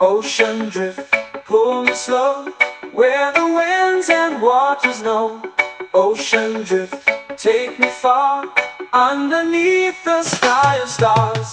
Ocean drift, pull me slow, where the winds and waters know. Ocean drift, take me far, underneath the sky of stars.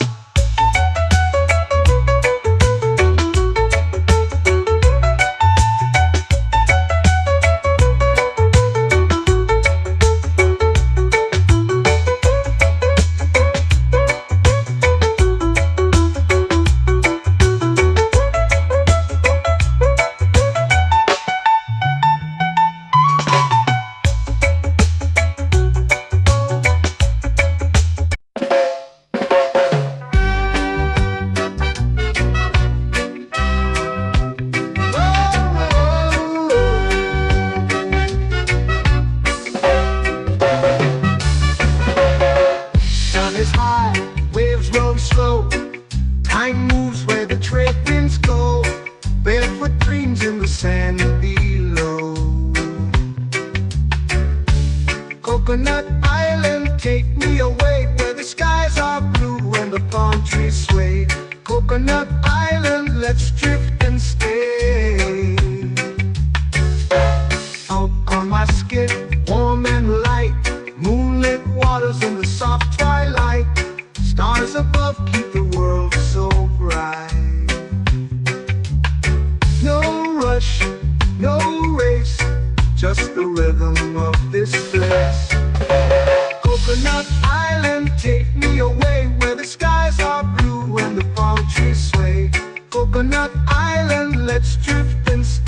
Time moves where the trade winds go, barefoot dreams in the sand below. Coconut Island, take me away, where the skies are blue and the palm trees sway. Coconut Island, let's drift and stay. Out on my skin, warm and light, moonlit waters in the soft twilight. Stars above keep the world so bright. No rush, no race, just the rhythm of this place. Coconut Island, take me away, where the skies are blue and the palm trees sway. Coconut Island, let's drift and stay.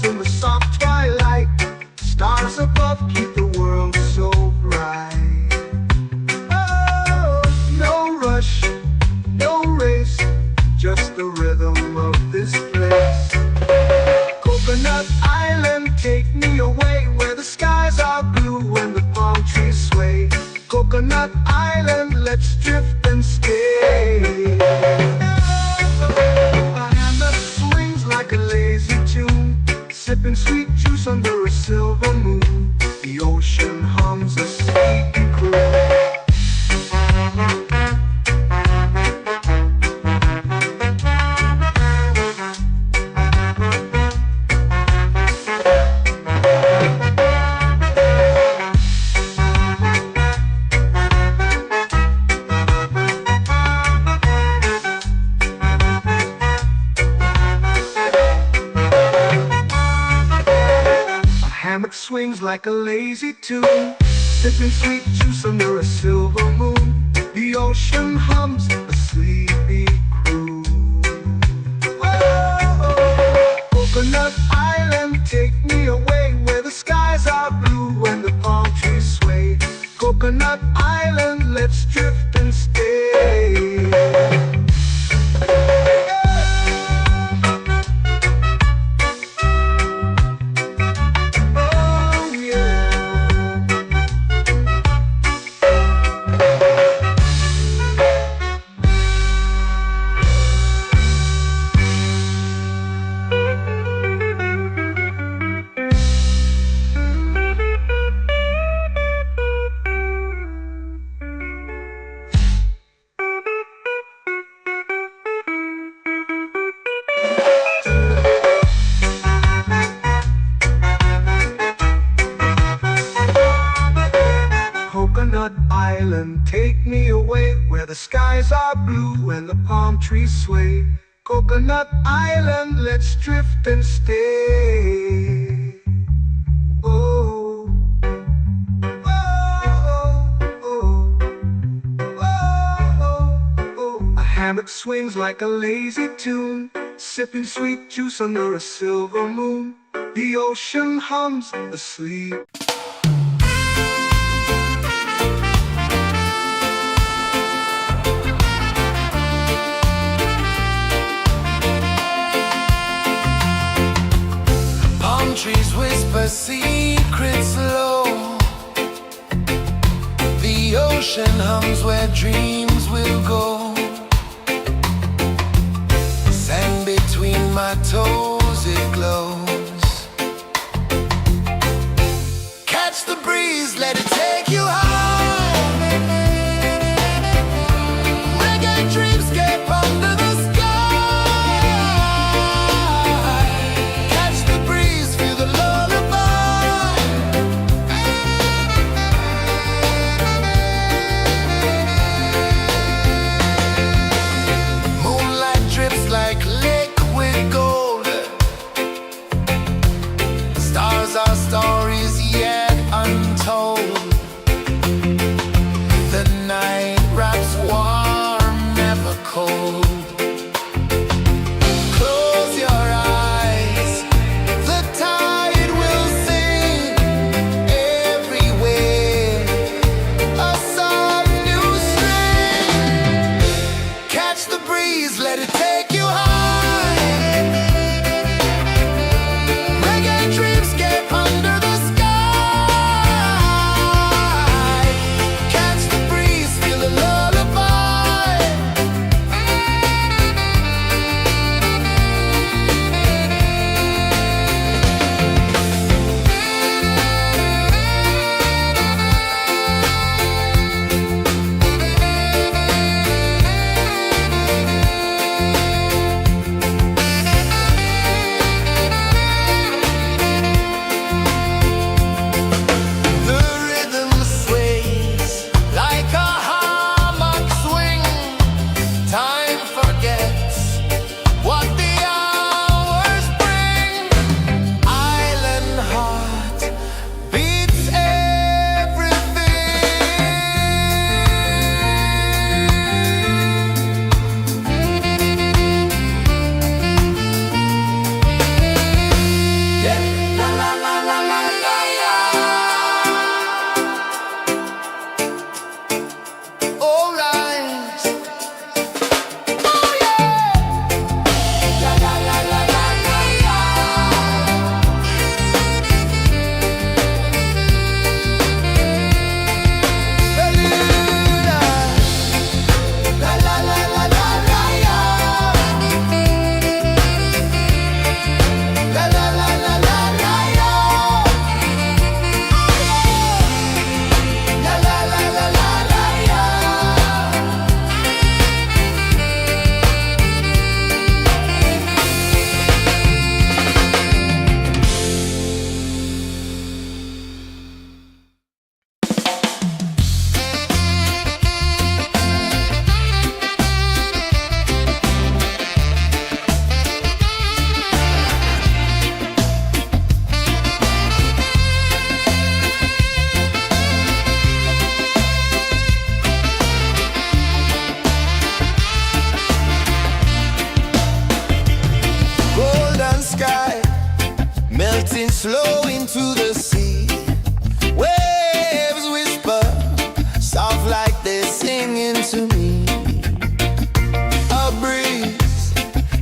In the soft twilight, stars above keep the world so bright. Oh, no rush, no race, just the rhythm of this place. Coconut Island, take me away, where the skies are blue and the palm trees sway. Coconut Island, let's drift and stay. A hand that swings like a lazy tune, sipping sweet juice under a silver moon. The ocean hums a sleepy croon. Hammock swings like a lazy tune, sipping sweet juice under a silver moon. The ocean hums a sleepy croon. Whoa, Coconut Island, take me away, where the skies are blue and the palm trees sway. Coconut Island, let's drift and stay. Coconut Island, take me away, where the skies are blue and the palm trees sway. Coconut Island, let's drift and stay. Oh, oh, oh, oh, oh. A hammock swings like a lazy tune, sipping sweet juice under a silver moon. The ocean hums asleep. Trees whisper secrets low. The ocean ocean hums where dreams will go. Sand between my toes, it glows. Catch the breeze, let it take you high. Reggae dreamscape under the sky. Catch the breeze, feel the lullaby. Moonlight drips like liquid gold. Stars are stories yet untold. The night wraps warm, never cold. Close your eyes, the tide will sing everywhere. A soft new string. Catch the breeze, let it take you high. Reggae dreamscape under the sky. Catch the breeze, feel the lullaby. The rhythm sways like a hammock swing. Time forgets what the hours bring. Island heart beats everything. Yeah. La la la la la la la. All right. Oh yeah. La la la la la la la. Bermuda. La la la la la la la. La la la la la la la. La la la la la la la. Golden sky melting slow into the sea. Waves whisper soft like they're singing to me. A breeze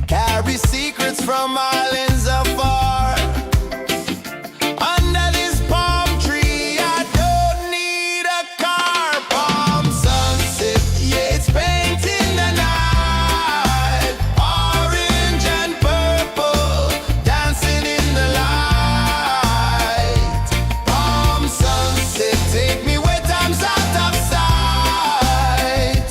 carries secrets from islands afar. Under this palm tree, I don't need a car. Palm sunset, yeah, it's painting the night. Orange and purple, dancing in the light. Palm sunset, take me where time's out of sight.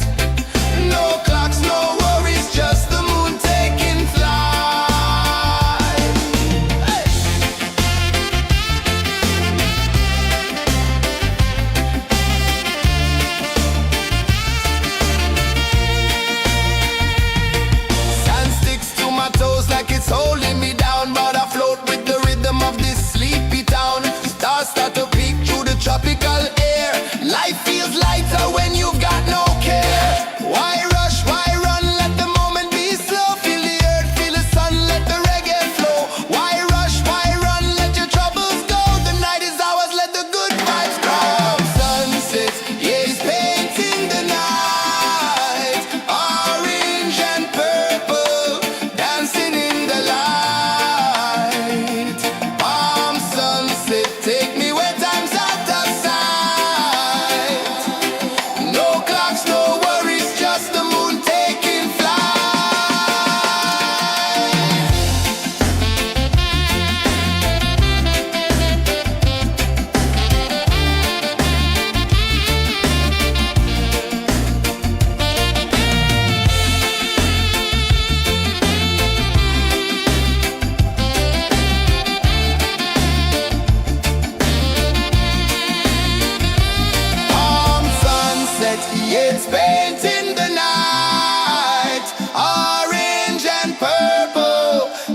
paint in the night, orange and purple,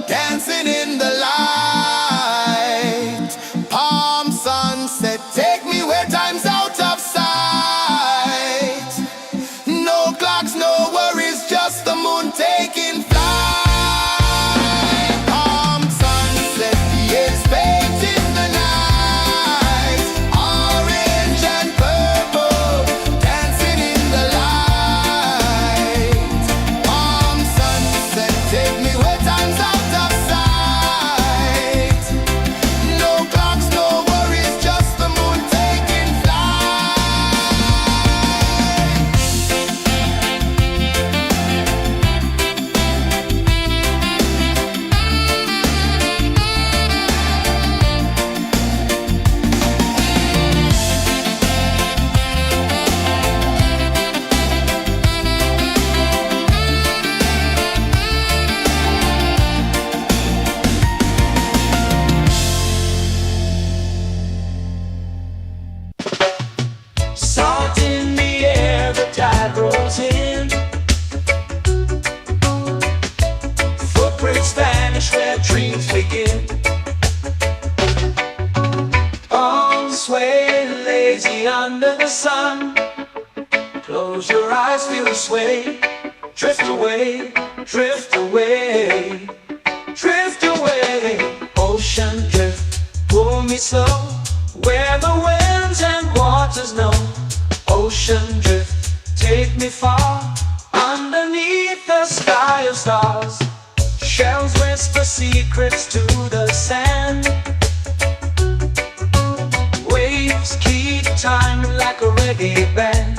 dancing in the light. Palm sunset, take me where time's out of sight. No clocks, no worries, just the moon taking flight. Palm sunset, yes, paint in the night, orange and purple, dancing in the light. Palm sunset, take me where time's out of sight. No clocks, no worries, just the moon taking flight. Salt in the air, the tide rolls in. Footprints vanish where dreams begin. Arms sway lazy under the sun. Close your eyes, feel the sway. Drift away, drift away, drift away. Ocean drift, pull me slow, where the winds and waters know. Ocean drift, take me far, underneath the sky of stars. Shells whisper secrets to the sand. Waves keep time like a reggae band.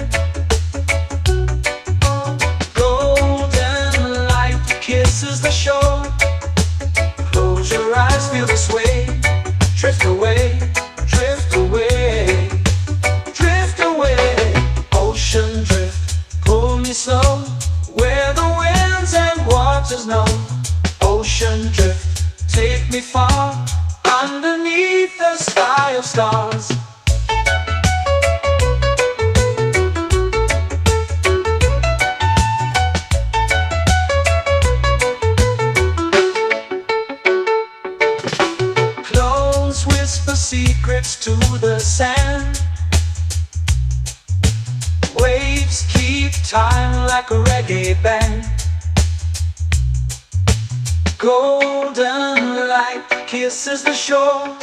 Golden light kisses the shore. Close your eyes, feel the sway. Drift away, drift away, drift away. Ocean drift, pull me slow, where the winds and waters know. Ocean drift, take me far, underneath the sky of stars. Close whisper secrets to the sand. Waves keep time like a reggae band. Golden light kisses the shore.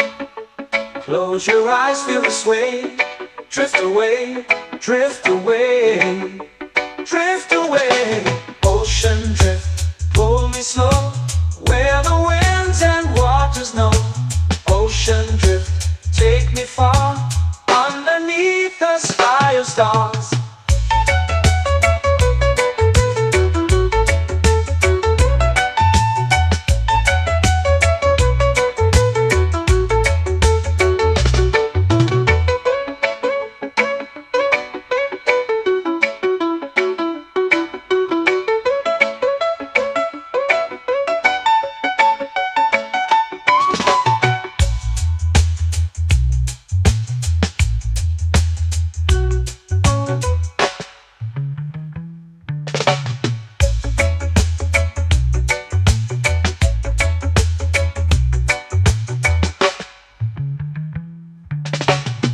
Close your eyes, feel the sway. Drift away, drift away, drift away. Ocean drift, pull me slow, where the winds and waters know. Ocean drift, take me far, underneath the sky of stars.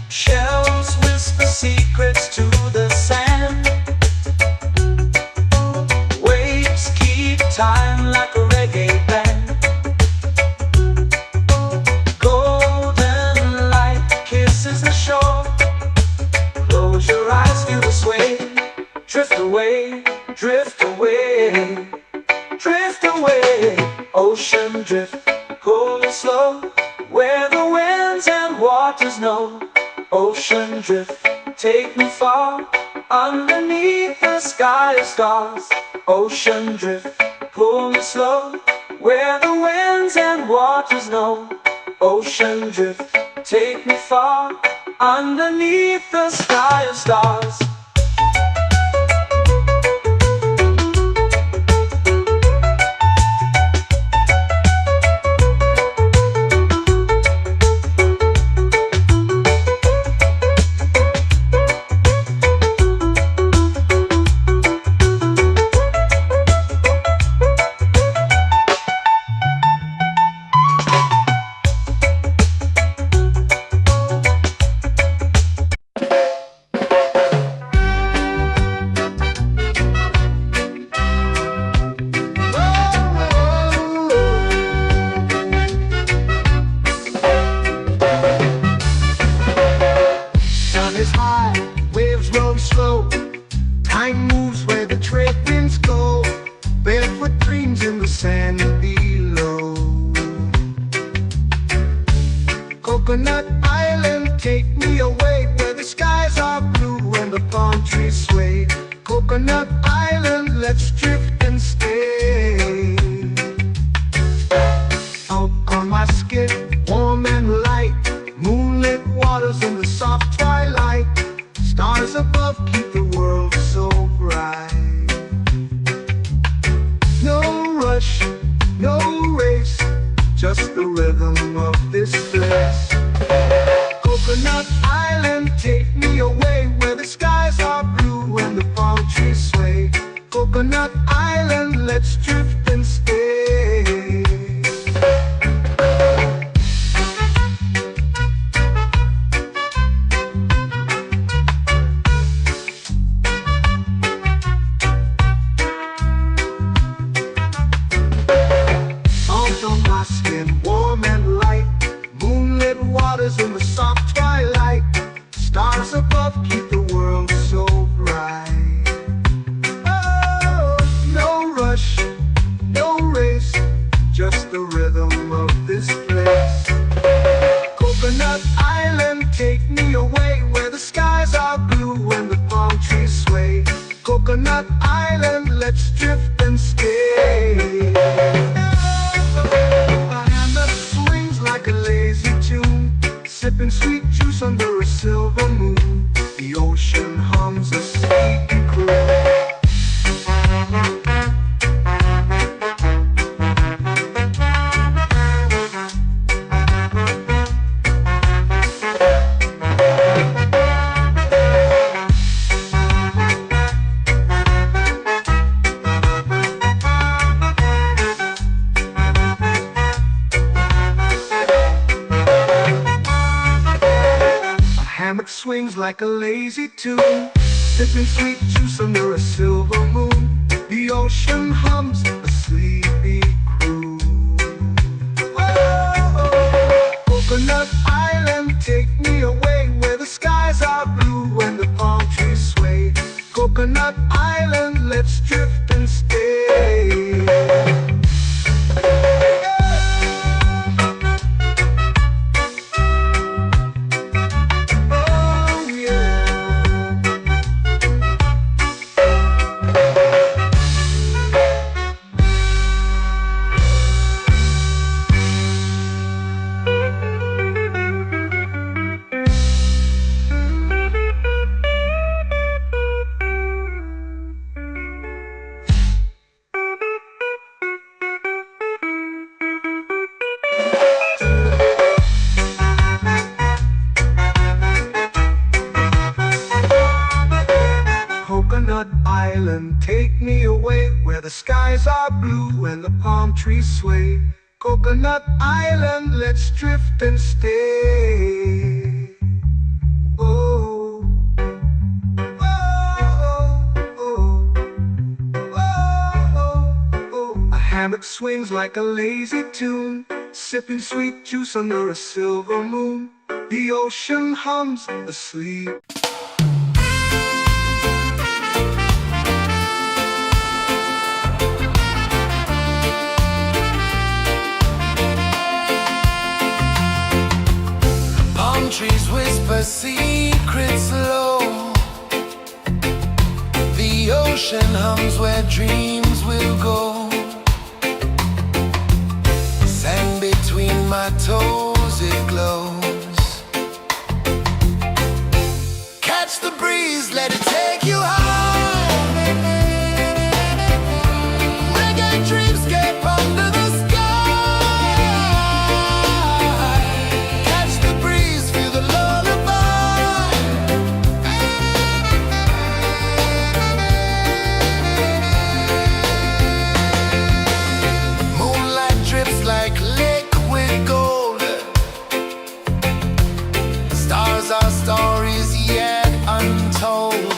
Shells whisper secrets to the sand. Waves keep time like a reggae band. Golden light kisses the shore. Close your eyes, feel the sway. Drift away, drift away, drift away. Ocean drift, pull me slow, where the winds and waters know. Ocean drift, take me far, underneath the sky of stars. Ocean drift, pull me slow, where the winds and waters know. Ocean drift, take me far, underneath the sky of stars. Coconut Island, let's drift and stay. Out on my skin, warm and light, moonlit waters in the soft twilight. Stars above keep the world so bright. No rush, no race, just the rhythm of this place. Coconut Island, take me away where the skies are blue and the palm trees sway. Coconut Island, let's drift and stay. Out on my skin, warm and light, moonlit waters in the soft twilight. Stars above keep the world so bright. Oh, no rush, no race, just the rhythm of this place. Coconut Island, take me away where the skies are blue and the palm trees sway. Coconut Island, let's drift and stay. A hand that swings like a lazy tune, sipping sweet juice under a silver moon. The ocean hums a sleepy croon. Hammock swings like a lazy tune, sipping sweet juice under a silver moon. The ocean hums a sleepy croon. Whoa, Coconut Island, take me away where the skies are blue and the palm trees sway. Coconut Island, let's drift and stay. Coconut Island, take me away where the skies are blue and the palm trees sway. Coconut Island, let's drift and stay. Oh, oh, oh, oh, oh. A hammock swings like a lazy tune, sipping sweet juice under a silver moon. The ocean hums asleep. Trees whisper secrets low. The ocean hums where dreams will go. Sand between my toes, it glows. Catch the breeze, let it take you high. Reggae dreamscape under the our stories yet untold.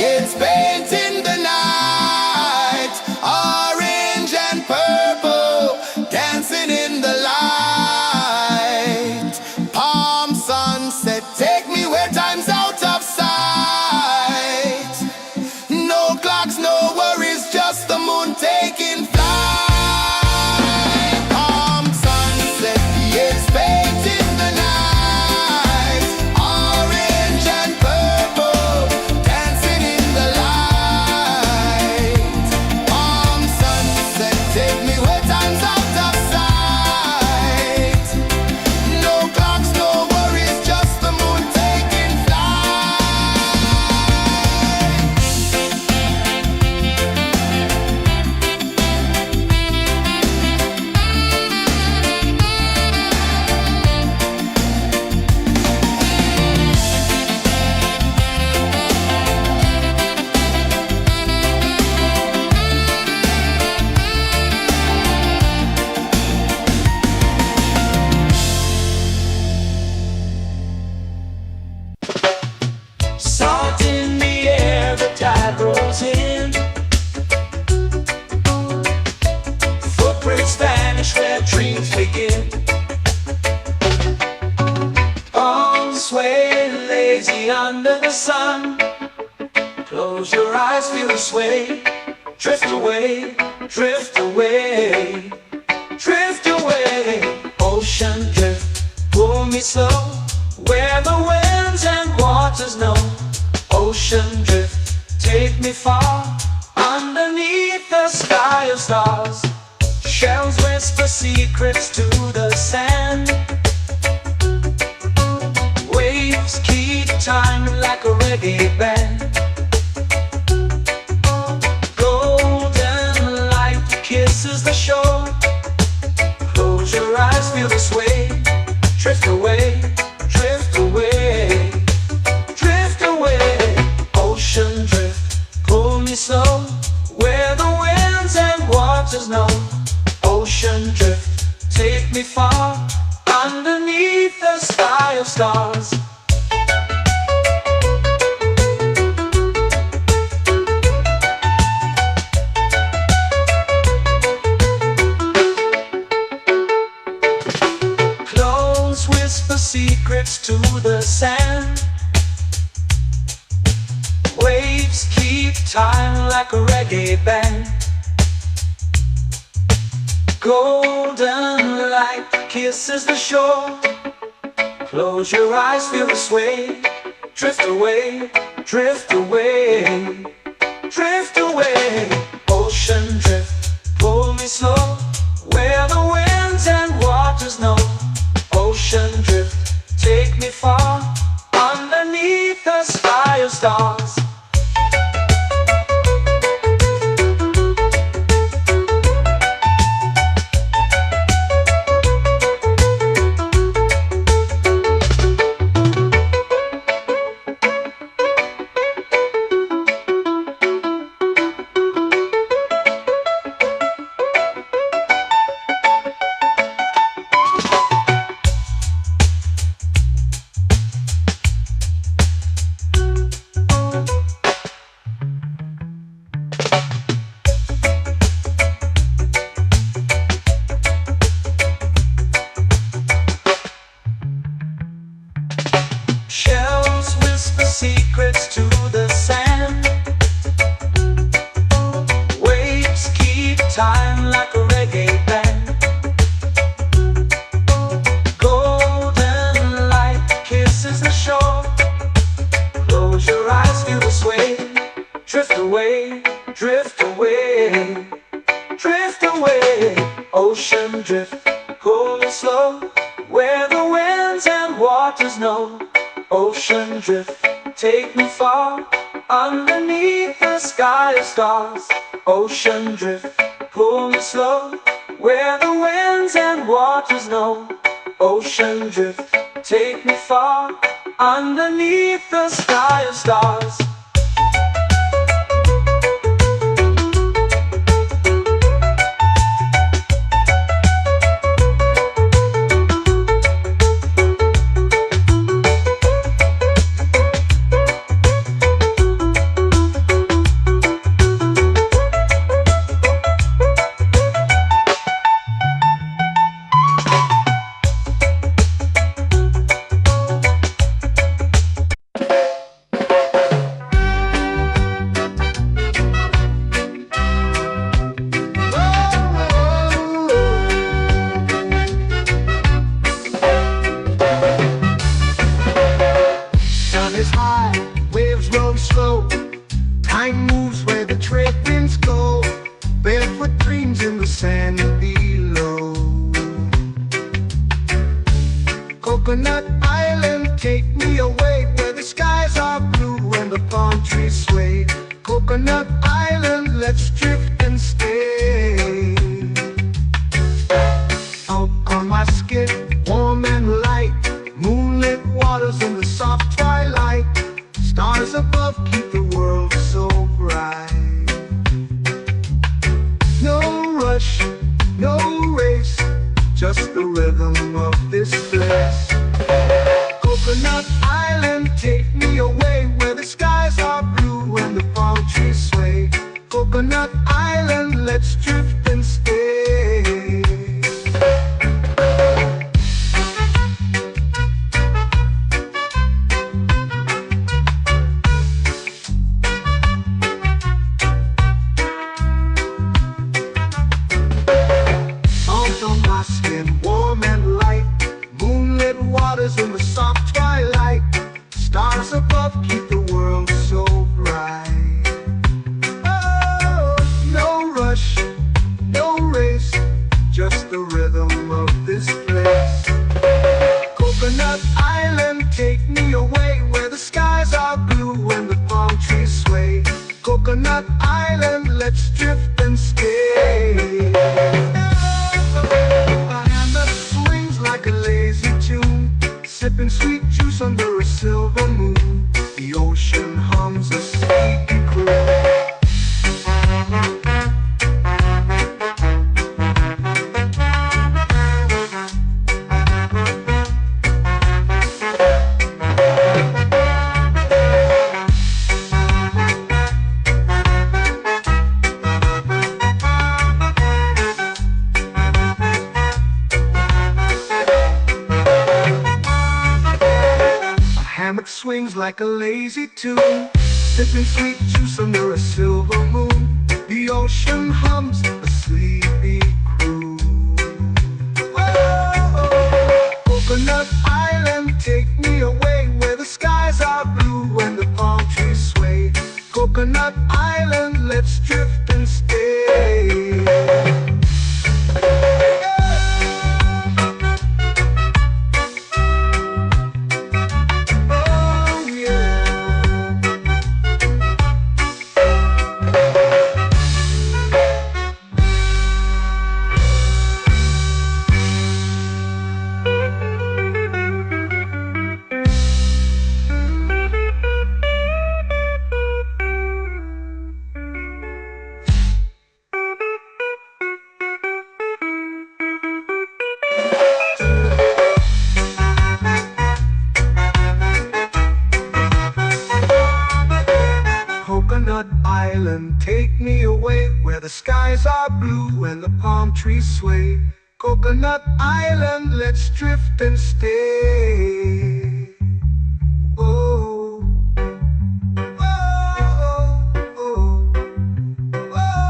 It's painting the night, orange and purple, dancing in the light. Palm sunset, take me where time's out of sight. No clocks, no worries, just the moon taking flight. Palm sunset, it's painting the night, orange and purple, dancing in the light. Palm sunset, take me where time's out of sight. No clocks, no worries, just the moon taking flight. Salt in the air, the tide rolls in. Footprints vanish where dreams begin. Arms sway lazy under the sun. Close your eyes, feel the sway. Drift away, drift away, drift away. Ocean drift, pull me slow, where the winds and waters know. Ocean drift, take me far, underneath the sky of stars. Shells whisper secrets to the sand. Waves keep time like a reggae band. Golden light kisses the shore. Close your eyes, feel the sway. Drift away, drift away, drift away. Ocean drift, pull me slow, where the winds and waters know. Ocean drift, take me far, underneath the sky of stars. Close whisper secrets to the sand. Waves keep time like a reggae band. Golden light kisses the shore. Close your eyes, feel the sway. Drift away, drift away, drift away. Ocean drift, pull me slow, where the winds and waters know. Ocean drift, take me far, underneath the sky of stars. Shells whisper secrets to the sand. Waves keep time like a reggae band. Golden light kisses the shore. Close your eyes, feel the sway. Drift away, drift away, drift away. Ocean drift, pull me slow, where the winds and waters know. Ocean drift, take me far, underneath the sky of stars. Ocean drift, pull me slow, where the winds and waters know. Ocean drift, take me far, underneath the sky of stars. tree sway. Coconut Island, let's drift and stay. Out on my skin, warm and light, moonlit waters in the soft twilight. Stars above keep the world so bright. No rush, no race, just the rhythm of this place. Coconut Island, take me away where the skies are blue and the palm trees sway. Coconut Island, let's drift and stay. Out on my skin, warm and light, moonlit waters in the soft twilight. Stars above keep the world so bright. Oh, no rush, no race, just the rhythm of this place. Coconut Island, take me away where the skies are blue and the palm trees sway. Coconut Island, let's drift and stay. A hand that swings like a lazy tune, sipping sweet juice under a silver moon. The ocean hums a sleepy croon. Hammock swings like a lazy tune, sipping sweet juice under a silver moon. The ocean hums a sleepy croon. Whoa, Coconut Island, take me away where the skies are blue and the palm trees sway. Coconut Island, let's drift and stay. Coconut Island, take me away where the skies are blue and the palm trees sway. Coconut Island, let's drift and stay. Oh, oh, oh, oh,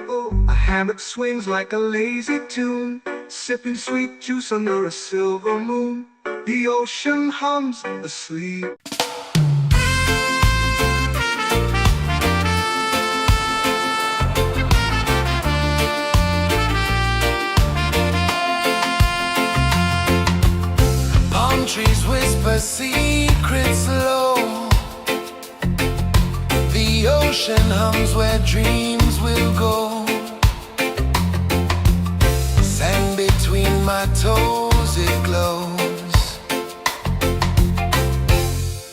oh. A hammock swings like a lazy tune, sipping sweet juice under a silver moon. The ocean hums asleep. Trees whisper secrets low. The ocean hums where dreams will go. Sand between my toes, it glows.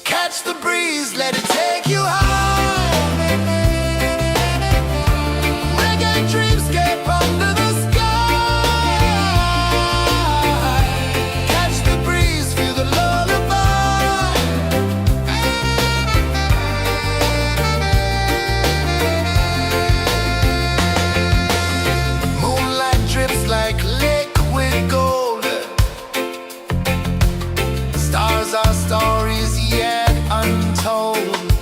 Catch the breeze, let it take you high. Reggae dreamscape under the sky. Our stories yet untold.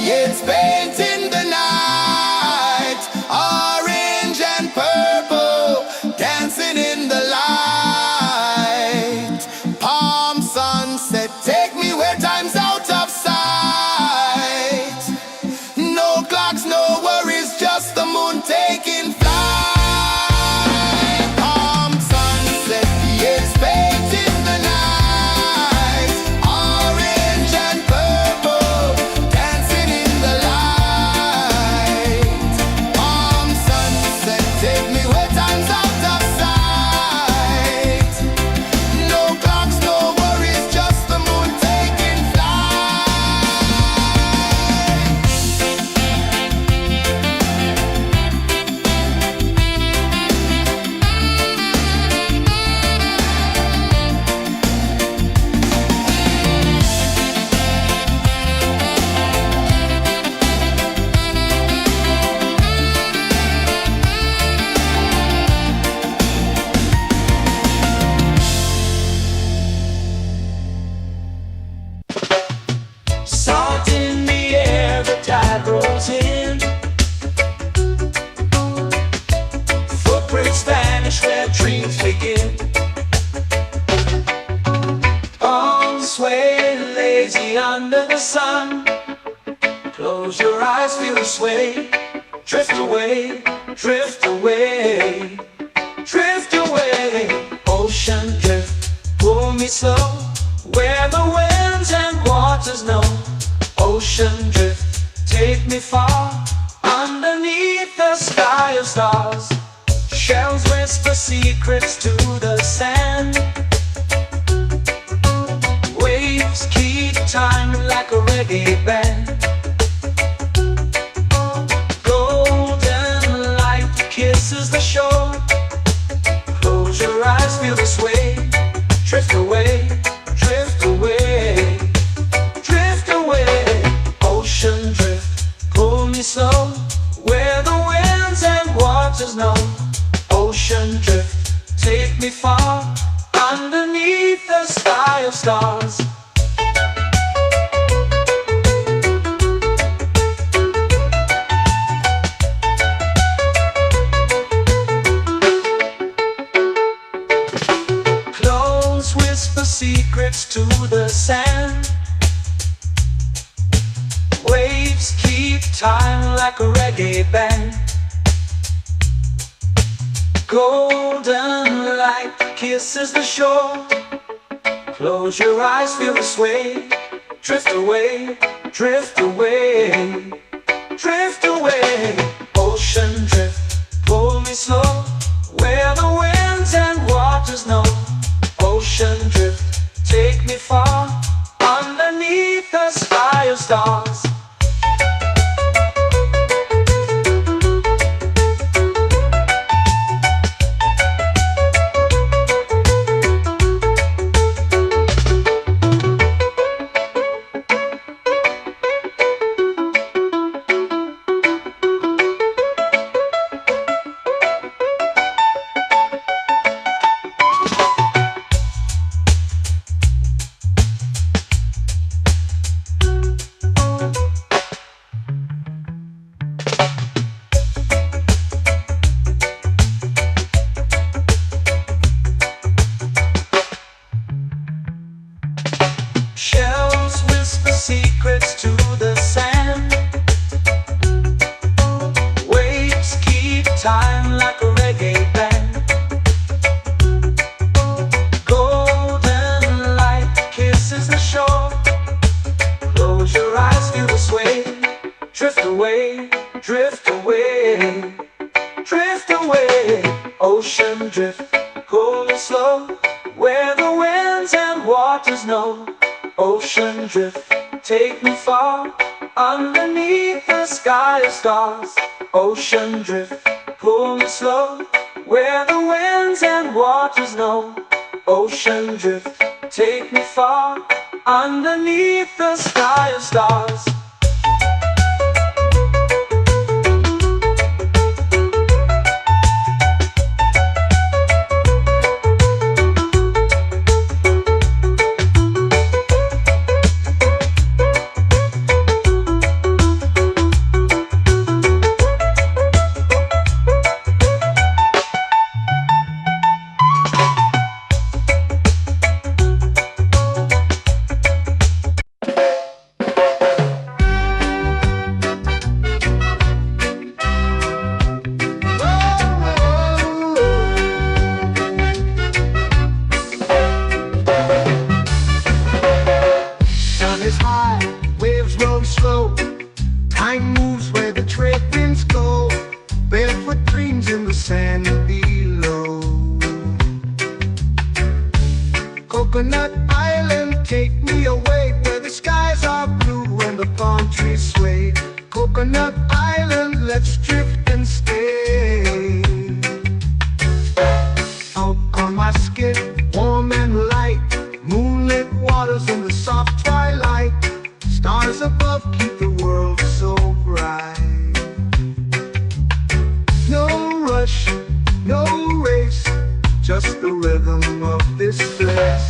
It's painting the night, orange and purple, dancing in the light. Palm sunset, take me where time's out of sight. No clocks, no worries, just the moon taking flight. Palm sunset, it's painting the night, orange and purple, dancing in the light. Palm sunset, take me where time's out of sight. No clocks, no worries, just the moon taking flight. Salt in the air, the tide rolls in. Footprints vanish where dreams begin. Arms sway lazy under the sun. Close your eyes, feel the sway. Drift away, drift away, drift away. Ocean drift, pull me slow, where the winds and waters know. Ocean drift, take me far, underneath the sky of stars. Shells whisper secrets to the sand. Waves keep time like a reggae band. Golden light kisses the shore. Close your eyes, feel the sway. Drift away, drift away, drift away. Ocean drift, pull me slow, where the winds and waters know. Ocean drift, take me far, underneath the sky of stars. Clothes whisper secrets to the sand. Waves keep time like a reggae band. Golden light kisses the shore. Close your eyes, feel the sway. Drift away, drift away, drift away. Ocean drift, pull me slow, where the winds and waters know. Ocean drift, take me far, underneath the sky of stars. Shells whisper secrets to the sand. Waves keep time like a reggae band. Golden light kisses the shore. Close your eyes, feel the sway. Drift away, drift away, drift away. Ocean drift, pull me slow, where the winds and waters know. Ocean drift, take me far, underneath the sky of stars. Ocean drift, pull me slow, where the winds and waters know. Ocean drift, take me far, underneath the sky of stars. flow. Time moves where the trade winds go. Barefoot dreams in the sand below. Coconut Island, take me away where the skies are blue and the palm trees sway. Coconut Island, let's drift and stay. Out on my skin, warm and light, moonlit waters in the soft twilight. Stars above keep the world so bright. No rush, no race, just the rhythm of this place.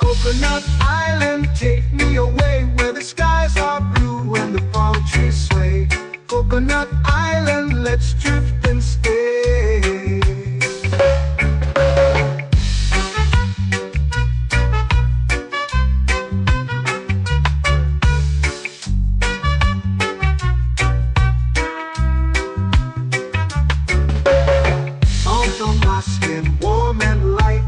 Coconut Island, take me away where the skies are blue and the palm trees sway. Coconut Island, let's drift and stay. Out on my skin, warm and light,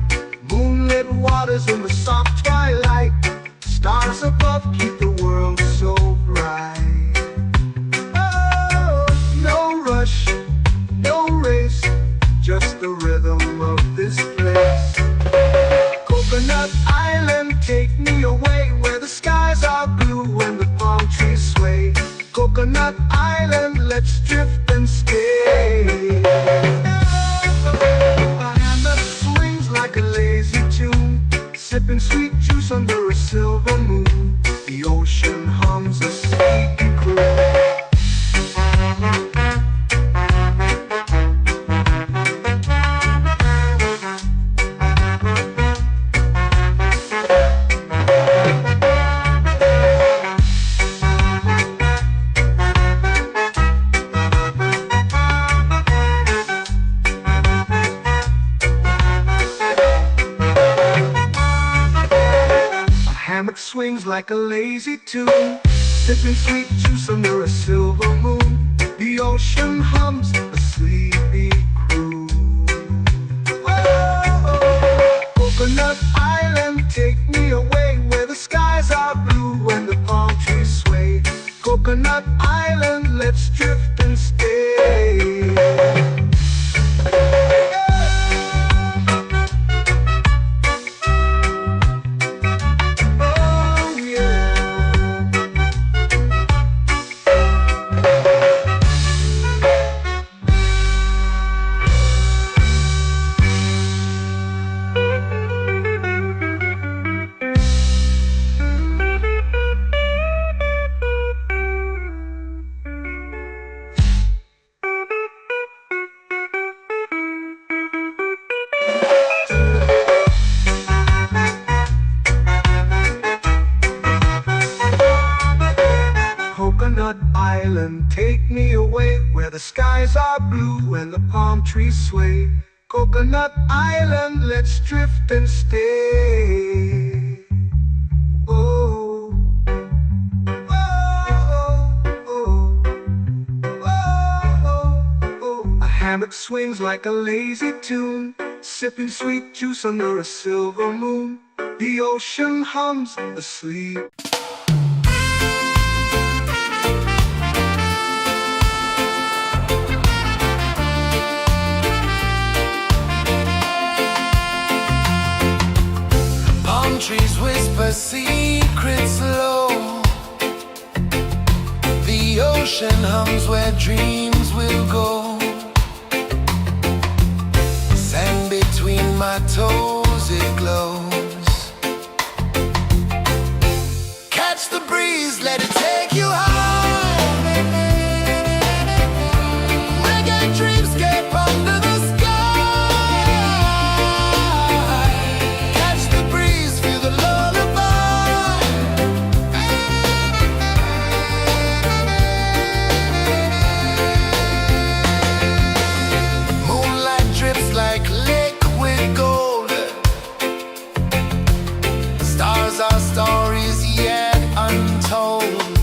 moonlit waters in the soft twilight. Stars above keep the world so bright. Oh, no rush, no race, just the rhythm of this place. Coconut Island, take me away where the skies are blue and the palm trees sway. Coconut Island, let's drift and stay. A hand that swings like a lazy tune, sipping sweet juice under a silver moon. The ocean hums a sleepy croon. Hammock swings like a lazy tune, sipping sweet juice under a silver moon. The ocean hums a sleepy croon. Oh, Coconut Island, take me away where the skies are blue and the palm trees sway. Coconut Island, let's drift and stay. Coconut Island, take me away where the skies are blue and the palm trees sway. Coconut Island, let's drift and stay. Oh, oh, oh, oh, oh. A hammock swings like a lazy tune, sipping sweet juice under a silver moon. The ocean hums asleep. Trees whisper secrets low. The ocean hums where dreams will go. Sand between my toes, it glows. Catch the breeze, let it take you high. Reggae dreamscape under the our stories yet untold.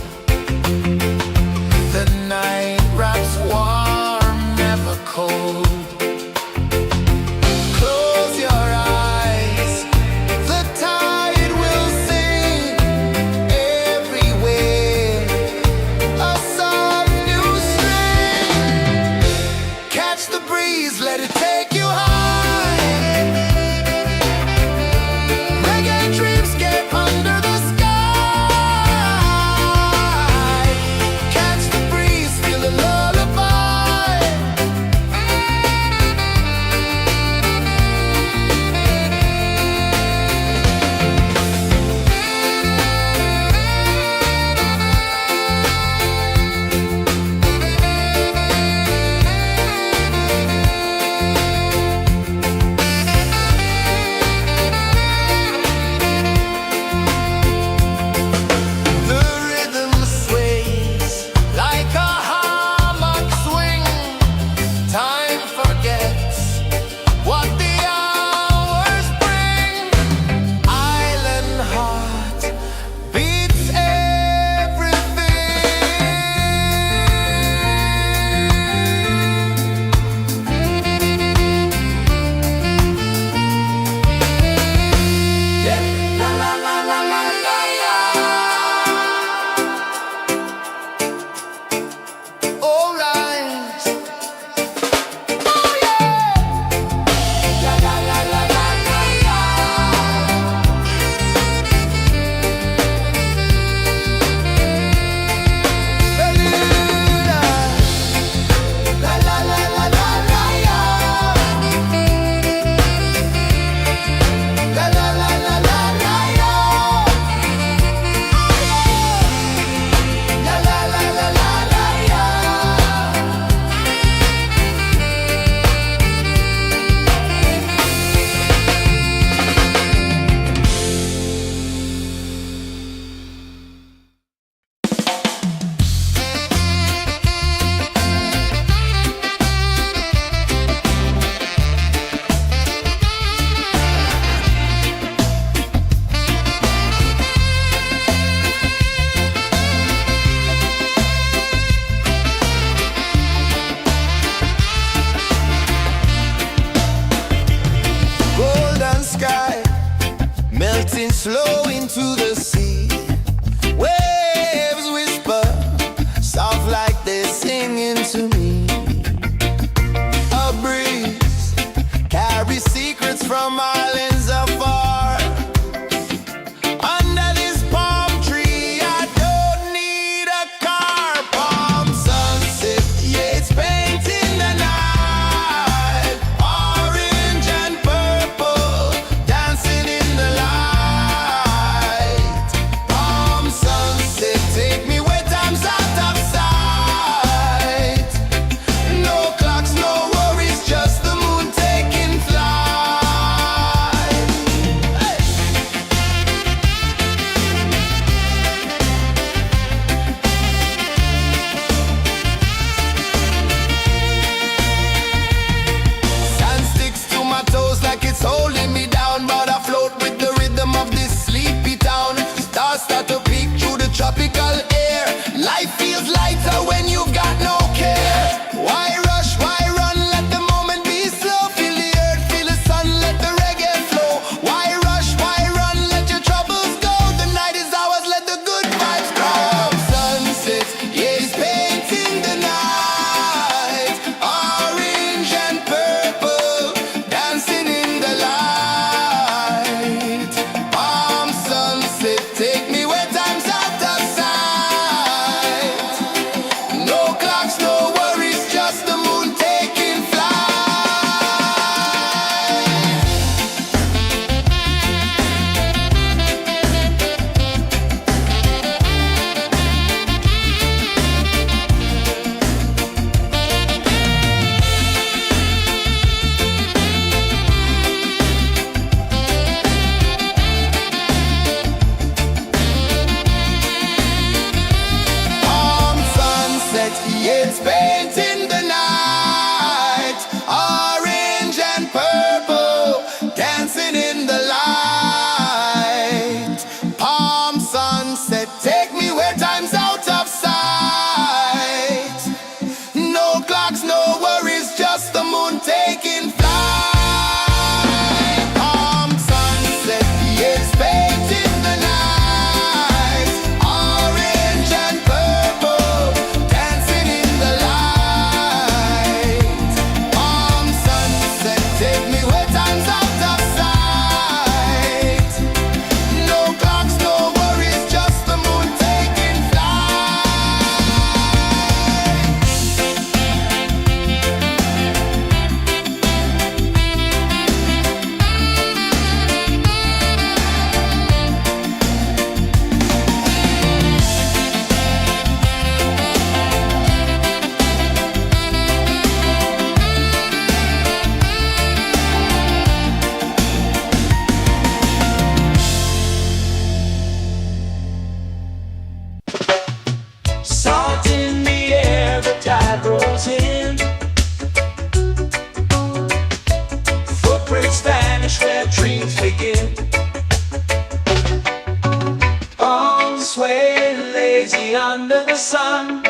sun.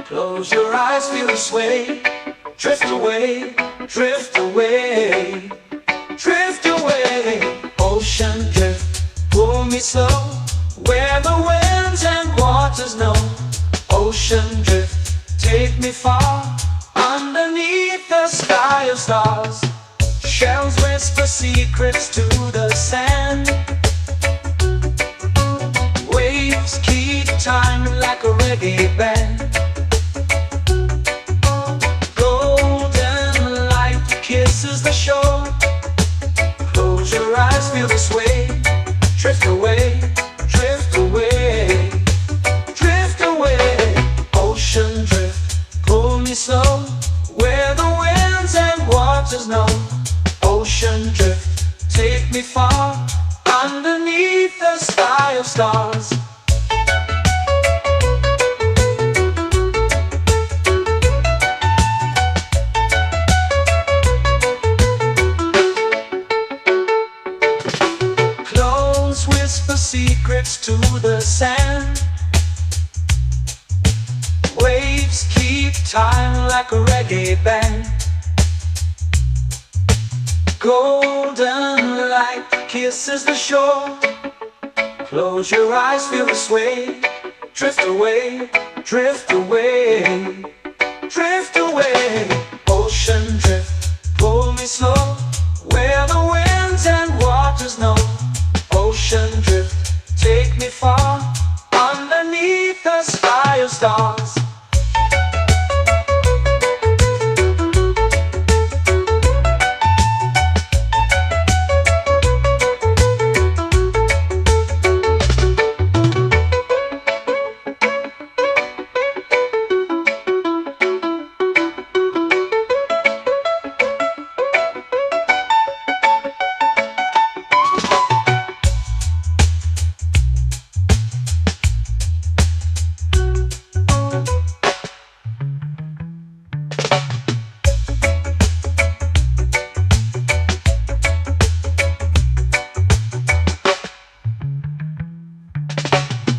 Close your eyes, feel the sway. Drift away, drift away, drift away. Ocean drift, pull me slow, where the winds and waters know. Ocean drift, take me far, underneath the sky of stars. Shells whisper secrets to the sand. Waves keep time like a reggae band. Golden light kisses the shore. Close your eyes, feel the sway. Drift away, drift away, drift away. Ocean drift, pull me slow, where the winds and waters know. Ocean drift, take me far, underneath the sky of stars. Close whisper secrets to the sand. Waves keep time like a reggae band. Golden light kisses the shore. Close your eyes, feel the sway. Drift away, drift away, drift away. Ocean drift, pull me slow, where the winds and waters know. Ocean drift, take me far, underneath the sky of stars.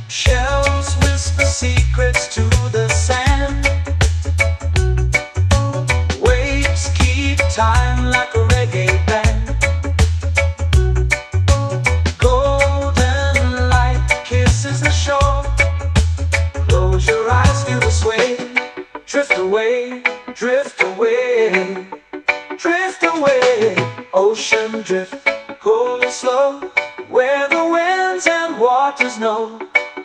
Shells whisper secrets to the sand. Waves keep time like a reggae band. Golden light kisses the shore. Close your eyes, feel the sway. Drift away, drift away, drift away. Ocean drift, pull me slow, where the winds and waters know.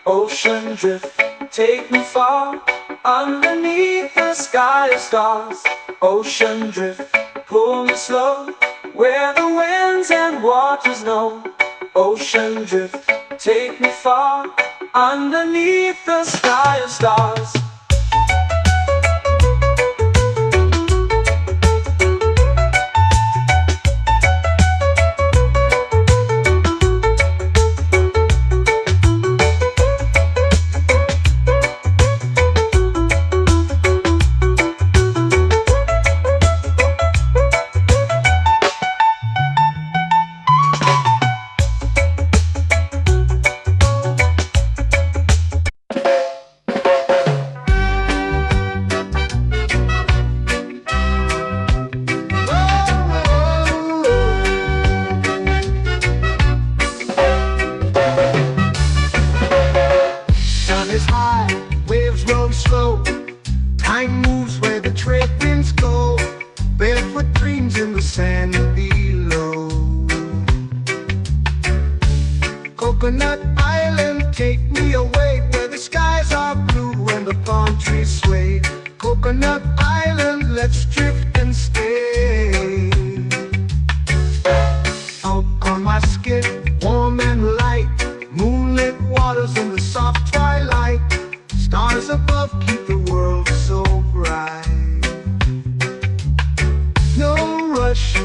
Ocean drift, take me far, underneath the sky of stars. Ocean drift, pull me slow, where the winds and waters know. Ocean drift, take me far, underneath the sky of stars. Time moves where the trade winds go. Barefoot dreams in the sand below. Coconut Island, take me away, where the skies are blue and the palm trees sway. Coconut Island, let's drift and stay. Out on my skin, warm and light, moonlit waters in the soft twilight. Stars above keep the world so bright. No rush,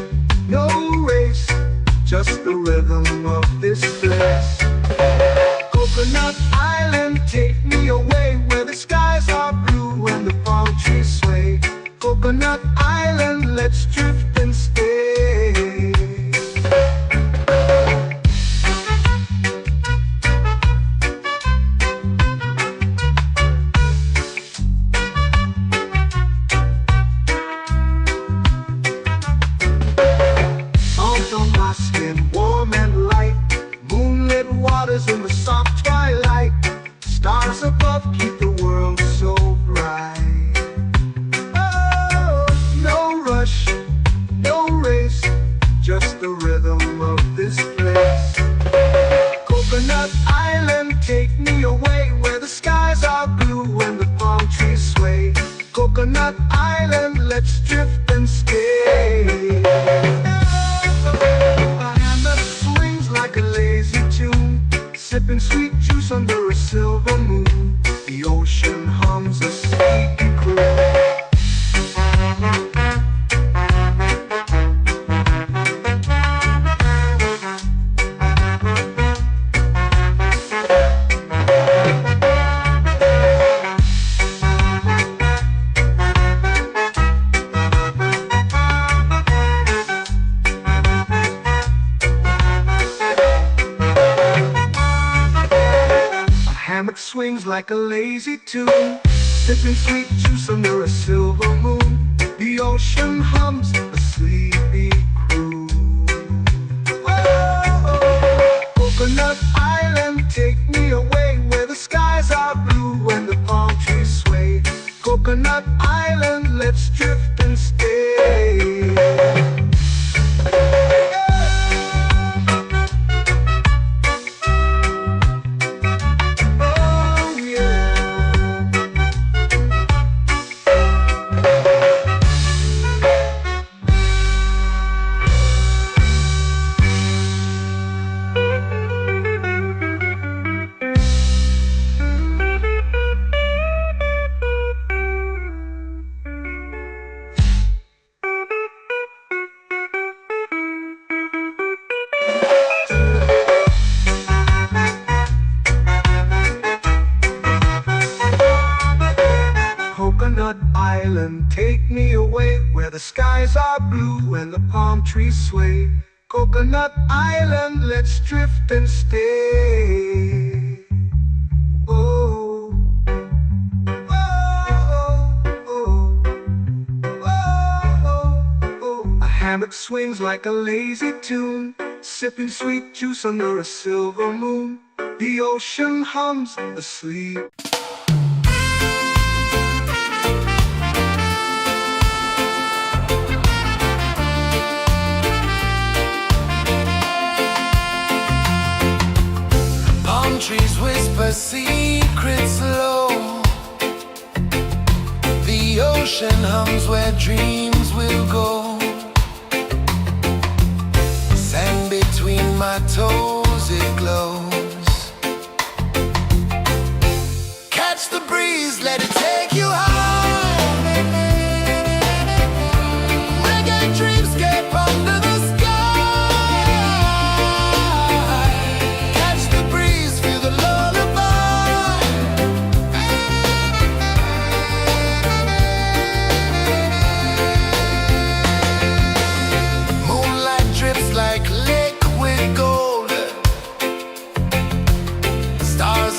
no race, just the rhythm of this place. Coconut Island, take me away, where the skies are blue and the palm trees sway. Coconut Island. above keep the world so bright. Oh, no rush, no race, just the rhythm of this place. Coconut Island, take me away where the skies are blue and the palm trees sway. Coconut Island, let's drift and stay. A hand that swings like a lazy tune, sipping sweet juice under a silver moon. The ocean hums a sleepy croon. Hammock swings like a lazy tune, sipping sweet juice under a silver moon. The ocean hums a sleepy croon. Whoa, Coconut Island, take me away where the skies are blue and the palm trees sway. Coconut Island, let's drift and stay. Coconut Island, take me away where the skies are blue and the palm trees sway. Coconut Island, let's drift and stay. Oh, oh, oh, oh, oh. A hammock swings like a lazy tune, sipping sweet juice under a silver moon. The ocean hums asleep. Trees whisper secrets low. The ocean hums where dreams will go. Sand between my toes, it glows. Catch the breeze, let it take you high. Reggae dreamscape under the sky.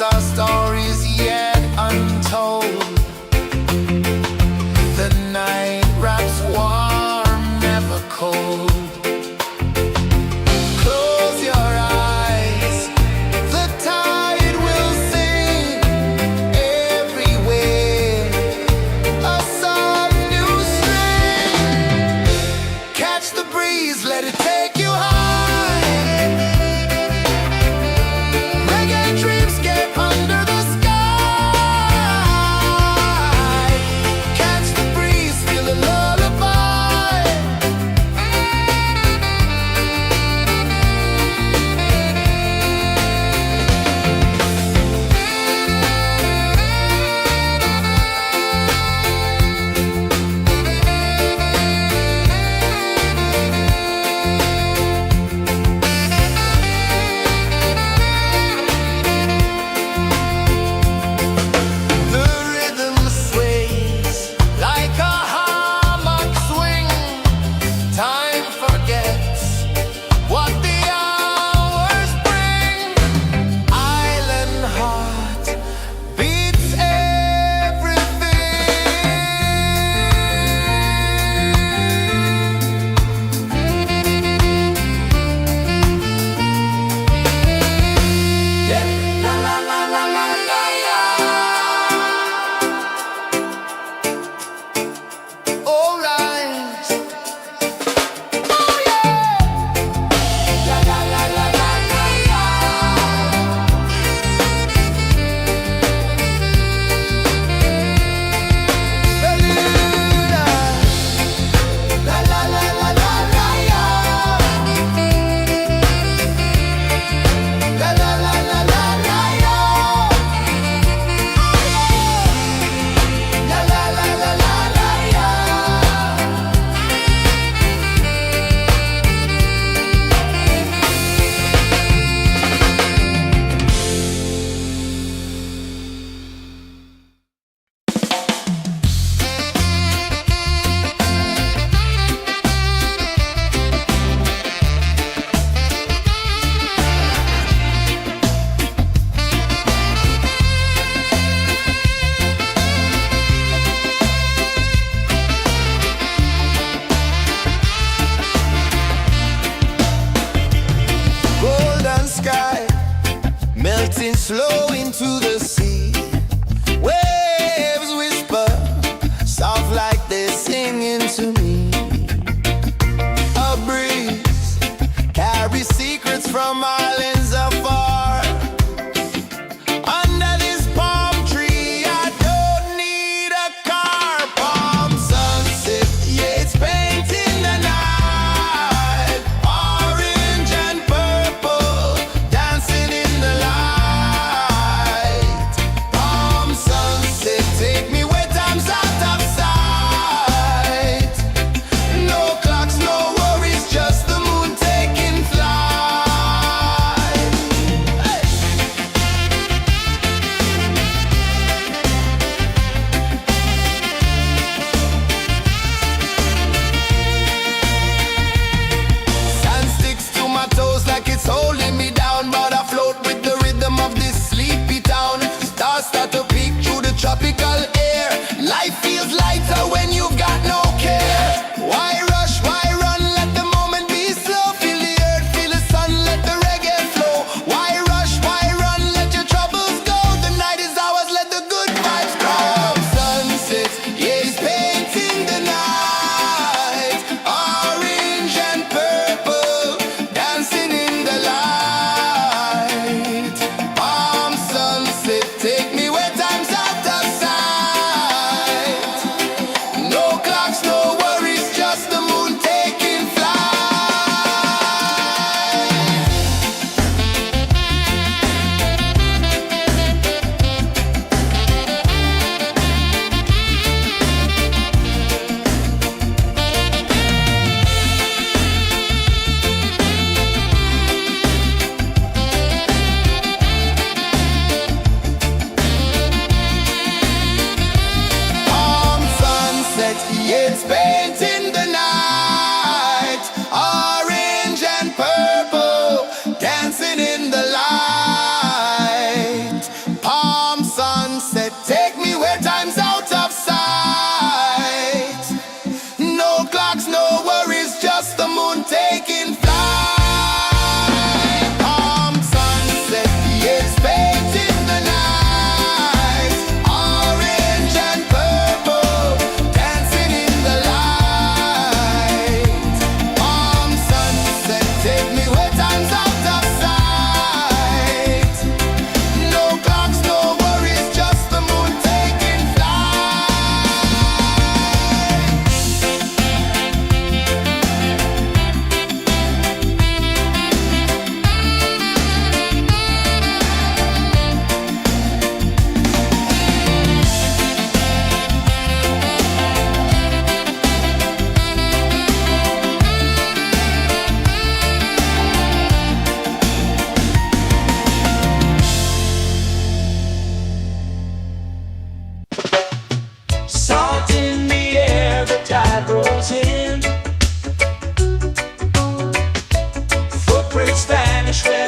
Our stories yet untold.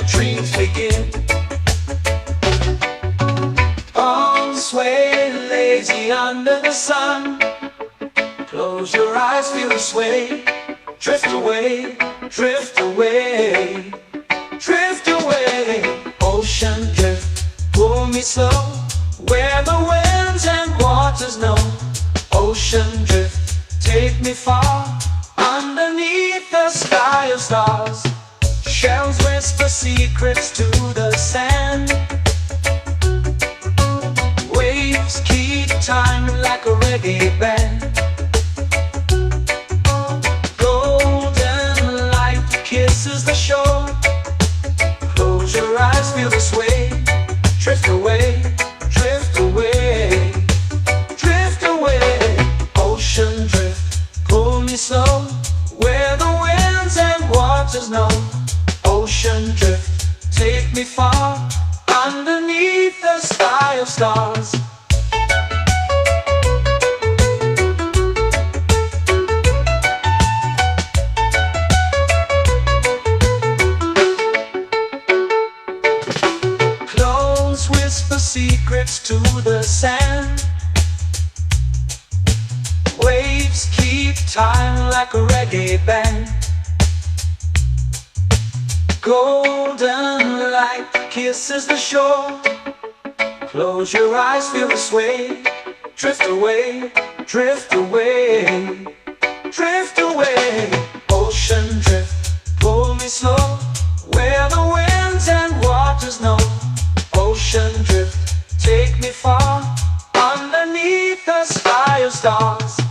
dreams begin. Arms sway lazy under the sun. Close your eyes, feel the sway. Drift away, drift away, drift away. Ocean drift, pull me slow, where the winds and waters know. Ocean drift, take me far, underneath the sky of stars. Shells whisper secrets to the sand. Waves keep time like a reggae band. Golden light kisses the shore. Close your eyes, feel the sway. Drift away, drift away, drift away. Ocean drift, pull me slow, where the winds and waters know. Ocean drift, take me far, underneath the sky of stars. Close whisper secrets to the sand. Waves keep time like a reggae band. Golden light kisses the shore. Close your eyes, feel the sway. Drift away, drift away, drift away. Ocean drift, pull me slow, where the winds and waters know. Ocean drift, take me far, underneath the sky of stars.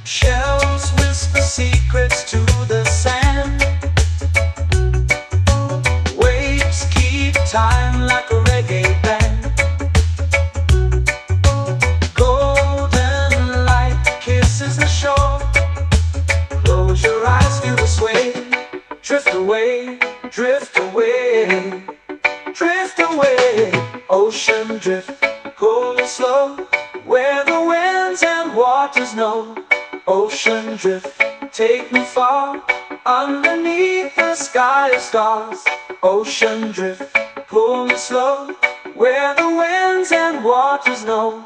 Shells whisper secrets to the sand. Waves keep time like a reggae band. Golden light kisses the shore. Close your eyes, feel the sway. Drift away, drift away, drift away. Ocean drift, pull me slow, where the winds and waters know. Ocean drift, take me far, underneath the sky of stars. Ocean drift, pull me slow, where the winds and waters know.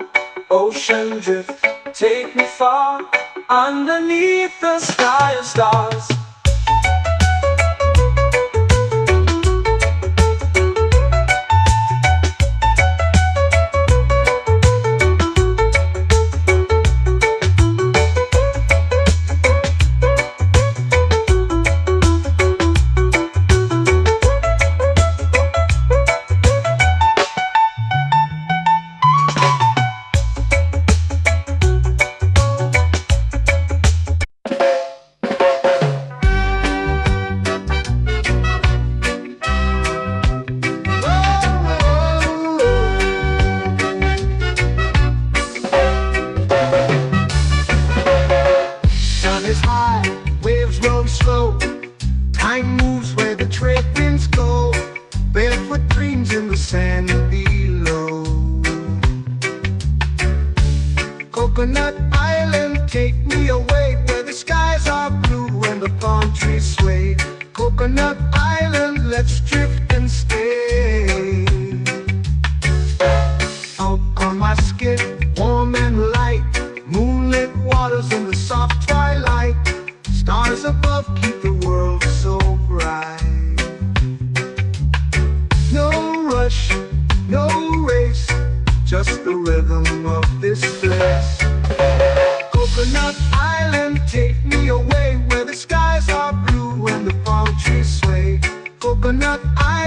Ocean drift, take me far, underneath the sky of stars. Time moves where the trade winds go. Barefoot dreams in the sand below. Coconut Island, take me away, where the skies are blue and the palm trees sway. Coconut Island, let's drift and stay. Out on my skin, warm and light, moonlit waters in the soft twilight. Stars above keep the world so bright. No rush, no race, just the rhythm of this place. Coconut Island, take me away, where the skies are blue and the palm trees sway. Coconut Island.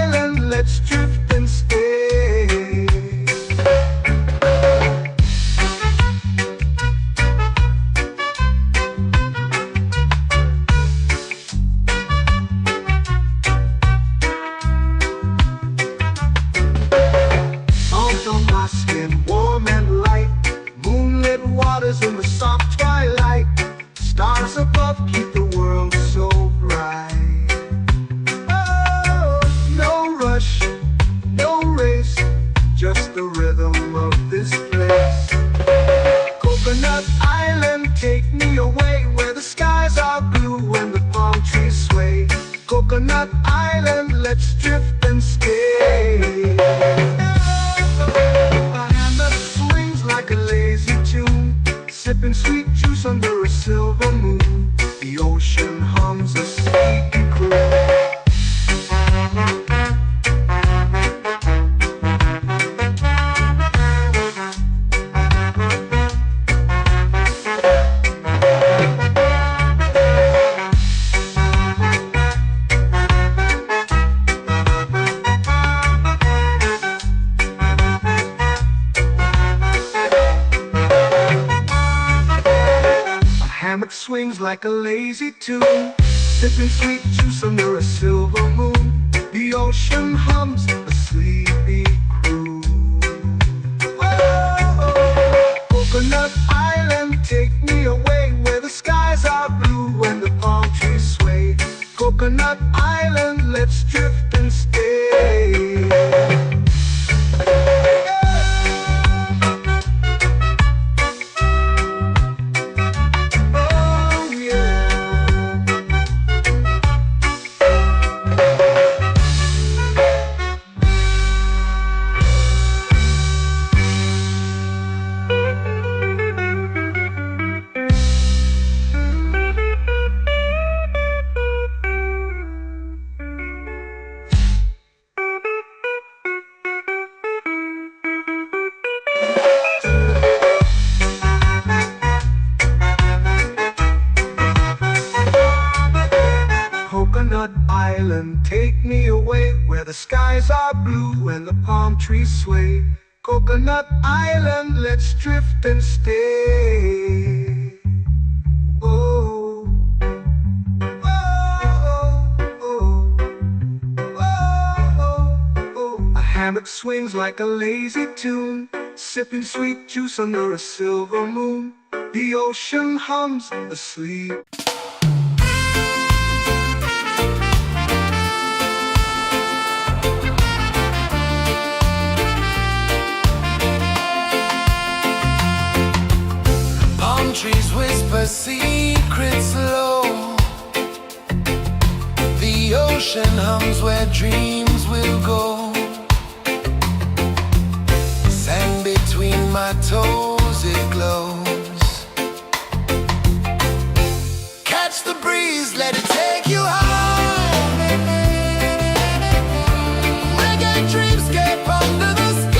hammock swings like a lazy tune, sipping sweet juice under a silver moon. The ocean hums a sleepy croon. Whoa, Coconut Island, take me away where the skies are blue and the palm trees sway. Coconut Island, let's drift and stay. Coconut Island, take me away where the skies are blue and the palm trees sway. Coconut Island, let's drift and stay. Oh, oh, oh, oh, oh. A hammock swings like a lazy tune, sipping sweet juice under a silver moon. The ocean hums asleep. Trees whisper secrets low. The ocean hums where dreams will go. Sand between my toes, it glows. Catch the breeze, let it take you high. Reggae dreamscape under the sky.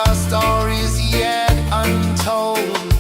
Our stories yet untold.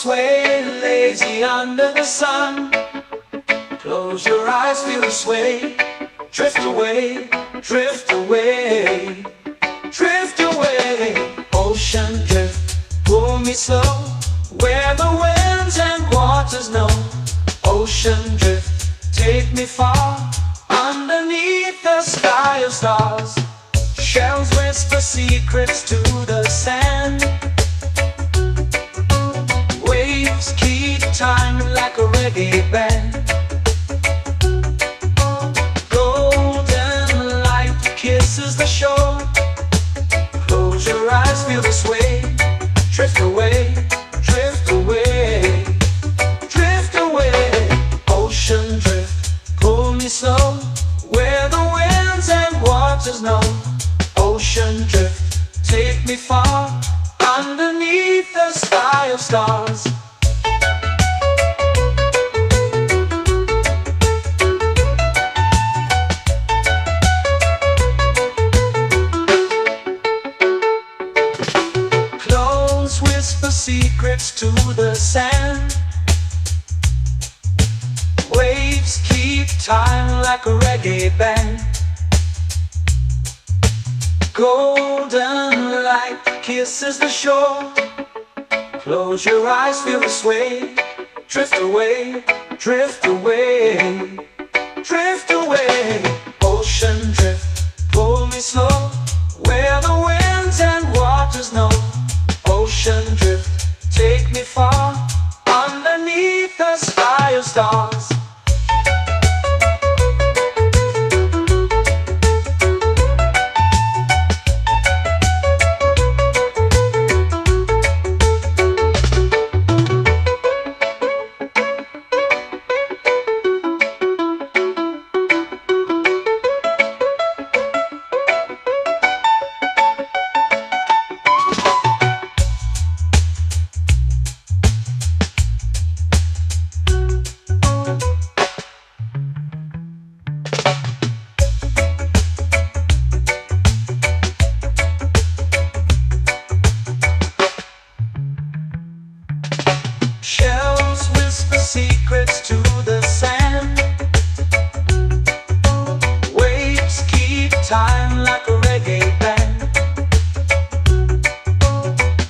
sway, lazy under the sun. Close your eyes, feel the sway. Drift away, drift away, drift away. Ocean drift, pull me slow, where the winds and waters know. Ocean drift, take me far, underneath the sky of stars. Shells whisper secrets to the sand. Waves keep time like a reggae band. Golden light kisses the shore. Close your eyes, feel the sway. Drift away, drift away, drift away. Ocean drift, pull me slow, where the winds and waters know. Ocean drift, take me far, underneath the sky of stars. Close whisper secrets to the sand. Waves keep time like a reggae band. Golden light kisses the shore. Close your eyes, feel the sway. Drift away, drift away, drift away. Ocean drift, pull me slow, where the winds and waters know. Ocean drift, take me far, underneath the sky of stars. Shells whisper secrets to the sand. Waves keep time like a reggae band.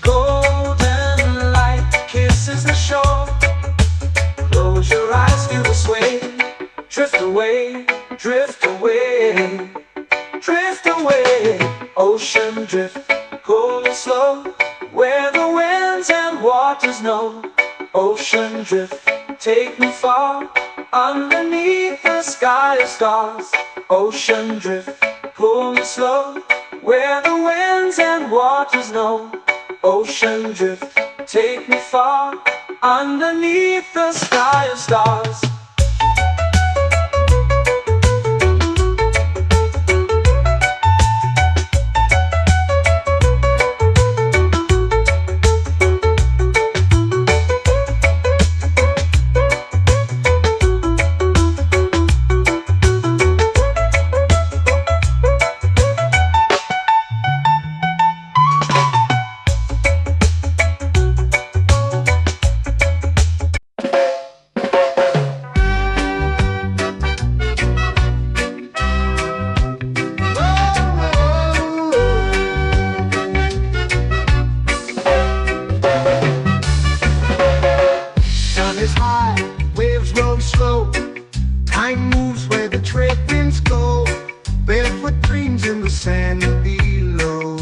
Golden light kisses the shore. Close your eyes, feel the sway. Drift away, drift away, drift away. Ocean drift, pull me slow, where the winds and waters know. Ocean drift, take me far, underneath the sky of stars. Ocean drift, pull me slow, where the winds and waters know. Ocean drift, take me far, underneath the sky of stars. Time moves where the trade winds go. Barefoot dreams in the sand below.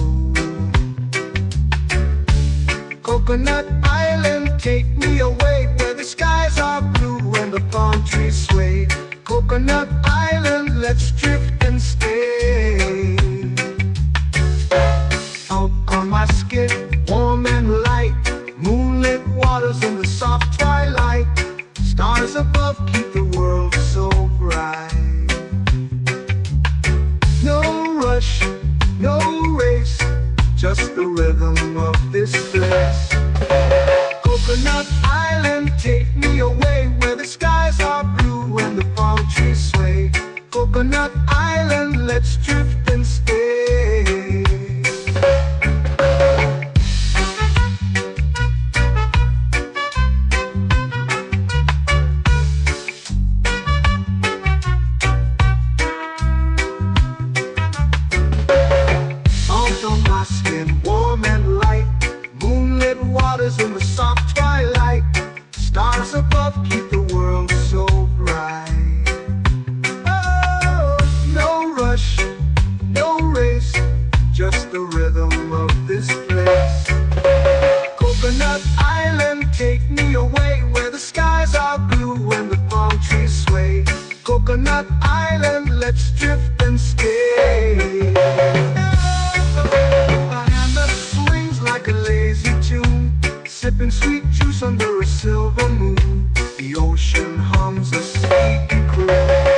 Coconut Island, take me away, where the skies are blue and the palm trees sway. Coconut Island, let's drift and stay. Out on my skin, warm and light, moonlit waters in the soft twilight. Stars above keep the world so bright. No rush, no race, just the rhythm of this place. Coconut Island, take me away, where the skies are blue and the palm trees sway. Coconut Island, let's drift and stay. take me away where the skies are blue and the palm trees sway. Coconut Island, let's drift and stay. A hand that swings like a lazy tune, sipping sweet juice under a silver moon. The ocean hums a sleepy croon.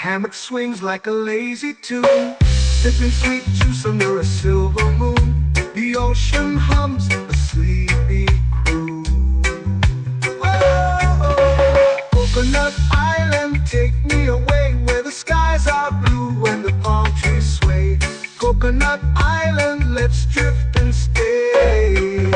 Hammock swings like a lazy tune, sipping sweet juice under a silver moon. The ocean hums a sleepy croon. Whoa, Coconut Island, take me away where the skies are blue and the palm trees sway. Coconut Island, let's drift and stay.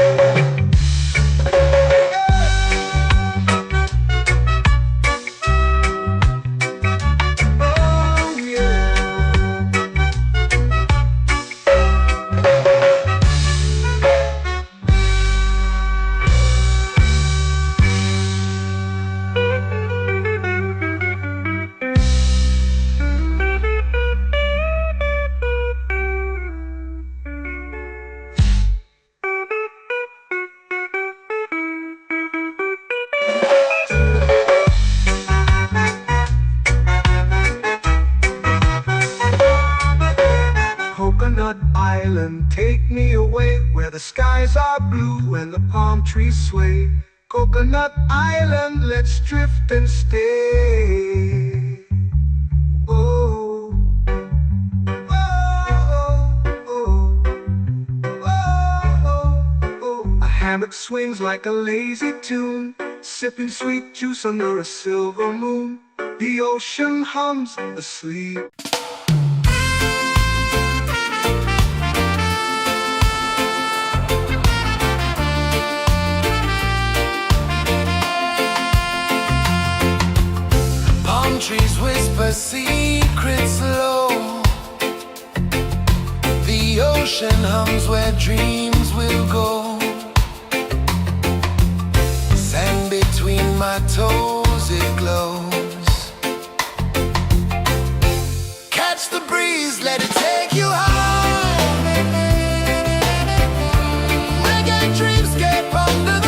Coconut Island, take me away where the skies are blue and the palm trees sway. Coconut Island, let's drift and stay. Oh, oh, oh, oh, oh. A hammock swings like a lazy tune, sipping sweet juice under a silver moon. The ocean hums asleep. Trees whisper secrets low. The ocean hums where dreams will go. Sand between my toes, it glows. Catch the breeze, let it take you high. Reggae dreamscape under the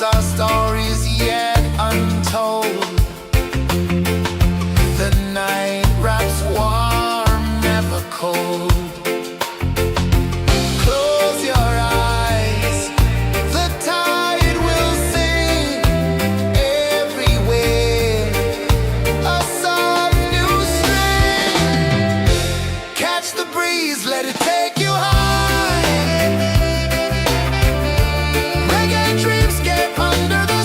our stories yet untold. The night wraps warm, never cold. Close your eyes, the tide will sing everywhere. A soft new string. Catch the breeze, let it take you high. Reggae dreamscape under the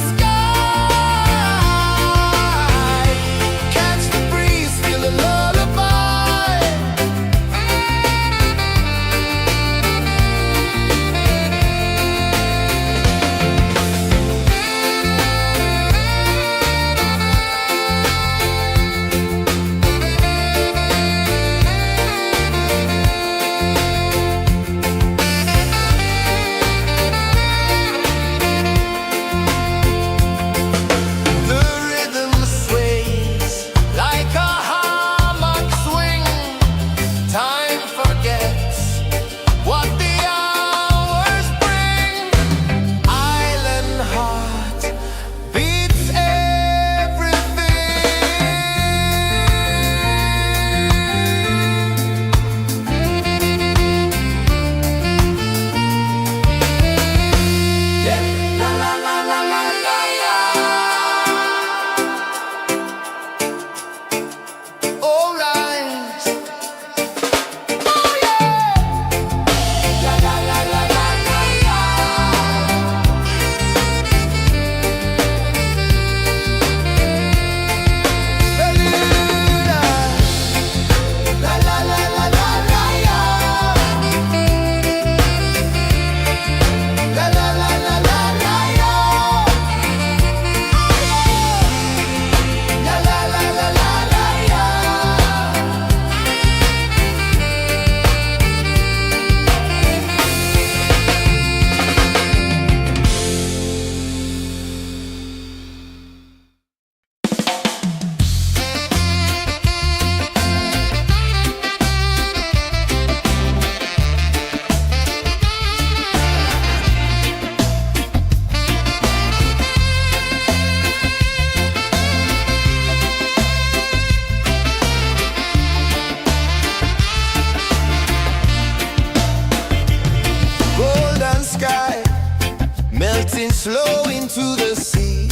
to the sea.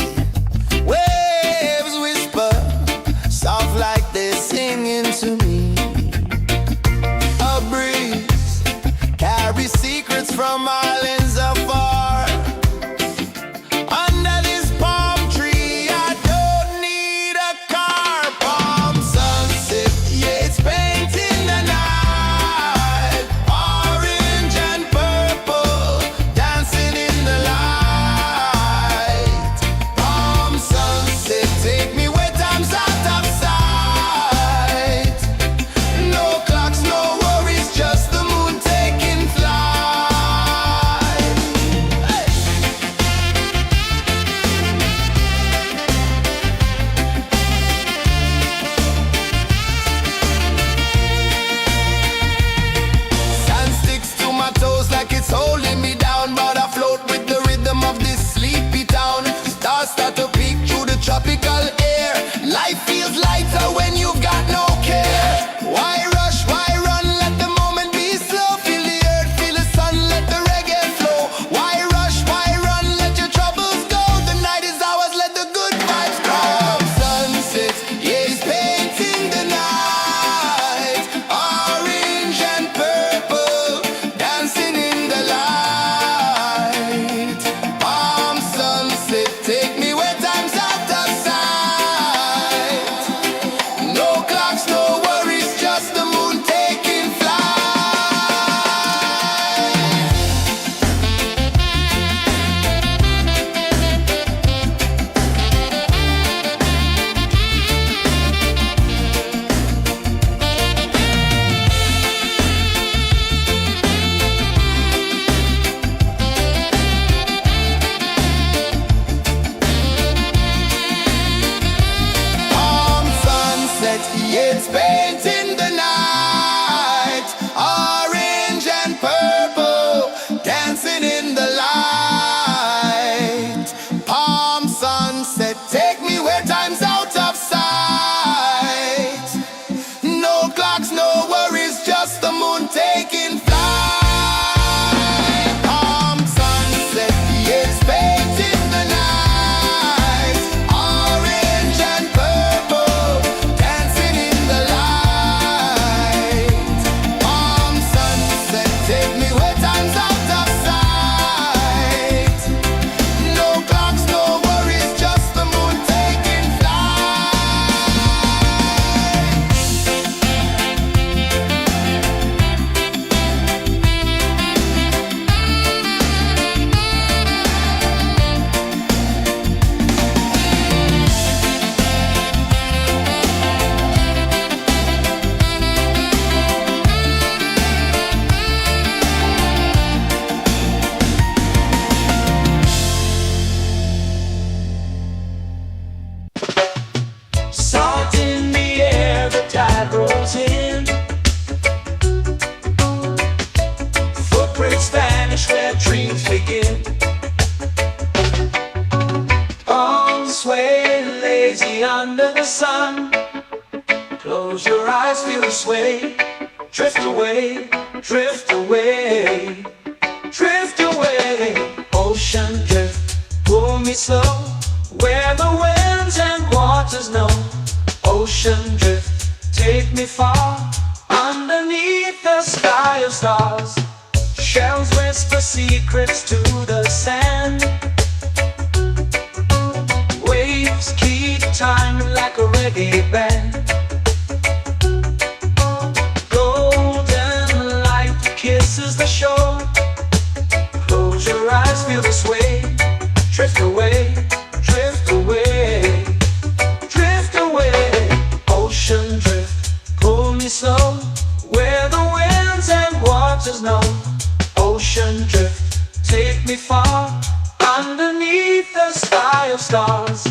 Waves whisper, soft like they're singing to me. A breeze carries secrets from islands afar. Under this palm tree, I don't need a car. Palm sunset, yeah, it's painting the night. Orange and purple, dancing in the light. Palm sunset, take me where time's out of sight. No clocks, no worries, just the moon taking flight. Hey! Sand sticks to my toes like it's holding me down, but I float with the rhythm of this sleepy town. Stars start to peek through the tropical air. Life feels lighter when you've got no care. Why rush, why run, let the moment be slow. Feel the earth, feel the sun, let the reggae flow. Why rush, why run, let your troubles go. The night is ours, let the good vibes come. Sunset, yeah, it's painting the night. Orange and purple, dancing in the light. Palm sunset, take me where time's out of sight. No clocks, no worries, just the moon taking flight. Palm sunset, yeah, it's painting the night. Orange and purple, dancing in the light. Palm sunset, take me where time's out of sight. No clocks, no worries, just the moon taking flight. Palm sunset, yeah, it's painting the night. Orange and purple, dancing in the light. Palm sunset, take me where time's out of sight. No clocks, no worries, just the moon taking flight. Salt in the air, the tide rolls in. Footprints vanish where dreams begin. Arms sway lazy under the sun. Close your eyes, feel the sway. Drift away, drift away, drift away. Ocean drift, pull me slow, where the winds and waters know. Ocean drift, take me far, underneath the sky of stars. Shells whisper secrets to the sand. Waves keep time like a reggae band. Golden light kisses the shore. Close your eyes, feel the sway. Drift away, drift away, drift away. Ocean drift, pull me slow, where the winds and waters know. Ocean drift, take me far, underneath the sky of stars.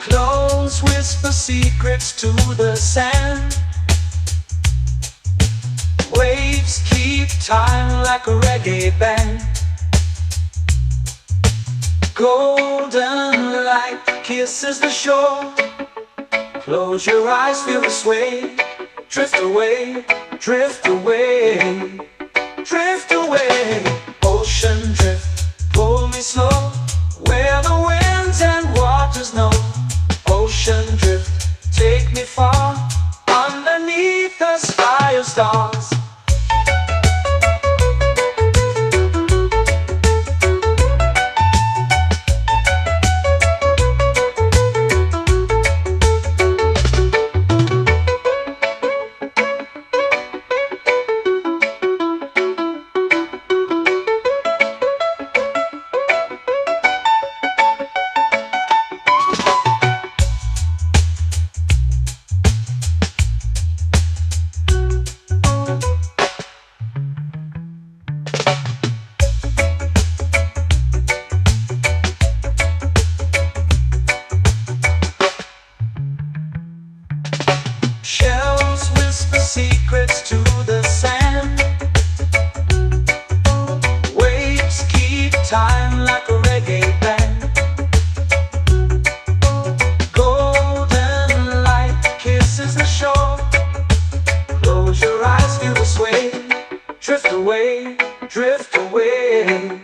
Close whisper secrets to the sand. Waves keep time like a reggae band. Golden light kisses the shore. Close your eyes, feel the sway. Drift away, drift away, drift away. Ocean drift, pull me slow, where the winds and waters know. Ocean drift, take me far, underneath the sky of stars. Shells whisper secrets to the sand. Waves keep time like a reggae band. Golden light kisses the shore. Close your eyes, feel the sway. Drift away, drift away,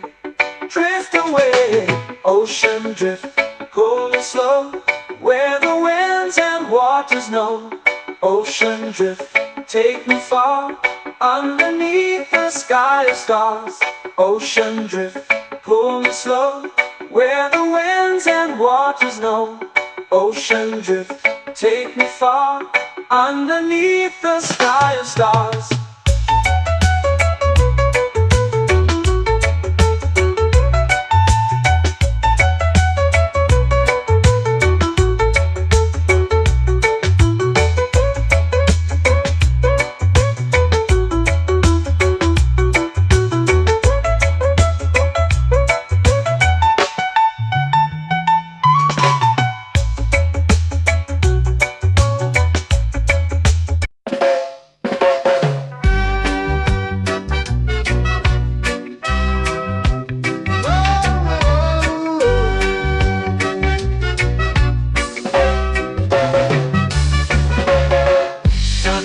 drift away. Ocean drift, cool and slow, where the winds and waters know. Ocean drift, take me far, underneath the sky of stars. Ocean drift, pull me slow, where the winds and waters know. Ocean drift, take me far, underneath the sky of stars.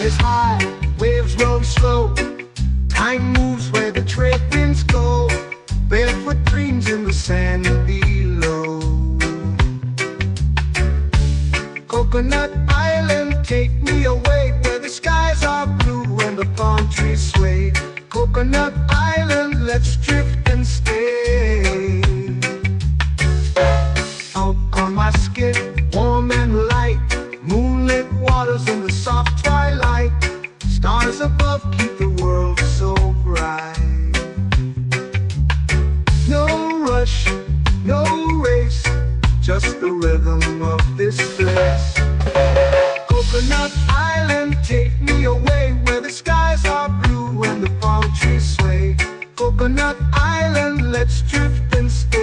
Is high, waves roll slow. Time moves where the trade winds go. Barefoot dreams in the sand below. Coconut Island, take me away, where the skies are blue and the palm trees sway. Coconut Island, let's drift and stay. Out on my skin, warm and light, moonlit waters in the soft twilight. Stars above keep the world so bright. No rush, no race, just the rhythm of this place. Coconut Island, take me away, where the skies are blue and the palm trees sway. Coconut Island, let's drift and stay.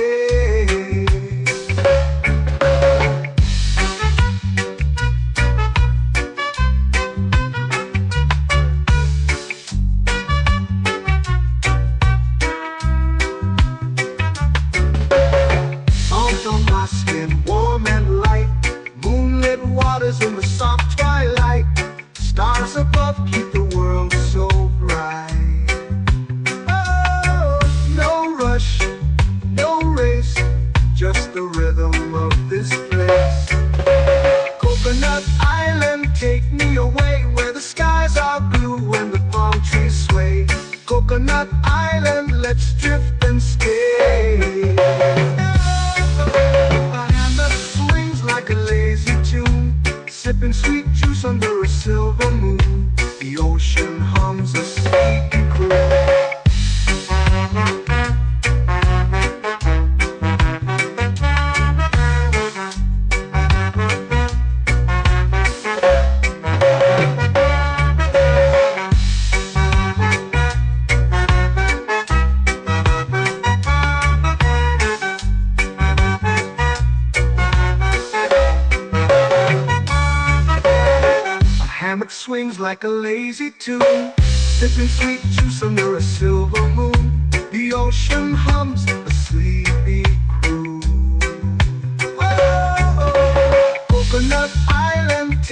In the soft twilight, stars above keep the world so bright. Oh, no rush, no race, just the rhythm of this place. Coconut Island, take me away, where the skies are blue and the palm trees sway. Coconut Island, let's drift and stay. My hand that swings like a lazy tune, sipping sweet juice under a silver moon. The ocean hums a sleepy croon. Swings like a lazy tune, sipping sweet juice under a silver moon. The ocean hums a sleepy croon. Whoa, Coconut Island,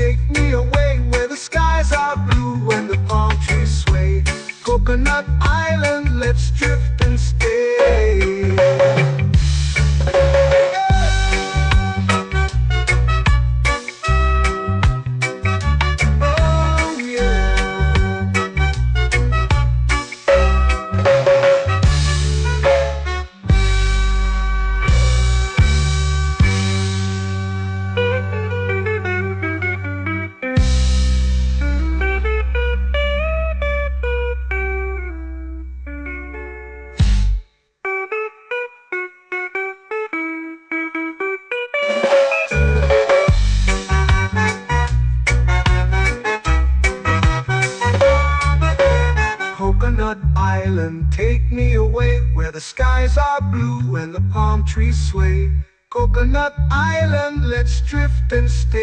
island, take me away, where the skies are blue and the palm trees sway. Coconut Island, let's drift and stay.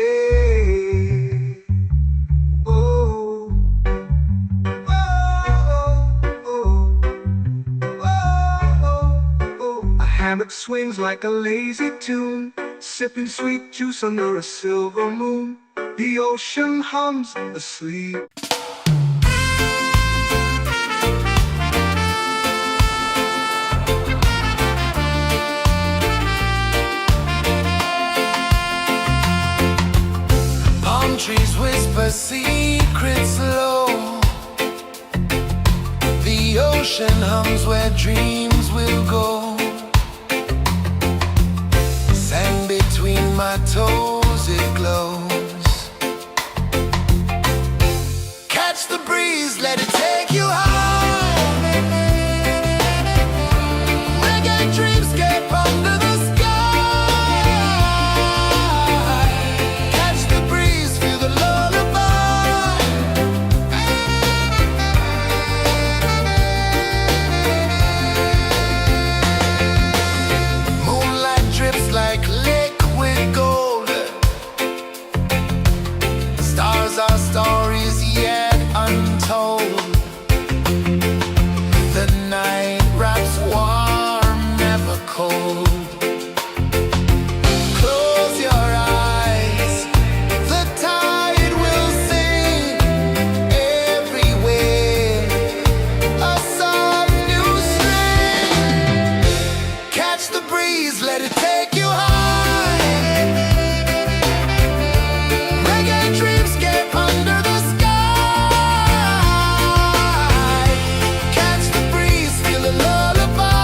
Oh, oh, oh, oh, oh. A hammock swings like a lazy tune, sipping sweet juice under a silver moon. The ocean hums asleep. Palm trees whisper secrets low. The ocean hums where dreams will go. Sand between my toes, it glows. Catch the breeze, let it take you high. Reggae dreamscape under the sky. Catch the breeze, feel the lullaby. Moonlight drips like liquid gold. Stars are stories yet untold. The night wraps warm, never cold. Close your eyes, the tide will sing everywhere. A soft new string. Catch the breeze, let it take you high. Reggae dreamscape under the sky. Catch the breeze, feel a lullaby.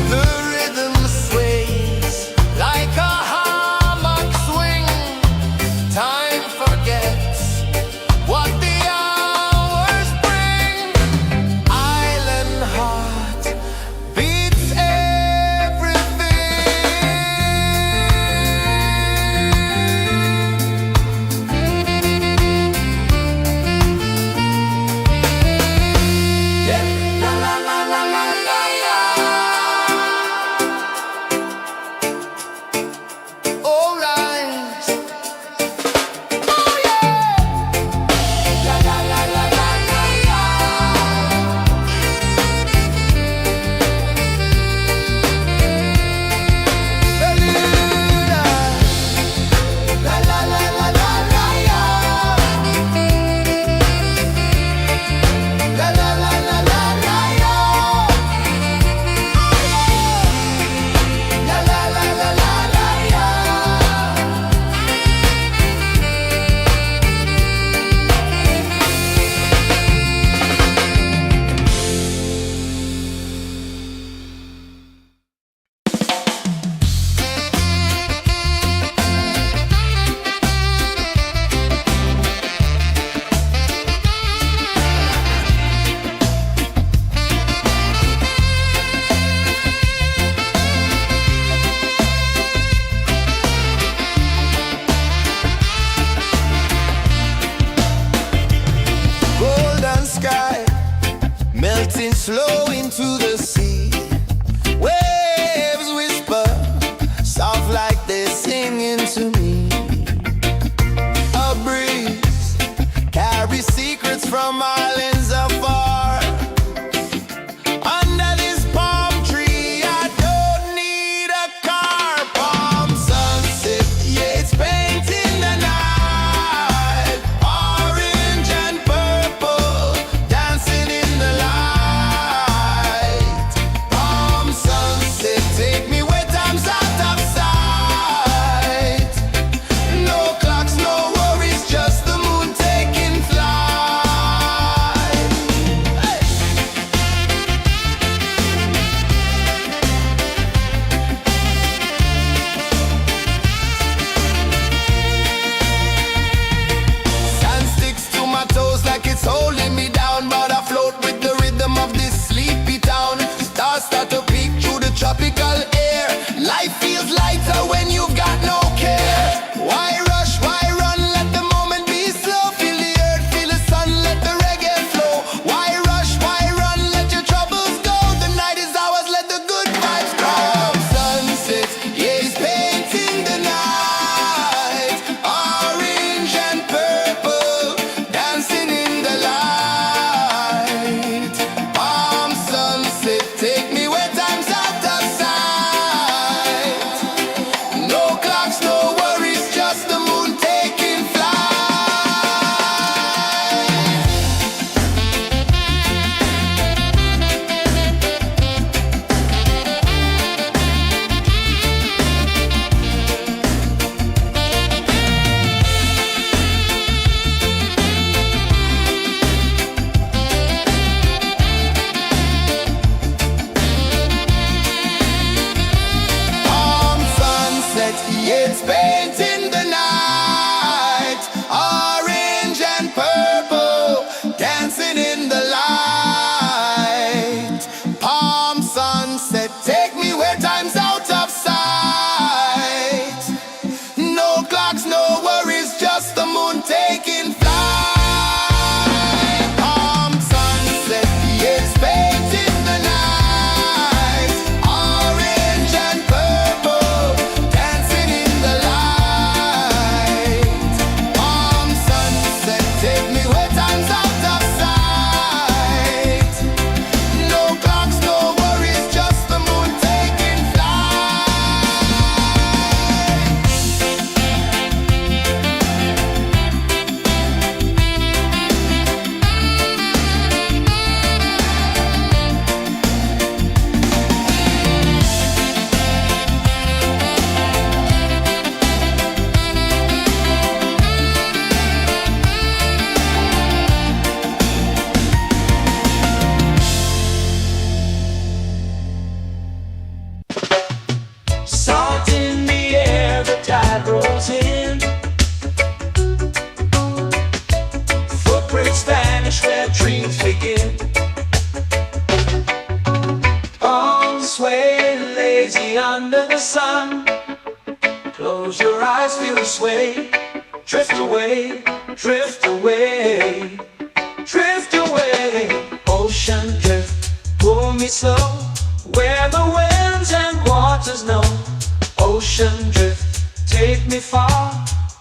The rhythm sways like a hammock swing. Time forgets what the hours bring. Island heart beats everything. Yeah. La la la la la la la. All right. Oh yeah. La la la la la la la. La la la la la la la. La la la la la la la. La la la la la la la. Golden sky melting slow into the sea. Waves whisper soft like they're singing to me. A breeze carries secrets from islands afar. Under this palm tree, I don't need a car. Palm sunset, yeah, it's painting the night. Orange and purple dancing in the light. lazy under the sun. Close your eyes, feel the sway. Drift away, drift away, drift away. Ocean drift, pull me slow, where the winds and waters know. Ocean drift, take me far,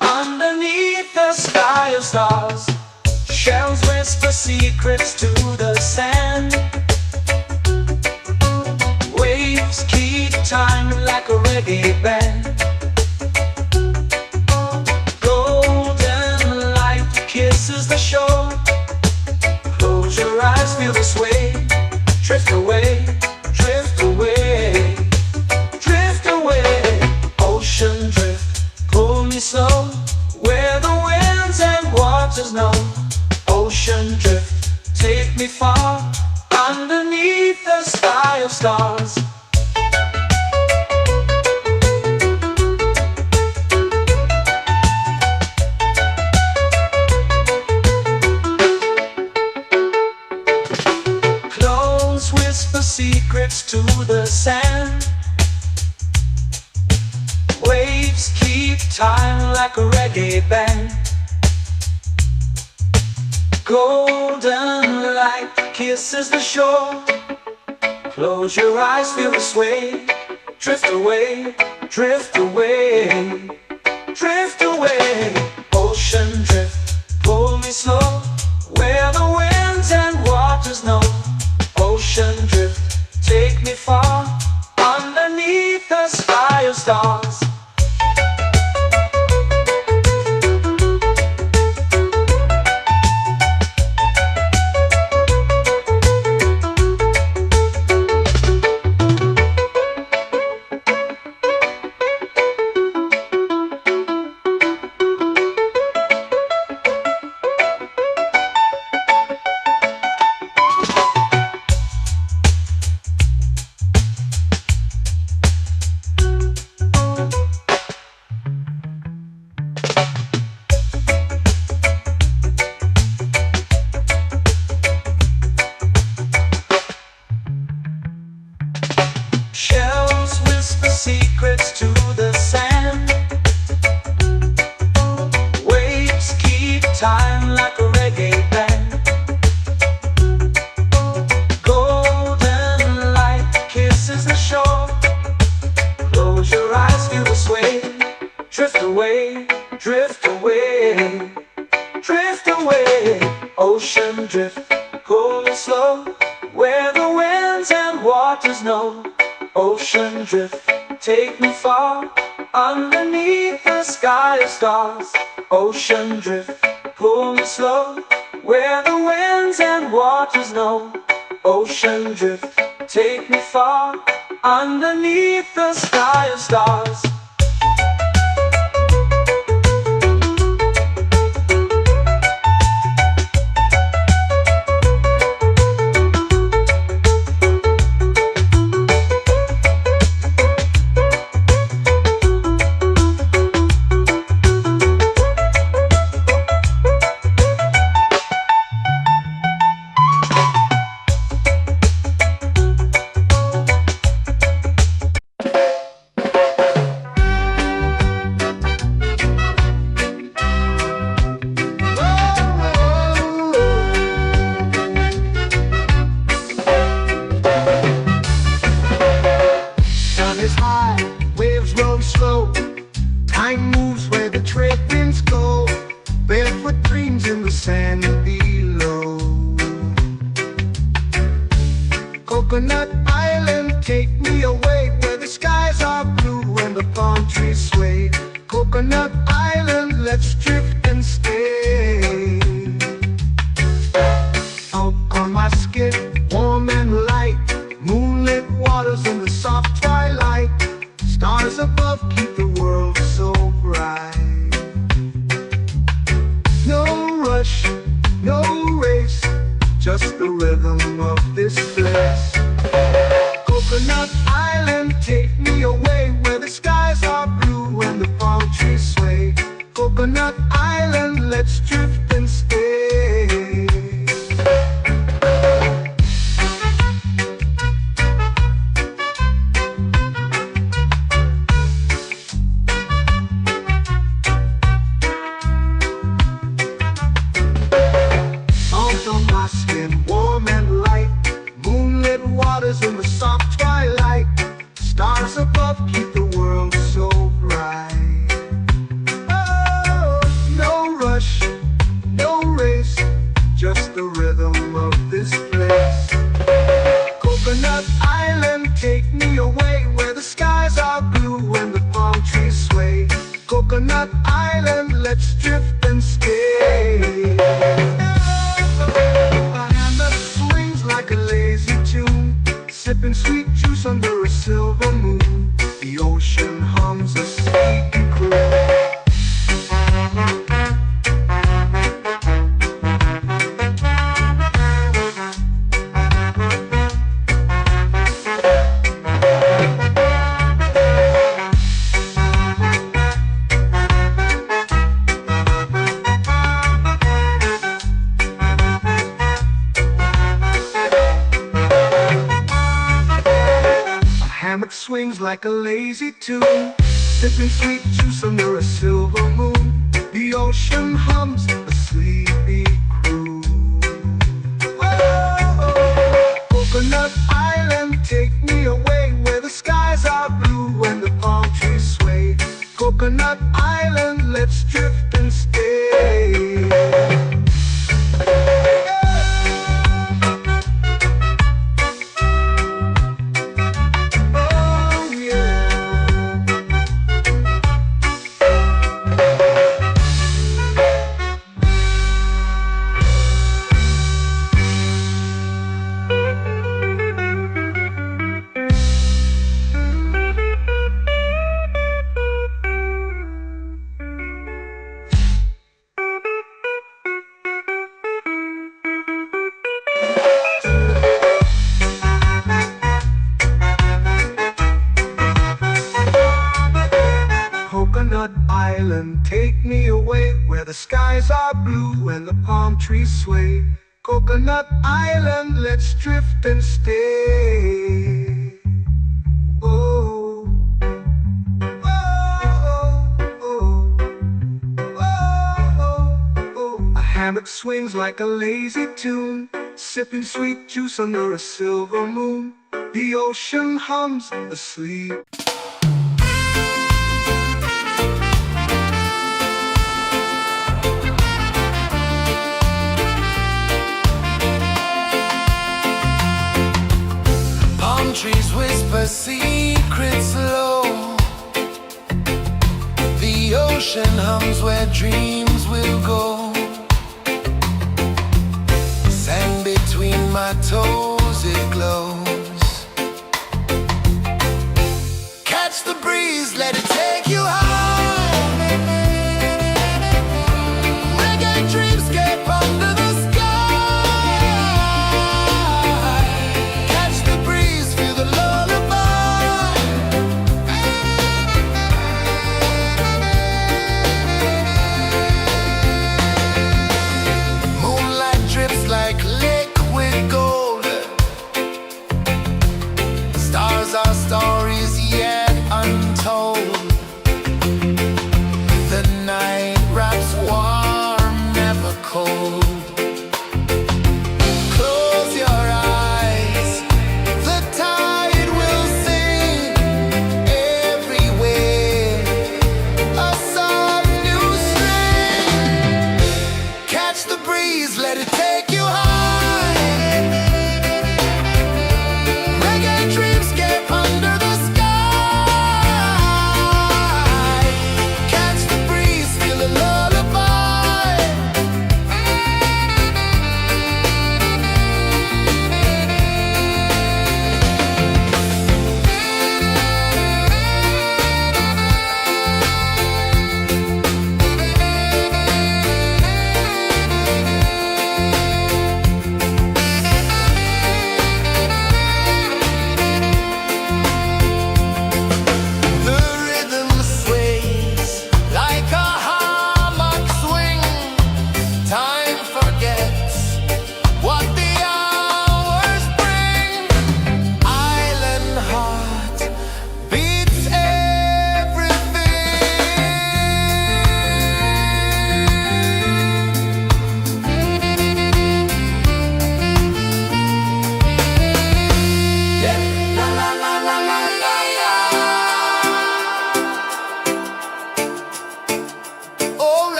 underneath the sky of stars. Shells whisper secrets to the sand. Waves keep time like a reggae band. Golden light kisses the shore. Close your eyes, feel the sway. Drift away, drift away, drift away. Ocean drift, pull me slow, where the winds and waters know. Ocean drift, take me far, underneath the sky of stars. Clones whisper secrets to the sand. Waves keep time like a reggae band. Golden light kisses the shore. Close your eyes, feel the sway. Drift away, drift away, drift away. Ocean drift, pull me slow, where the winds and waters know. Ocean drift, take me far, underneath the sky of stars. Shells whisper secrets to the sand. Waves keep time like a reggae band. Golden light kisses the shore. Close your eyes, feel the sway. Drift away, drift away, drift away. Ocean drift, pull me slow, where the winds and waters know. Ocean drift, take me far, underneath the sky of stars. Ocean drift, pull me slow, where the winds and waters know. Ocean drift, take me far, underneath the sky of stars. Time moves where the trade winds go. Barefoot dreams in the sand below. Coconut Island, take me away, where the skies are blue and the palm trees sway. Coconut Island, let's drift and stay. Out on my skin, warm and light, moonlit waters in the soft twilight. Stars above keep the world so bright. No rush, no race, just the rhythm of this place. Coconut Island, take me away, where the skies are blue and the palm trees sway. Coconut Island, let's drift and stay. sipping sweet juice under a silver moon. The ocean hums a sleepy croon. Hammock swings like a lazy tune, sipping sweet juice under a silver moon. The ocean hums a sleepy croon. Whoa, Coconut Island, take me away where the skies are blue and the palm trees sway. Coconut Island, let's drift and stay. Coconut Island, take me away where the skies are blue and the palm trees sway. Coconut Island, let's drift and stay. Oh, oh, oh, oh, oh. A hammock swings like a lazy tune, sipping sweet juice under a silver moon. The ocean hums asleep. Trees whisper secrets low. The ocean hums where dreams will go. Sand between my toes, it glows. Catch the breeze, let it take you high. Reggae dreamscape under the sky.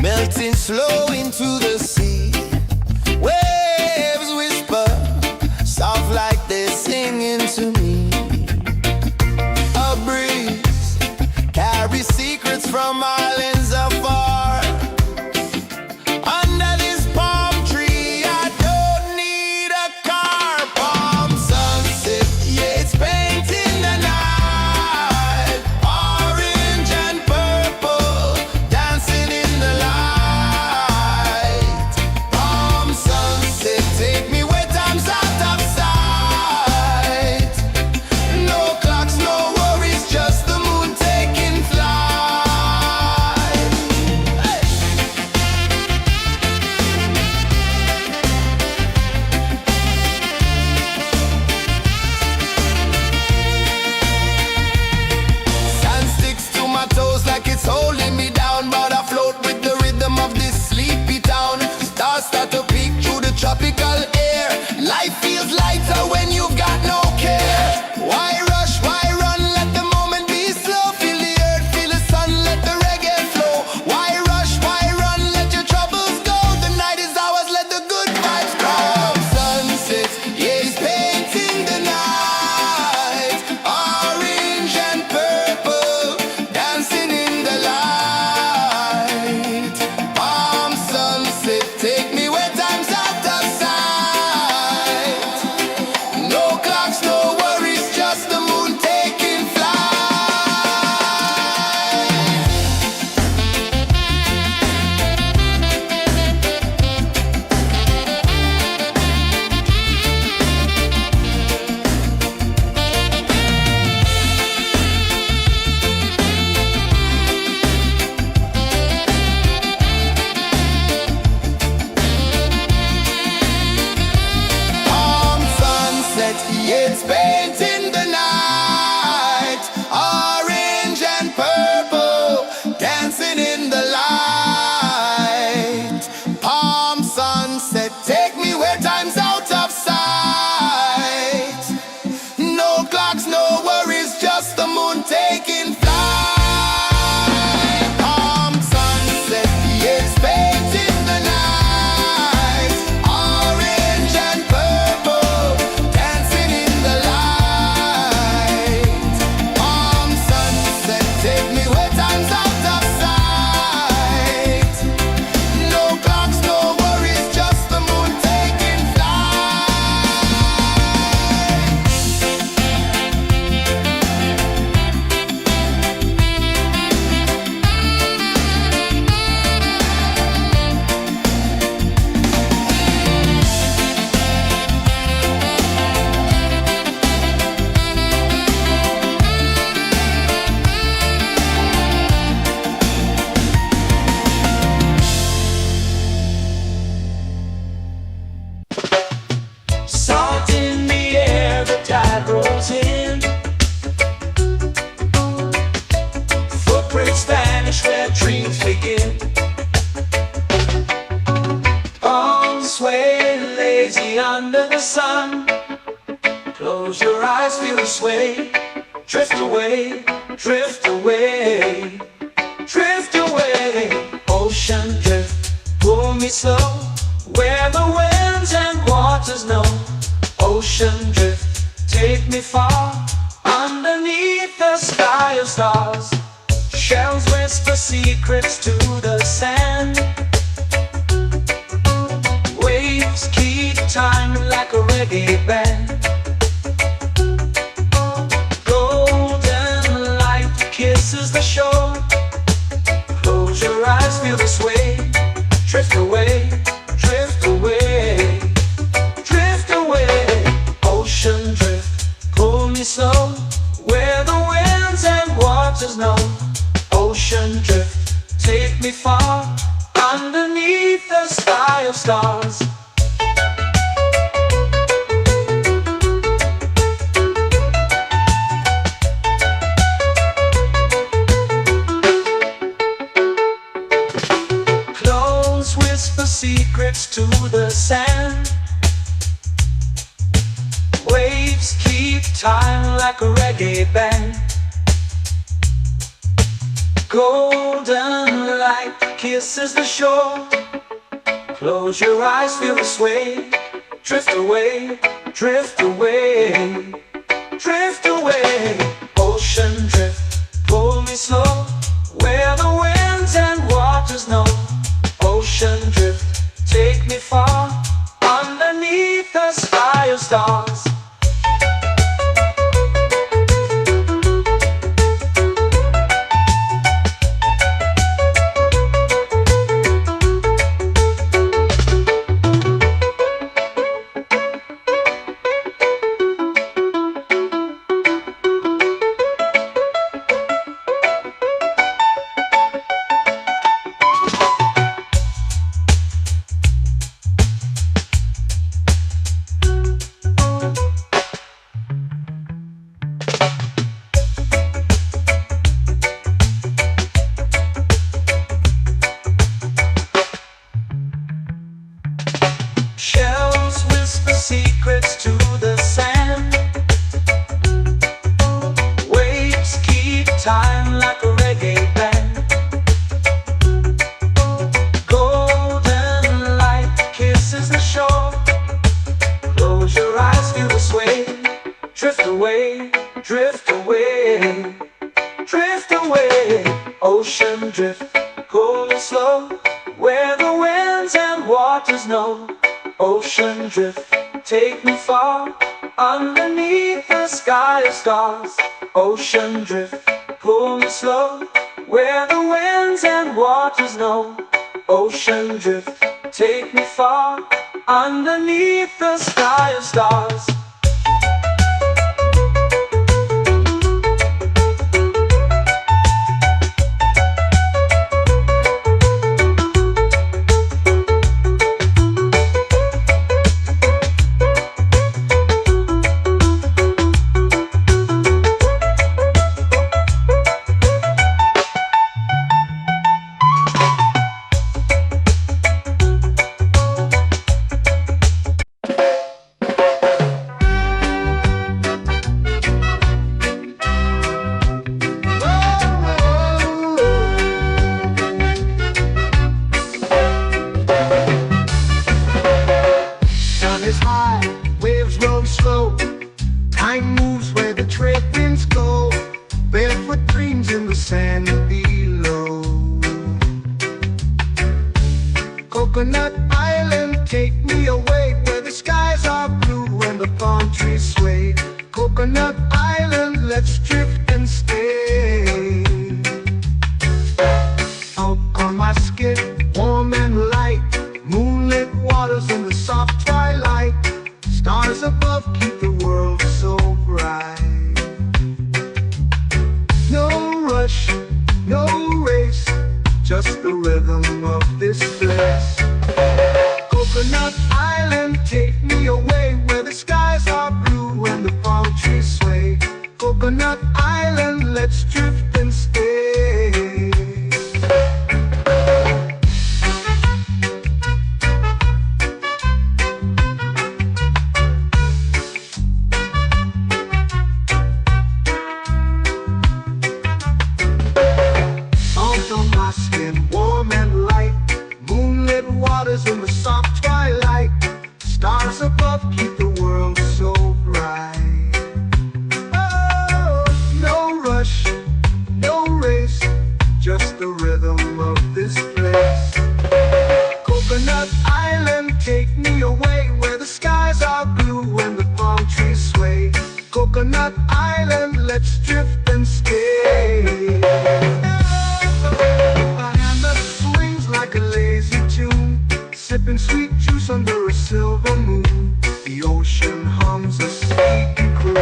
melting slow into the sea. Waves whisper, soft like they're singing to me. A breeze carries secrets from islands afar. Under this palm tree, I don't need a car. Palm sunset, yeah, it's painting the night. Orange and purple, dancing in the light. Palm sunset, take me where time's out of sight. No clocks, no worries, just the moon taking flight. Hey! Sand sticks to my toes like it's holding me down, but I float with the rhythm of this sleepy town. Stars start to peek through the tropical air. Life feels lighter when you've got no care. Why rush, why run, let the moment be slow. Feel the earth, feel the sun, let the reggae flow. Why rush, why run, let your troubles go. The night is ours, let the good vibes grow. Sunset, yeah, it's painting the night. Orange and purple, dancing in the light. Palm sunset, take me where time's out of sight. No clocks, no worries, just the moon taking flight. Palm sunset, yeah, it's painting the night. Orange and purple, dancing in the light. Palm sunset, take me where time's out of sight. No clocks, no worries, just the moon taking flight. Palm sunset, yeah, it's painting the night. Orange and purple, dancing in the light. Palm sunset, take me where time's out of sight. No clocks, no worries, just the moon taking flight. Salt in the air, the tide rolls in. Footprints vanish where dreams begin. Palms sway lazy under the sun. Close your eyes, feel the sway. Drift away, drift away, drift away. Ocean drift, pull me slow, where the winds and waters know. Ocean drift, take me far, underneath the sky of stars. Shells whisper secrets to the sand. Waves keep time like a reggae band. Golden light kisses the shore. Close your eyes, feel the sway. Drift away, drift away, drift away. Ocean drift, pull me slow, where the winds and waters know. Ocean drift, take me far, underneath the sky of stars. Close whisper secrets to the sand. Waves keep time like a reggae band. Golden light kisses the shore. Close your eyes, feel the sway. Drift away, drift away, drift away. Ocean drift, pull me slow, where the winds and waters know. Ocean drift, take me far, underneath the sky of stars. Shells whisper secrets to the sand. Waves keep time like a reggae band. Golden light kisses the shore. Close your eyes, feel the sway. Drift away, drift away, drift away. Ocean drift, cool and slow, where the winds and waters know. Ocean drift, take me far, underneath the sky of stars. Ocean drift, pull me slow, where the winds and waters know. Ocean drift, take me far, underneath the sky of stars. Is high, waves roll slow. Time moves where the trade winds go. Barefoot dreams in the sand below. Coconut Island, take me away, where the skies are blue and the palm trees sway. Coconut Island, let's drift and stay. Out on my skin, warm and light, moonlit waters in the soft twilight. Stars above keep the world so bright. No rush, no race, just the rhythm of this place. Coconut Island, take me away, where the skies are blue and the palm trees sway. Coconut Island, let's drift and stay. Warm and light, moonlit waters in the soft twilight. Stars above keep the world so bright. Oh, no rush, no race, just the rhythm of this place. Coconut Island, take me away, where the skies are blue and the palm trees sway. Coconut Island, let's drift and stay. Like a lazy tune, sipping sweet juice under a silver moon. The ocean hums a sleepy croon.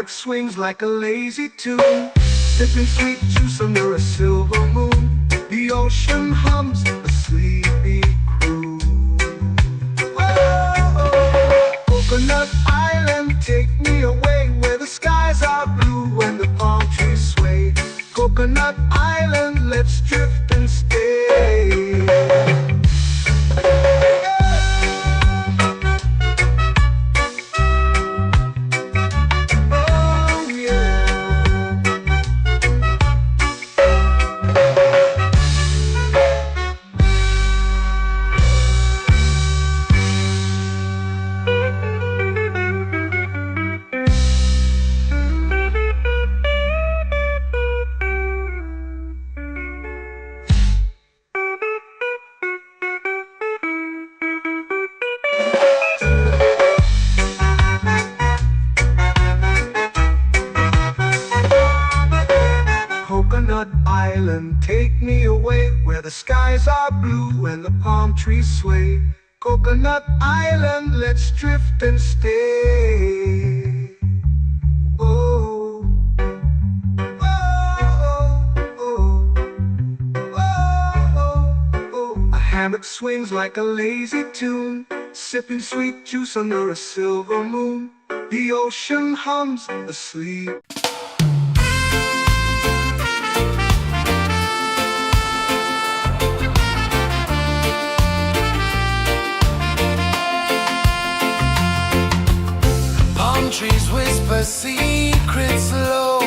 Swings like a lazy tune, sipping sweet juice under a silver moon. The ocean hums a sleepy croon. skies are blue and the palm trees sway. Coconut Island, let's drift and stay. Oh, oh, oh, oh, oh. A hammock swings like a lazy tune, sipping sweet juice under a silver moon. The ocean hums asleep. Palm trees whisper secrets low.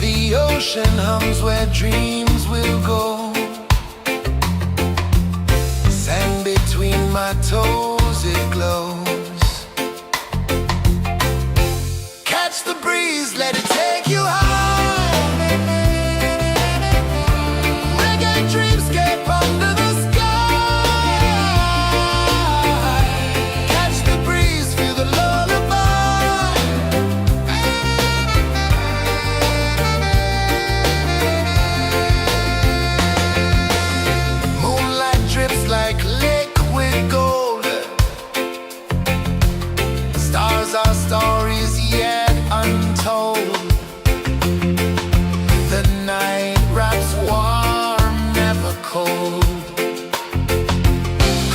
The ocean hums where dreams will go. Sand between my toes, it glows. Catch the breeze, let it take you high. Reggae dreamscape under the sky. Catch the breeze, feel the lullaby. Moonlight drips like liquid gold. Stars are stories yet untold. The night wraps warm, never cold.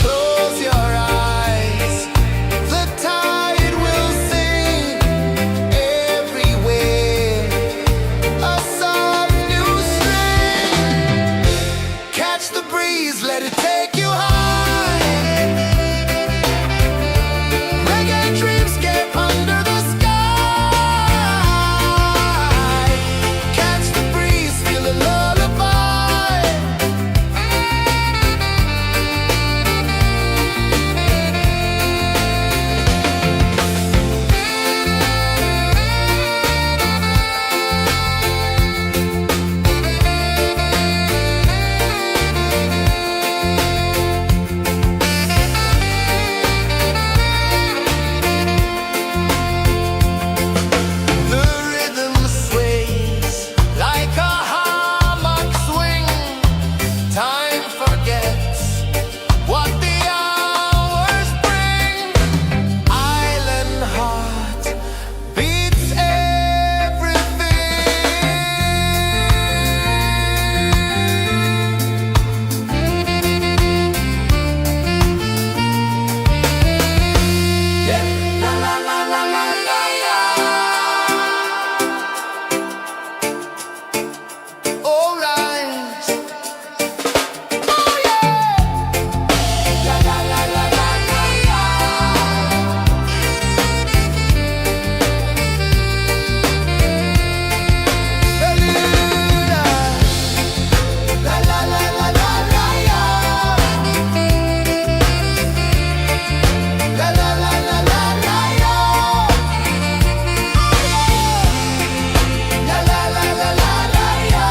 Close your eyes, the tide will sing everywhere. A soft new string. Catch the breeze, let it take you high. Reggae dreamscape under the sky. Catch the breeze, feel a lullaby. The rhythm sways like a hammock swing. Time forgets what the hours bring. Island heart beats everything. Yeah. La la la la la la la. All right. Oh yeah. La la la la la la la. La la la la la la la. La la la la la la la. La la la la la la la.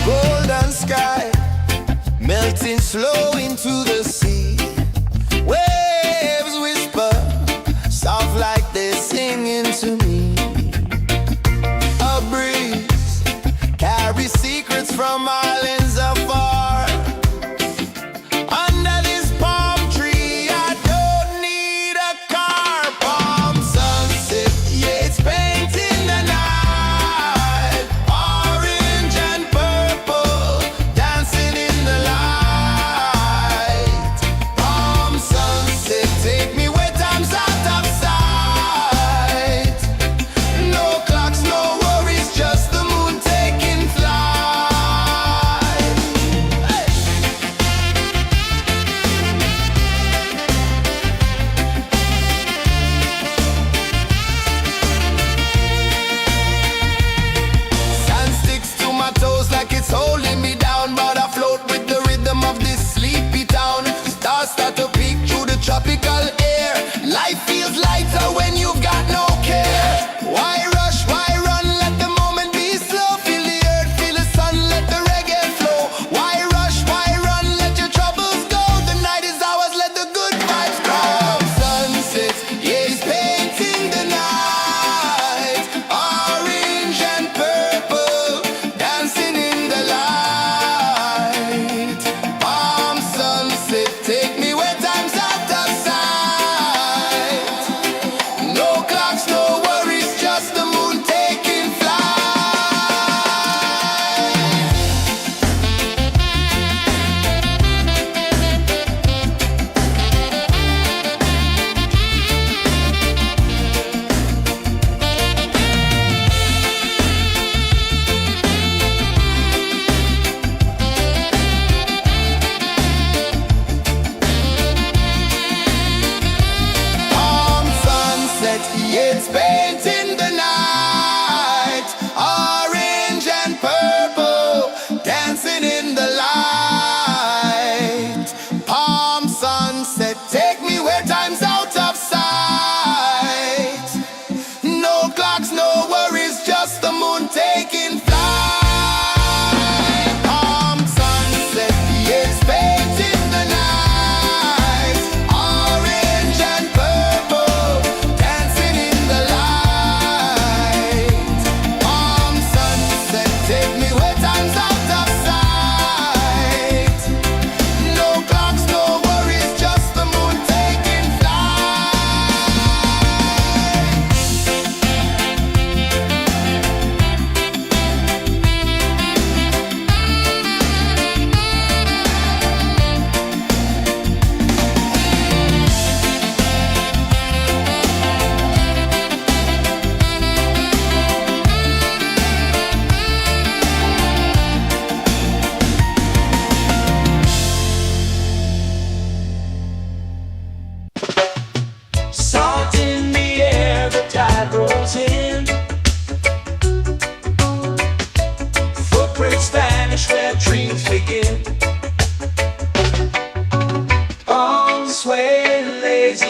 Golden sky melting slow into the sea. Waves whisper soft like they're singing to me. A breeze carries secrets from islands afar. Under this palm tree, I don't need a car. Palm sunset, yeah, it's painting the night. Orange and purple dancing in the light.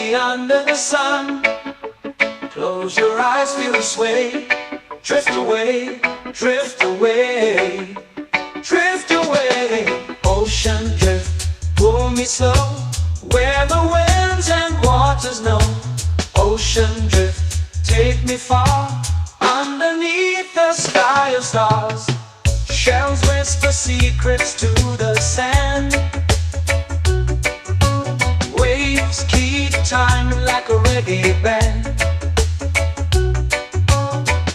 me under the sun. Close your eyes, feel the sway. Drift away, drift away, drift away. Ocean drift, pull me slow, where the winds and waters know. Ocean drift, take me far, underneath the sky of stars. Shells whisper secrets to the sand. Waves keep time like a reggae band.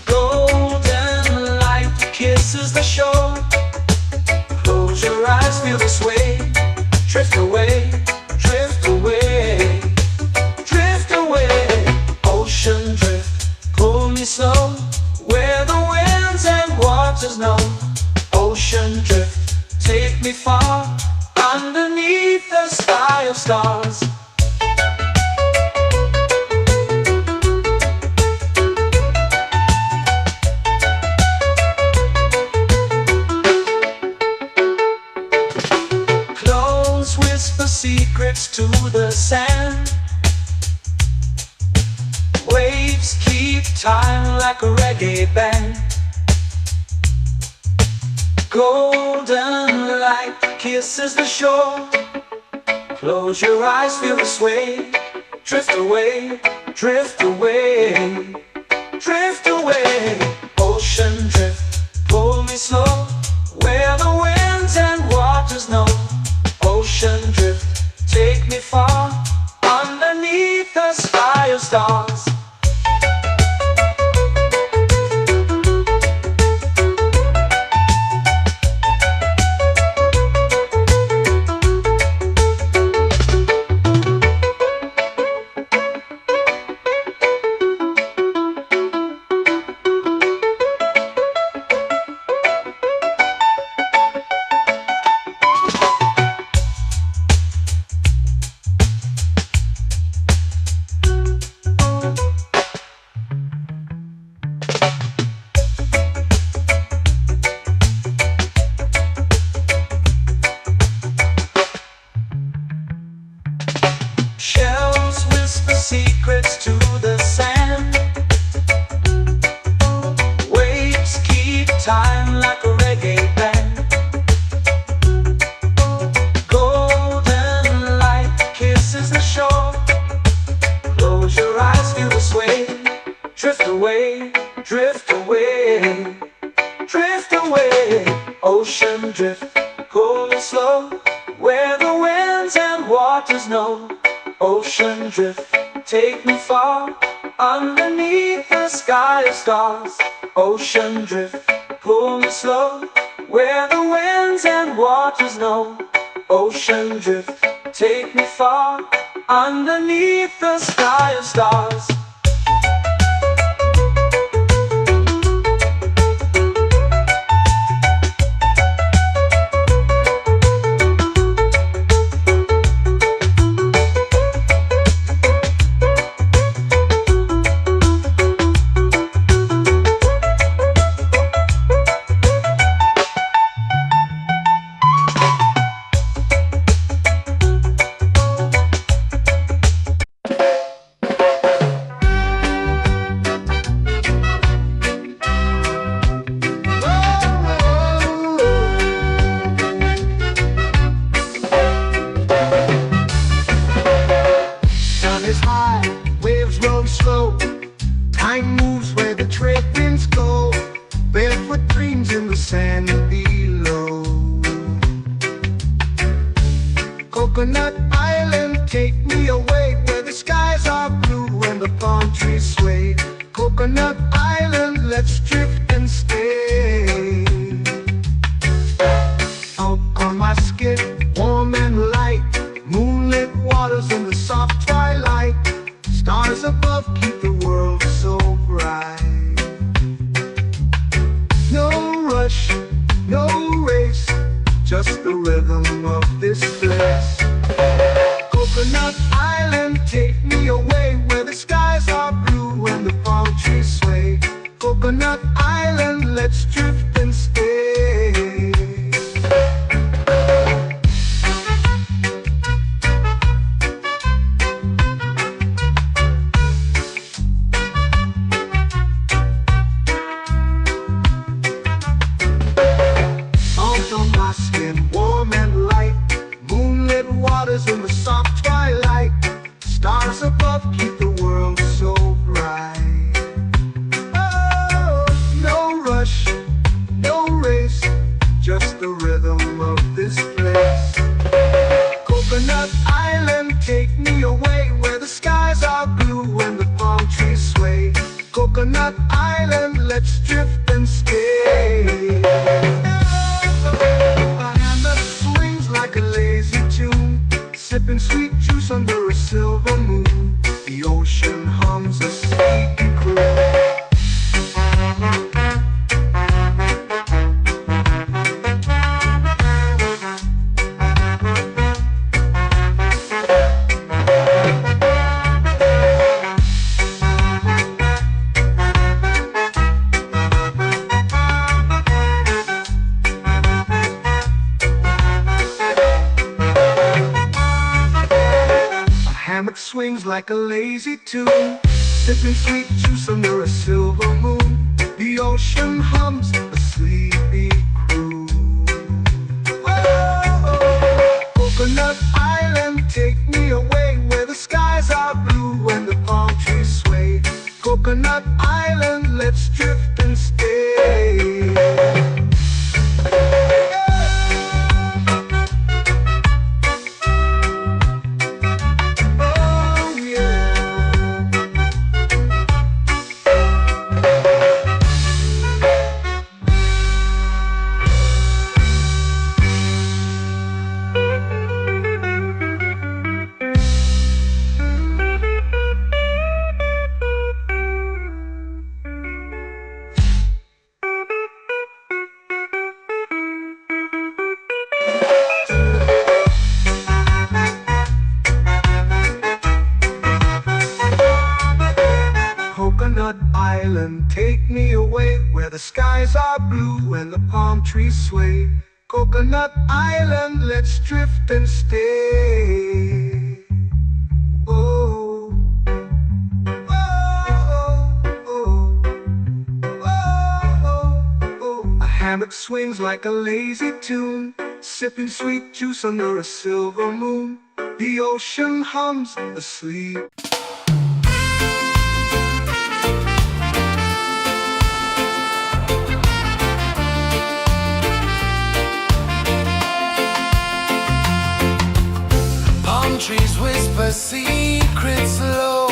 Golden light kisses the shore. Close your eyes, feel the sway. Drift away, drift away, drift away. Ocean drift, pull me slow, where the winds and waters know. Ocean drift, take me far, underneath the sky of stars. Close whisper secrets to the sand. Waves keep time like a reggae band. Golden light kisses the shore. Close your eyes, feel the sway. Drift away, drift away, drift away. Ocean drift, pull me slow, where the winds and waters know. Ocean drift, take me far, underneath the sky of stars. Shells whisper secrets to the sand. Waves keep time like a reggae band. Golden light kisses the shore. Close your eyes, feel the sway. Drift away, drift away, drift away. Ocean drift, pull me slow, where the winds and waters know. Ocean drift, take me far, underneath the sky of stars. Ocean drift, pull me slow, where the winds and waters know. Ocean drift, take me far, underneath the sky of stars. Time moves where the trade winds go. Barefoot dreams in the sand below. Coconut Island, take me away, where the skies are blue and the palm trees sway. Coconut Island, let's drift and stay. Out on my skin, warm and light, moonlit waters in the soft twilight. Stars above keep the world so bright. No rush, no race, just the rhythm of this place. Coconut Island, take me away, where the skies are blue and the palm trees sway. Coconut Island, let's drift and stay. like a lazy tune, sipping sweet juice under a silver moon. The ocean hums a sleepy croon. Hammock swings like a lazy tune, sipping sweet juice under a silver moon. The ocean hums a sleepy croon. Whoa, Coconut Island, take me away where the skies are blue and the palm trees sway. Coconut Island, let's drift and stay. Coconut Island, take me away where the skies are blue and the palm trees sway. Coconut Island, let's drift and stay. Oh, oh, oh, oh, oh. A hammock swings like a lazy tune, sipping sweet juice under a silver moon. The ocean hums asleep. Trees whisper secrets low.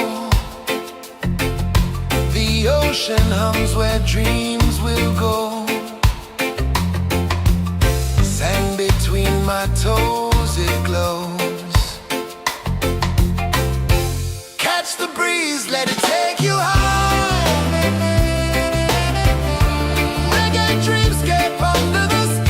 The ocean hums where dreams will go. Sand between my toes, it glows. Catch the breeze, let it take you high. Reggae dreamscape under the sky.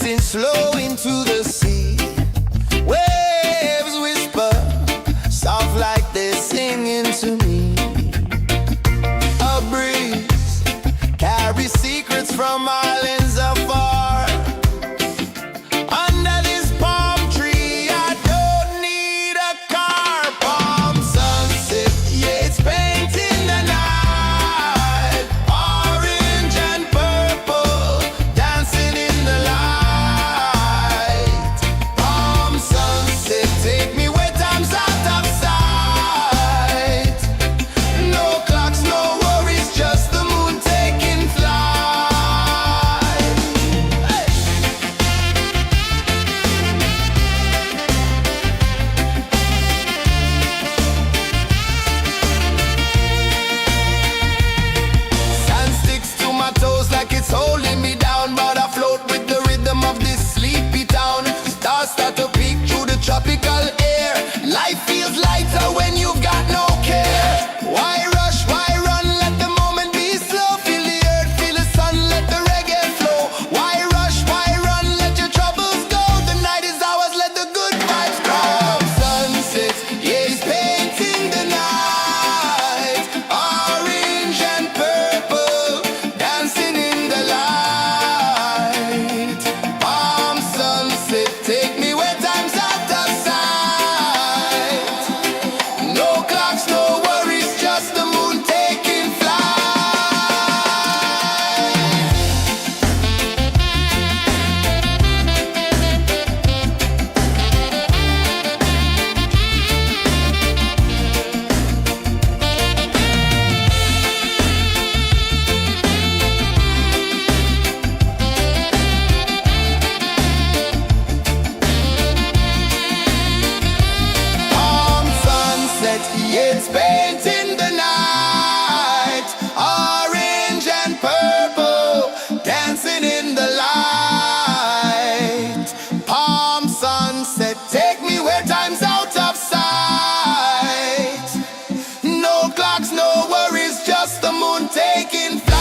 drifting slow into the sea. Waves whisper, soft like they're singing to me. A breeze carries secrets from islands afar. Under this palm tree, I don't need a car. Palm sunset, yeah, it's painting the night. Orange and purple, dancing in the light. Palm sunset, take me where time's out of sight. No clocks, no worries, just the moon taking flight. Hey! Sand sticks to my toes like it's holding me down, but I float with the rhythm of this sleepy town. Stars start to peek through the tropical air. Life feels lighter when you've got no care. Why rush, why run, let the moment be slow. Feel the earth, feel the sun, let the reggae flow. Why rush, why run, let your troubles go. The night is ours, let the good vibes grow. Sunset, yeah, it's painting the night. Orange and purple, dancing in the light. Palm sunset, take me where time's out of sight. No clocks, no worries, just the moon taking flight. Palm sunset, yeah, it's painting the night. Orange and purple, dancing in the light. Palm sunset, take me where time's out of sight. No clocks, no worries, just the moon taking flight.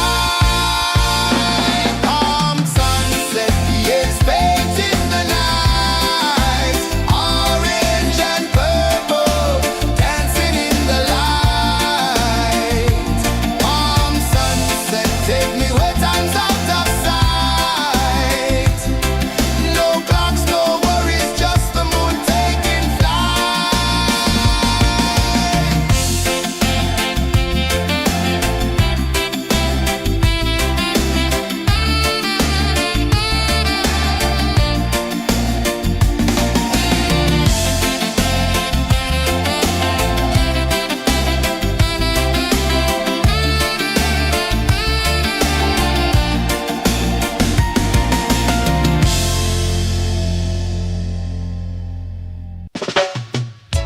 Palm sunset, yeah, it's painting the night. Orange and purple, dancing in the light. Palm sunset, take me where time's out of sight. No clocks, no worries, just the moon taking flight.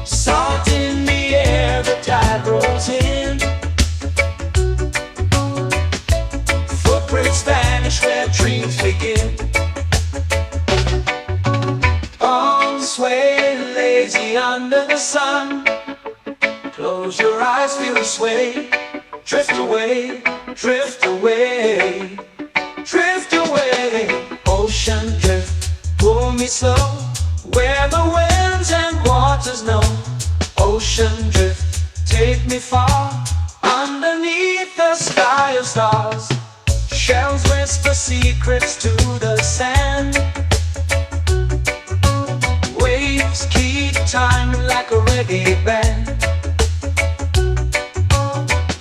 Salt in the air, the tide rolls in. Footprints vanish where dreams begin. Arms sway lazy under the sun. Close your eyes, feel the sway. Drift away, drift away, drift away. Ocean drift, pull me slow, where the winds and waters know. Ocean drift, take me far, underneath the sky of stars. Shells whisper secrets to the sand. Waves keep time like a reggae band.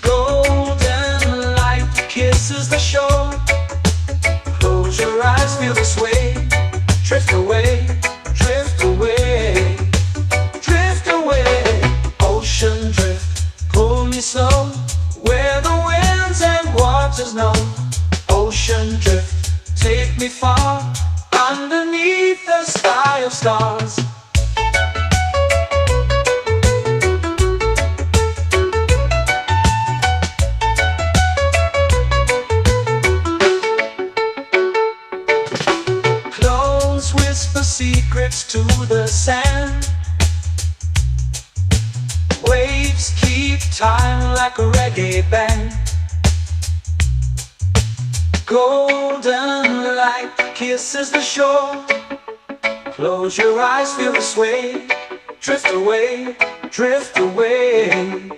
Golden light kisses the shore. Close your eyes, feel the sway. Drift away, drift away, drift away. Ocean drift, pull me slow, where the winds and waters know. Ocean drift, take me far, underneath the sky of stars. Close whisper secrets to the sand. Waves keep time like a reggae band. Golden light kisses the shore. Close your eyes, feel the sway. Drift away, drift away,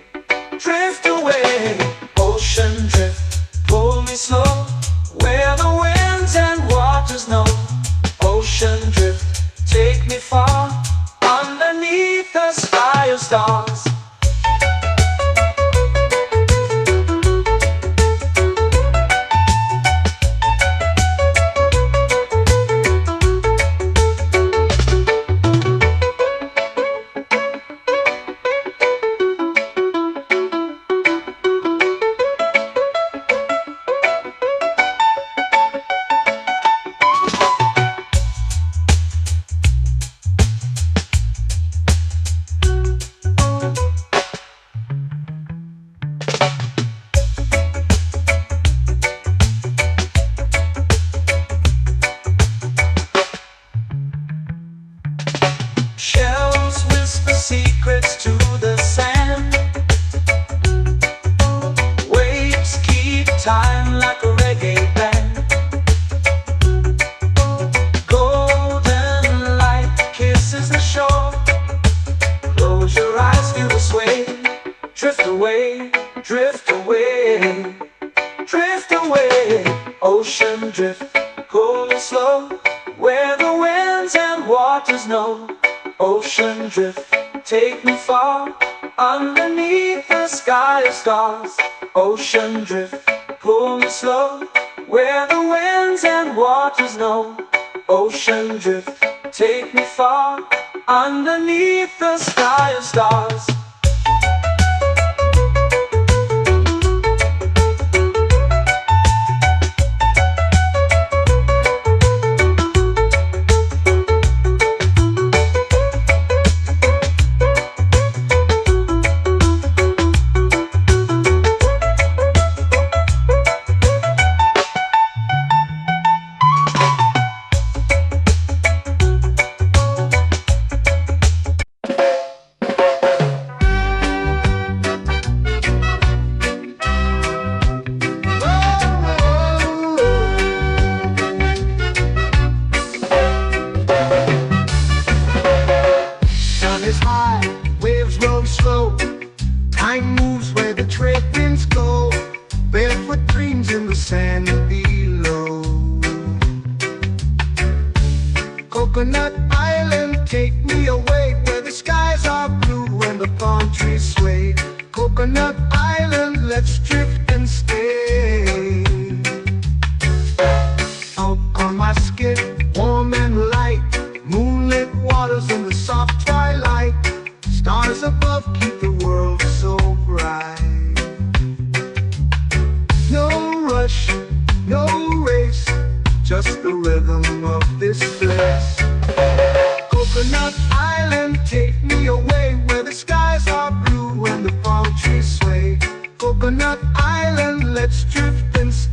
drift away. Ocean drift, pull me slow, where the winds and waters know. Ocean drift, take me far, underneath the sky of stars. Shells whisper secrets to the sand. Waves keep time like a reggae band. Golden light kisses the shore. Close your eyes, feel the sway. Drift away, drift away, drift away. Ocean drift, cool and slow, where the winds and waters know. Ocean drift, take me far, underneath the sky of stars. Ocean drift, pull me slow, where the winds and waters know. Ocean drift, take me far, underneath the sky of stars. Is high, waves roll slow. Time moves where the trade winds go. Barefoot dreams in the sand below. Coconut Island, take me away, where the skies are blue and the palm trees sway. Coconut Island, let's drift and stay. Out on my skin, warm and light, moonlit waters in the soft twilight. Stars above keep the world so bright. No rush, no race, just the rhythm of this place. Coconut Island, take me away, where the skies are blue and the palm trees sway. Coconut Island, let's drift and stay.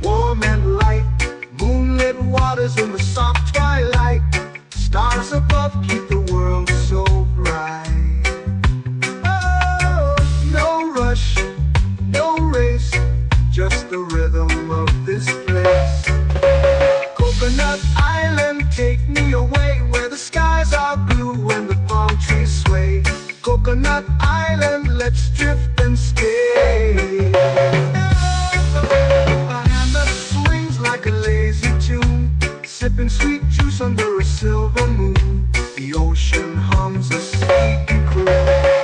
Warm and light, moonlit waters in the soft twilight. Stars above keep the world so bright. Oh, no rush, no race, just the rhythm of this place. Coconut Island, take me away, where the skies are blue and the palm trees sway. Coconut Island, let's drift and stay. Like a lazy tune, sipping sweet juice under a silver moon. The ocean hums a sleepy croon.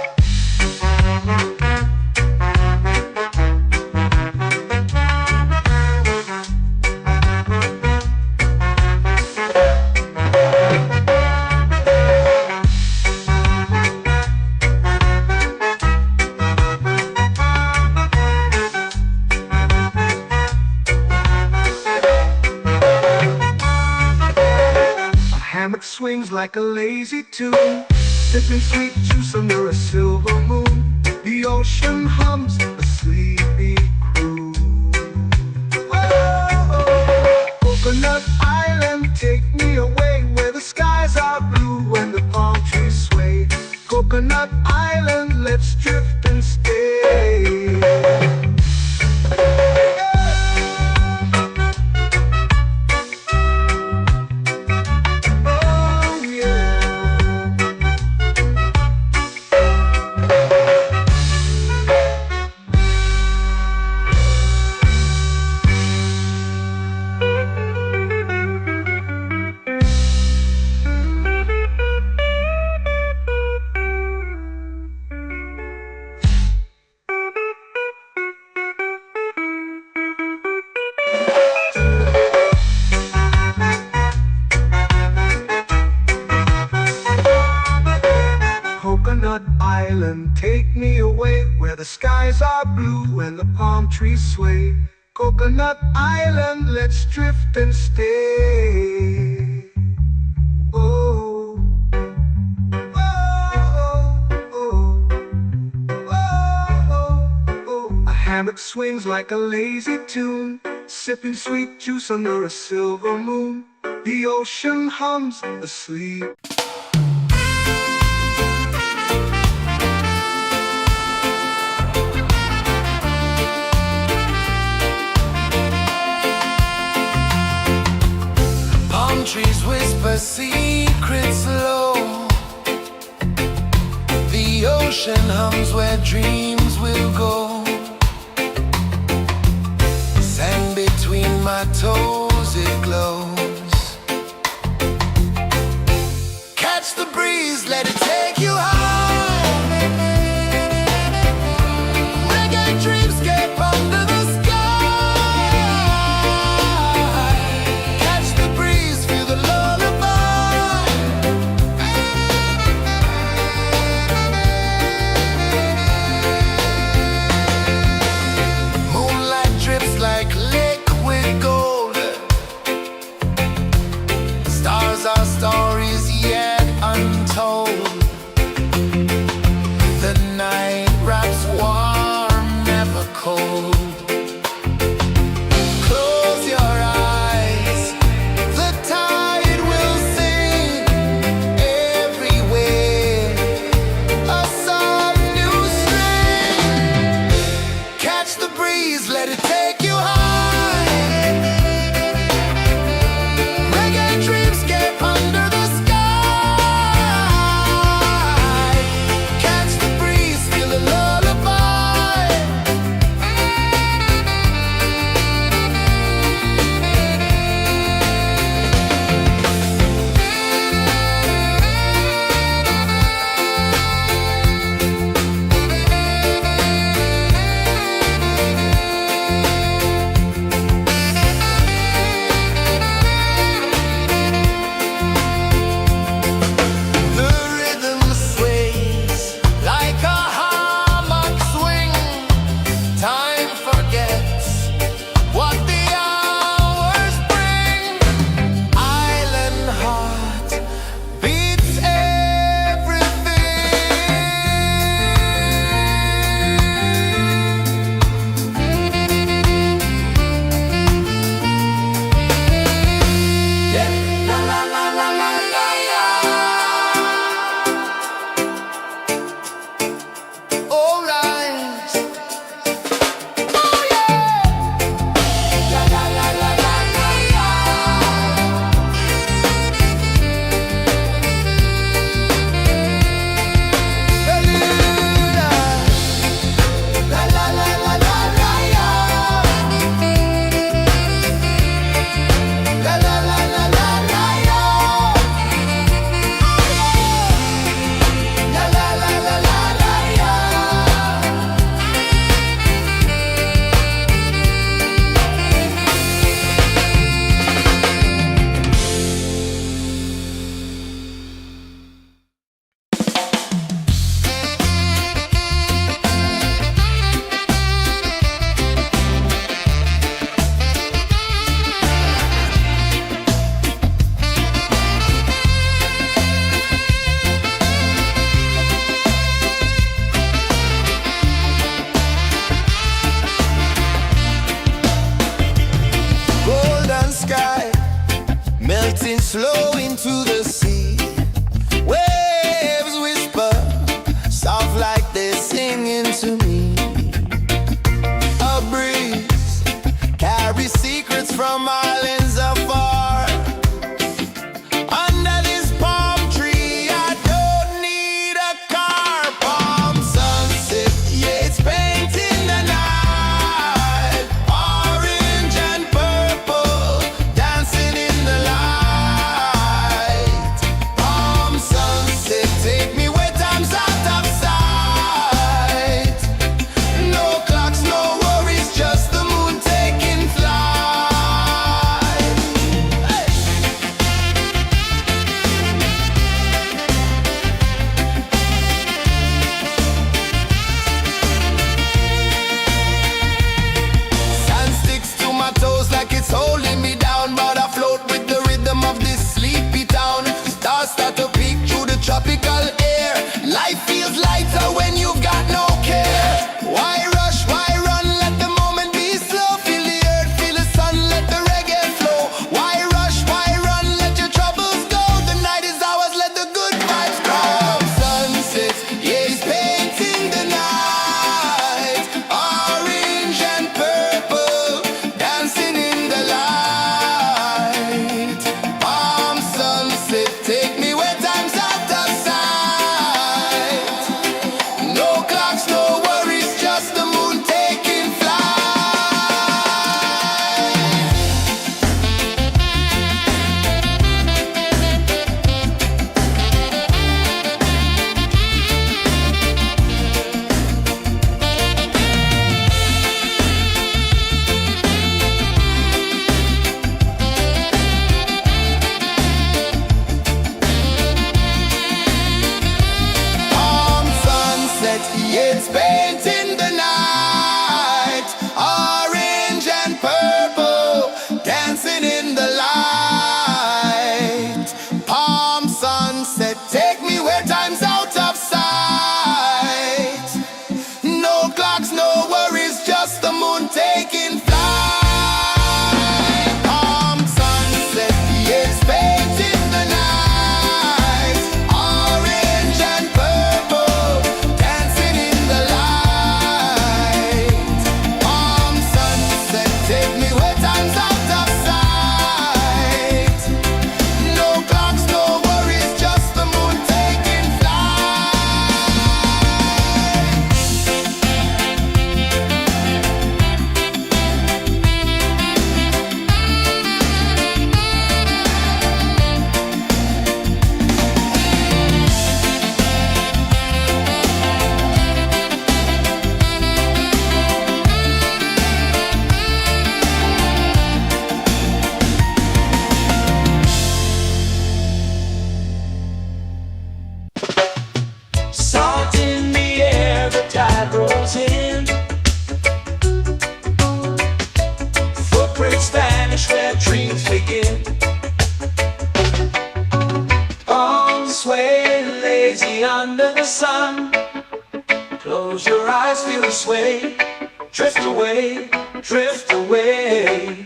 Swings like a lazy tune, sipping sweet juice under a silver moon. The ocean hums a sleepy croon. Whoa. the skies are blue and the palm trees sway. Coconut Island, let's drift and stay. Oh, oh, oh, oh, oh. A hammock swings like a lazy tune, sipping sweet juice under a silver moon. The ocean hums asleep. Palm trees whisper secrets low. The ocean hums where dreams will go. Sand between my toes, it glows. Catch the breeze, let it take you high. Reggae dreamscape under the sky. Catch the breeze, feel the lullaby. Moonlight drips like liquid gold. Stars are stories yet untold. The night wraps warm, never cold. Close your eyes, the tide will sing everywhere. A soft new string. Catch the breeze, let it take you high. Reggae dreamscape under the sky. Catch the breeze, feel a lullaby. The rhythm sways like a hammock swing. Time forgets what the hours bring. Island heart beats everything. Yeah. La la la la la la la. All right. Oh yeah. La la la la la la la. Bermuda. La la la la la la la. La la la la la la la. La la la la la la la. Golden sky melting slow into the sea. Waves whisper soft like they're singing to me. A breeze carries secrets from islands afar. Under this palm tree, I don't need a car. Palm sunset, yeah, it's painting the night. Orange and purple, dancing in the light. Palm sunset, take me where time's out of sight. No clocks, no worries, just the moon taking flight. secrets vanish where dreams begin. Arms sway lazy under the sun. Close your eyes, feel the sway. Drift away, drift away,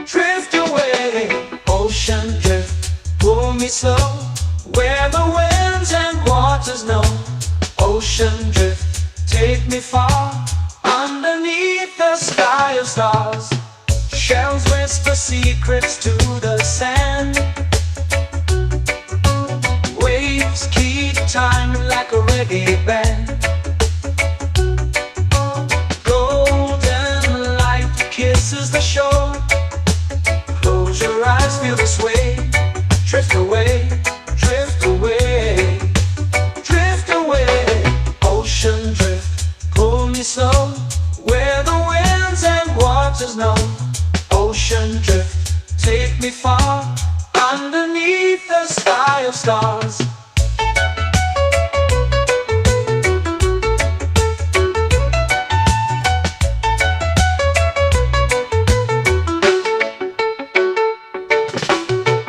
drift away. Ocean drift, pull me slow, where the winds and waters know. Ocean drift, take me far, underneath the sky of stars. Shells whisper secrets to the sand. Waves keep time like a reggae band. Golden light kisses the shore. Close your eyes, feel the sway. Drift away, drift away, drift away. Ocean drift, pull me slow, where the winds and waters know. Ocean drift, take me far, underneath the sky of stars.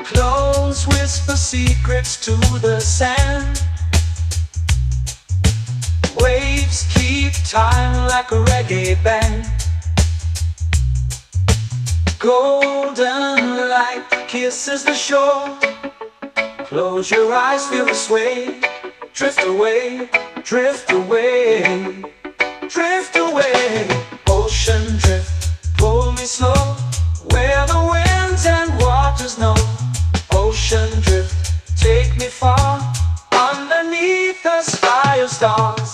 Close whisper secrets to the sand. Waves keep time like a reggae band. Golden light kisses the shore. Close your eyes, feel the sway. Drift away, drift away, drift away. Ocean drift, pull me slow, where the winds and waters know. Ocean drift, take me far, underneath the sky of stars.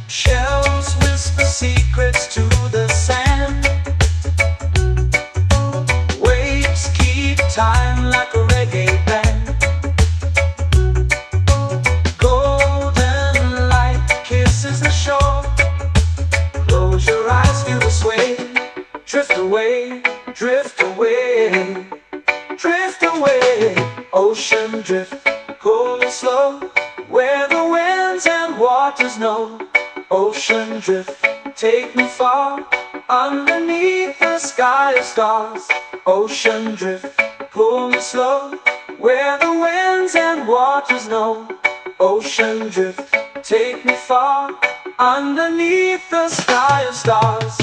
Shells whisper secrets to the sand. Waves keep time like a reggae band. Golden light kisses the shore. Close your eyes, feel the sway. Drift away, drift away, drift away. Ocean drift, pull me slow, where the winds and waters know. Ocean drift, take me far, underneath the sky of stars. Ocean drift, pull me slow, where the winds and waters know. Ocean drift, take me far, underneath the sky of stars.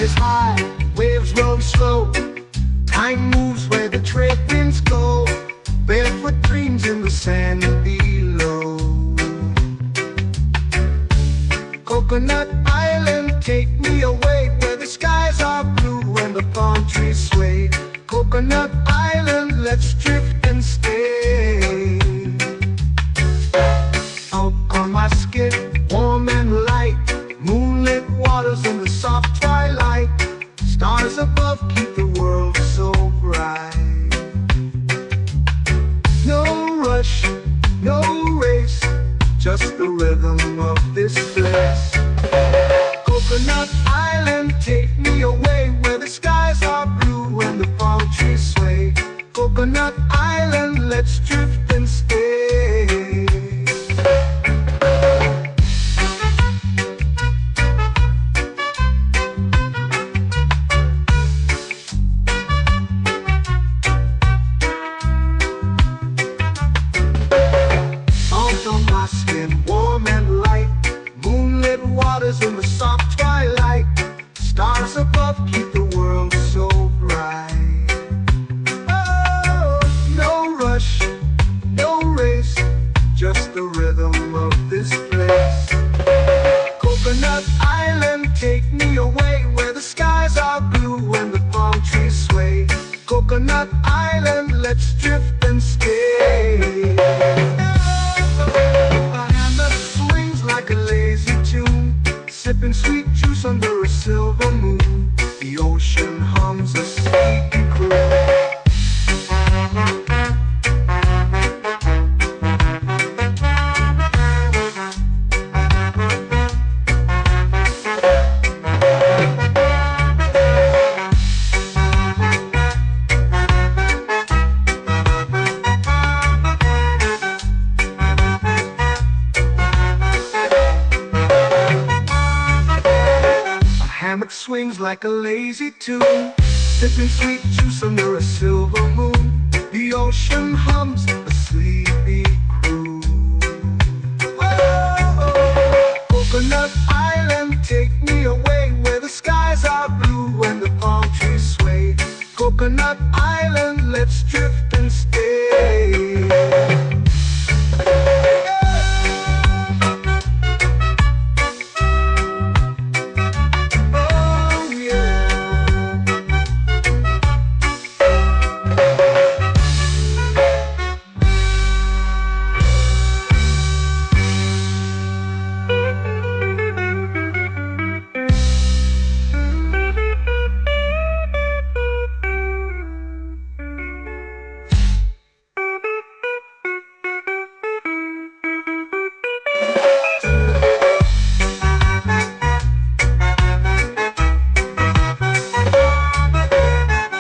Is high, waves roll slow. Time moves where the trade winds go. Barefoot dreams in the sand below. Coconut Island, take me away, where the skies are blue and the palm trees sway. Coconut Island, let's drift and stay. Out on my skin, warm and light, moonlit waters in the soft twilight. Stars above keep the world so bright. No rush, no race, just the rhythm of this place. Coconut Island, take me away, where the skies are blue and the palm trees sway. Coconut Island. hammock swings like a lazy tune, sipping sweet juice under a silver moon. The ocean hums a sleepy croon. Whoa, Coconut Island, take me away where the skies are blue and the palm trees sway. Coconut Island, let's drift and stay.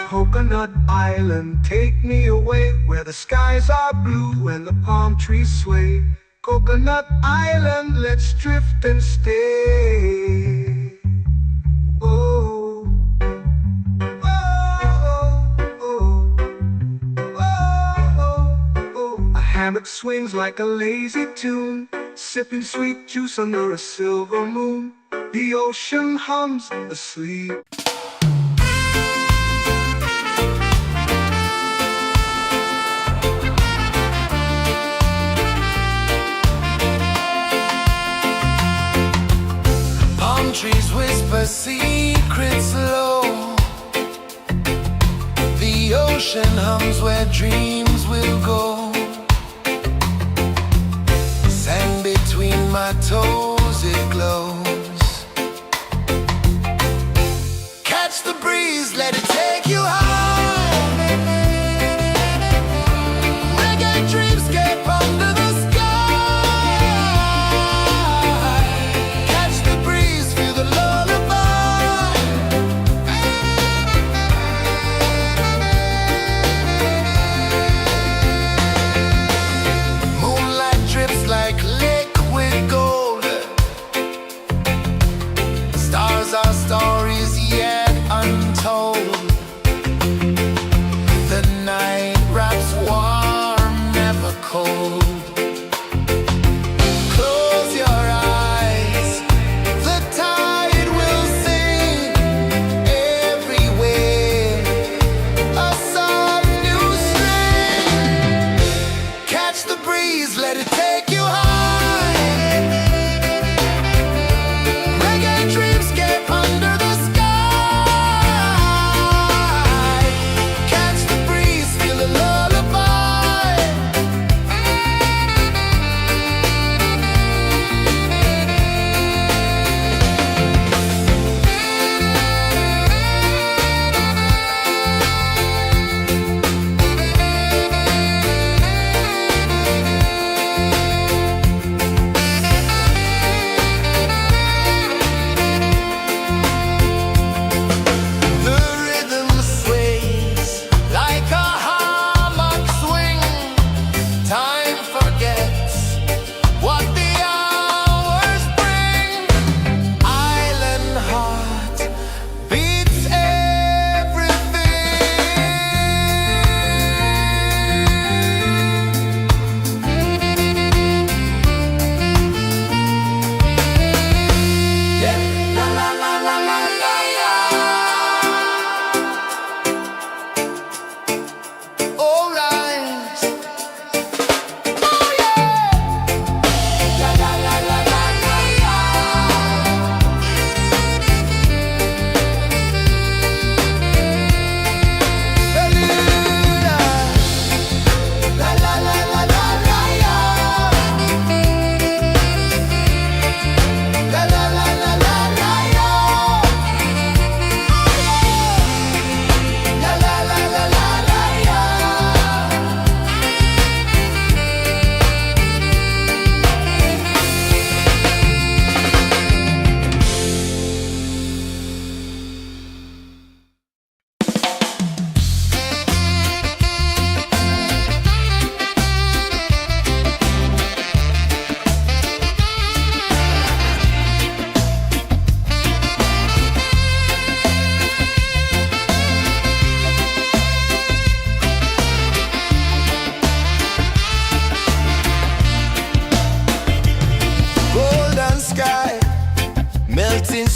Coconut Island, take me away where the skies are blue and the palm trees sway. Coconut Island, let's drift and stay. Oh, oh, oh, oh, oh. A hammock swings like a lazy tune, sipping sweet juice under a silver moon. The ocean hums asleep. Trees whisper secrets low. The ocean hums where dreams will go. Sand between my toes, it glows. Catch the breeze, let it take you high. Reggae dreamscape under the sky. Our stories yet untold. The night wraps warm, never cold. Close your eyes, the tide will sing everywhere. A soft new string. Catch the breeze, let it take you high.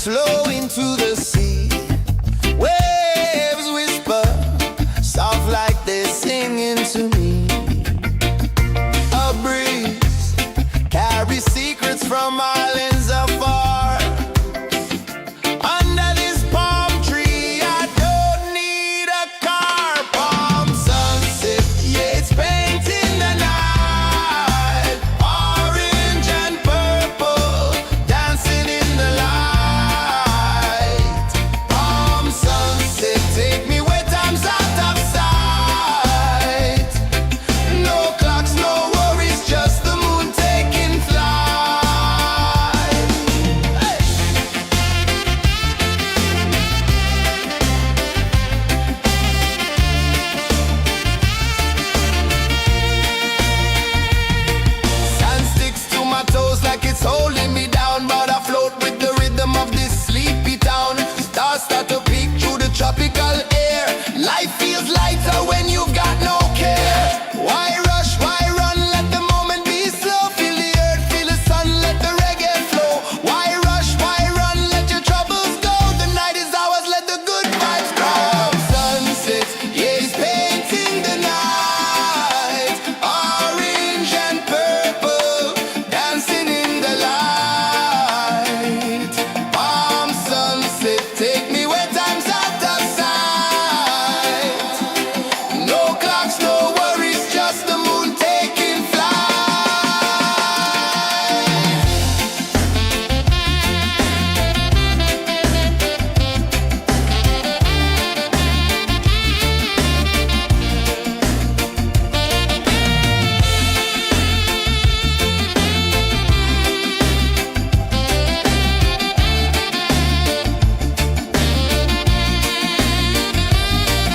flow into the sea. Waves whisper, soft like they're singing to me. A breeze carries secrets from islands afar. Under this palm tree, I don't need a car. Palm sunset, yeah, it's painting the night. Orange and purple, dancing in the light. Palm sunset, take me where time's out of sight. No clocks, no worries, just the moon taking flight. Hey! Sand sticks to my toes like it's holding me down, but I float with the rhythm of this sleepy town. Stars start to peek through the tropical air. Life feels lighter when you've got no care. Why rush, why run, let the moment be slow. Feel the earth, feel the sun, let the reggae flow. Why rush, why run, let your troubles go. The night is ours, let the good vibes grow. Sunset, yeah, it's painting the night. Orange and purple, dancing in the light. Palm sunset, take me where time's out of sight. No clocks, no worries, just the moon taking flight.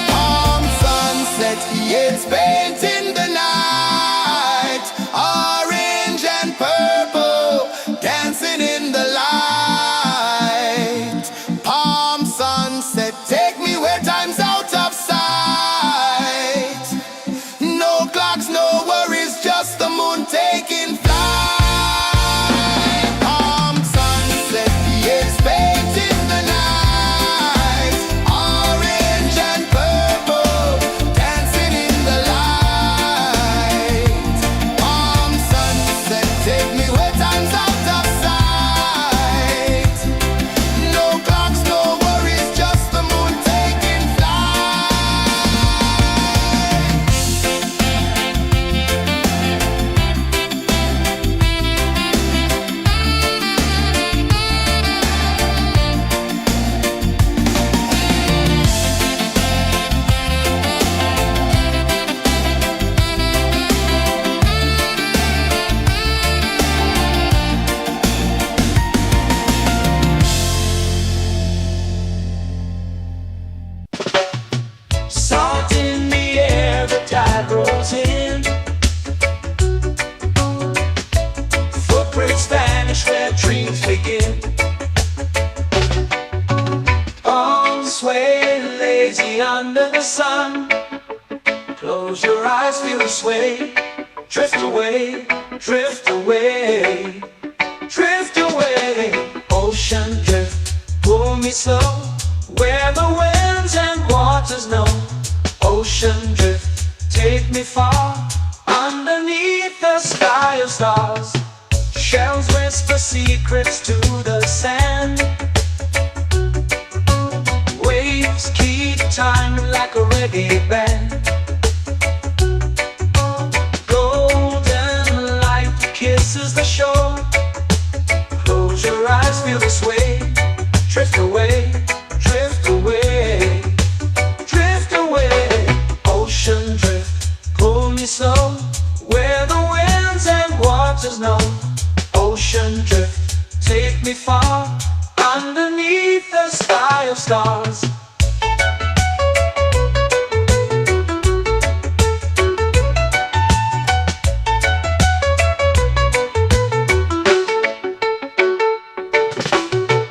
Palm sunset, yeah, it's painting the night. Orange and purple, dancing in the light. Palm sunset, take me where time's out of sight. No clocks, no worries, just the moon taking flight. Palm sunset, yeah, it's painting the night. Orange and purple, dancing in the light. Palm sunset, take me where time's out of sight. No clocks, no worries, just the moon taking flight. Salt in the air, the tide rolls in. Footprints vanish where dreams begin. Arms sway lazy under the sun. Close your eyes, feel the sway. Drift away, drift away, drift away. Ocean drift, pull me slow, where the winds and waters know. Ocean drift, take me far, underneath the sky of stars. Shells whisper secrets to the sand. Waves keep time like a reggae band. Golden light kisses the shore. Close your eyes, feel the sway. Drift away, drift away, drift away. Ocean drift, pull me slow, where the winds and waters know. Ocean drift, take me far, underneath the sky of stars.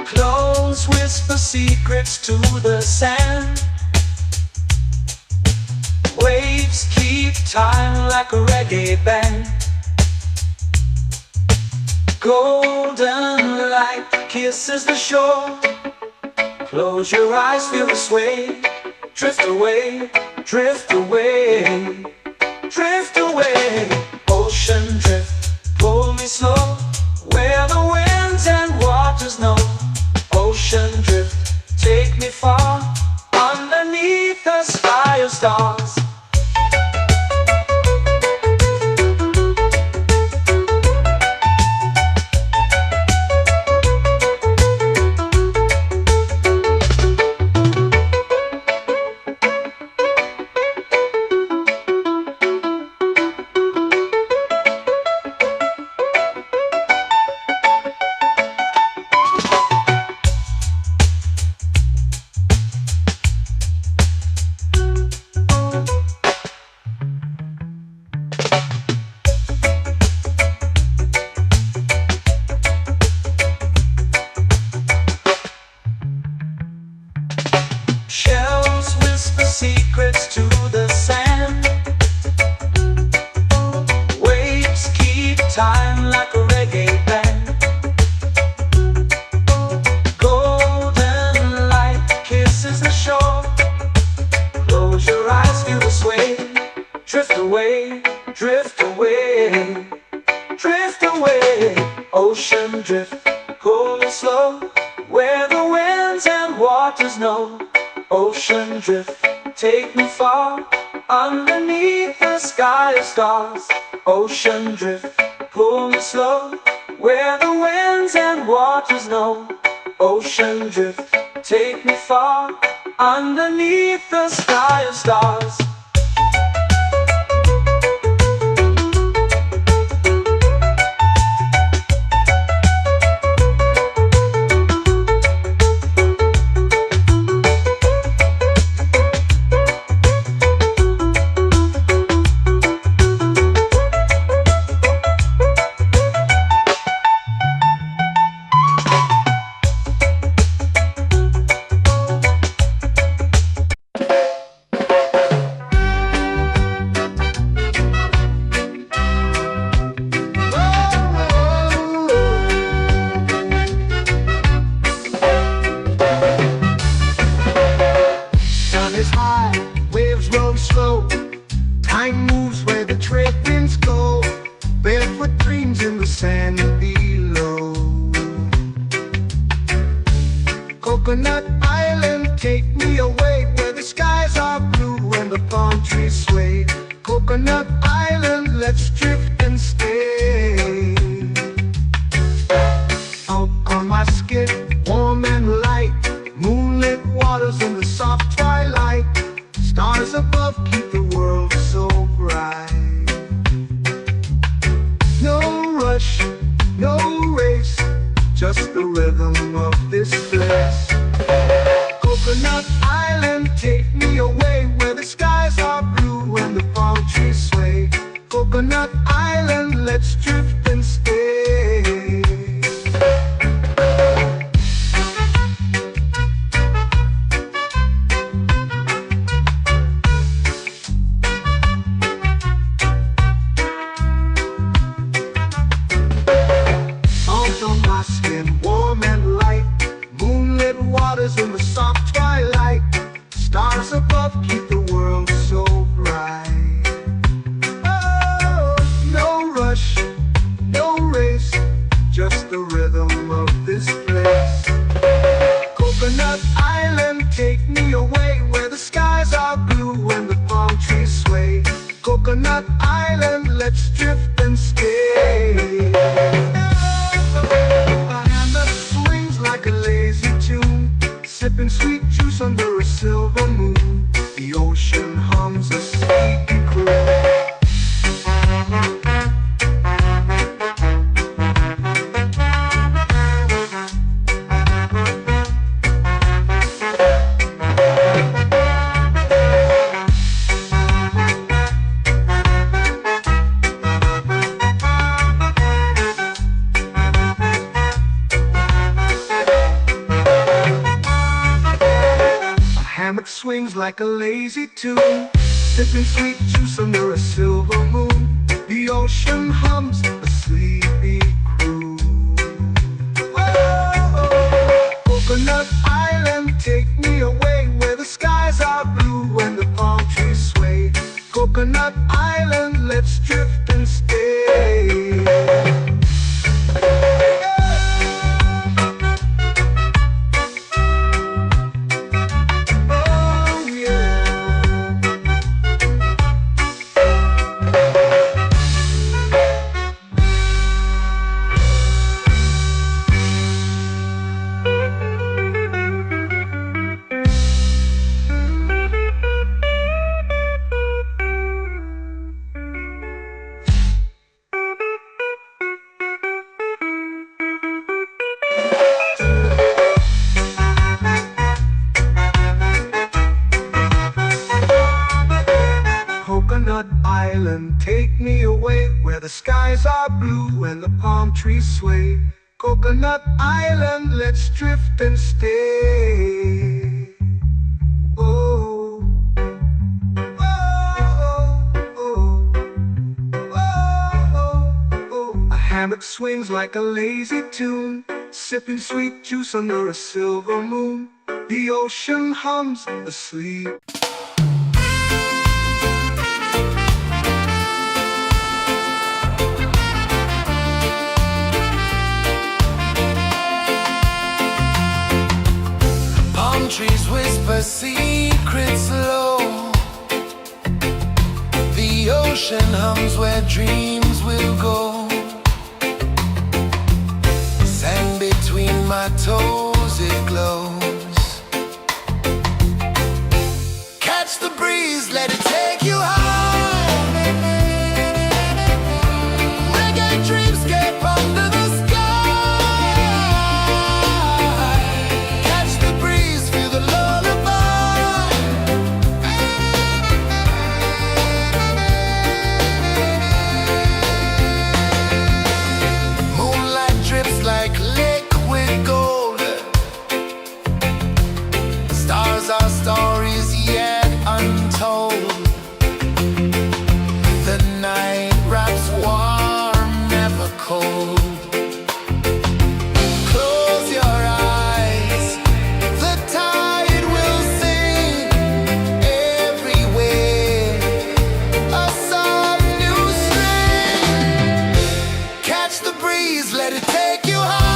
Close whisper secrets to the sand. Waves keep time like a reggae band. Golden light kisses the shore. Close your eyes, feel the sway. Drift away, drift away, drift away. Ocean drift, pull me slow, where the winds and waters know. Ocean drift, take me far, underneath the sky of stars. Shells whisper secrets to the sand. Waves keep time like a reggae band. Golden light kisses the shore. Close your eyes, feel the sway. Drift away, drift away, drift away. Ocean drift, pull me slow, where the winds and waters know. Ocean drift, take me far, underneath the sky of stars. Ocean drift, pull me slow, where the winds and waters know. Ocean drift, take me far, underneath the sky of stars. Is high, waves roll slow. Time moves where the trade winds go. Barefoot dreams in the sand below. Coconut Island, take me away, where the skies are blue and the palm trees sway. Coconut Island, let's drift and stay. Out on my skin, warm and light, moonlit waters in the soft twilight. Stars above keep the world so bright. No rush, no race, just the rhythm of this place. Coconut Island, take me away, where the skies are blue and the palm trees sway. Coconut Island, let's drift and stay. Warm and light, moonlit waters in the soft twilight. Stars above keep the world so bright. Oh, no rush, no race, just the rhythm of this place. Coconut Island, take me away, where the skies are blue and the palm trees sway. Coconut Island, let's drift and stay. Like a lazy tune, sipping sweet juice under a silver moon. The ocean hums a sleepy croon. Swings like a lazy tune, sipping sweet juice under a silver moon. The ocean hums a sleepy croon. Whoa. the skies are blue and the palm trees sway. Coconut Island, let's drift and stay. Oh, oh, oh, oh, oh. A hammock swings like a lazy tune, sipping sweet juice under a silver moon. The ocean hums asleep. Trees whisper secrets low. The ocean hums where dreams will go. Sand between my toes, it glows. Catch the breeze, let it take you high. Reggae dreamscape under the sky. Our stories yet untold. The night wraps warm, never cold. Close your eyes, the tide will sing everywhere. A soft new string. Catch the breeze, let it take you high.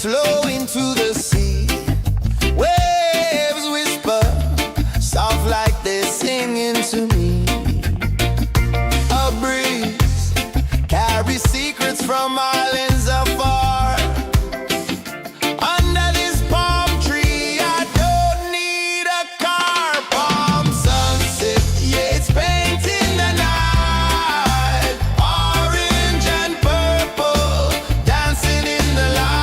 Slow into the sea. Waves whisper, soft like they're singing to me. A breeze carries secrets from islands afar. Under this palm tree, I don't need a car. Palm sunset, yeah, it's painting the night. Orange and purple, dancing in the light.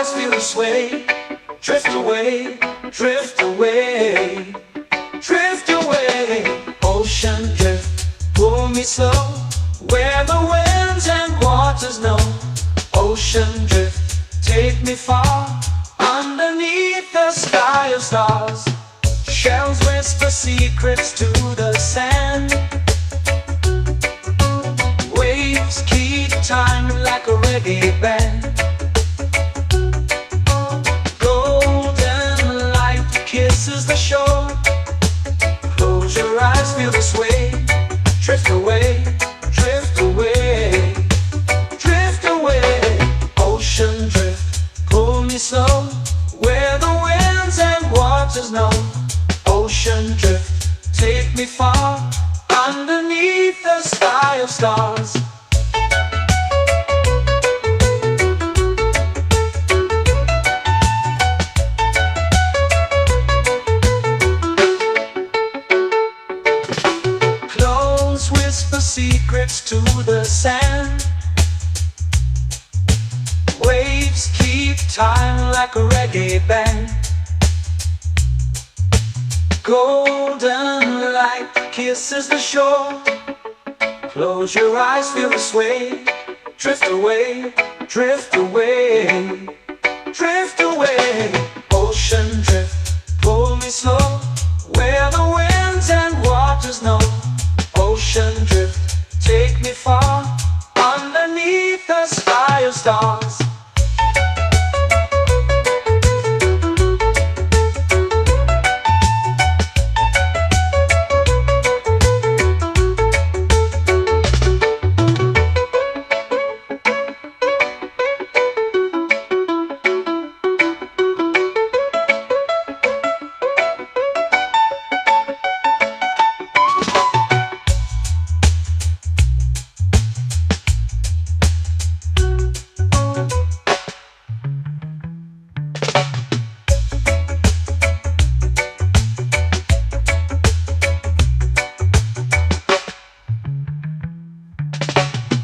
eyes feel the sway. Drift away, drift away, drift away. Ocean drift, pull me slow, where the winds and waters know. Ocean drift, take me far, underneath the sky of stars. Shells whisper secrets to the sand. Waves keep time like a reggae band. Golden light kisses the shore. Close your eyes, feel the sway. Drift away, drift away, drift away. Ocean drift, pull me slow, where the winds and waters know. Ocean drift, take me far, underneath the sky of stars. Clones whisper secrets to the sand. Waves keep time like a reggae band. Golden light kisses the shore. Close your eyes, feel the sway. Drift away, drift away, drift away. Ocean drift, pull me slow, where the winds and waters know. Ocean drift, take me far, underneath the sky of stars.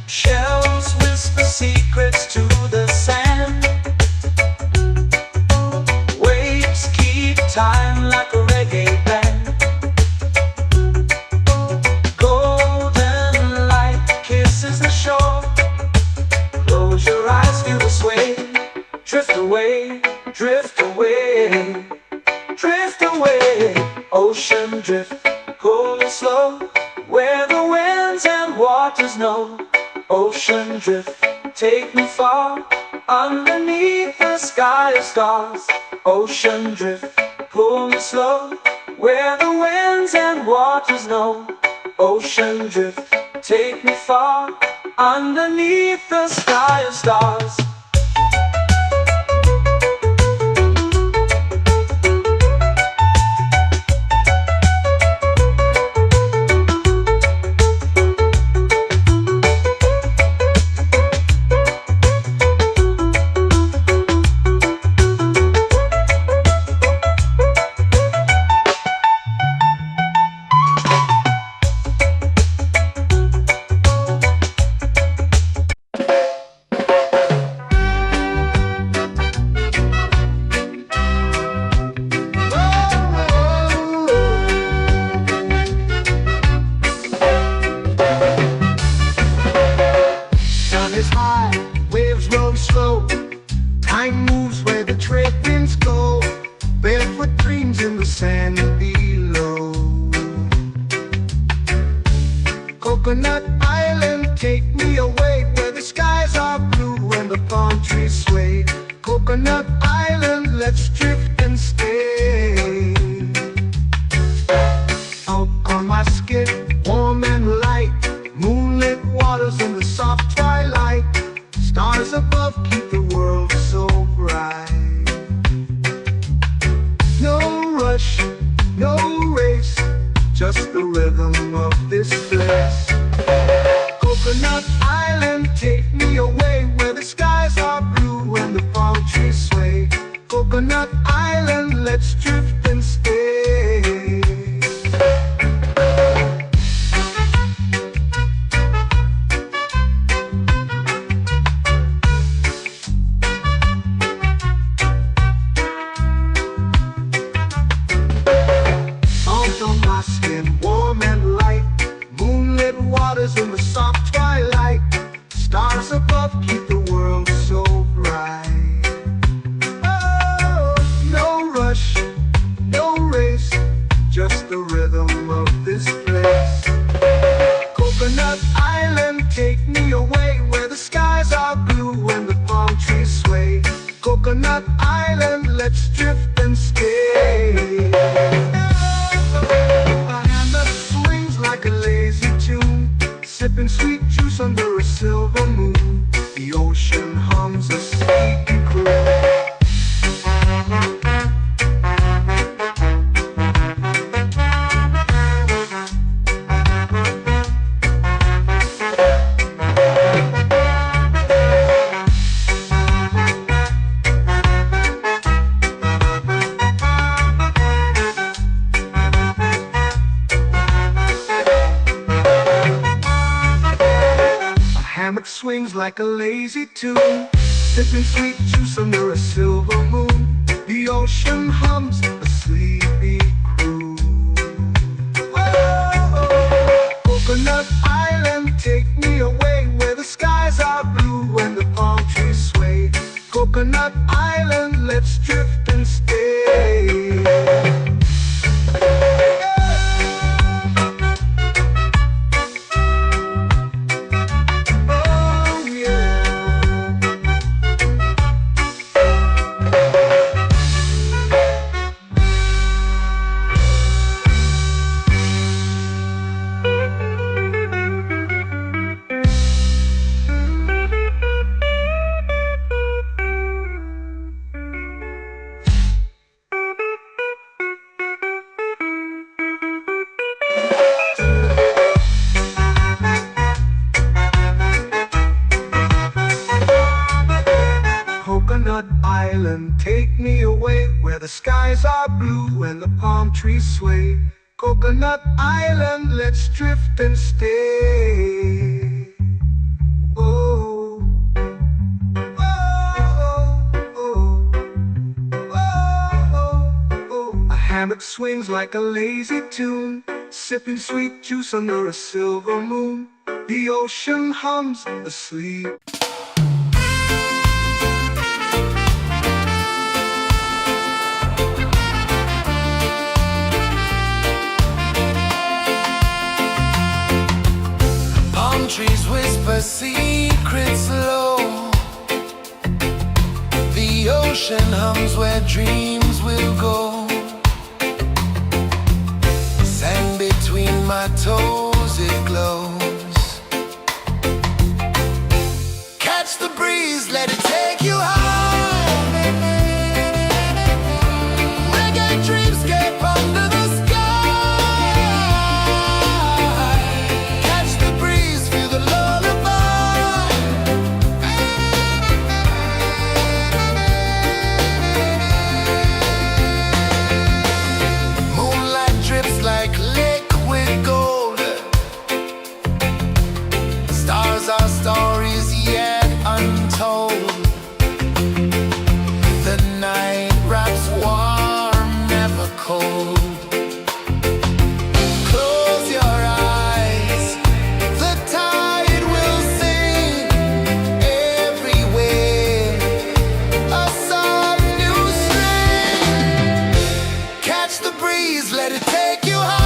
Shells whisper secrets to the sand. Waves keep time like a reggae band. Golden light kisses the shore. Close your eyes, feel the sway. Drift away, drift away, drift away. Ocean drift, pull me slow, where the winds and waters know. Ocean drift, take me far, underneath the sky of stars. Ocean drift, pull me slow, where the winds and waters know. Ocean drift, take me far, underneath the sky of stars. Time moves where the trade winds go. Barefoot dreams in the sand below. Coconut Island, take me away, where the skies are blue and the palm trees sway. Coconut Island, let's drift and stay. Out on my skin, warm and light, moonlit waters in the soft twilight. Stars above keep the world so bright. No rush, no race, just the rhythm of this place. Coconut Island, take me away, where the skies are blue and the palm trees sway. Coconut Island, let's drift and stay. swings like a lazy tune, sipping sweet juice under a silver moon. The ocean hums a sleepy croon. Whoa, Coconut Island, take me away where the skies are blue and the palm trees sway. Coconut Island, let's drift and stay. Coconut Island, take me away where the skies are blue and the palm trees sway. Coconut Island, let's drift and stay. Oh, oh, oh, oh, oh. A hammock swings like a lazy tune, sipping sweet juice under a silver moon. The ocean hums asleep. Trees whisper secrets low. The ocean hums where dreams will go. Sand between my toes, it glows. Catch the breeze, let it take you high. Reggae dreamscape under the sky. Our stories yet untold. The night wraps warm, never cold. Close your eyes, the tide will sing everywhere. A soft new string. Catch the breeze, let it take you high.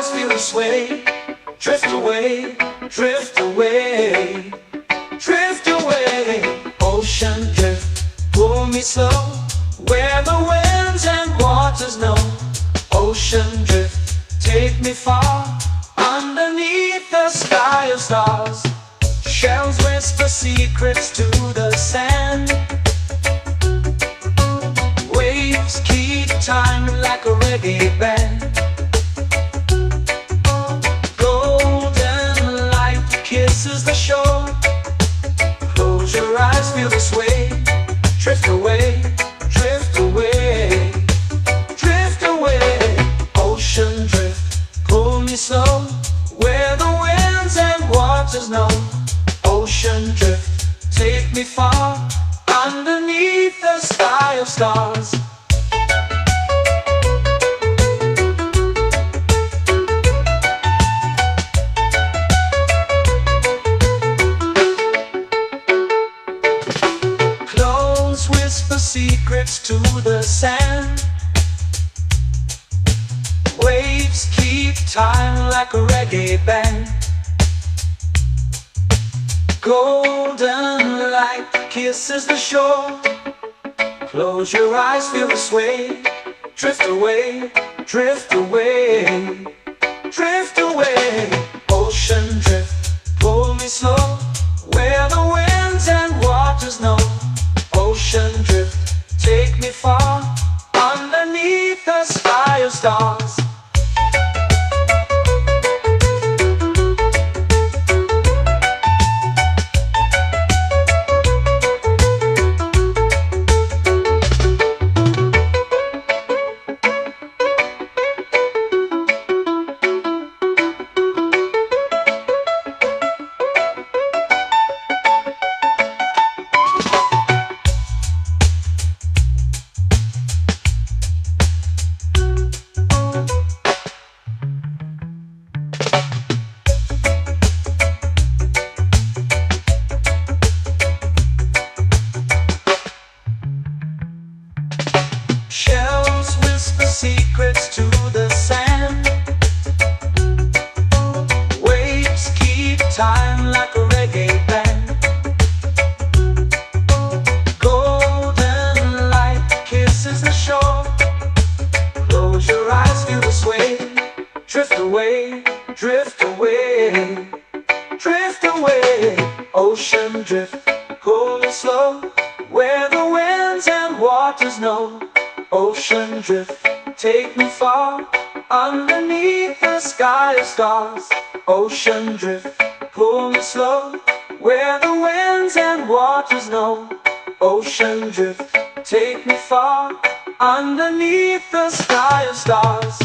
eyes feel the sway. Drift away, drift away, drift away. Ocean drift, pull me slow, where the winds and waters know. Ocean drift, take me far, underneath the sky of stars. Shells whisper secrets to the sand. Waves keep time like a reggae band. Golden light kisses the shore. Close your eyes, feel the sway. Drift away, drift away, drift away. Ocean drift, pull me slow, where the winds and waters know. Ocean drift, take me far, underneath the sky of stars. Close whisper secrets to the sand. Waves keep time like a reggae band. Golden light kisses the shore. Close your eyes, feel the sway. Drift away, drift away, drift away. Ocean drift, pull me slow, where the winds and waters know. Ocean drift, take me far, underneath the sky of stars. Shells whisper secrets to the sand. Waves keep time like a reggae band. Golden light kisses the shore. Close your eyes, feel the sway. Drift away, drift away, drift away. Ocean drift, pull me slow, where the winds and waters know. Ocean drift, take me far, underneath the sky of stars. Ocean drift, pull me slow, where the winds and waters know. Ocean drift, take me far, underneath the sky of stars.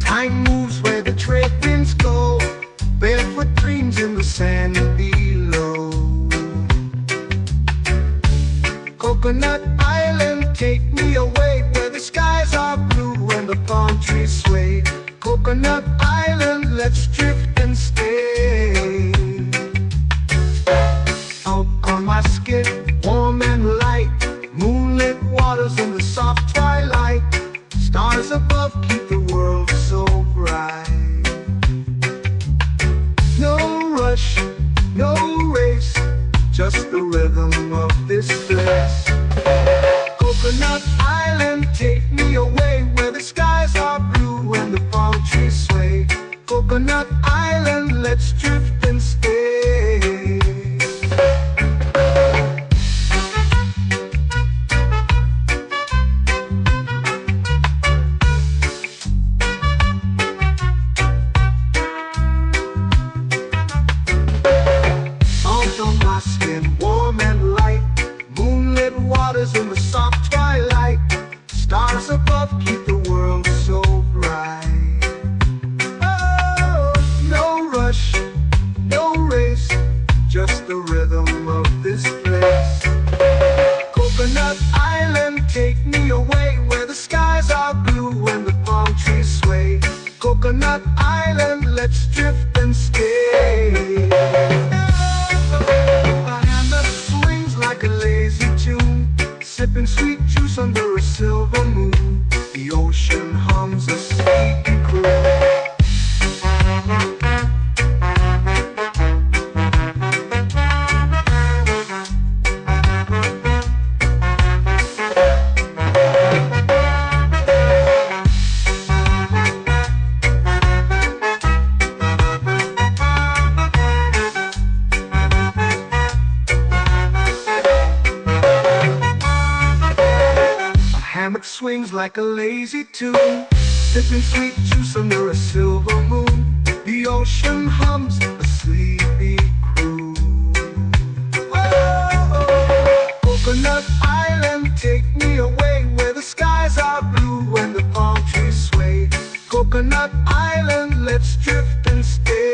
Time moves where the trade winds go. Barefoot dreams in the sand below. Coconut Island, take me away, where the skies are blue and the palm trees sway. Coconut Island, let's drift and stay. Out on my skin, warm and light, moonlit waters in the soft twilight. Stars above keep the world so bright. No rush, no race, just the rhythm of this place. Coconut Island, take me away, where the skies are blue and the palm trees sway. Coconut Island, let's drift and stay. drift and stay. A hand that swings like a lazy tune, sipping sweet juice under a silver moon. The ocean hums a sleepy croon. Hammock swings like a lazy tune, sipping sweet juice under a silver moon. The ocean hums a sleepy croon. Whoa, Coconut Island, take me away where the skies are blue and the palm trees sway. Coconut Island, let's drift and stay.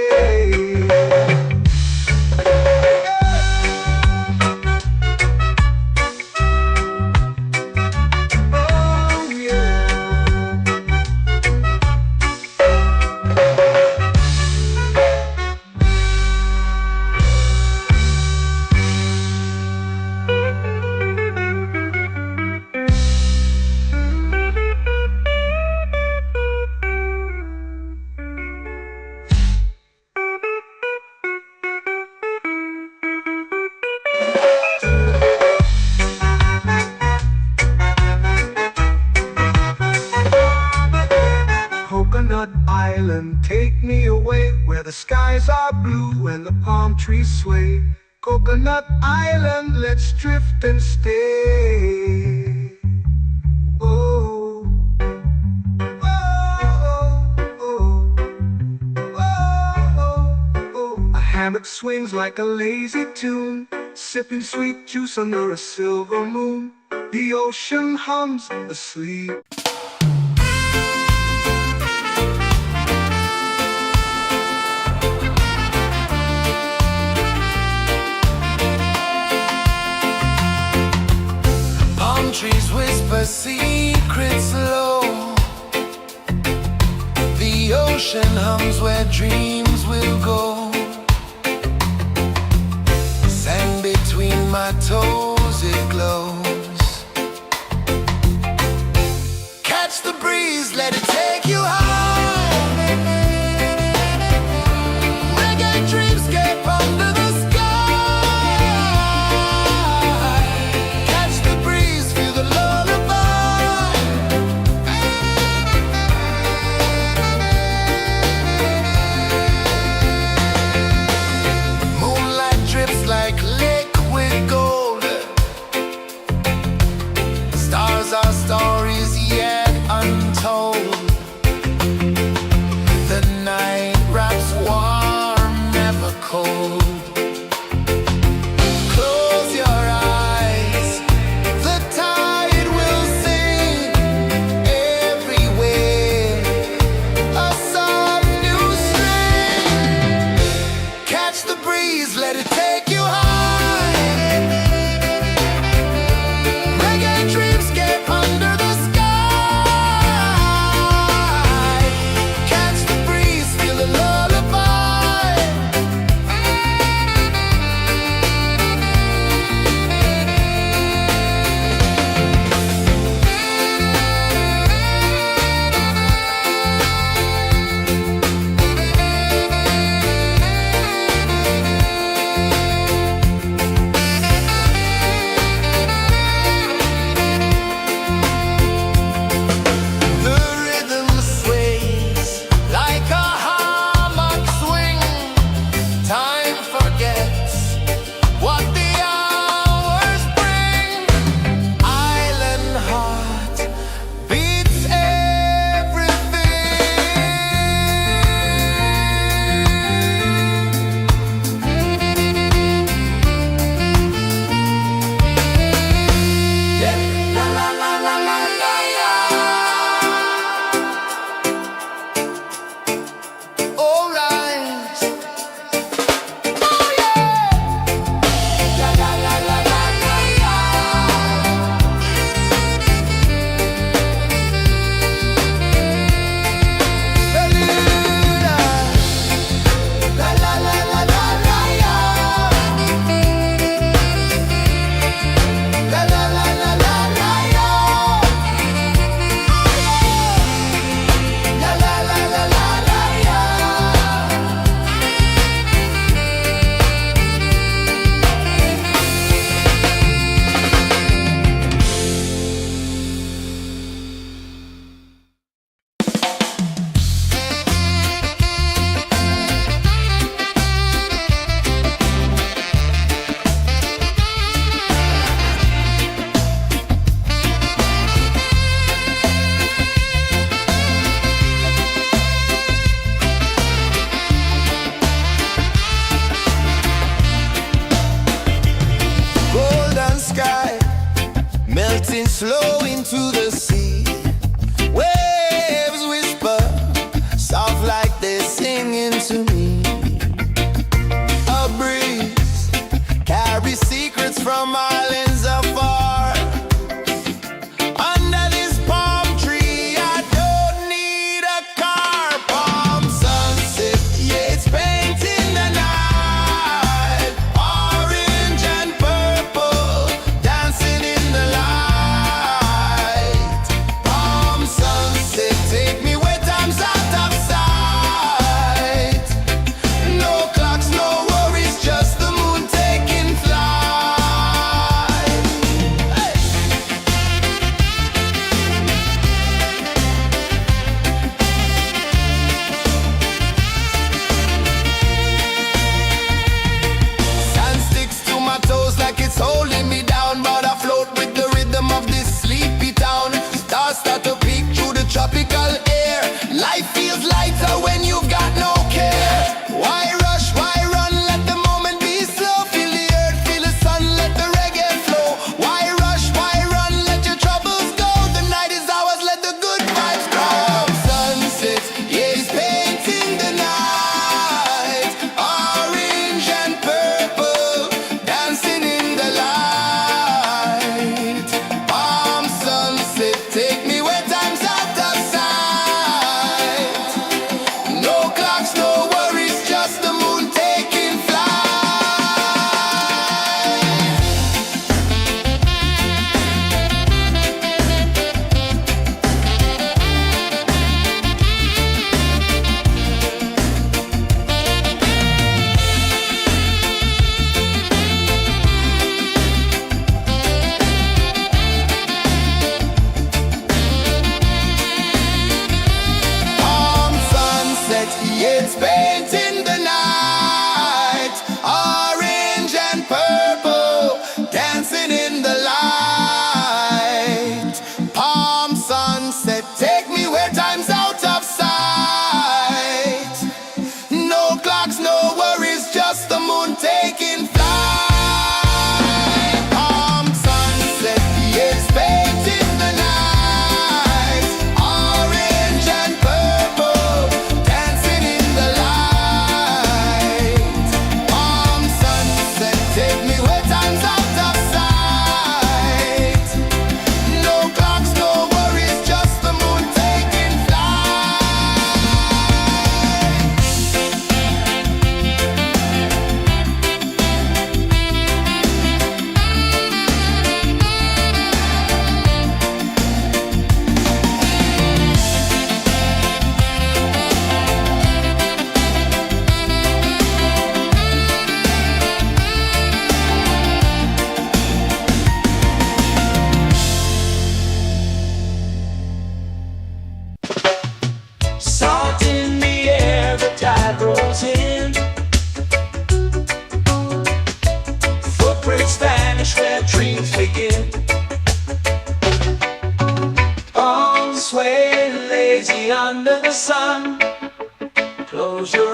Coconut Island, take me away where the skies are blue and the palm trees sway. Coconut Island, let's drift and stay. Oh, oh, oh, oh, oh. A hammock swings like a lazy tune, sipping sweet juice under a silver moon. The ocean hums asleep. Trees whisper secrets low. The ocean hums where dreams will go. Sand between my toes, it glows. Catch the breeze, let it take you high. Reggae dreamscape under the sky. Our stories yet untold.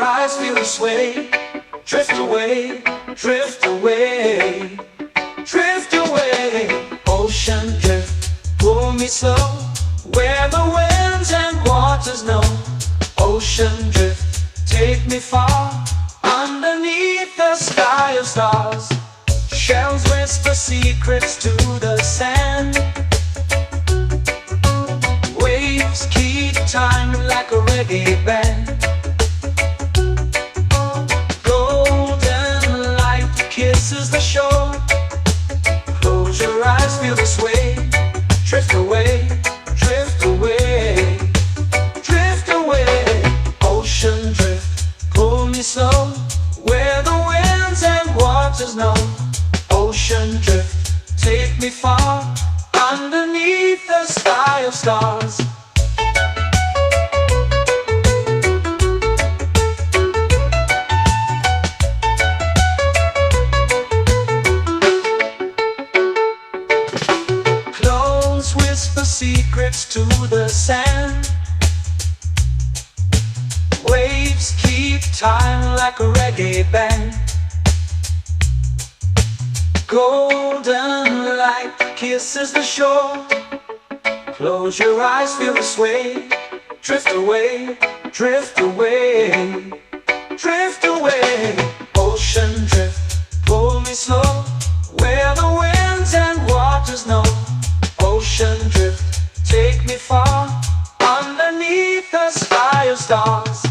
eyes feel the sway. Drift away, drift away, drift away. Ocean drift, pull me slow, where the winds and waters know. Ocean drift, take me far, underneath the sky of stars. Shells whisper secrets to the sand. Waves keep time like a reggae band. Golden light kisses the shore. Close your eyes, feel the sway. Drift away, drift away, drift away. Ocean drift, pull me slow, where the winds and waters know. Ocean drift, take me far, underneath the sky of stars. Close whisper secrets to the sand. Waves keep time like a reggae band. Golden light kisses the shore. Close your eyes, feel the sway. Drift away, drift away, drift away. Ocean drift, pull me slow, where the winds and waters know. Ocean drift, take me far, underneath the sky of stars.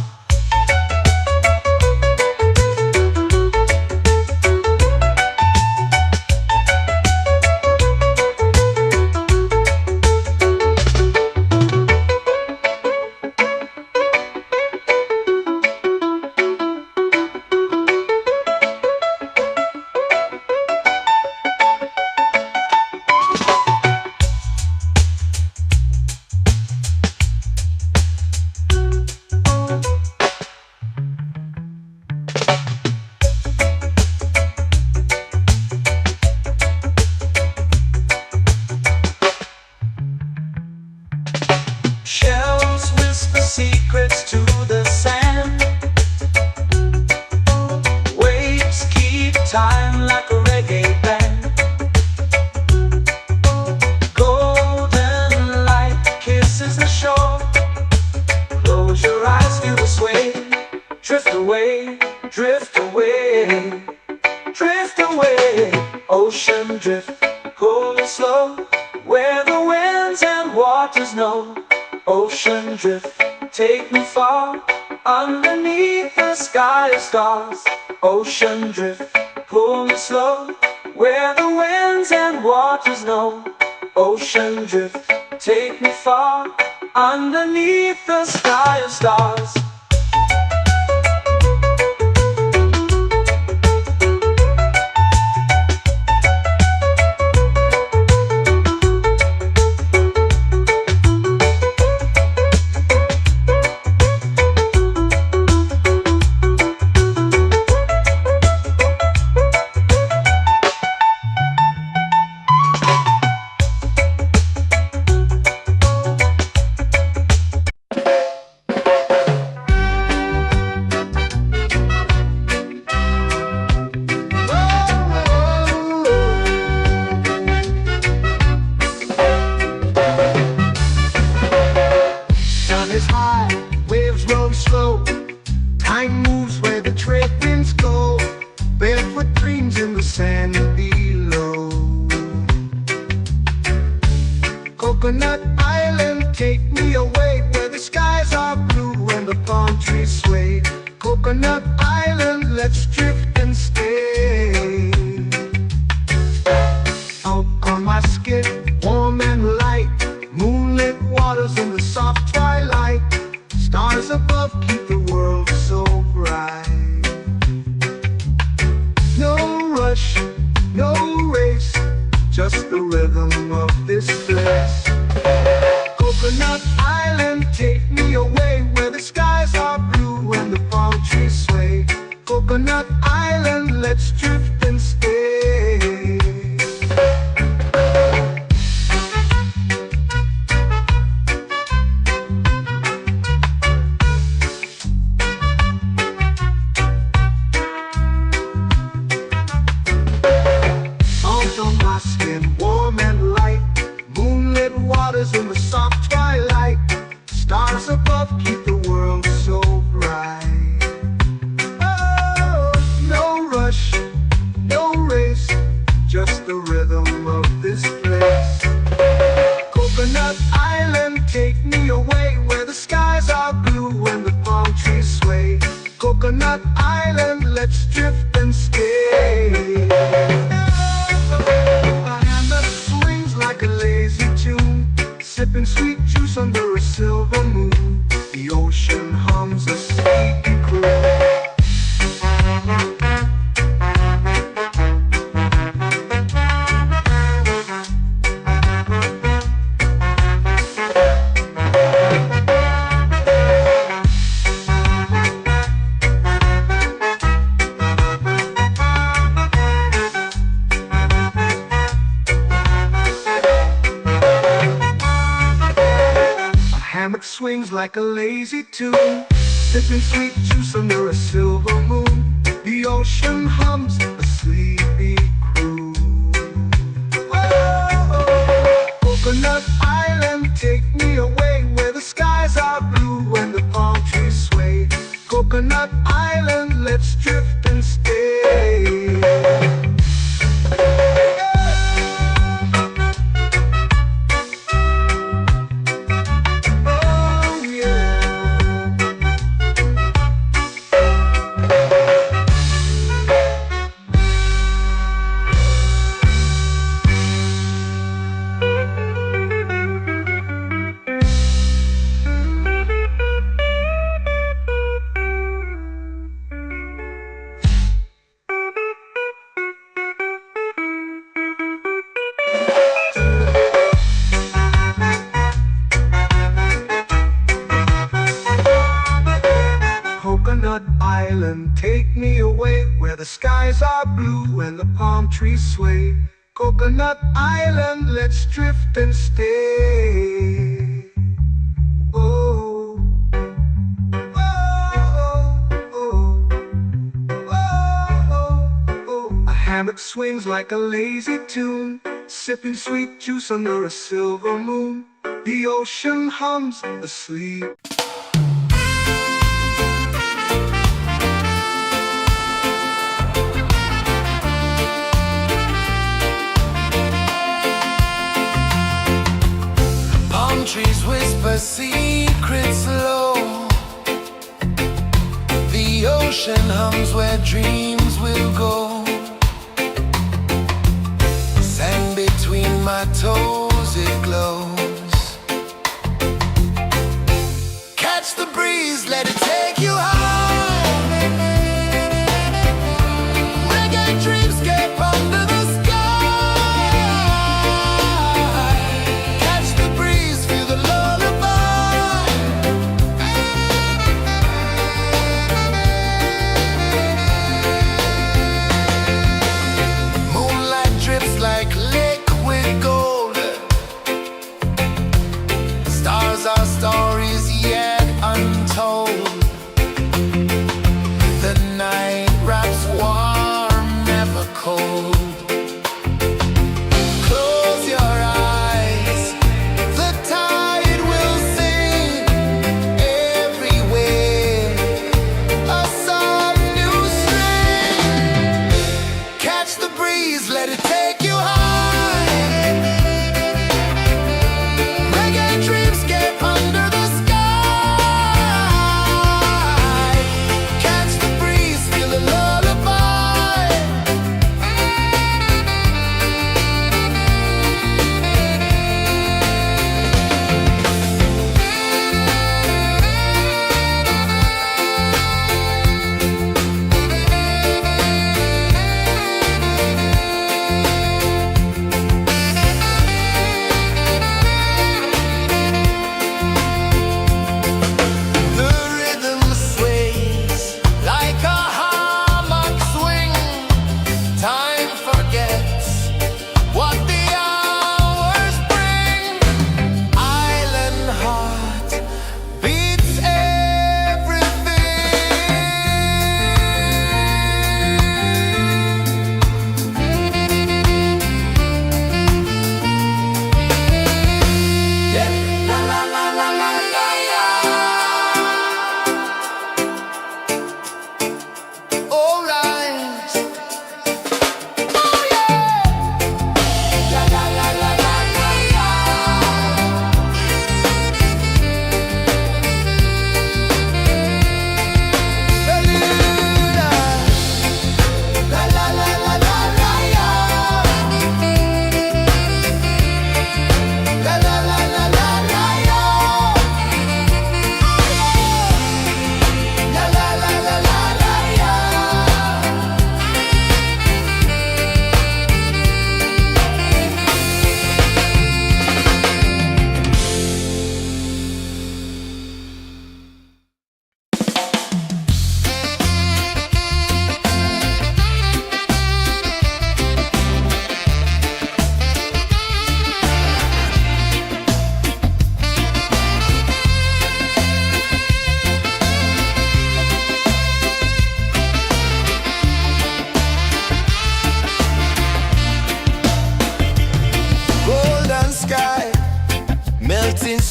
Shells whisper secrets to the sand. Waves keep time like a reggae band. Golden light kisses the shore. Close your eyes, feel the sway. Drift away, drift away, drift away. Ocean drift, pull me slow, where the winds and waters know. Ocean drift, take me far, underneath the sky of stars. Ocean drift, pull me slow, where the winds and waters know. Ocean drift, take me far, underneath the sky of stars. Time moves where the trade winds go. Barefoot dreams in the sand below. Coconut Island, take me away, where the skies are blue and the palm trees sway. Coconut Island, let's drift and stay. Out on my skin, warm and light, moonlit waters in the soft twilight. Stars above keep the world so bright. No rush, no race, just the rhythm of this place. Coconut Island, take me away, where the skies are blue and the palm trees sway. Coconut Island, let's drift and stay. island, let's drift and stay. A hand that swings like a lazy tune, sipping sweet juice under a silver moon. The ocean hums a sleepy croon. Hammock swings like a lazy tune, sipping sweet juice under a silver moon. The ocean hums a sleepy croon. Whoa, Coconut Island, take me away where the skies are blue and the palm trees sway. Coconut Island, let's drift and stay. Coconut Island, take me away where the skies are blue and the palm trees sway. Coconut Island, let's drift and stay. Oh, oh, oh, oh, oh. A hammock swings like a lazy tune, sipping sweet juice under a silver moon. The ocean hums asleep. Trees whisper secrets low. The ocean hums where dreams will go. Sand between my toes, it glows. Catch the breeze, let it take you high. Reggae dreamscape under the sky. Our stories yet untold.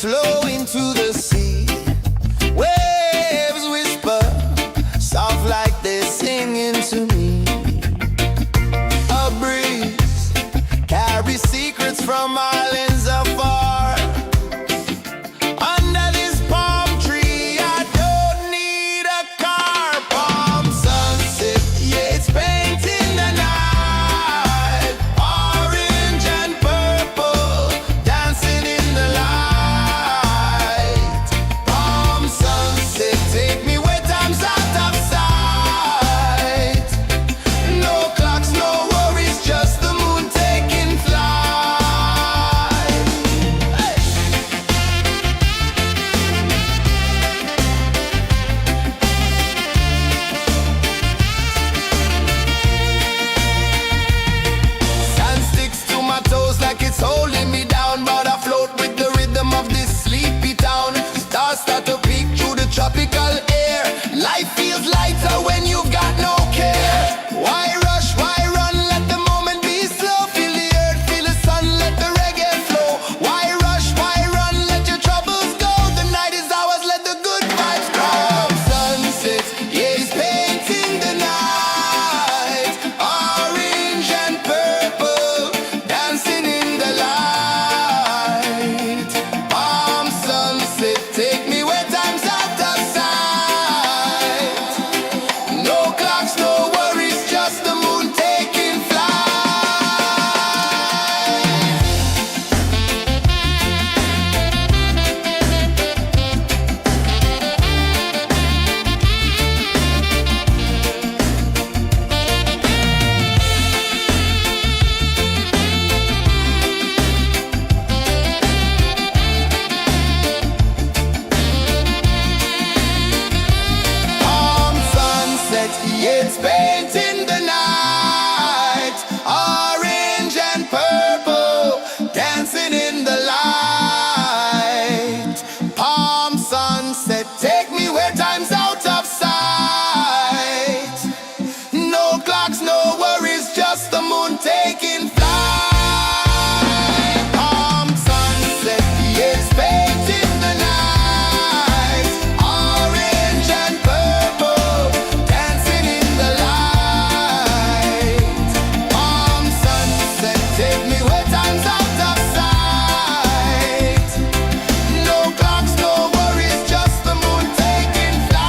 flow into the sea. Waves whisper, soft like they're singing to me. A breeze carries secrets from islands afar. Under this palm tree, I don't need a car. Palm sunset, yeah, it's painting the night. Orange and purple, dancing in the light. Palm sunset, take me where time's out of sight. No clocks, no worries, just the moon taking flight. Hey! Sand sticks to my toes like it's holding me down, but I float with the rhythm of this sleepy town. Stars start to peek through the tropical air. Life feels lighter when you've got no care. Why rush, why run, let the moment be slow. Feel the earth, feel the sun, let the reggae flow. Why rush, why run, let your troubles go. The night is ours, let the good vibes grow. Sunset, yeah, it's painting the night. Orange and purple, dancing in the light. Palm sunset, take me where time's out of sight. No clocks, no worries, just the moon taking flight. Palm sunset, yeah, it's painting the night. Orange and purple, dancing in the light. Palm sunset, take me where time's out of sight. No clocks, no worries, just the moon taking flight. Palm sunset, yeah, it's painting the night. Orange and purple, dancing in the light. Palm sunset, take me where time's out of sight. No clocks, no worries, just the moon taking flight.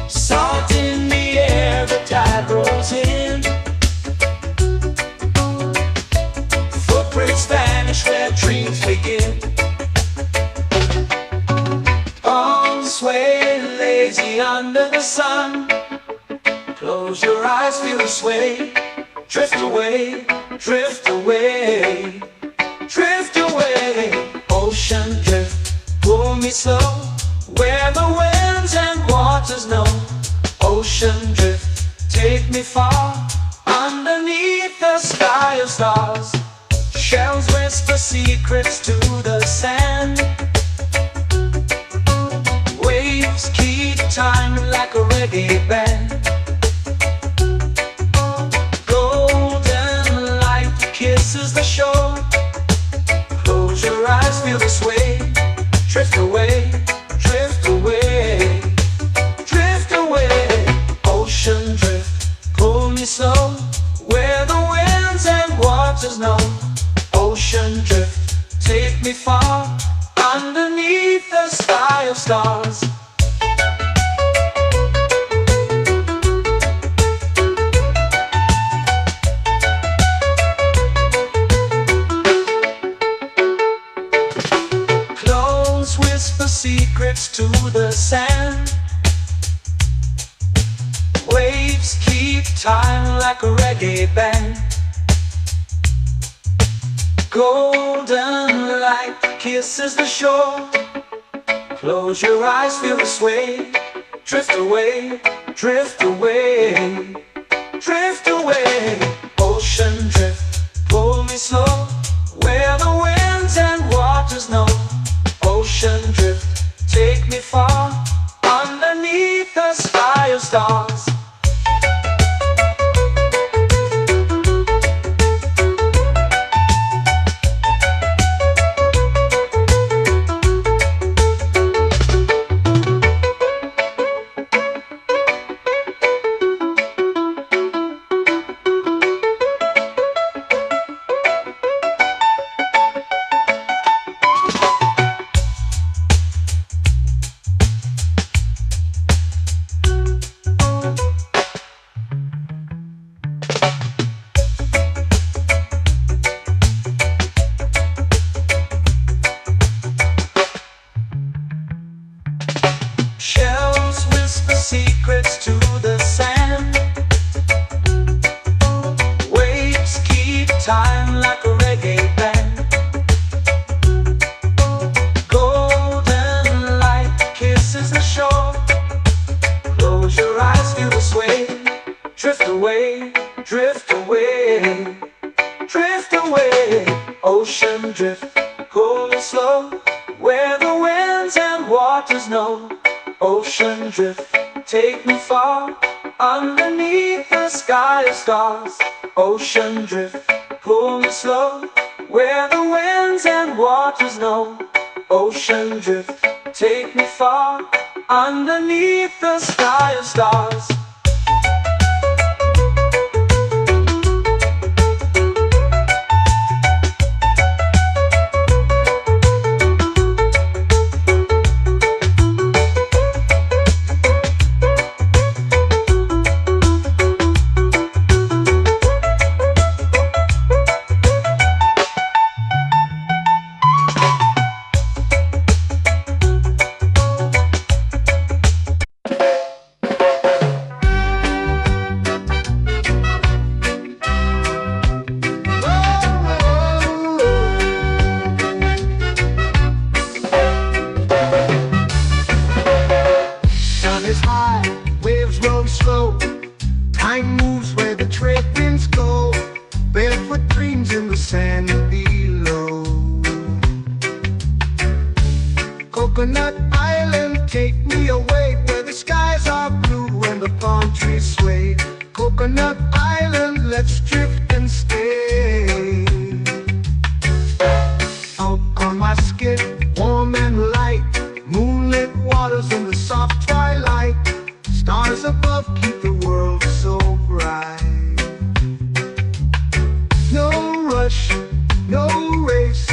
Salt in the air, the tide rolls in. Footprints vanish where dreams begin. Arms sway lazy under the sun. Close your eyes, feel the sway. Drift away, drift away, drift away. Ocean drift, pull me slow, where the winds and waters know. Ocean drift, take me far, underneath the sky of stars. Shells whisper secrets to the sand. Waves keep time like a reggae band. Golden light kisses the shore. Close your eyes, feel the sway. Drift away, drift away, drift away. Ocean drift, pull me slow, where the winds and waters know. Ocean drift, take me far, underneath the sky of stars. Close whisper secrets to the sand. Waves keep time like a reggae band. Golden light kisses the shore. Close your eyes, feel the sway. Drift away, drift away, drift away. Ocean drift, pull me slow, where the winds and waters know. Ocean drift, take me far, underneath the sky of stars. Shells whisper secrets to the sand. Waves keep time like a reggae band. Golden light kisses the shore. Close your eyes, feel the sway. Drift away, drift away, drift away. Ocean drift, cool and slow, where the winds and waters know. Ocean drift, take me far, underneath the sky of stars. Ocean drift, pull me slow, where the winds and waters know. Ocean drift, take me far, underneath the sky of stars. Is high, waves roll slow. Time moves where the trade winds go. Barefoot dreams in the sand below. Coconut Island, take me away, where the skies are blue and the palm trees sway. Coconut Island, let's drift and stay. Out on my skin, warm and light, moonlit waters in the soft twilight. Stars above keep the world so bright. No rush, no race,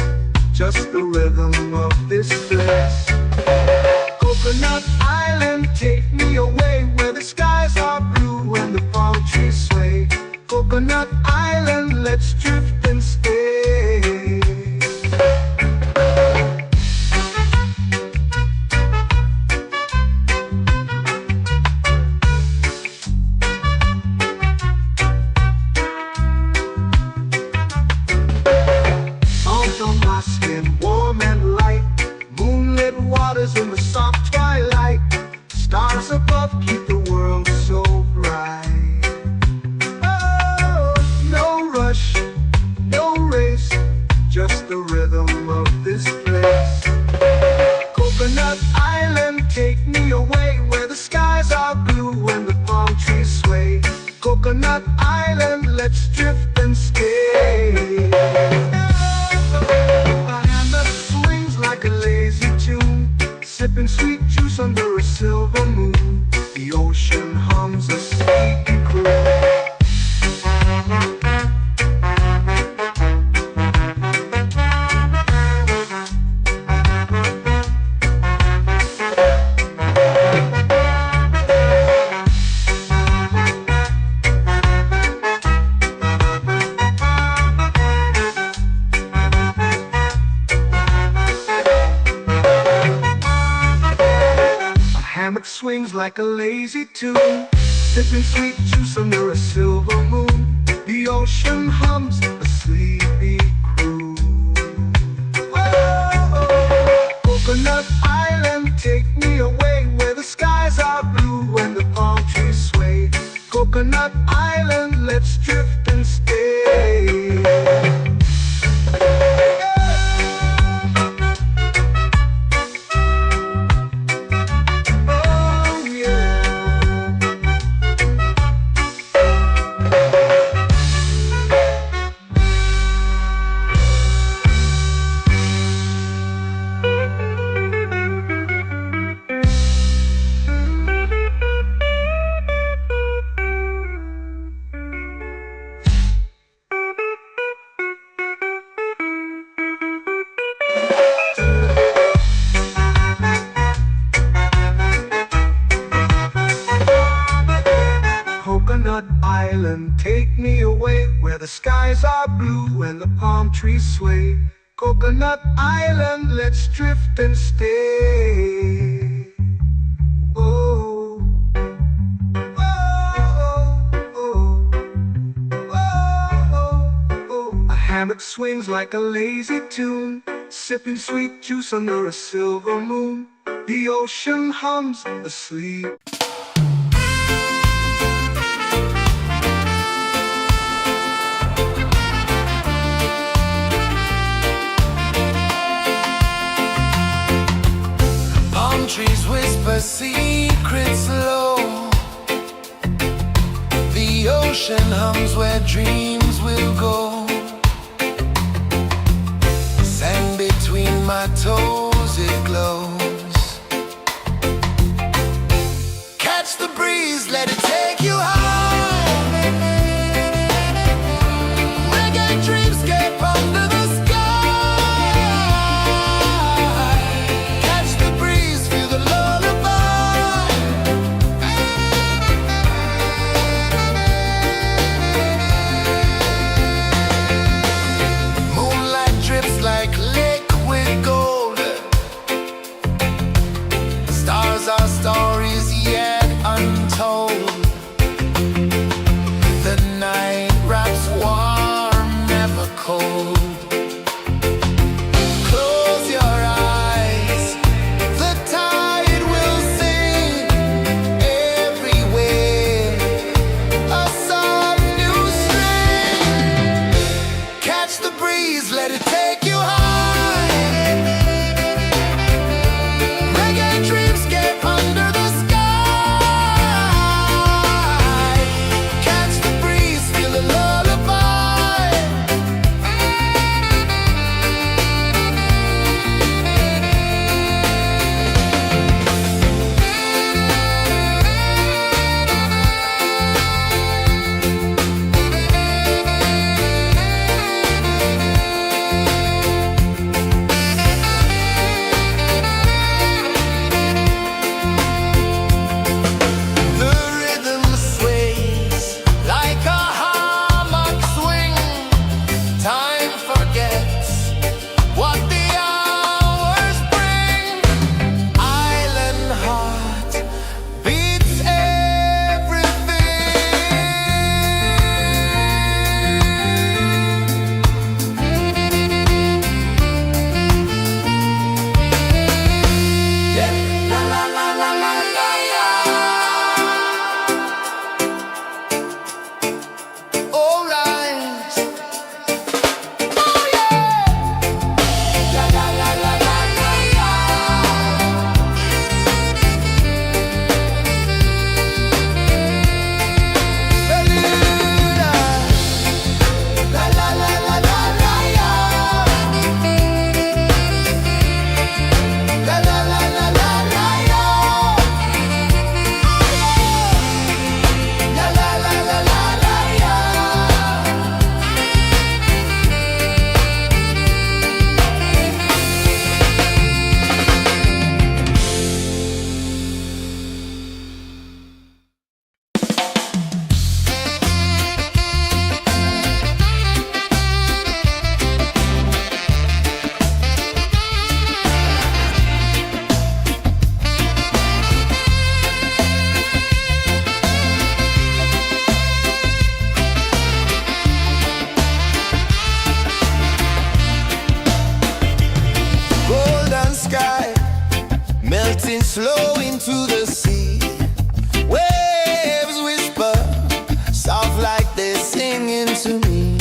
just the rhythm of this place. Coconut Island, take me away, where the skies are blue and the palm trees sway. Coconut Island, let's drift and stay. In the soft twilight, stars above keep the world so bright. Oh, no rush, no race, just the rhythm of this place. Coconut Island, take me away, where the skies are blue and the palm trees sway. Coconut Island, let's drift and stay. My hand that swings like a lazy tune, sipping sweet juice under a silver moon. The ocean hums a sleepy croon. Swings like a lazy tune, sipping sweet juice under a silver moon. The ocean hums a sleepy croon. Island, let's drift and stay. Oh yeah. Coconut Island, take me away where the skies are blue and the palm trees sway. Coconut Island, let's drift and stay. Oh, oh, oh, oh, oh. A hammock swings like a lazy tune, sipping sweet juice under a silver moon. The ocean hums asleep. Trees whisper secrets low. The ocean hums where dreams will go. Sand between my toes, it glows. Catch the breeze, let it take you high. Reggae dreamscape under the sky. Our stories yet untold. singing to me.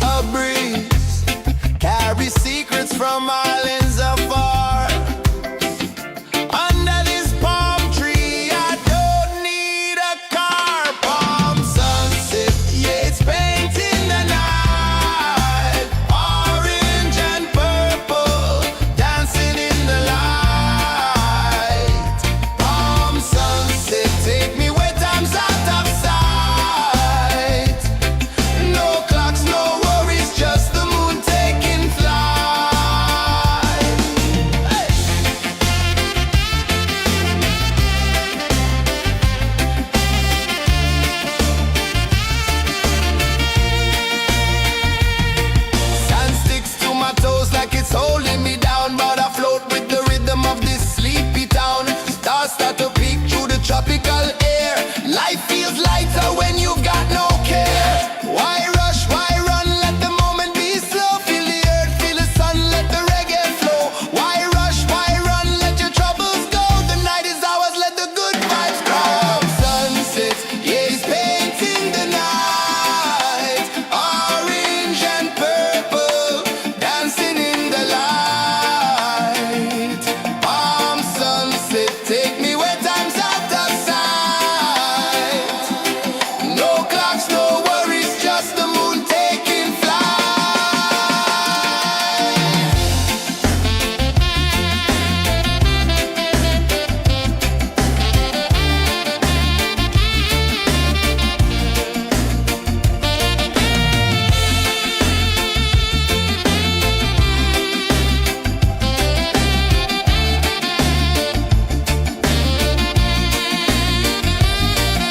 A breeze carries secrets from islands afar. Under this palm tree, I don't need a car. Palm sunset, yeah, it's painting the night. Orange and purple, dancing in the light. Palm sunset, take me where time's out of sight. No clocks, no worries, just the moon taking flight. Hey! Sand sticks to my toes like it's holding me down, but I float with the rhythm of this sleepy town. Stars start to peek through the tropical air. Life feels lighter when you've got no care. Why rush, why run, let the moment be slow. Feel the earth, feel the sun, let the reggae flow. Why rush, why run, let your troubles go. The night is ours, let the good vibes grow. Sunset, yeah, it's painting the night. Orange and purple, dancing in the light. Palm sunset, take me where time's out of sight. No clocks, no worries, just the moon taking flight.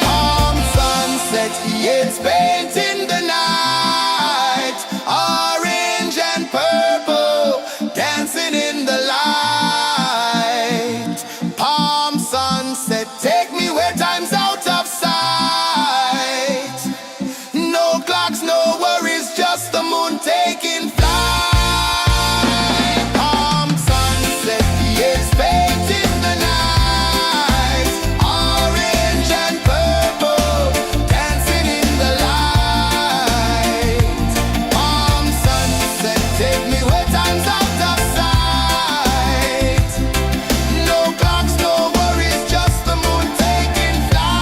Palm sunset, yeah, it's painting the night. Orange and purple, dancing in the light. Palm sunset, take me where time's out of sight. No clocks, no worries, just the moon taking flight. Palm sunset, yeah, it's painting the night. Orange and purple, dancing in the light. Palm sunset, take me where time's out of sight. No clocks, no worries, just the moon taking flight.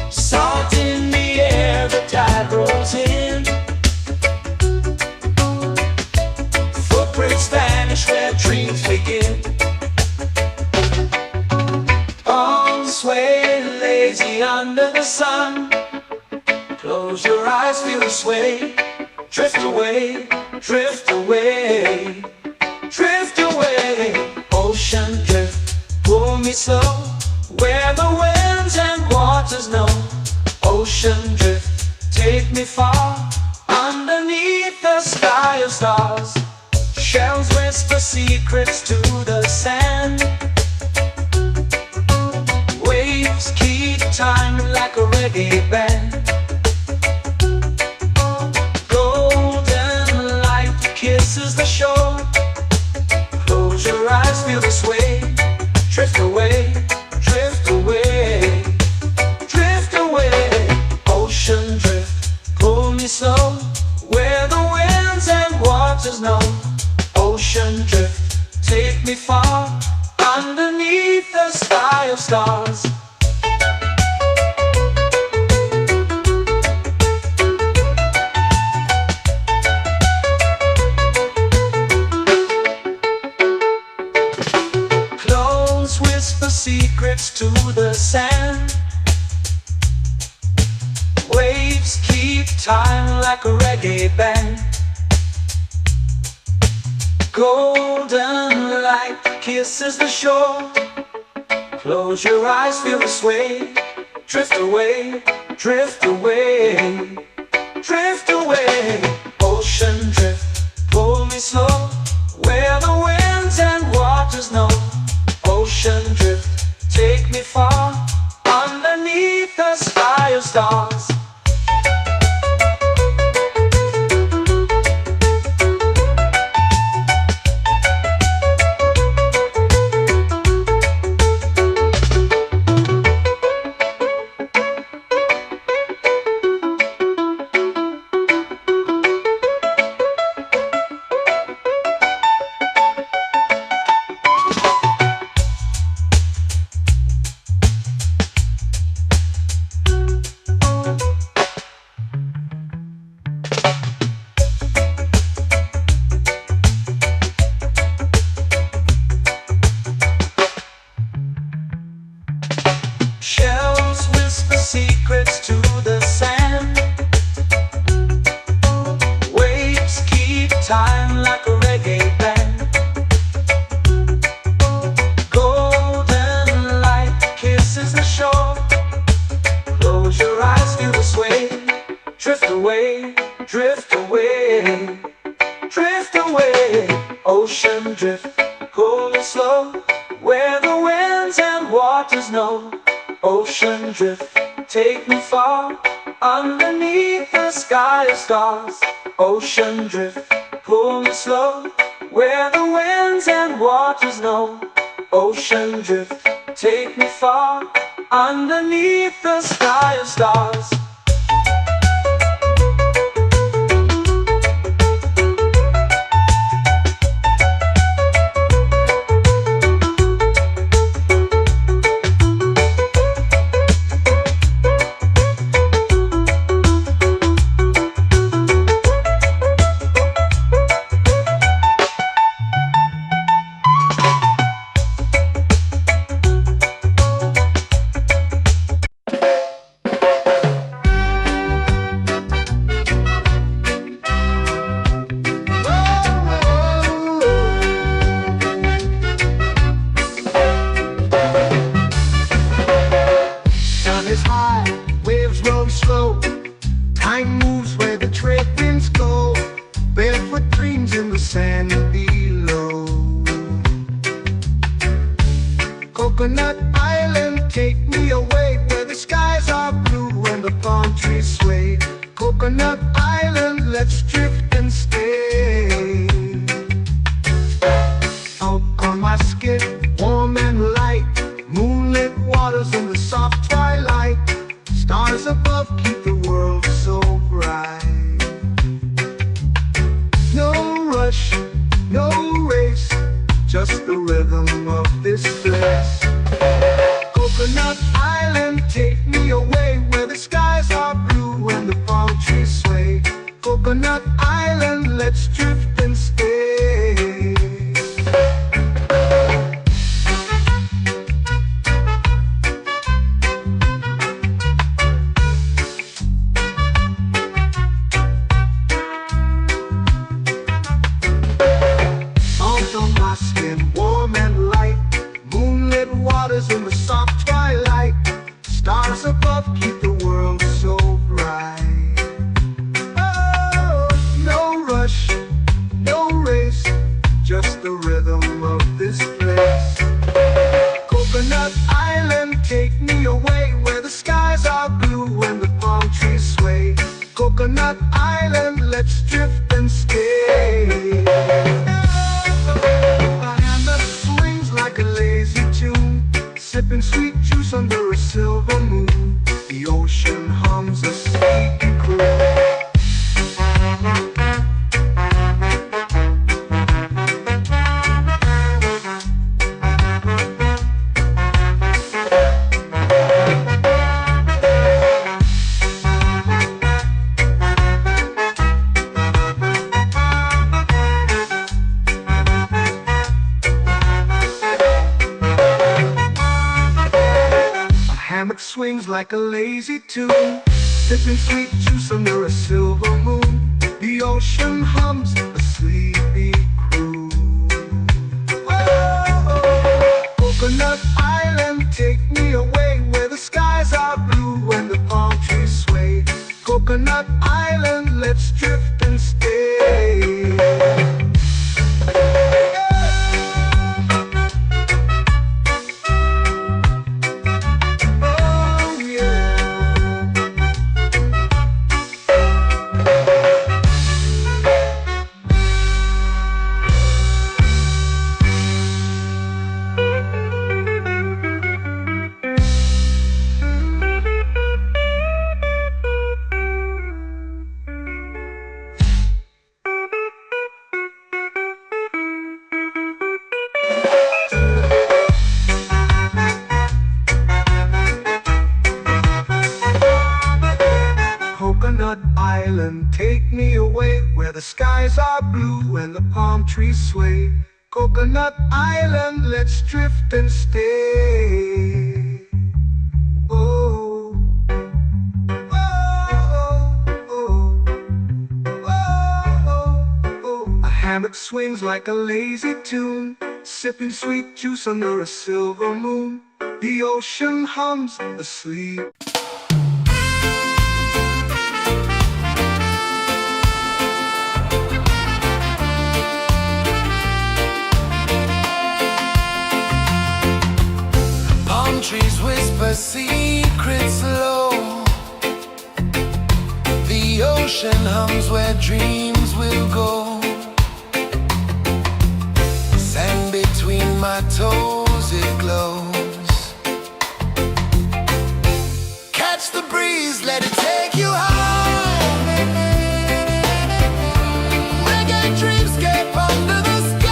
Salt in the air, the tide rolls in. Footprints vanish where dreams begin. Arms sway lazy under the sun. Close your eyes, feel the sway. Drift away, drift away, drift away. Ocean drift, pull me slow, where the winds and waters know. Ocean drift, take me far, underneath the sky of stars. Shells whisper secrets to the sand. Waves keep time like a reggae band. Golden light kisses the shore. Close your eyes, feel the sway. Drift away, drift away, drift away. Ocean drift, pull me slow, where the winds and waters know. Ocean drift, take me far, underneath the sky of stars. Clones whisper secrets to the sand. Waves keep time like a reggae band. Golden light kisses the shore. Close your eyes, feel the sway. Drift away, drift away, drift away. Ocean drift, pull me slow, where the winds and waters know. Ocean drift, take me far, underneath the sky of stars. Shells whisper secrets to the sand. Waves keep time like a reggae band. Golden light kisses the shore. Close your eyes, feel the sway. Drift away, drift away, drift away. Ocean drift, pull me slow, where the winds and waters know. Ocean drift, take me far, underneath the sky of stars. Ocean drift, pull me slow, where the winds and waters know. Ocean drift, take me far, underneath the sky of stars. Is high, waves roll slow. Time moves where the trade winds go. Barefoot dreams in the sand below. Coconut Island, take me away, where the skies are blue and the palm trees sway. Coconut Island, let's drift and stay. Out on my skin, warm and light, moonlit waters in the soft twilight. Stars above keep the world so bright. No rush, no race, just the rhythm of this place. Coconut Island, take me away, where the skies are blue and the palm trees sway. Coconut Island, let's drift and stay. Warm and light, moonlit waters in the soft twilight. Stars above keep the world so bright. Oh, no rush, no race, just the rhythm of this place. Coconut Island, take me away, where the skies are blue and the palm trees sway. Coconut Island, let's drift and stay. Like a lazy tune, sipping sweet juice under a silver moon. The ocean hums a sleepy croon. Swings like a lazy tune, sipping sweet juice under a silver moon. The ocean hums a sleepy croon. Oh, Coconut Island, take me away, where the skies are blue and the palm trees sway. Coconut Island, let's drift and stay. Oh yeah. Coconut Island, take me away where the skies are blue and the palm trees sway. Coconut Island, let's drift and stay. Oh, oh, oh, oh, oh. A hammock swings like a lazy tune, sipping sweet juice under a silver moon. The ocean hums asleep. Trees whisper secrets low. The ocean hums where dreams will go. Sand between my toes, it glows. Catch the breeze, let it take you high. Reggae dreamscape under the sky.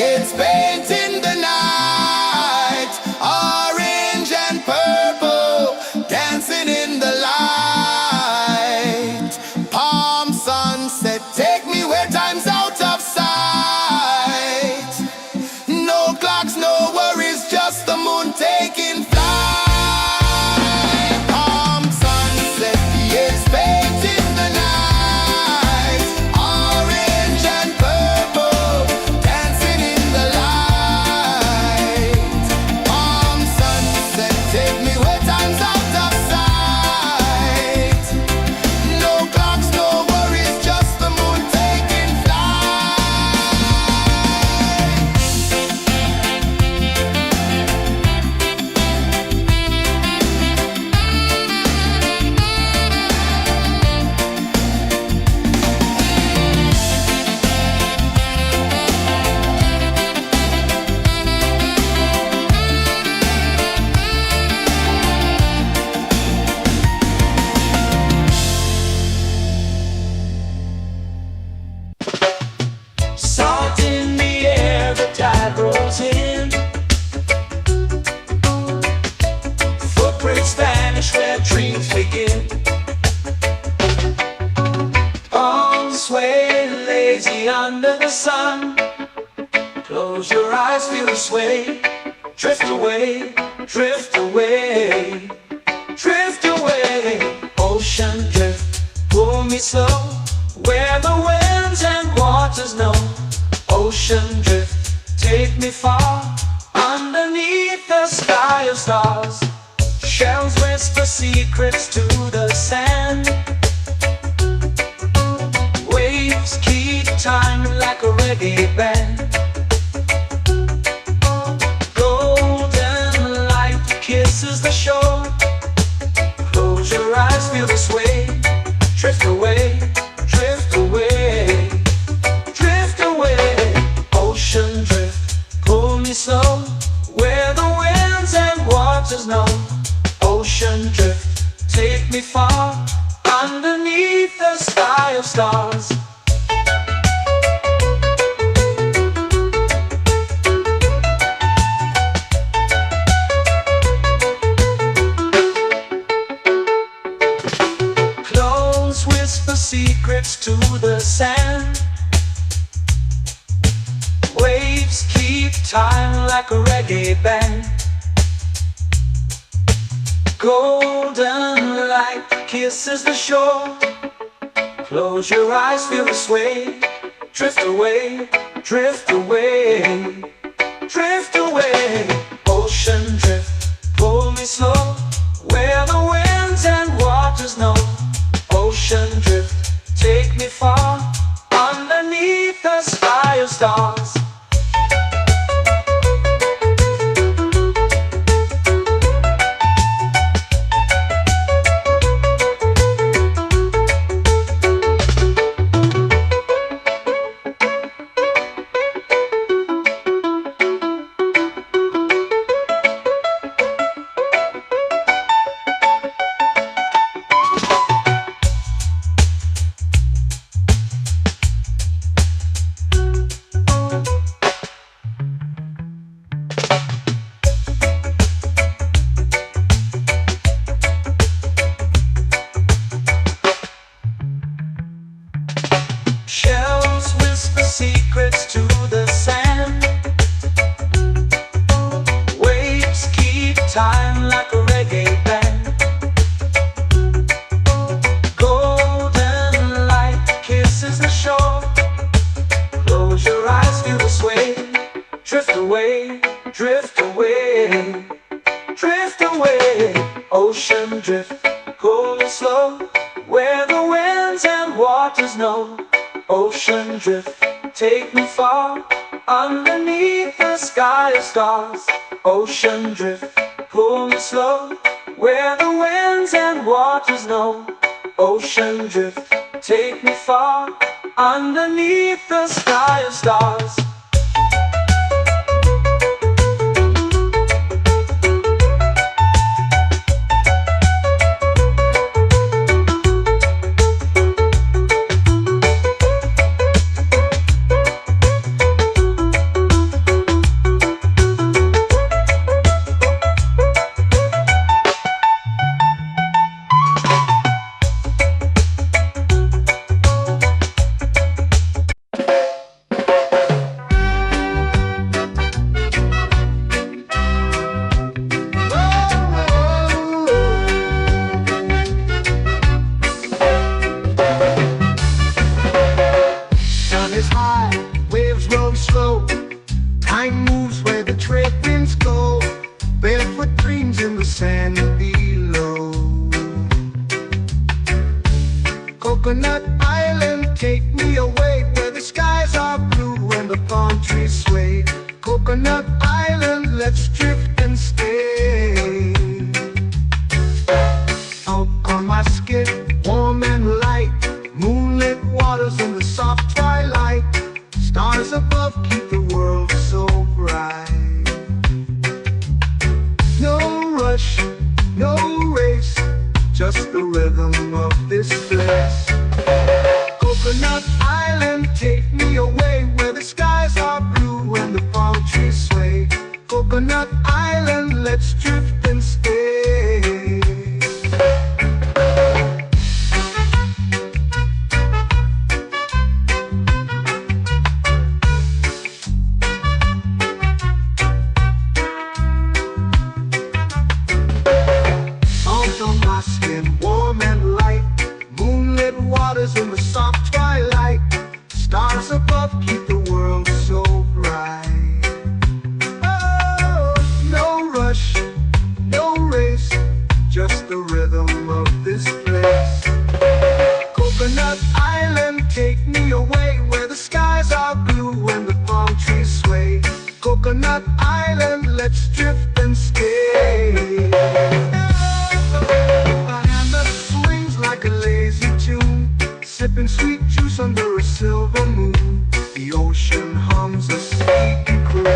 It's painting the night, orange and purple, dancing in the light. Palm sunset, take me where time's out of sight. No clocks, no worries, just the moon taking flight. Palm sunset, it's painting the night, orange and purple, dancing in the light. Palm sunset, take me where time's out of sight. No clocks, no worries, just the moon taking flight. Salt in the air, the tide rolls in. Footprints vanish where dreams begin. Palms sway lazy under the sun. Close your eyes, feel the sway. Drift away, drift away, drift away. Ocean drift, pull me slow, where the winds and waters know. Ocean drift, take me far, underneath the sky of stars. Shells whisper secrets to the sand. Waves keep time like a reggae band. Golden light kisses the shore. Close your eyes, feel the sway. Drift away, drift away, drift away. Ocean drift, pull me slow, where the winds and waters know. Ocean drift, take me far, underneath the sky of stars. Clones whisper secrets to the sand. Waves keep time like a reggae band. Golden light kisses the shore. Close your eyes, feel the sway. Drift away, drift away, drift away. Ocean drift, pull me slow, where the winds and waters know. Ocean drift, take me far, underneath the sky of stars. Shells whisper secrets to the sand. Waves keep time like a reggae band. Golden light kisses the shore. Close your eyes, feel the sway. Drift away, drift away, drift away. Ocean drift, pull me slow, where the winds and waters know. Ocean drift, take me far, underneath the sky of stars. Ocean drift, pull me slow, where the winds and waters know. Ocean drift, take me far, underneath the sky of stars. high, waves roll slow. Time moves where the trade winds go. Barefoot dreams in the sand below. Coconut Island, take me away where the skies are blue and the palm trees sway. Coconut Island, let's drift and stay. Out on my skin, warm and light, moonlit waters in the soft twilight. Stars above keep the world so bright. No rush, no race, just the rhythm of this place. Coconut Island, take me away where the skies are blue and the palm trees sway. Coconut Island, let's drift and stay. Out on my skin, warm and light, moonlit waters in the soft twilight. Stars above keep the world so bright. Oh, no rush, no race, just the rhythm of this place. Coconut Island, take me away where the skies are blue and the palm trees sway. Coconut Island, let's drift and stay. A hand that swings like a lazy tune, sipping sweet juice under a silver moon. The ocean hums a sleepy croon.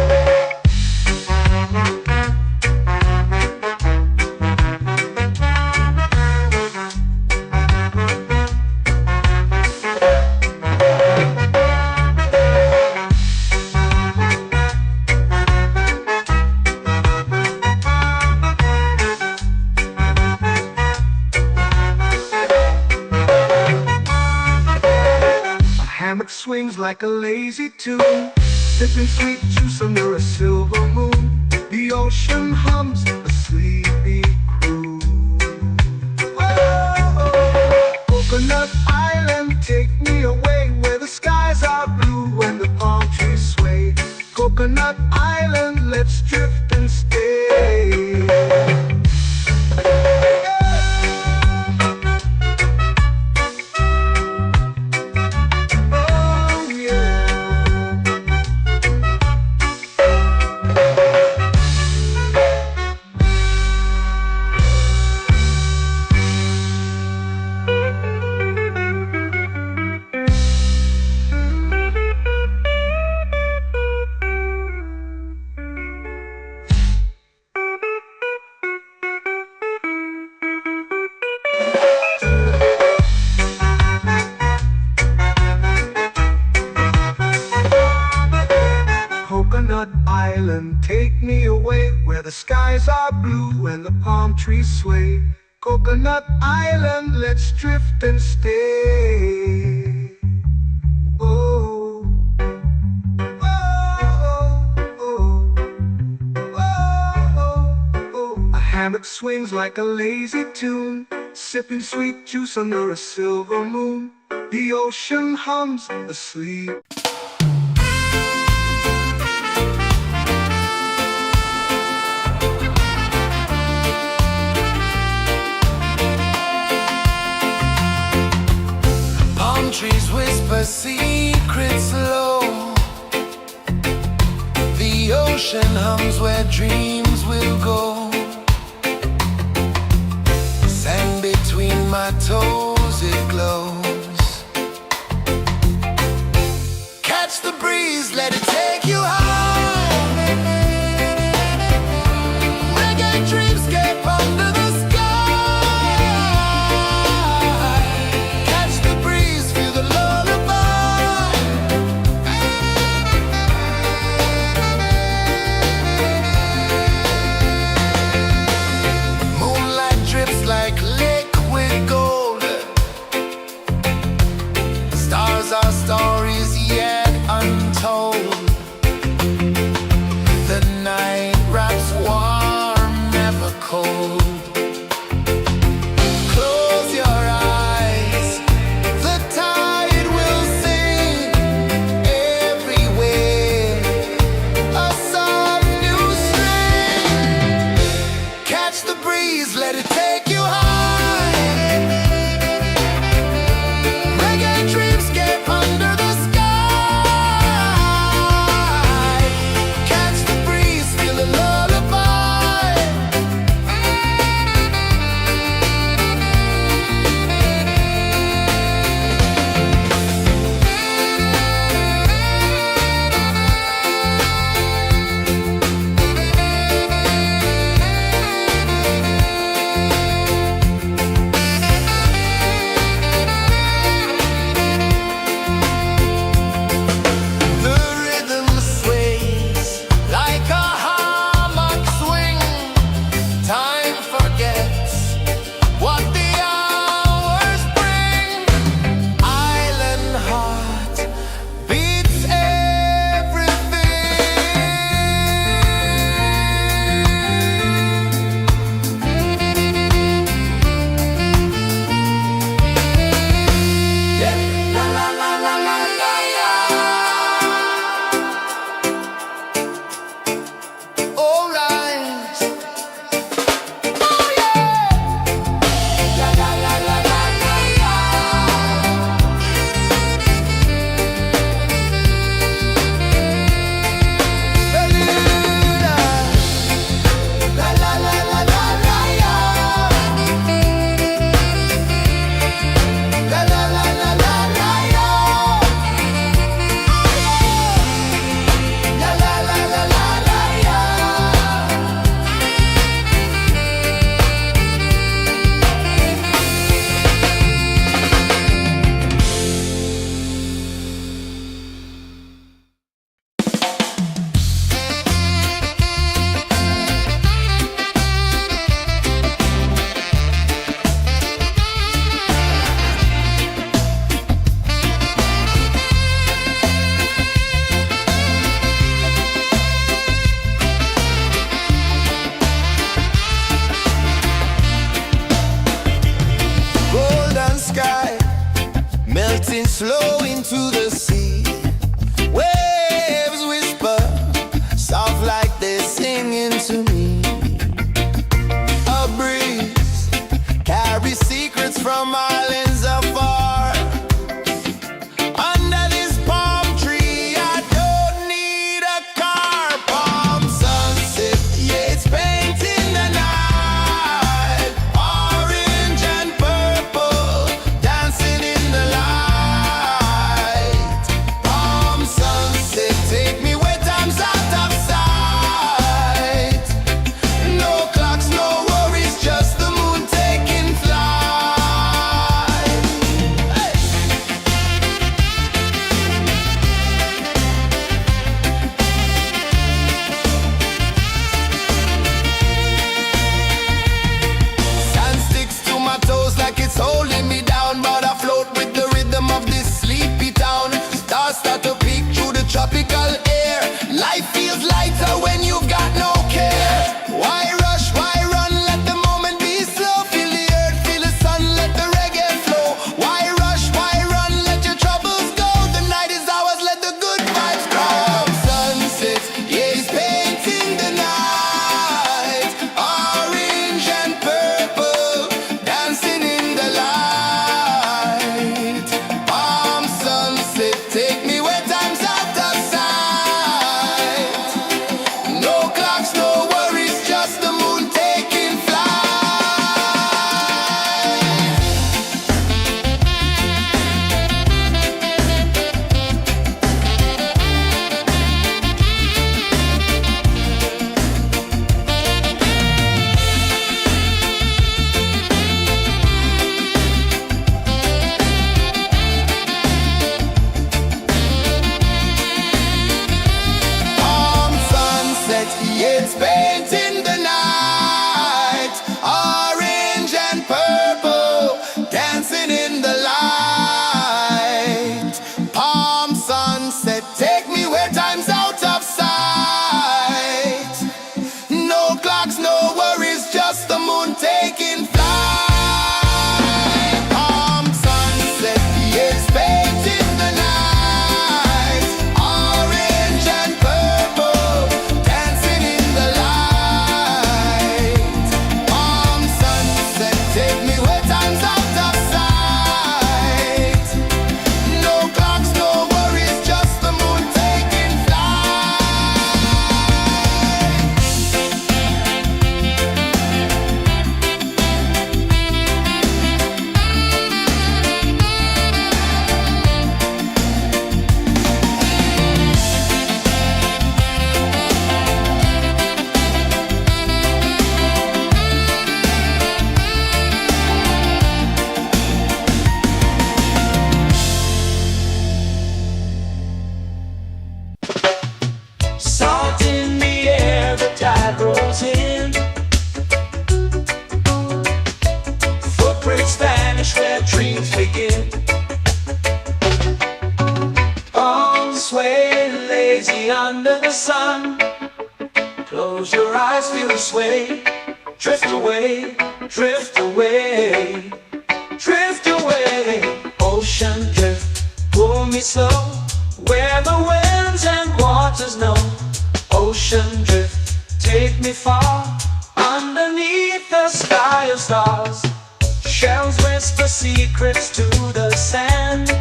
Hammock swings like a lazy tune, sipping sweet juice under a silver moon. The ocean hums a sleepy croon. Oh, Coconut Island, take me away where the skies are blue and the palm trees sway. Coconut Island, let's drift and stay. Coconut Island, take me away where the skies are blue and the palm trees sway. Coconut Island, let's drift and stay. Oh, oh, oh, oh, oh. A hammock swings like a lazy tune, sipping sweet juice under a silver moon. The ocean hums asleep. Trees whisper secrets low. The ocean hums where dreams will go. Sand between my toes, it glows. Catch the breeze, let it take you high. Reggae dreamscape under the our stories yet untold. It's painting the night, orange and purple, dancing in the light. Palm sunset, take me where time's out of sight. No clocks, no worries, just the moon taking flight. Palm sunset, it's painting the night, orange and purple, dancing in the light. Palm sunset, take me where time's out of sight. No clocks, no worries, just the moon taking flight. Salt in the air, the tide rolls in. Footprints vanish where dreams begin. Arms sway lazy under the sun. Close your eyes, feel the sway. Drift away, drift away, drift away. Ocean drift, pull me slow, where the winds and waters know. Ocean drift, take me far, underneath the sky of stars. Shells whisper secrets to the sand.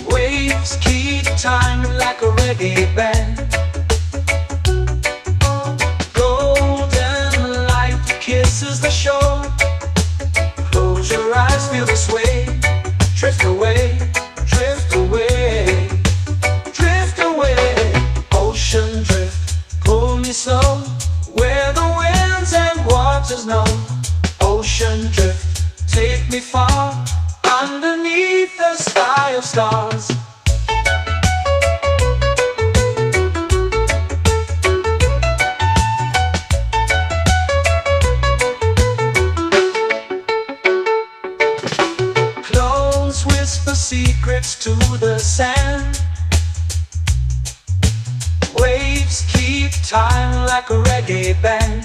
Waves keep time like a reggae band. Golden light kisses the shore. Close your eyes, feel the sway. Drift away, drift away, drift away. Ocean drift, pull me slow, where the winds and waters know. Ocean drift, take me far, underneath the sky of stars. Close whisper secrets to the sand. Waves keep time like a reggae band.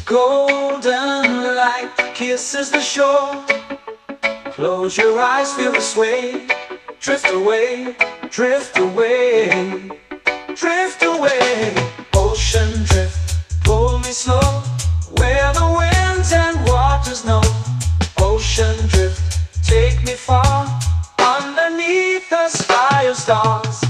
Golden light kisses the shore. Close your eyes, feel the sway. Drift away, drift away, drift away. Ocean drift, pull me slow, where the winds and waters know. Ocean drift, take me far, underneath the sky of stars.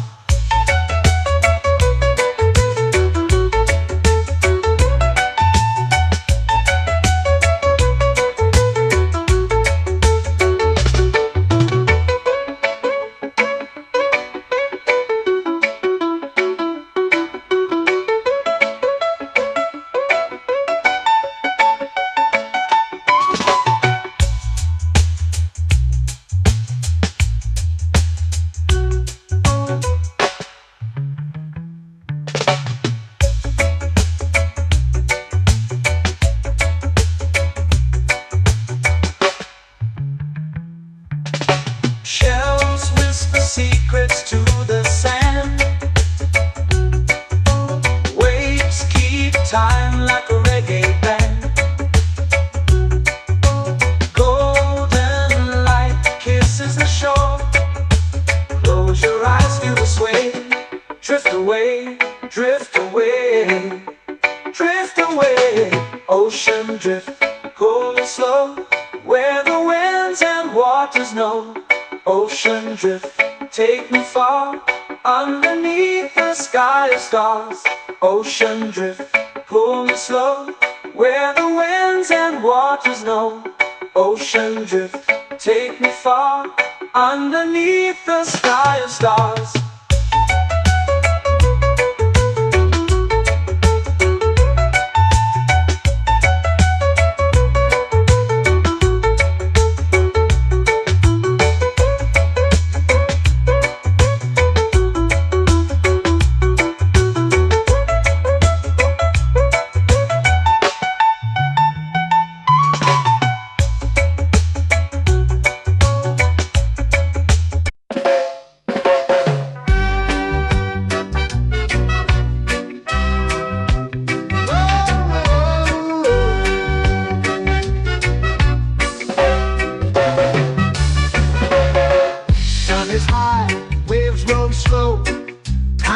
Shells whisper secrets to the sand. Waves keep time like a reggae band. Golden light kisses the shore. Close your eyes, feel the sway. Drift away, drift away, drift away. Ocean drift, pull me slow, where the winds and waters know. Ocean drift, take me far, underneath the sky of stars. Ocean drift, pull me slow, where the winds and waters know. Ocean drift, take me far, underneath the sky of stars.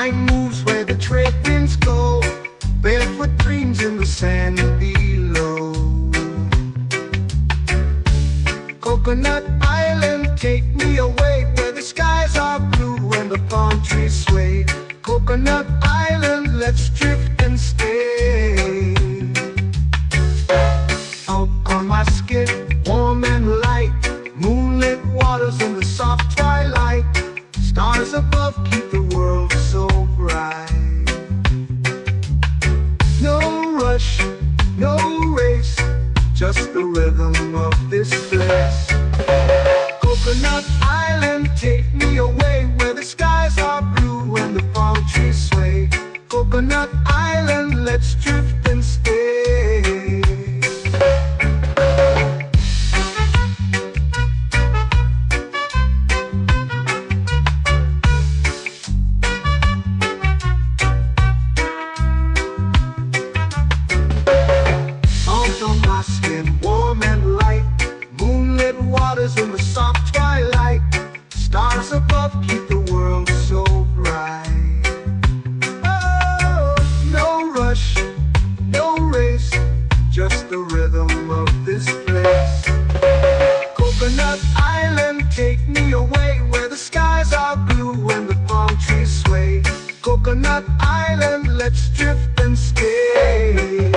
Mind moves where the trade winds go, barefoot dreams in the sand below. Coconut Island, take me away where the skies are blue and the palm trees sway. Coconut Island, let's drift and stay. Out on my skin, warm and light, moonlit waters in the soft twilight. Stars above keep the world so bright. No rush, no race, just the rhythm of this place. Coconut Island, take me away where the skies are blue and the palm trees sway. Coconut Island, let's drift and stay. Out on my skin, warm and light, moonlit waters in the soft twilight. Stars above keep the world so bright. Oh, no rush, no race, just the rhythm of this place. Coconut Island, take me away where the skies are blue and the palm trees sway. Coconut Island, let's drift and stay.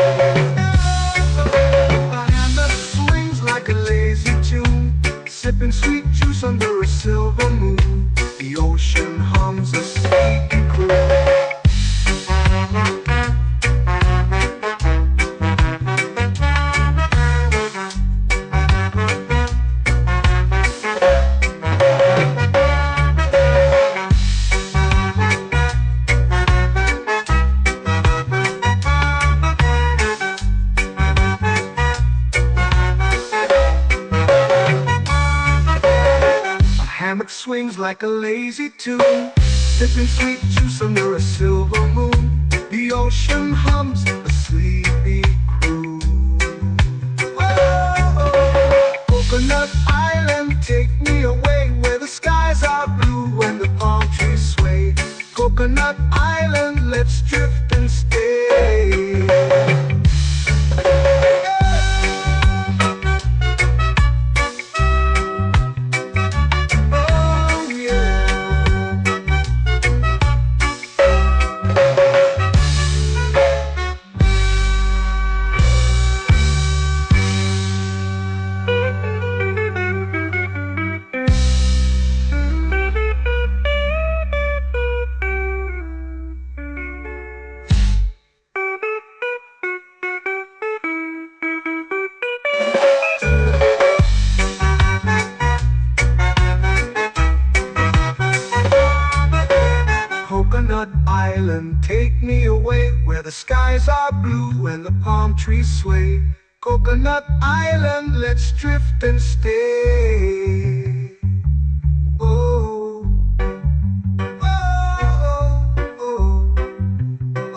A hand that swings like a lazy tune, sipping sweet juice under a silver moon. The ocean hums a sleepy croon. Hammock swings like a lazy tune, sipping sweet juice under a silver moon. The ocean hums a sleepy croon. Oh, Coconut Island, take me away where the skies are blue and the palm trees sway. Coconut Island, let's drift and stay. Coconut Island, take me away where the skies are blue and the palm trees sway. Coconut Island, let's drift and stay. Oh, oh, oh,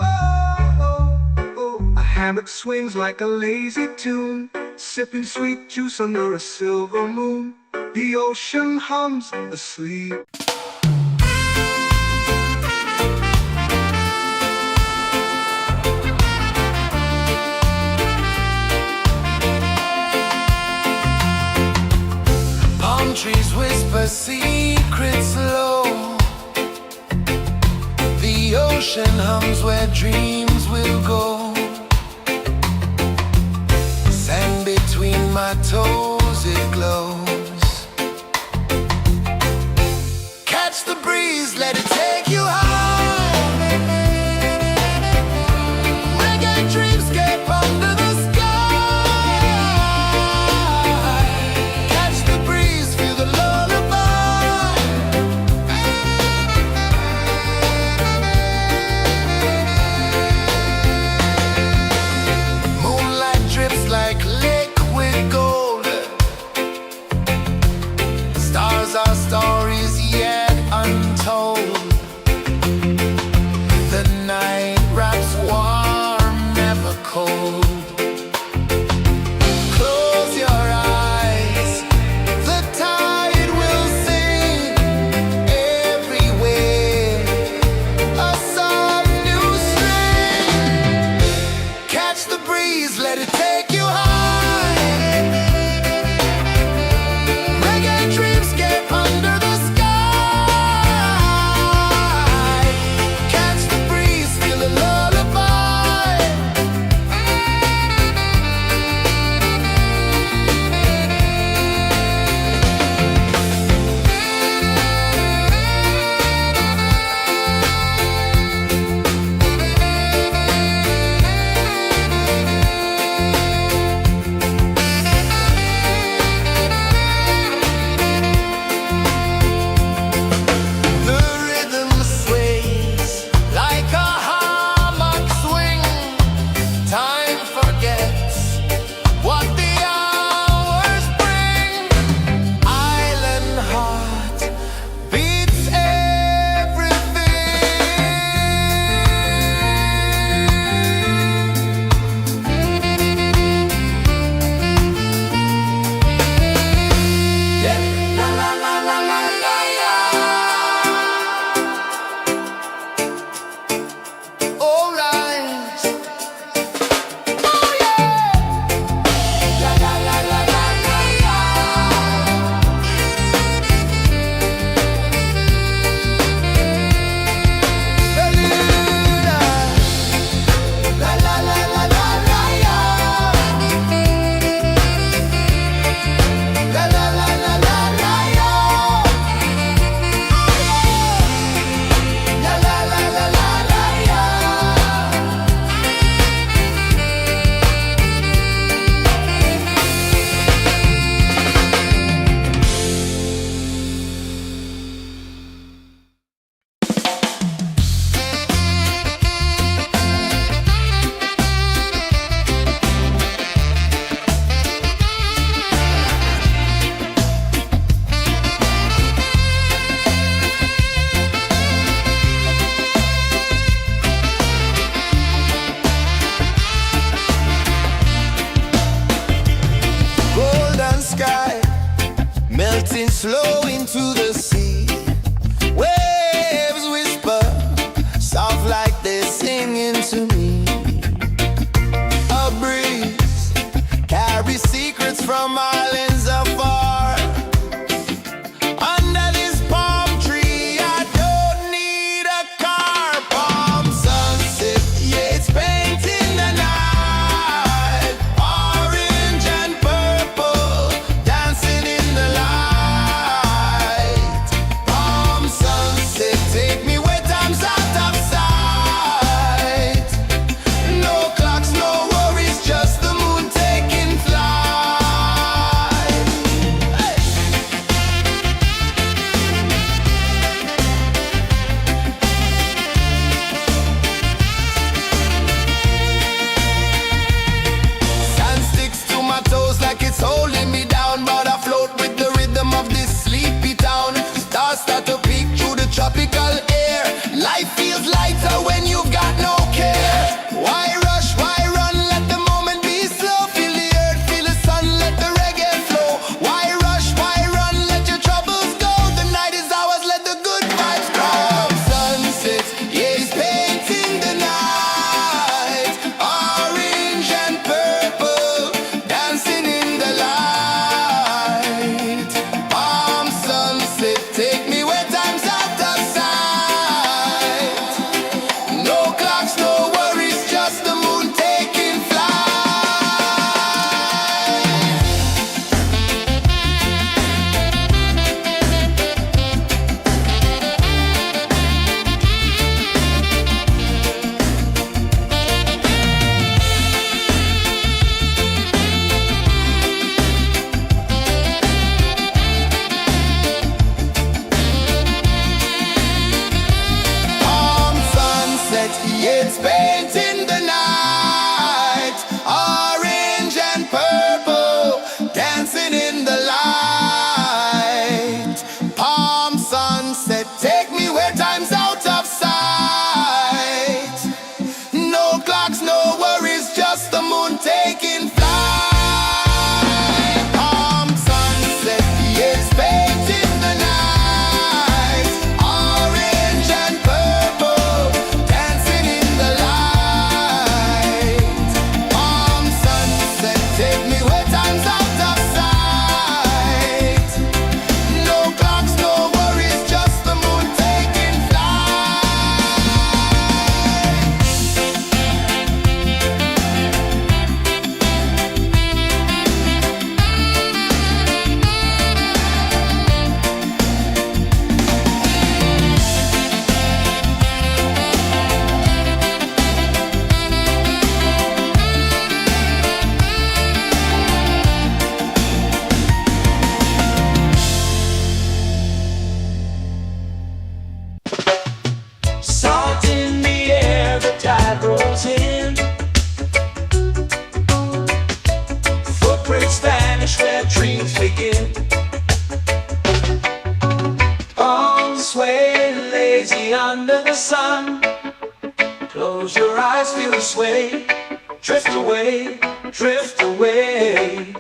oh, oh. A hammock swings like a lazy tune, sipping sweet juice under a silver moon. The ocean hums asleep. Trees whisper secrets low. The ocean hums where dreams will go. Sand between my toes, it glows. Catch the breeze, let it take you high. Reggae dreamscape under the sky. Catch the breeze, feel the lullaby. Moonlight drips like liquid gold. Stars are stories yet untold. the tropical air. Life feels lighter when you've got no care. Why rush, why run, let the moment be slow. Feel the earth, feel the sun, let the reggae flow. Why rush, why run, let your troubles go. The night is ours, let the good vibes grow. Sunset, yeah, it's painting the night. Orange and purple, dancing in the light. Palm sunset, take me where time's out of sight. No clocks, no worries, just the moon taking flight. Palm sunset, yeah, it's painting the night. Orange and purple, dancing in the light. Palm sunset, take me where time's out of sight. No clocks, no worries, just the moon taking flight. Palm sunset, yeah, it's painting the night. Orange and purple, dancing in the light. Palm sunset, take me where time's out of sight. No clocks, no worries, just the moon taking flight. Salt in the air, the tide rolls in. Footprints vanish where dreams begin. Arms sway lazy under the sun. Close your eyes, feel the sway. Drift away, drift away,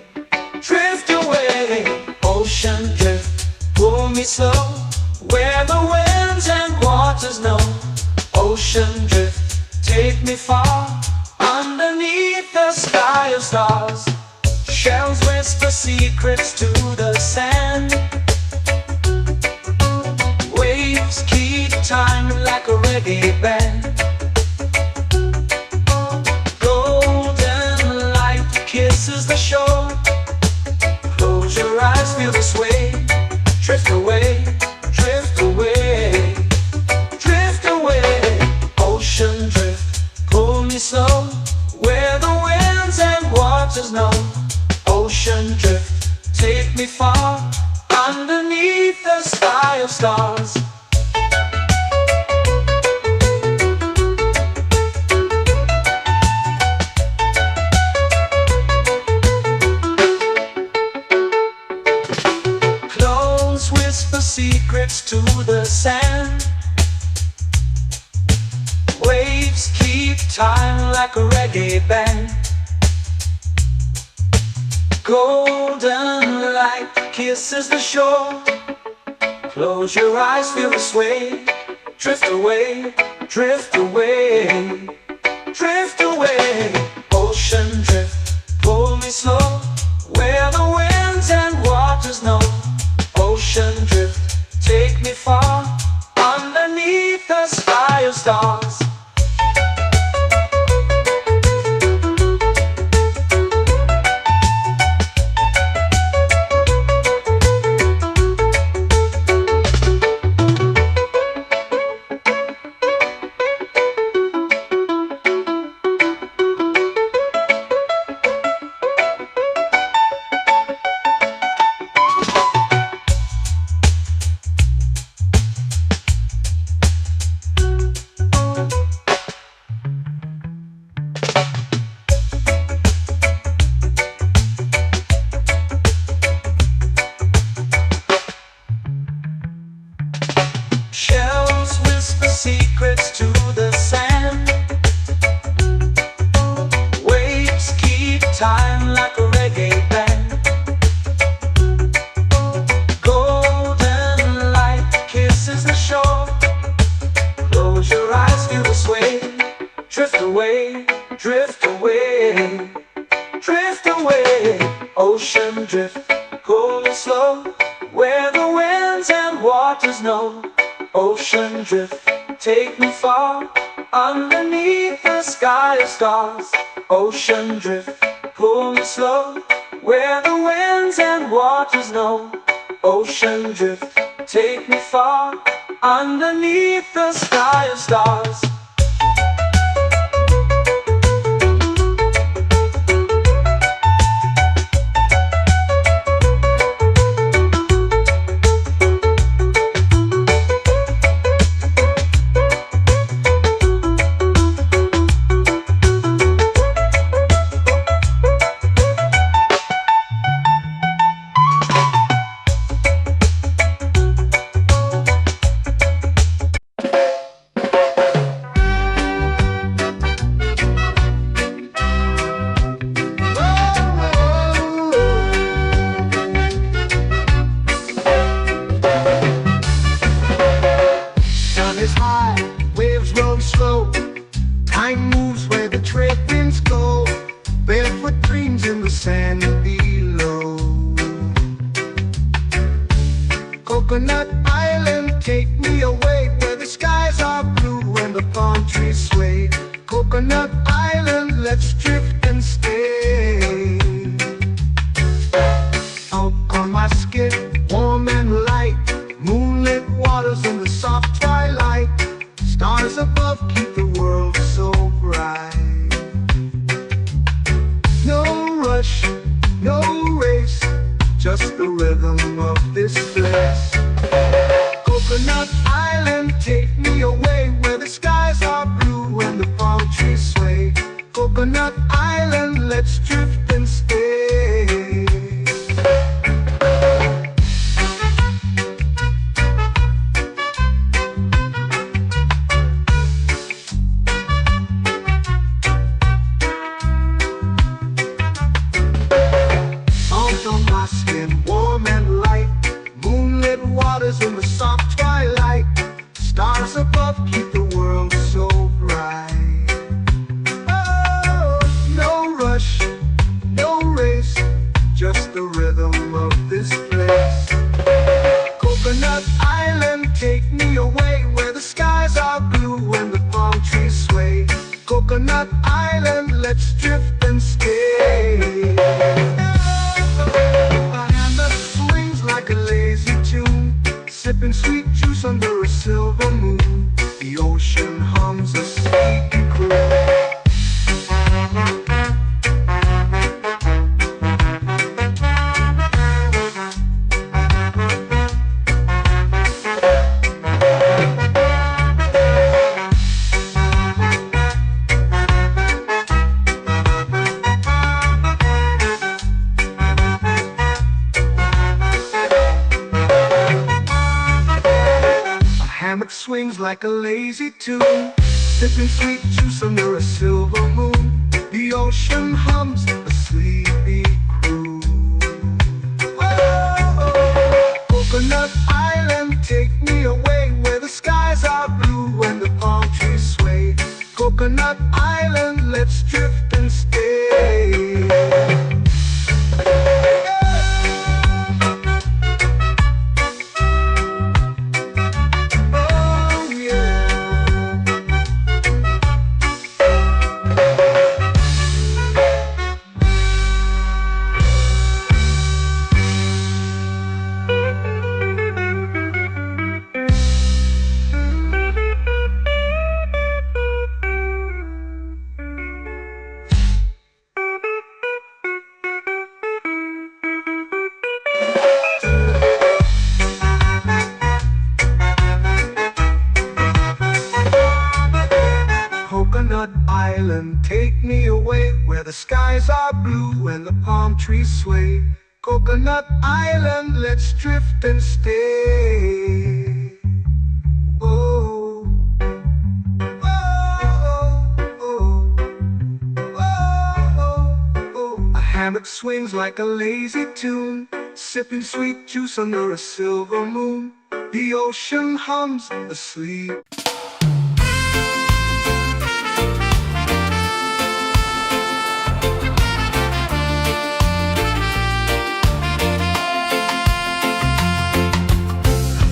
drift away. Ocean drift, pull me slow, where the winds and waters know. Ocean drift, take me far, underneath the sky of stars. Shells whisper secrets to the sand. Waves keep time like a reggae band. Golden light kisses the shore. Close your eyes, feel the sway. Drift away, drift away, drift away. Ocean drift, pull me slow, where the winds and waters know. Ocean drift, take me far, underneath the sky of stars. Close whisper secrets to the sand. Waves keep time like a reggae band. Golden light kisses the shore. Close your eyes, feel the sway. Drift away, drift away, drift away. Ocean drift, pull me slow, where the winds and waters know. Ocean drift, take me far, underneath the sky of stars. secrets to the sand. Waves keep time like a reggae band. Golden light kisses the shore. Close your eyes, feel the sway. Drift away, drift away, drift away. Ocean drift, cool and slow, where the winds and waters know. Ocean drift, take me far, underneath the sky of stars. Ocean drift, pull me slow, where the winds and waters know. Ocean drift, take me far, underneath the sky of stars. Time moves where the trade winds go. Barefoot dreams in the sand below. Coconut Island, take me away, where the skies are blue and the palm trees sway. Coconut Island, let's drift and stay. Out on my skin, warm and light, moonlit waters in the soft twilight. Stars above keep the world so bright. No rush, no race, just the rhythm of this place. Coconut Island, take me away, where the skies are blue and the palm trees sway. Coconut Island, let's drift and stay. In the soft twilight, stars above keep the world so bright. Oh, no rush, no race, just the rhythm of this place. Coconut Island, take me away, where the skies are blue and the palm trees sway. Coconut Island, let's drift and stay. My hand that swings like a lazy tune, sipping sweet juice under a silver moon. The ocean hums a sleepy croon. Hammock swings like a lazy tune, sipping sweet juice under a silver moon. The ocean hums a sleepy croon. Whoa, Coconut Island, take me away, where the skies are blue and the palm trees sway. Coconut Island, let's drift and stay. Coconut Island, take me away, where the skies are blue and the palm trees sway. Coconut Island, let's drift and stay. Oh. that swings like a lazy tune, sipping sweet juice under a silver moon. The ocean hums asleep.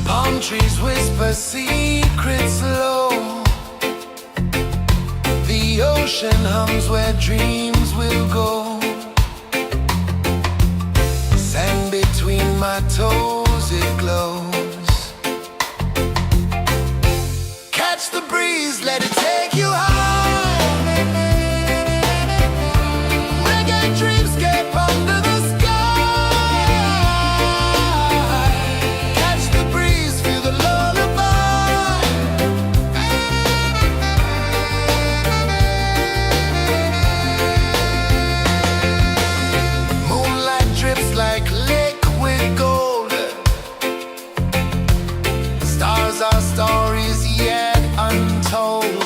Palm trees whisper secrets low. The ocean hums where dreams will go. Sand between my toes, it glows. Catch the breeze, let it take you high. Reggae dreamscape under the sky. Catch the breeze, feel the lullaby. Moonlight drips like liquid gold. Stars are stories yet untold.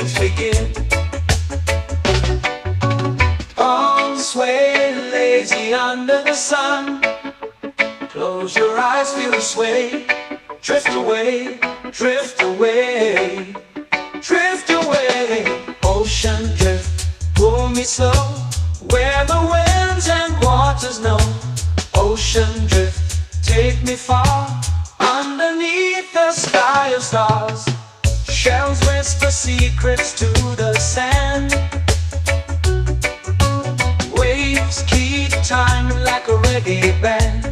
waves begin. Arms sway lazy under the sun. Close your eyes, feel the sway. Drift away, drift away, drift away. Ocean drift, pull me slow, where the winds and waters know. Ocean drift, take me far, underneath the sky of stars. Shells whisper secrets to the sand. Waves keep time like a reggae band.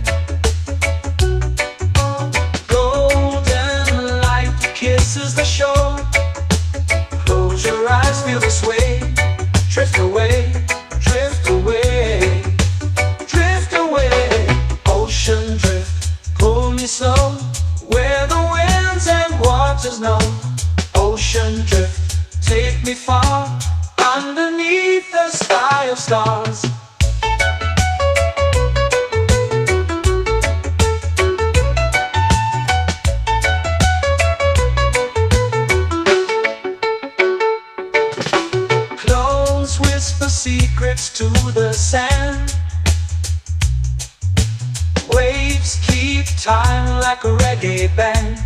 Golden light kisses the shore. Close your eyes, feel the sway. Drift away, drift away, drift away. Ocean drift, pull me slow, where the winds and waters know. Ocean drift, take me far, underneath the sky of stars. Close whisper secrets to the sand. Waves keep time like a reggae band.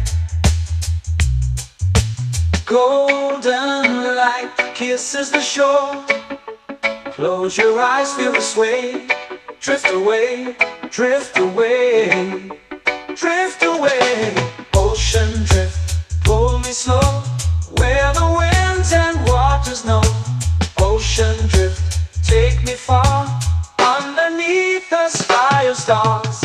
Golden light kisses the shore. Close your eyes, feel the sway. Drift away, drift away, drift away. Ocean drift, pull me slow, where the winds and waters know. Ocean drift, take me far, underneath the sky of stars.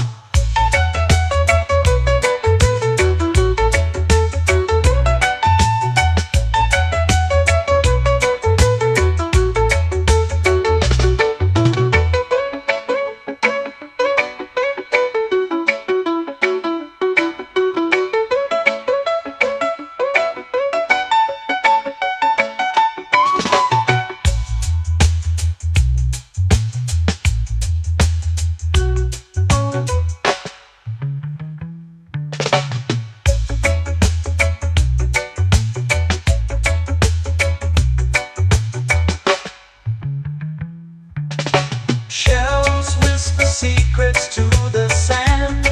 Shells whisper secrets to the sand.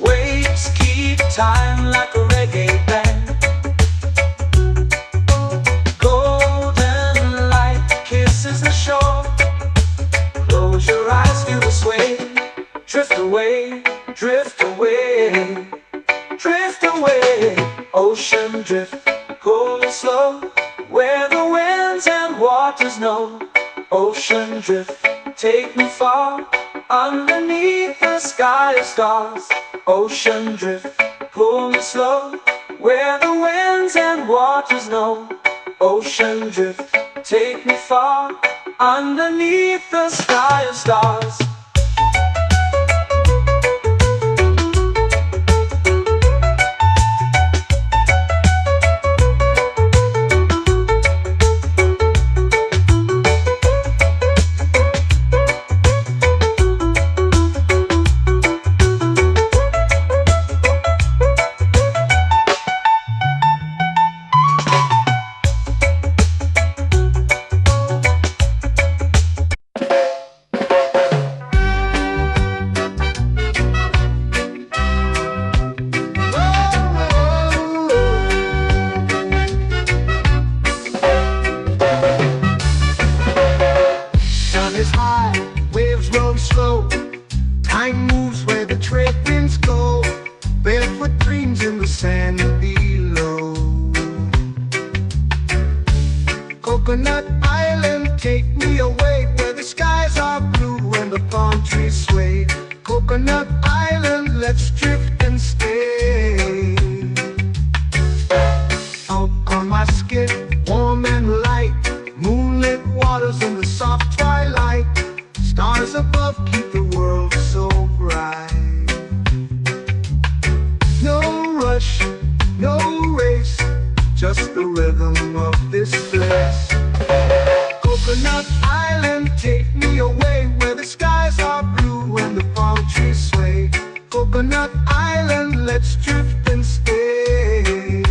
Waves keep time like a reggae band. Golden light kisses the shore. Close your eyes, feel the sway. Drift away, drift away, drift away. Ocean drift, pull me slow, where the winds and waters know. Ocean drift, take me far, underneath the sky of stars. Ocean drift, pull me slow, where the winds and waters know. Ocean drift, take me far, underneath the sky of stars. Is high, waves roll slow. Time moves where the trade winds go. Barefoot dreams in the sand below. Coconut Island, take me away, where the skies are blue and the palm trees sway. Coconut Island, let's drift and stay. Out on my skin, warm and light, moonlit waters in the soft twilight. Stars above keep the world so bright. No rush, no race, just the rhythm of this place. Coconut Island, take me away, where the skies are blue and the palm trees sway. Coconut Island, let's drift and stay.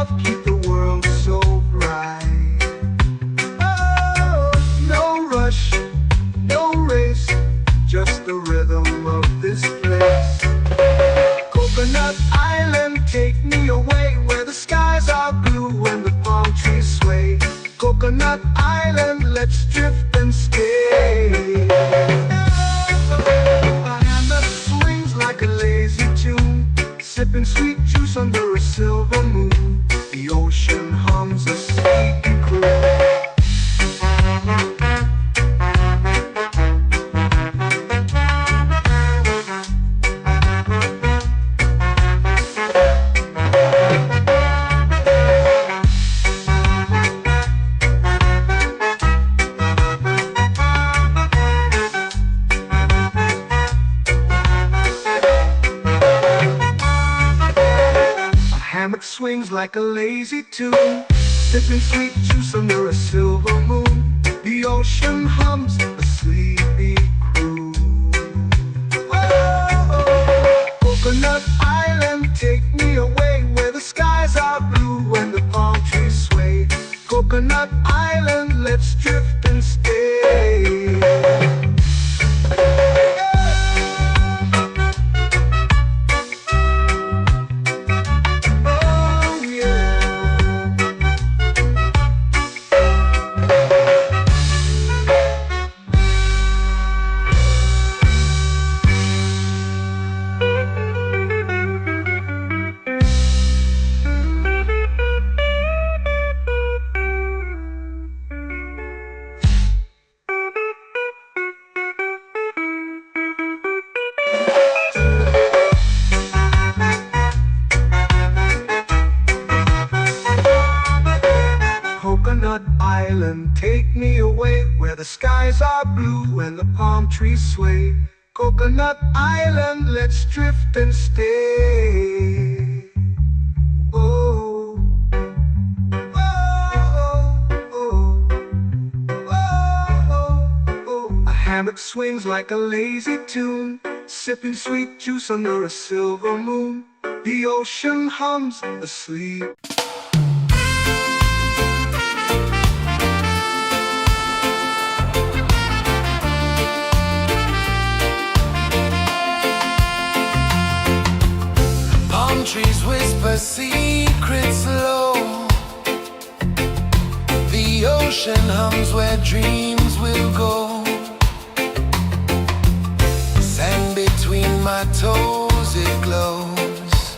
above keep the world so bright. Oh, no rush, no race, just the rhythm of this place. Coconut Island, take me away where the skies are blue and the palm trees sway. Coconut Island, let's drift and stay. A hand that swings like a lazy tune, sipping sweet juice under a silver moon. The ocean hums a sleepy croon. Hammock swings like a lazy tune, sipping sweet juice under a silver moon. The ocean hums a sleepy croon. Oh, Coconut Island, take me away where the skies are blue and the palm trees sway. Coconut Island, let's drift and stay. Coconut Island, take me away where the skies are blue and the palm trees sway. Coconut Island, let's drift and stay. Oh, oh, oh, oh, oh. A hammock swings like a lazy tune, sipping sweet juice under a silver moon. The ocean hums asleep. Trees whisper secrets low. The ocean hums where dreams will go. Sand between my toes, it glows.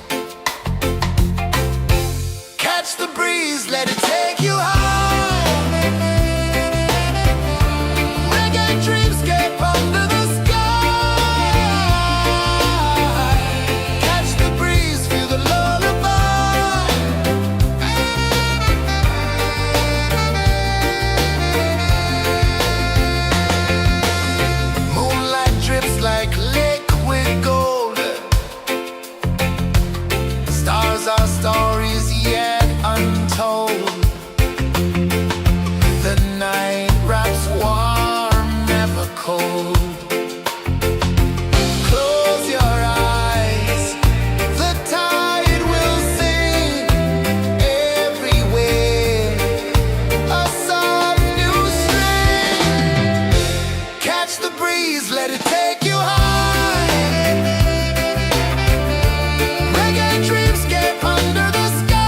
Catch the breeze, let it take you high. Reggae dreamscape under the stories yet untold. The night wraps warm, never cold. Close your eyes, the tide will sing everywhere. A soft new string. Catch the breeze, let it take you high. Reggae dreamscape under the sky.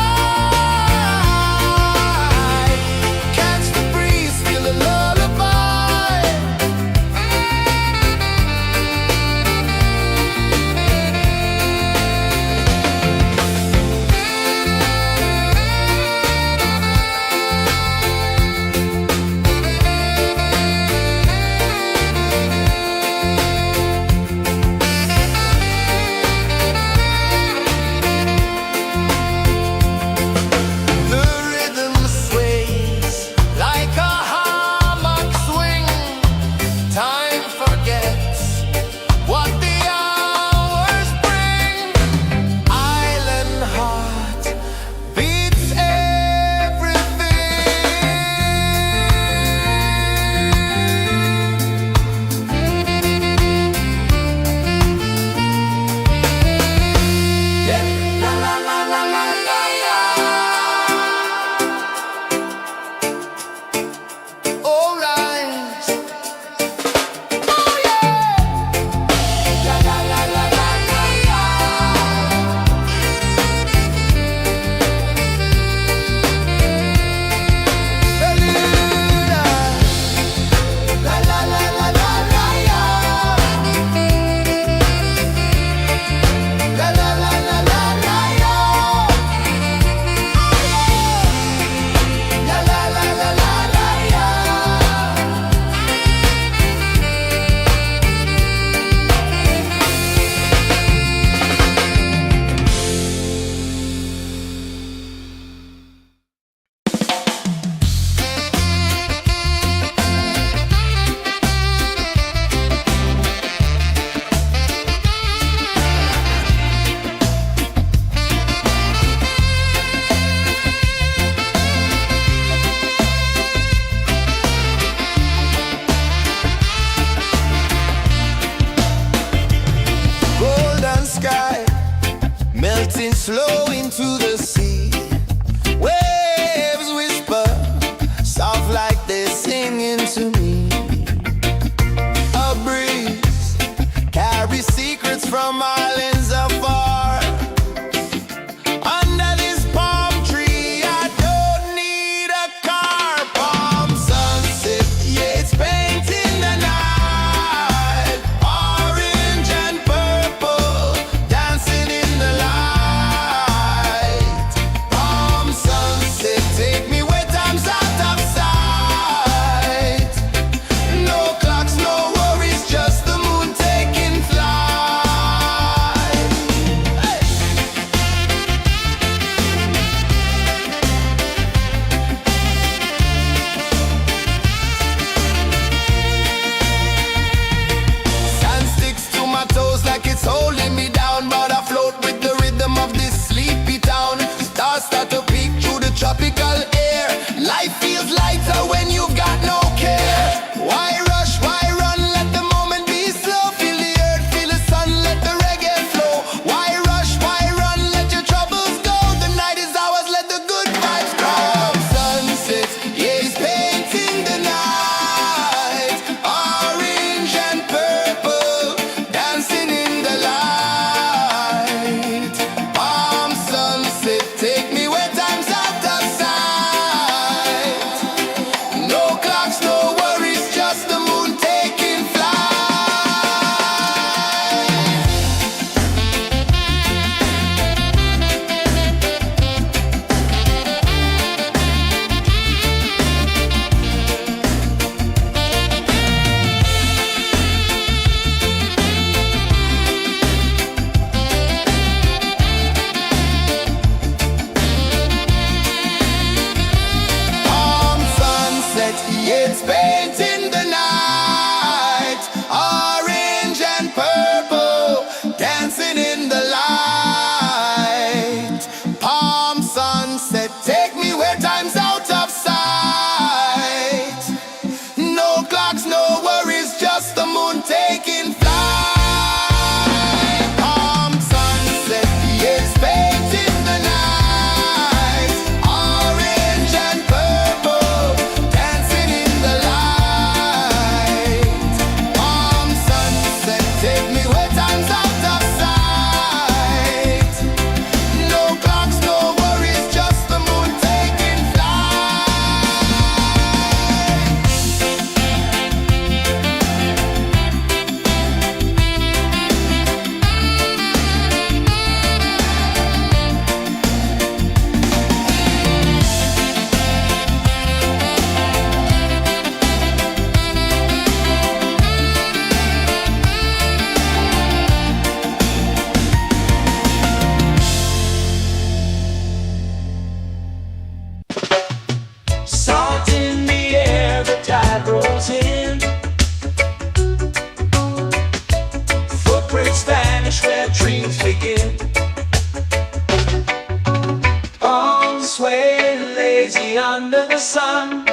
me under the sun.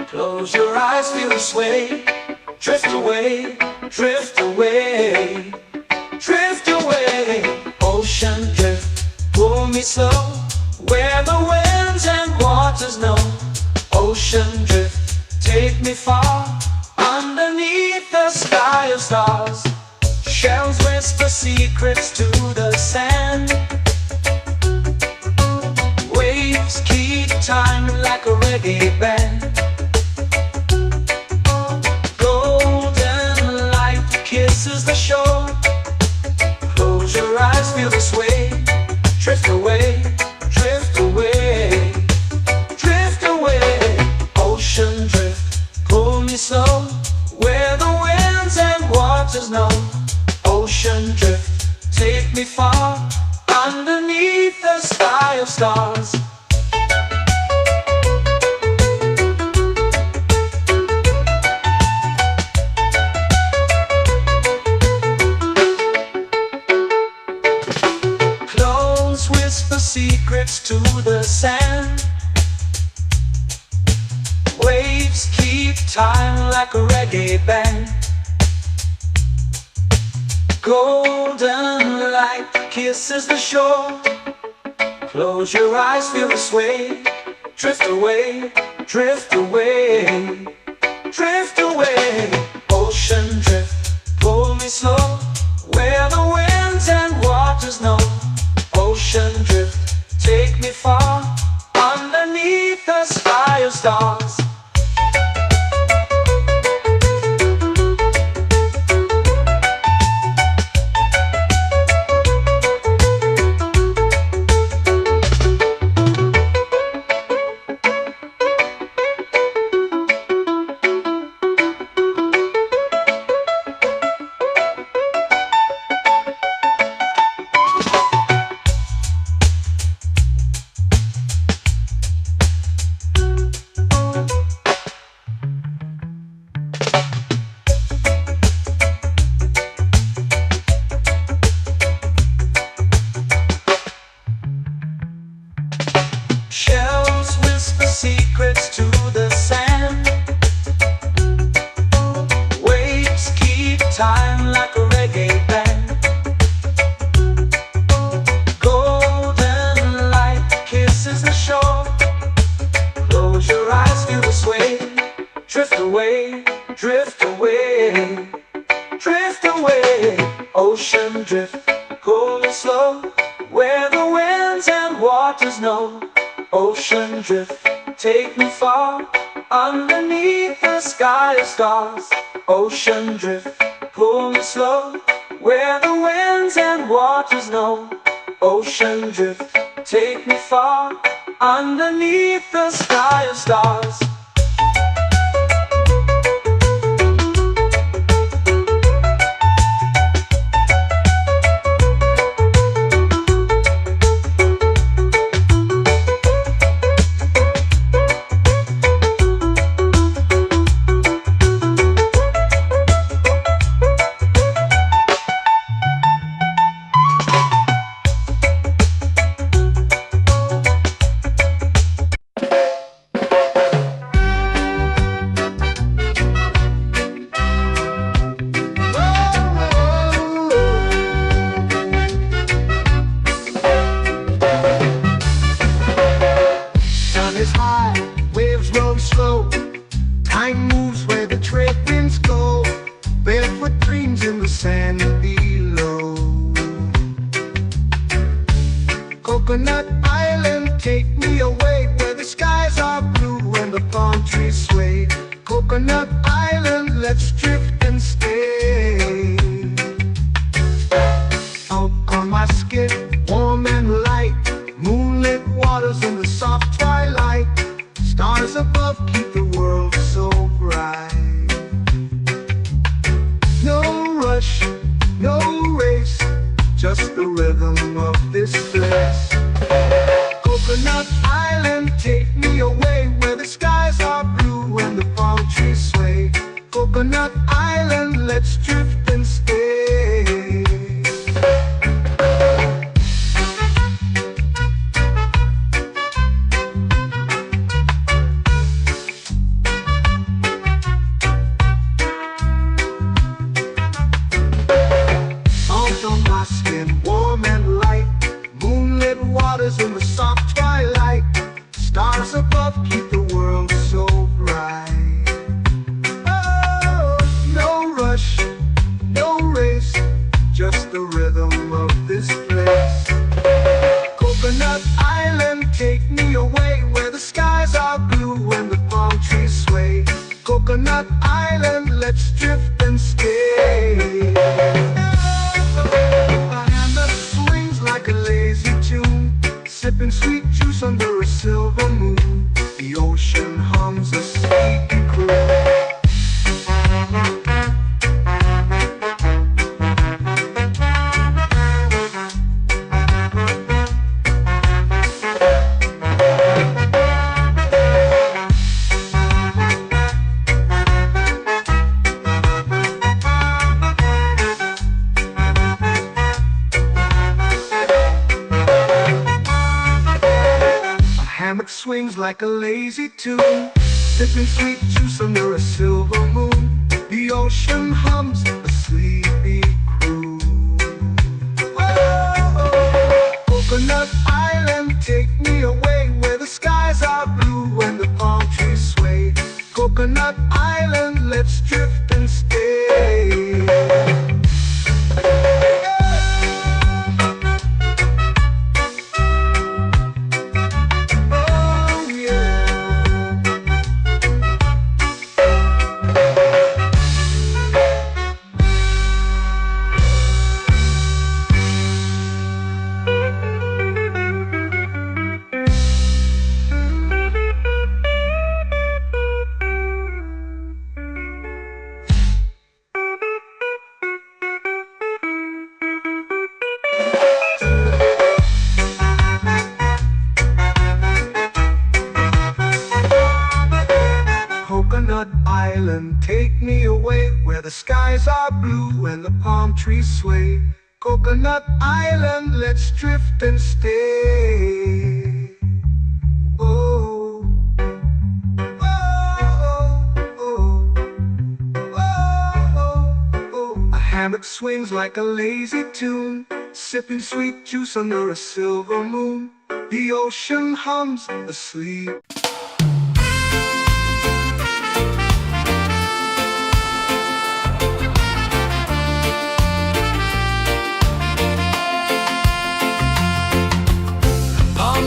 Close your eyes, feel the sway. Drift away, drift away, drift away. Ocean drift, pull me slow, where the winds and waters know. Ocean drift, take me far, underneath the sky of stars. Shells whisper secrets to the sand. Waves keep time like a reggae band. Golden light kisses the shore. Close your eyes, feel the sway. Drift away, drift away, drift away. Ocean drift, pull me slow, where the winds and waters know. Ocean drift, take me far, underneath the sky of stars. Close whisper secrets to the sand. Waves keep time like a reggae band. Golden light kisses the shore. Close your eyes, feel the sway. Drift away, drift away, drift away. Ocean drift, pull me slow, where the winds and waters know. Ocean drift, take me far, underneath the sky of stars. Shells whisper secrets to the sand. Waves keep time like a reggae band. Golden light kisses the shore. Close your eyes, feel the sway. Drift away, drift away, drift away. Ocean drift, pull me slow, where the winds and waters know. Ocean drift, take me far, underneath the sky of stars. Ocean drift, pull me slow, where the winds and waters know. Ocean drift, take me far, underneath the sky of stars. Is high, waves roll slow. Time moves where the trade winds go. Barefoot dreams in the sand below. Coconut Island, take me away, where the skies are blue and the palm trees sway. Coconut Island, let's drift and stay. Out on my skin, warm and light, moonlit waters in the soft twilight. Stars above keep the world so bright. No rush, no race, just the rhythm of this place. Coconut Island, take me away, where the skies are blue and the palm trees sway. Coconut Island, let's drift waters in the soft twilight. Stars above keep the world so bright. Oh, no rush, no race, just the rhythm of this place. Coconut Island, take me away where the skies are blue and the palm trees sway. Coconut Island, let's drift and stay. A hand that swings like a lazy tune, sipping sweet juice under a silver moon. The ocean hums a sleepy croon. Hammock swings like a lazy tune, sipping sweet juice under a silver moon. The ocean hums a sleepy croon. Whoa, Coconut Island, take me away where the skies are blue and the palm trees sway. Coconut Island, let's drift and stay. Coconut Island, take me away where the skies are blue and the palm trees sway. Coconut Island, let's drift and stay. Oh, oh, oh, oh, oh. A hammock swings like a lazy tune, sipping sweet juice under a silver moon. The ocean hums asleep.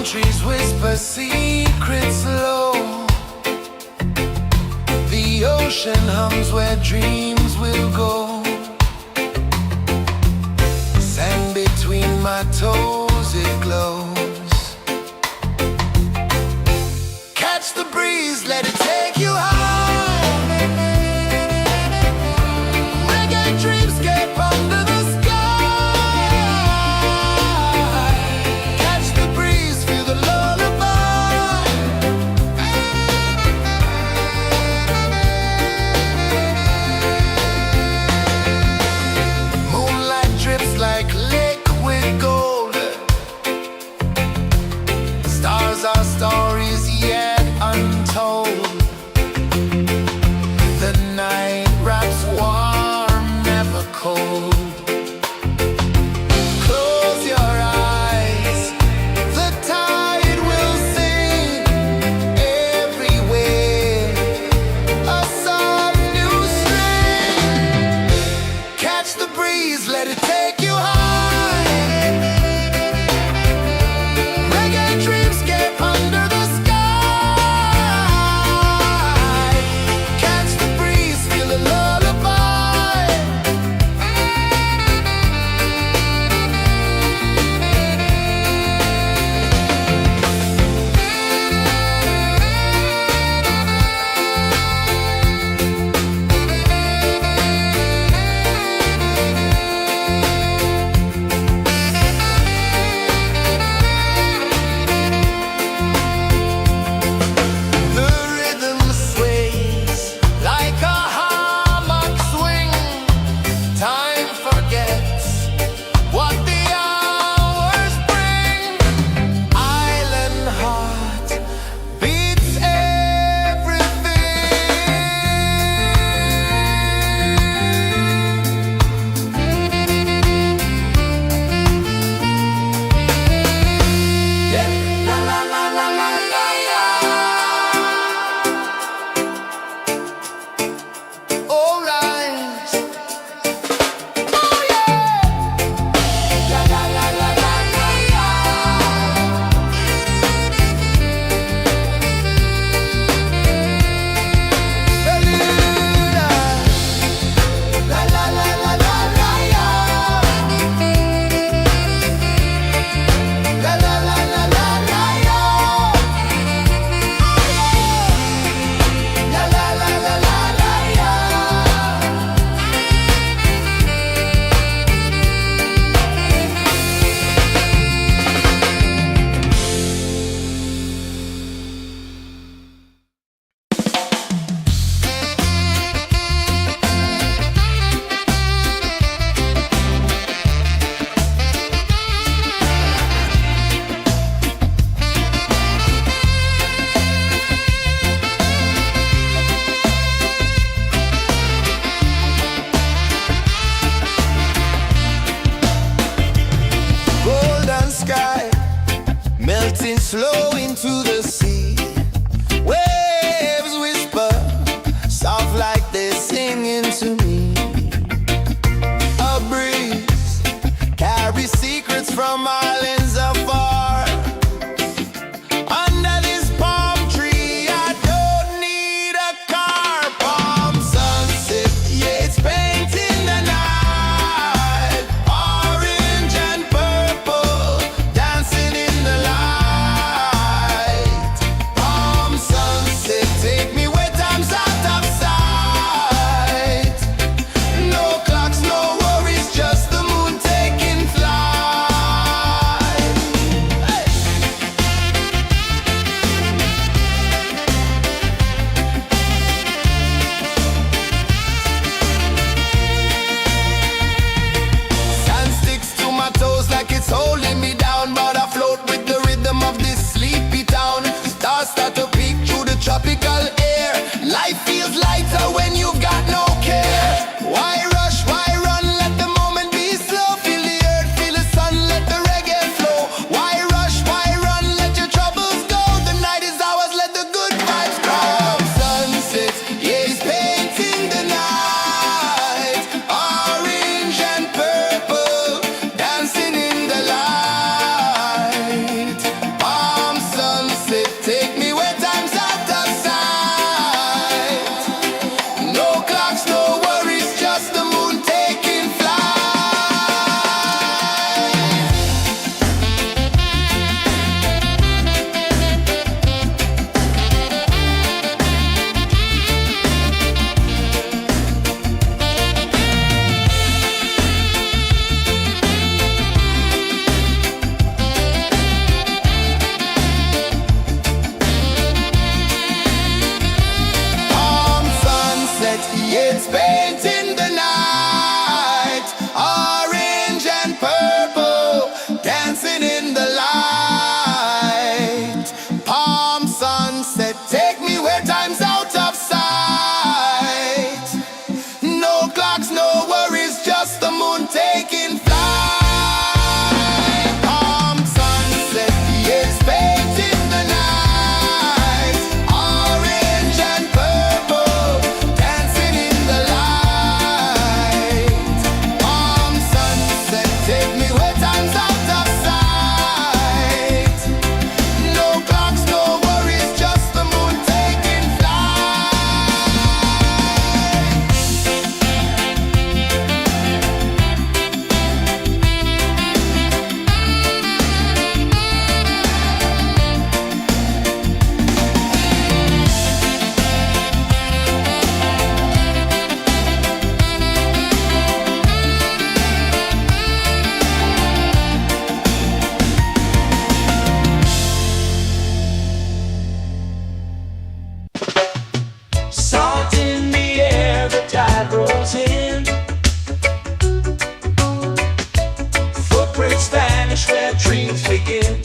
Trees whisper secrets low. The ocean hums where dreams will go. Sand between my toes, it glows. Catch the breeze, let it take you high. Reggae dreamscape under the sky. melting slow into the sea. Waves whisper, soft like they're singing to me. A breeze carries secrets from islands afar. Under this palm tree, I don't need a car. Palm sunset, yeah, it's painting the night. Orange and purple, dancing in the light. Palm sunset, take me where time's out of sight. No clocks, no worries, just the moon taking flight. Hey! Sand sticks to my toes like it's holding me down, but I float with the rhythm of this sleepy town. Stars start to peek through the tropical air. Life feels lighter when you've got no care. Why rush, why run, let the moment be slow. Feel the earth, feel the sun, let the reggae flow. Why rush, why run, let your troubles go. The night is ours, let the good vibes grow. Sunset, yeah, it's painting the night. Orange and purple, dancing in the light. Palm sunset, take me where time's out of sight. No clocks, no worries, just the moon taking flight. Palm sunset, yeah, it's painting the night. Orange and purple, dancing in the light. Palm sunset, take me where time's out of sight. No clocks, no worries, just the moon taking flight. Palm sunset, yeah, it's painting the night. Orange and purple, dancing in the light. Palm sunset, take me where time's out of sight. No clocks, no worries, just the moon taking flight. Salt in the air, the tide rolls in. Footprints vanish where dreams begin.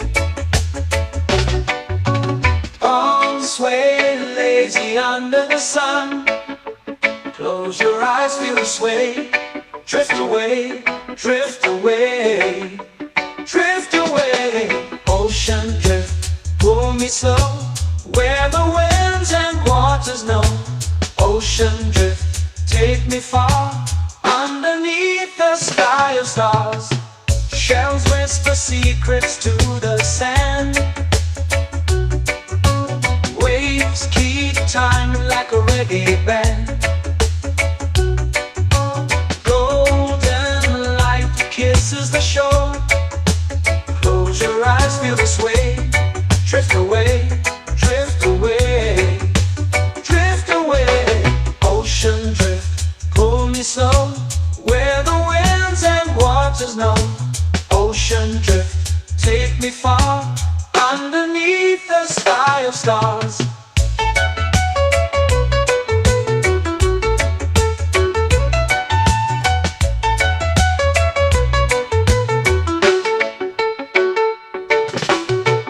Arms sway lazy under the sun. Close your eyes, feel the sway. Drift away, drift away, drift away. Ocean drift, pull me slow, where the winds and waters know. Ocean drift, take me far, underneath the sky of stars. Shells whisper secrets to the sand. Waves keep time like a reggae band. Golden light kisses the shore. Close your eyes, feel the sway. Drift away, drift away, drift away. Ocean drift, pull me slow, where the winds and waters know. Ocean drift, take me far, underneath the sky of stars.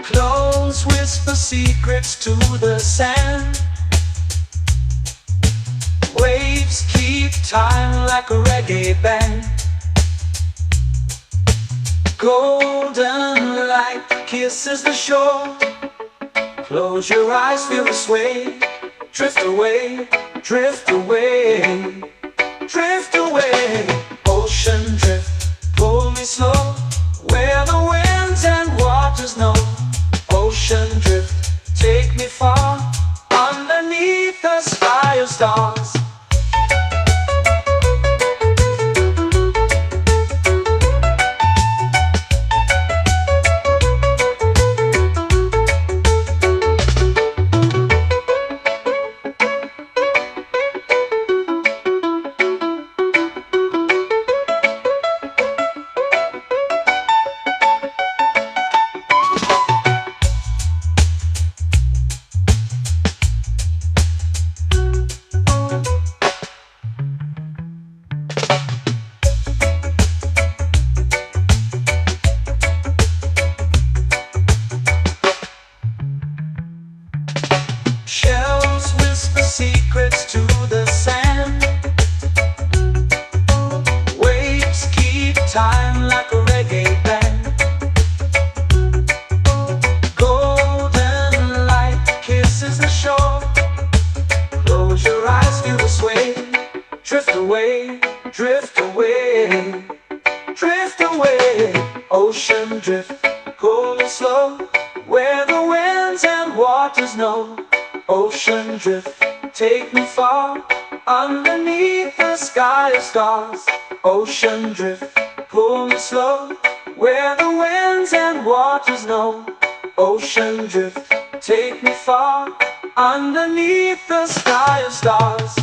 Clones whisper secrets to the sand. Waves keep time like a reggae band. Golden light kisses the shore. Close your eyes, feel the sway. Drift away, drift away, drift away. Ocean drift, pull me slow, where the winds and waters know. Ocean drift, take me far, underneath the sky of stars. Shells whisper secrets to the sand. Waves keep time like a reggae band. Golden light kisses the shore. Close your eyes, feel the sway. Drift away, drift away, drift away. Ocean drift, cool and slow, where the winds and waters know. Ocean drift, take me far, underneath the sky of stars. Ocean drift, pull me slow, where the winds and waters know. Ocean drift, take me far, underneath the sky of stars.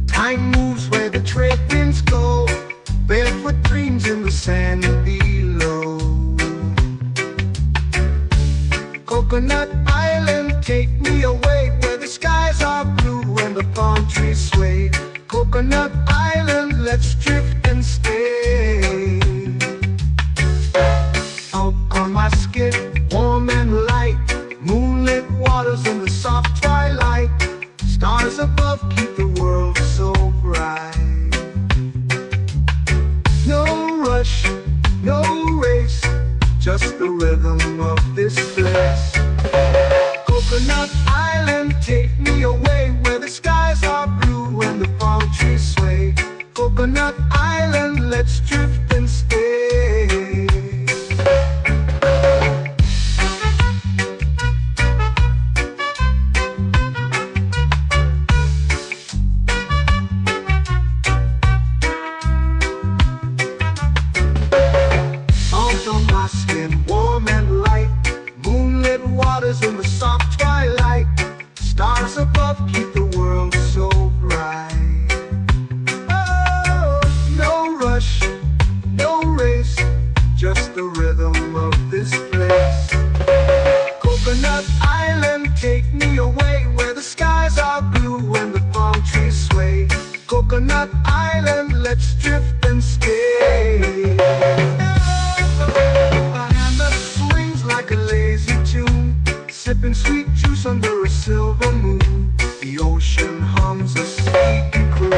Time moves where the trade winds go. Barefoot dreams in the sand below. Coconut Island, take me away, where the skies are blue and the palm trees sway. Coconut Island, let's drift and stay. Out on my skin, warm and light, moonlit waters in the soft twilight. Stars above keep the world so bright. No rush, no race, just the rhythm of this place. Coconut Island, take me away, where the skies are blue and the palm trees sway. Coconut Island, let's drift and stay. Warm and light, moonlit waters in the soft twilight. Stars above keep the world so bright. Oh, no rush, no race, just the rhythm of this place. Coconut Island, take me away, where the skies are blue and the palm trees sway. Coconut Island, let's drift and stay. Like a lazy tune, sipping sweet juice under a silver moon. The ocean hums a sleepy croon.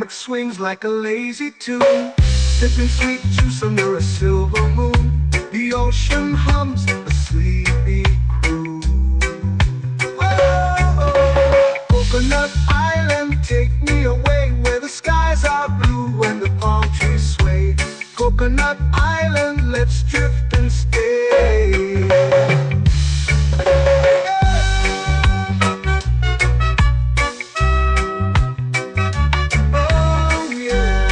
Swings like a lazy tune, sipping sweet juice under a silver moon. The ocean hums a sleepy croon. Coconut Island, take me away where the skies are blue and the palm trees sway. Coconut Island, let's drift and stay. Oh yeah.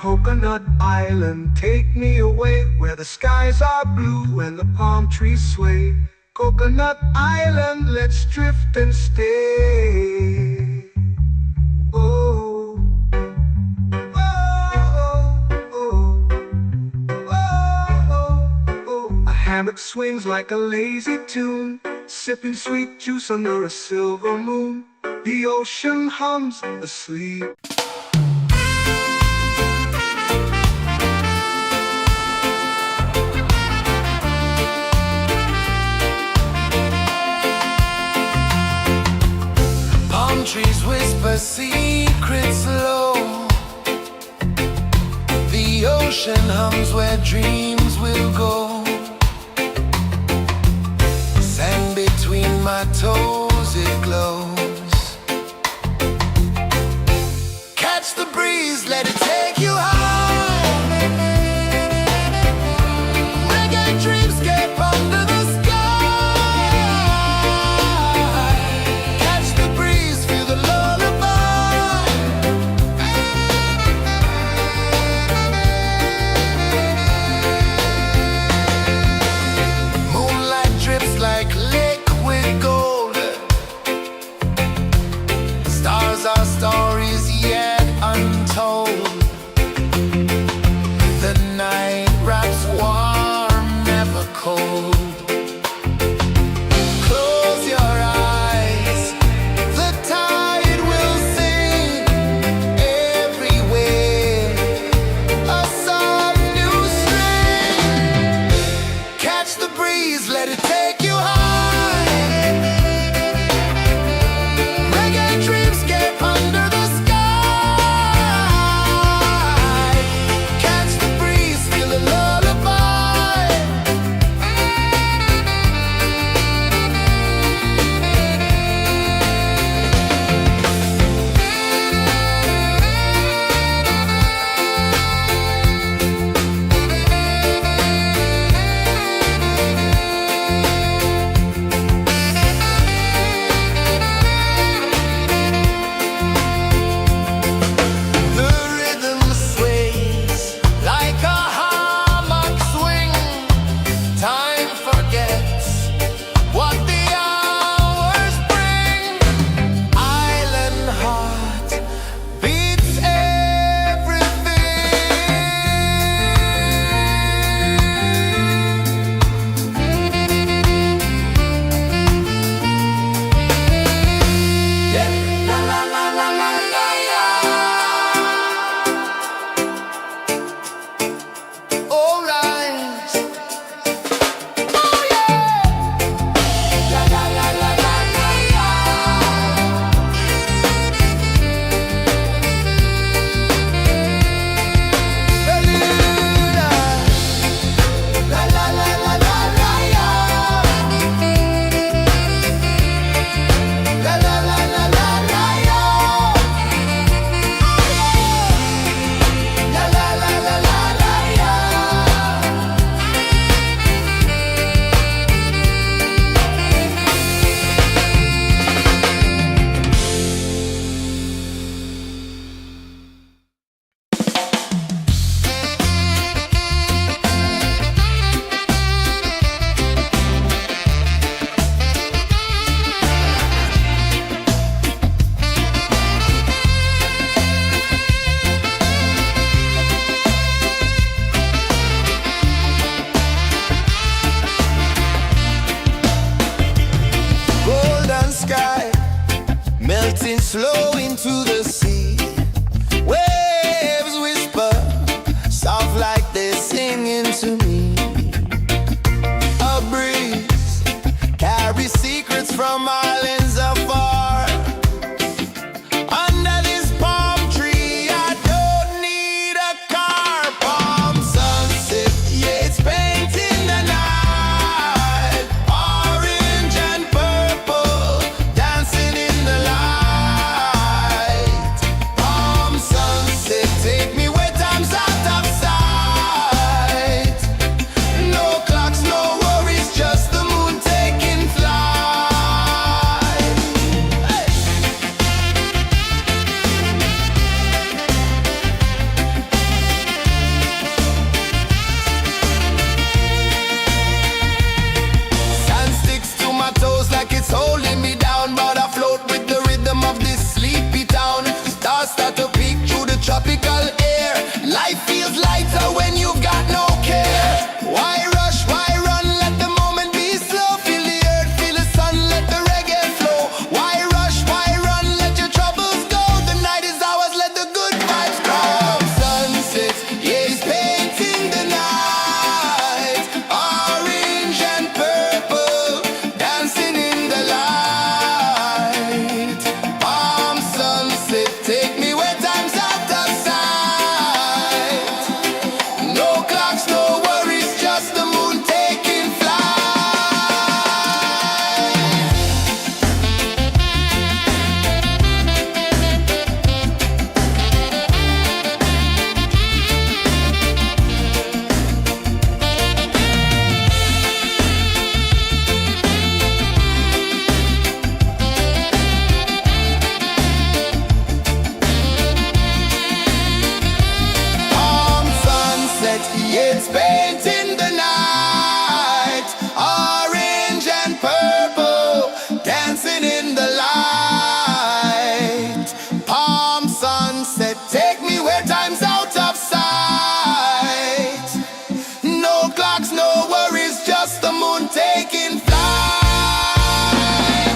Coconut Island, take me away where the skies are blue and the palm trees sway. Coconut Island, let's drift and stay. Oh, oh, oh, oh, oh. A hammock swings like a lazy tune, sipping sweet juice under a silver moon. The ocean hums asleep. Trees whisper secrets low. The ocean hums where dreams will go. Sand between my toes, it glows. Catch the breeze, let it take you high. Reggae dreamscape under the sky. Our stories yet untold. slow into the sea. Waves whisper, soft like they're singing to me. A breeze carries secrets from islands afar. Under this palm tree, I don't need a car. Palm sunset, yeah, it's painting the night. Orange and purple, dancing in the light. Palm sunset, take me where time's out of sight. No clocks, no worries, just the moon taking flight. Hey! Sand sticks to my toes like it's holding me down, but I float with the rhythm of this sleepy town. Stars start to peek through the tropical air. Life feels lighter when you've got no care. Why rush, why run, let the moment be slow. Feel the earth, feel the sun, let the reggae flow. Why rush, why run, let your troubles go. The night is ours, let the good vibes grow. Sunset, yeah, it's painting the night. Orange and purple, dancing in the light. Palm sunset, take me where time's out of sight. No clocks, no worries, just the moon taking flight. Palm sunset, yeah, it's painting the night. Orange and purple, dancing in the light. Palm sunset, take me where time's out of sight. No clocks, no worries, just the moon taking flight.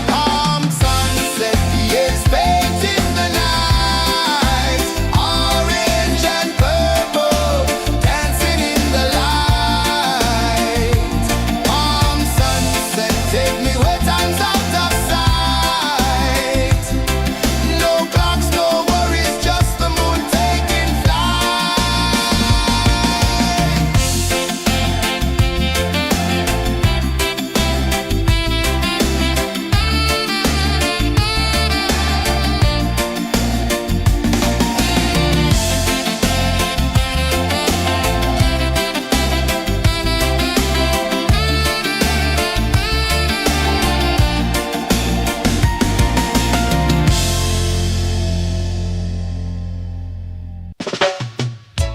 Palm sunset, yeah, it's painting the night. Orange and purple, dancing in the light. Palm sunset, take me where time's out of sight. No clocks, no worries, just the moon taking flight.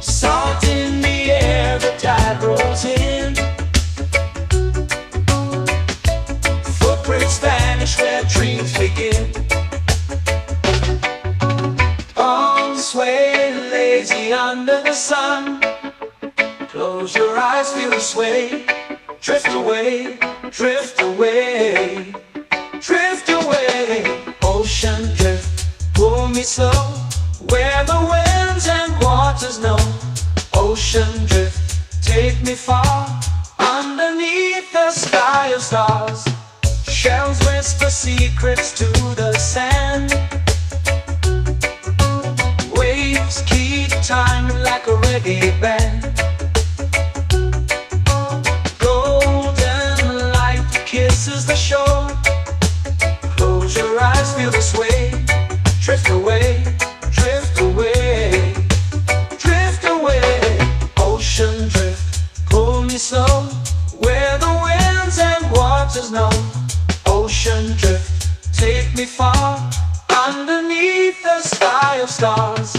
Salt in the air, the tide rolls in. Footprints vanish where dreams begin. Arms sway lazy under the sun. Close your eyes, feel the sway. Drift away, drift away, drift away. Ocean drift, pull me slow, where the winds and waters know. Ocean drift, take me far, underneath the sky of stars. Shells whisper secrets to the sand. Waves keep time like a reggae band. Golden light kisses the shore. Close your eyes, feel the sway. Drift away, drift away, drift away. Ocean drift, pull me slow, where the winds and waters know. Ocean drift, take me far, underneath the sky of stars.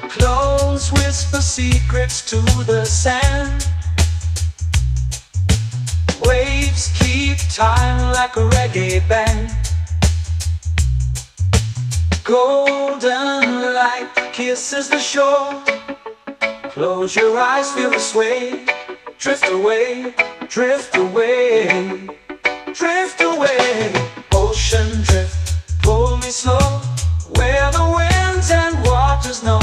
Close whisper secrets to the sand. Waves keep time like a reggae band. Golden light kisses the shore. Close your eyes, feel the sway. Drift away, drift away, drift away. Ocean drift, pull me slow, where the winds and waters know.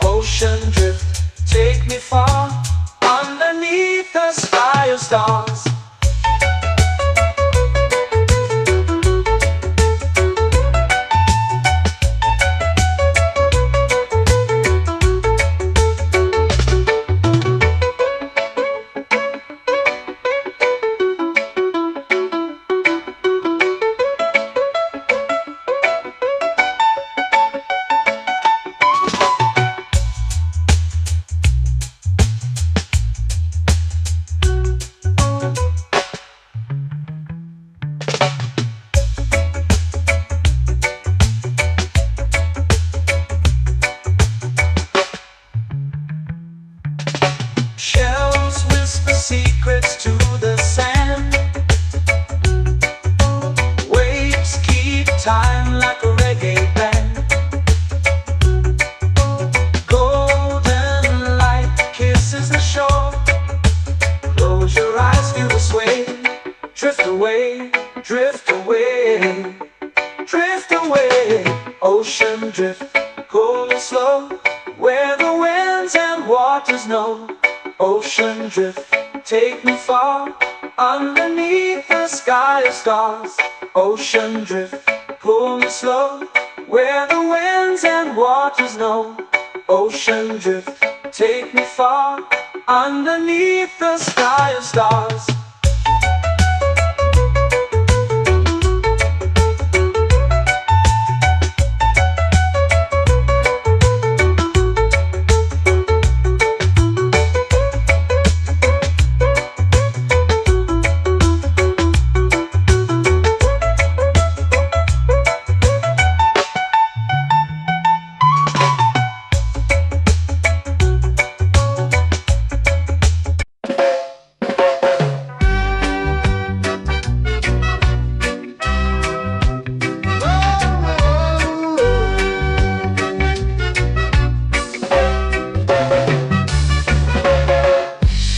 Ocean drift, take me far, underneath the sky of stars. Shells whisper secrets to the sand. Waves keep time like a reggae band. Golden light kisses the shore. Close your eyes, feel the sway. Drift away, drift away, drift away. Ocean drift, cool and slow, where the winds and waters know. Ocean drift, take me far, underneath the sky of stars. Ocean drift, pull me slow, where the winds and waters know. Ocean drift, take me far, underneath the sky of stars.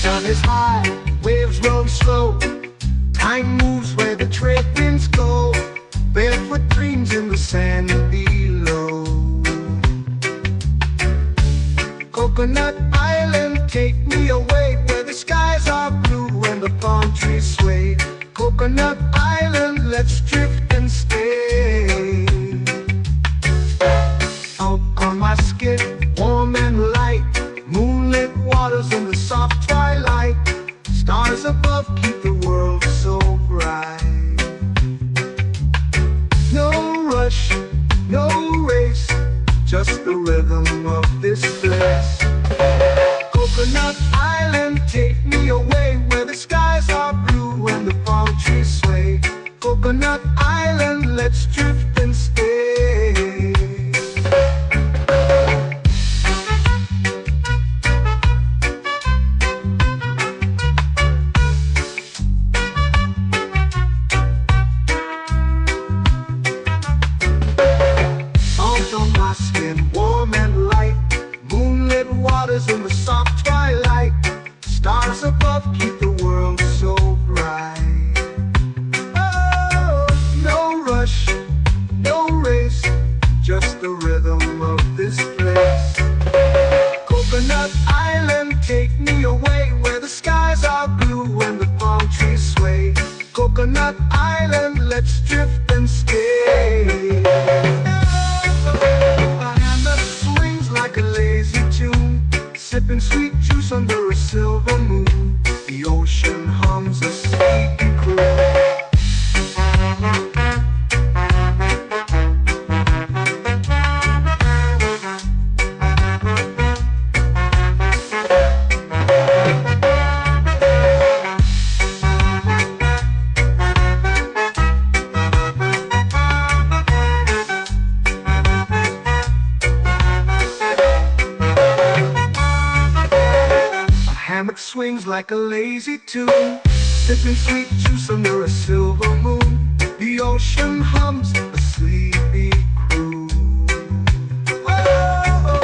Sun is high, waves roll slow. Time moves where the trade winds go. Barefoot dreams in the sand below. Coconut Island, take me away, where the skies are blue and the palm trees sway. Coconut Island, let's drift and stay. Out on my skin, warm and light, moonlit waters in the soft twilight. Stars above keep the world so bright. No rush, no race, just the rhythm of this place. Coconut Island, take me away, where the skies are blue and the palm trees sway. Coconut Island, let's drift and stay. Salt on my skin, warm and light, moonlit waters in the soft twilight. Stars above keep the world so bright. Oh, no rush, no race, just the rhythm of this place. Coconut Island, take me away, where the skies are blue and the palm trees sway. Coconut Island, let's drift and stay. A hand that swings like a lazy tune, sipping sweet juice under a silver moon. The ocean hums a sleepy croon. Hammock swings like a lazy tune, sipping sweet juice under a silver moon. The ocean hums a sleepy croon. Whoa,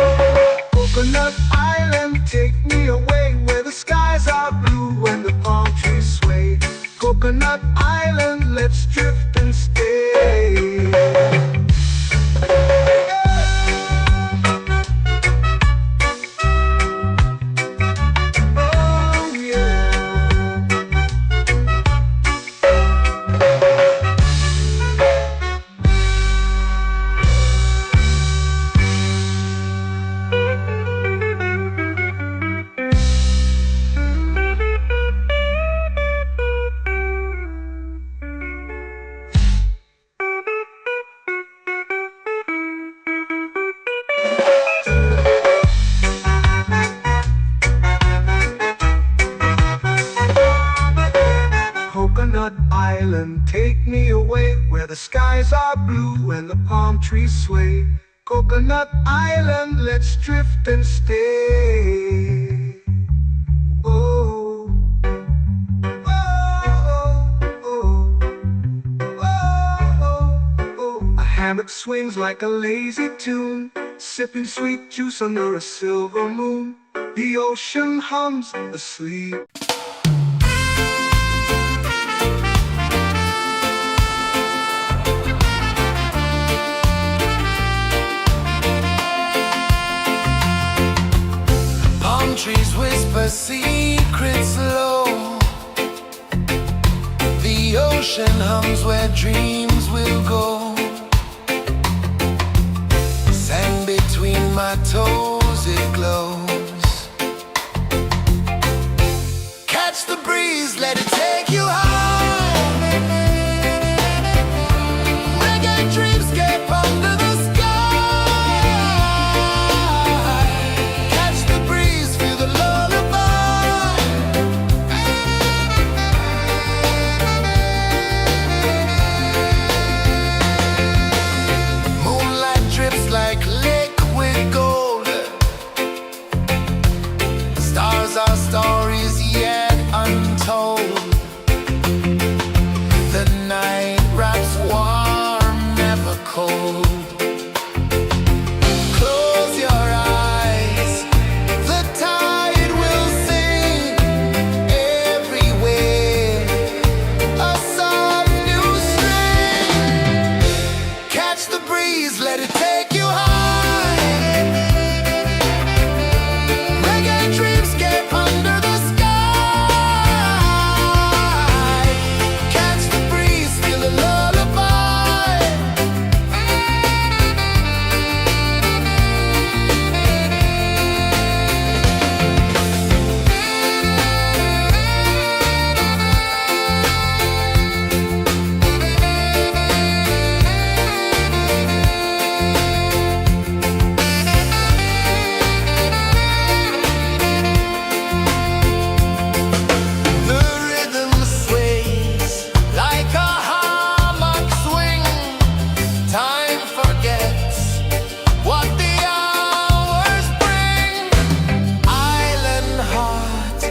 palm trees sway. Coconut Island, let's drift and stay. Oh, oh, oh, oh, oh. A hammock swings like a lazy tune, sipping sweet juice under a silver moon. The ocean hums asleep. Palm trees whisper secrets low. The ocean hums where dreams will go. Sand between my toes, it glows. Catch the breeze, let it take you high. Reggae dreamscape under the sky. Catch the breeze, feel the lullaby. Moonlight drips like liquid gold. Stars are stories yet untold. The night wraps warm, never cold. Close your eyes, the tide will sing everywhere. A soft new string. Catch the breeze, let it take you high. Reggae dreamscape under the sky. Catch the breeze, feel the lullaby. The rhythm sways like a hammock swing. Time forgets what the hours bring. Island heart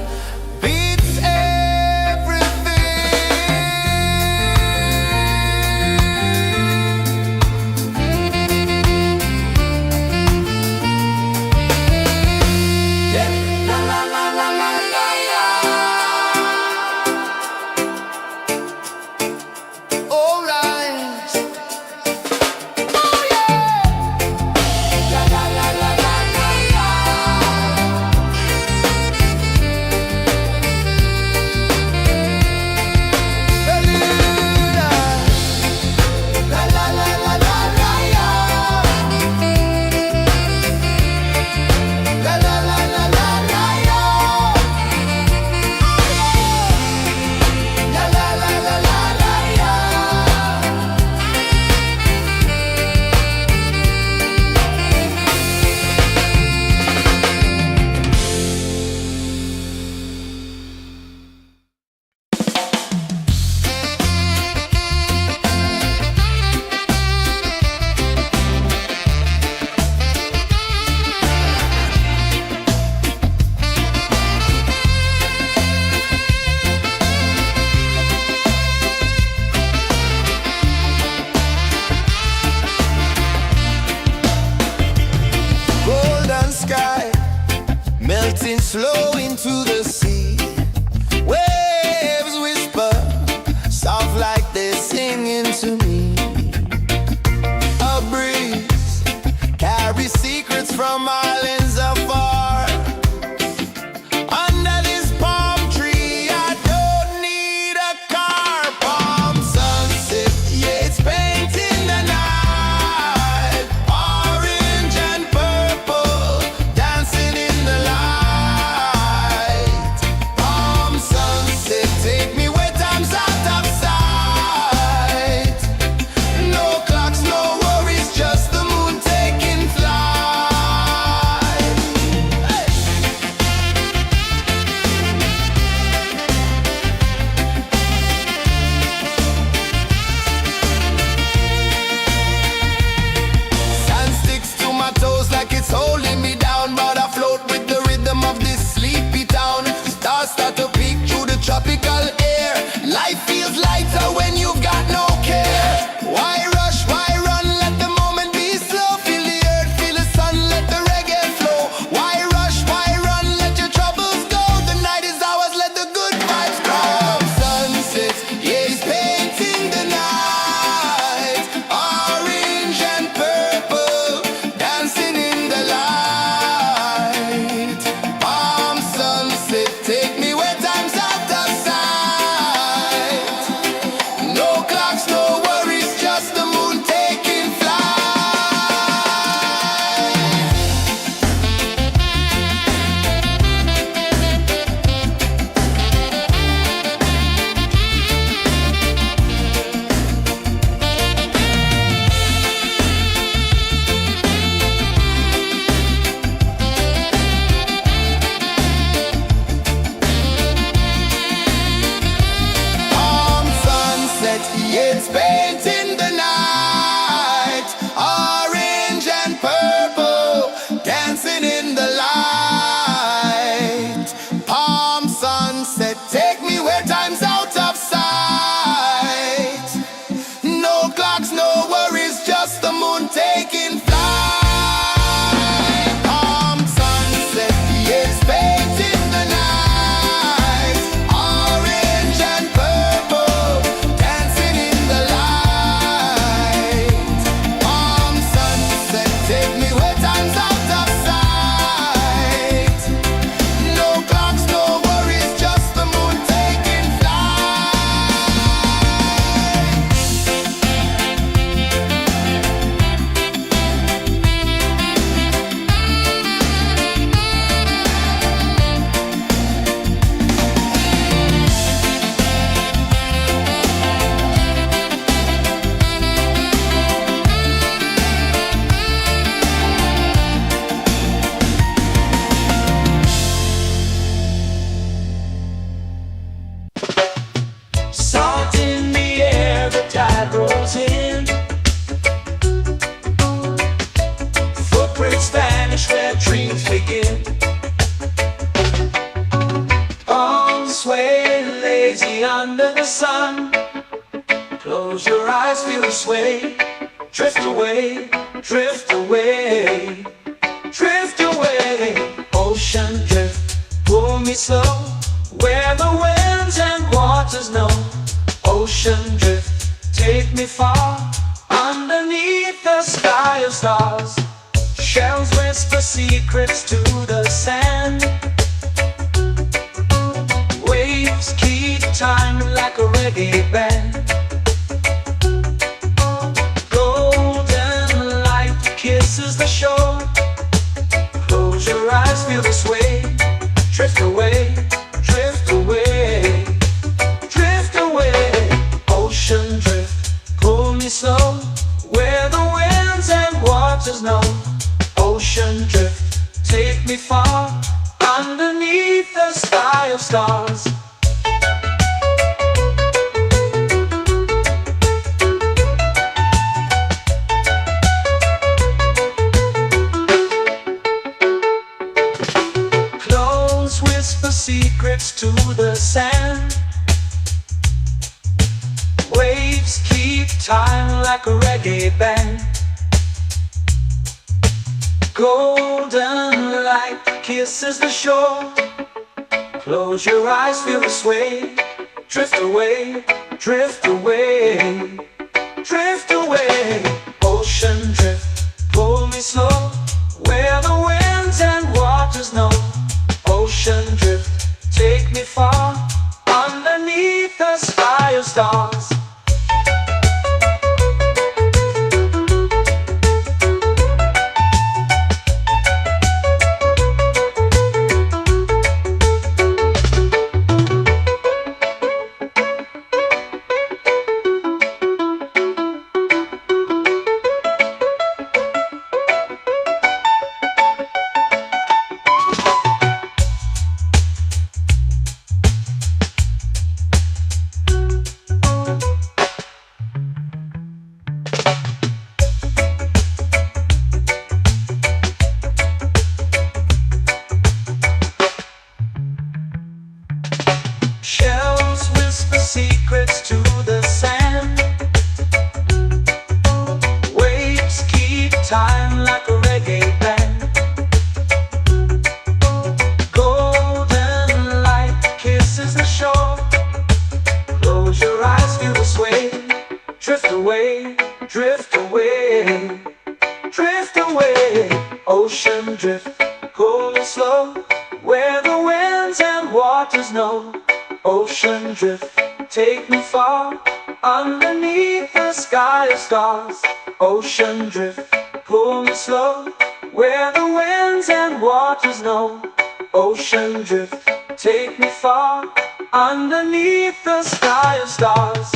beats everything. Yeah. La la la la la la la. All right. Oh yeah. La la la la la la la. Beluga. La la la la la la la. La la la la la la la. La la la la la la la. Golden sky melting slow into the sea. Waves whisper soft like they're singing to me. A breeze carries secrets from islands afar. Under this palm tree, I don't need a car. Palm sunset, yeah, it's painting the night. Orange and purple dancing in the light. vanish where dreams begin. Arms sway lazy under the sun. Close your eyes, feel the sway. Drift away, drift away, drift away. Ocean drift, pull me slow, where the winds and waters know. Ocean drift, take me far, underneath the sky of stars. Shells whisper secrets to the sand. Waves keep time like a reggae band. Golden light kisses the shore. Close your eyes, feel the sway. Drift away, drift away, drift away. Ocean drift, pull me slow, where the winds and waters know. Ocean drift, take me far, underneath the sky of stars. Close whisper secrets to the sand. Waves keep time like a reggae band. Golden light kisses the shore. Close your eyes, feel the sway. Drift away, drift away, drift away. Ocean drift, pull me slow, where the winds and waters know. Ocean drift, take me far, underneath the sky of stars. Shells whisper secrets to the sand. Waves keep time like a reggae band. Golden light kisses the shore. Close your eyes, feel the sway. Drift away, drift away, drift away. Ocean drift, pull me slow, where the winds and waters know. Ocean drift, take me far, underneath the sky of stars. Ocean drift, pull me slow, where the winds and waters know. Ocean drift, take me far, underneath the sky of stars.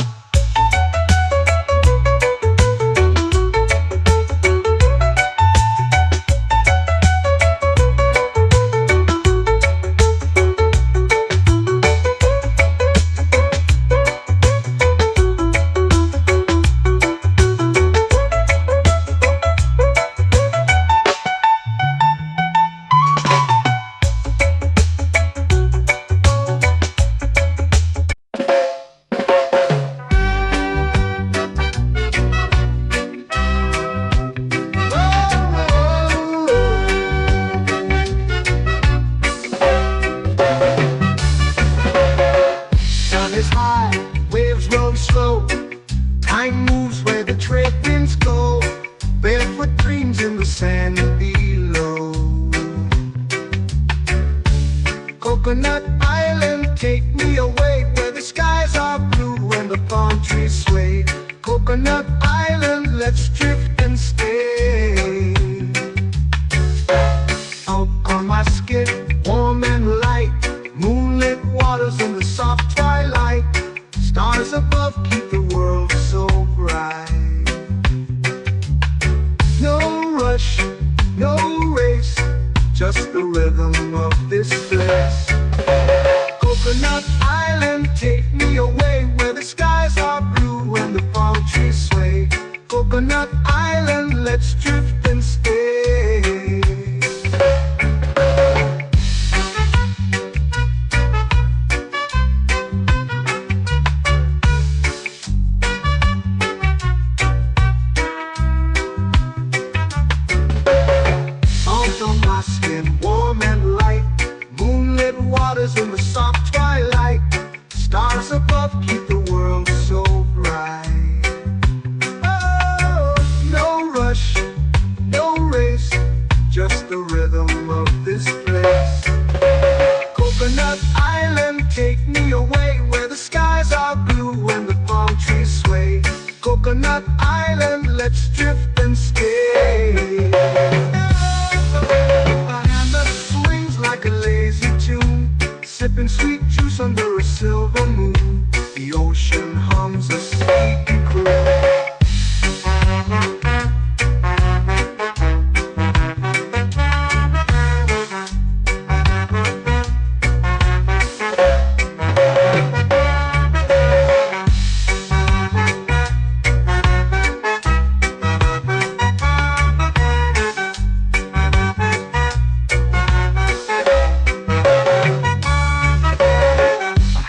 Time moves where the trade winds go. Barefoot dreams in the sand below. Coconut Island, take me away, where the skies are blue and the palm trees sway. Coconut Island, let's drift and stay. Out on my skin, warm and light, moonlit waters in the soft twilight. Stars above keep the world so bright. No rush, no race, just the rhythm of this place. Coconut Island, take me away, where the skies are blue and the palm trees sway. Coconut Island, let's drift and stay. my skin warm and light. Moonlit waters in the soft twilight. Stars above keep the world so bright. Oh, no rush, no race, just the rhythm of this place. Coconut Island, take me away where the skies are blue and the palm trees sway. Coconut Island, let's drift and stay. A hand that swings like a lazy tune, sipping sweet juice under a silver moon. The ocean hums a sleepy croon.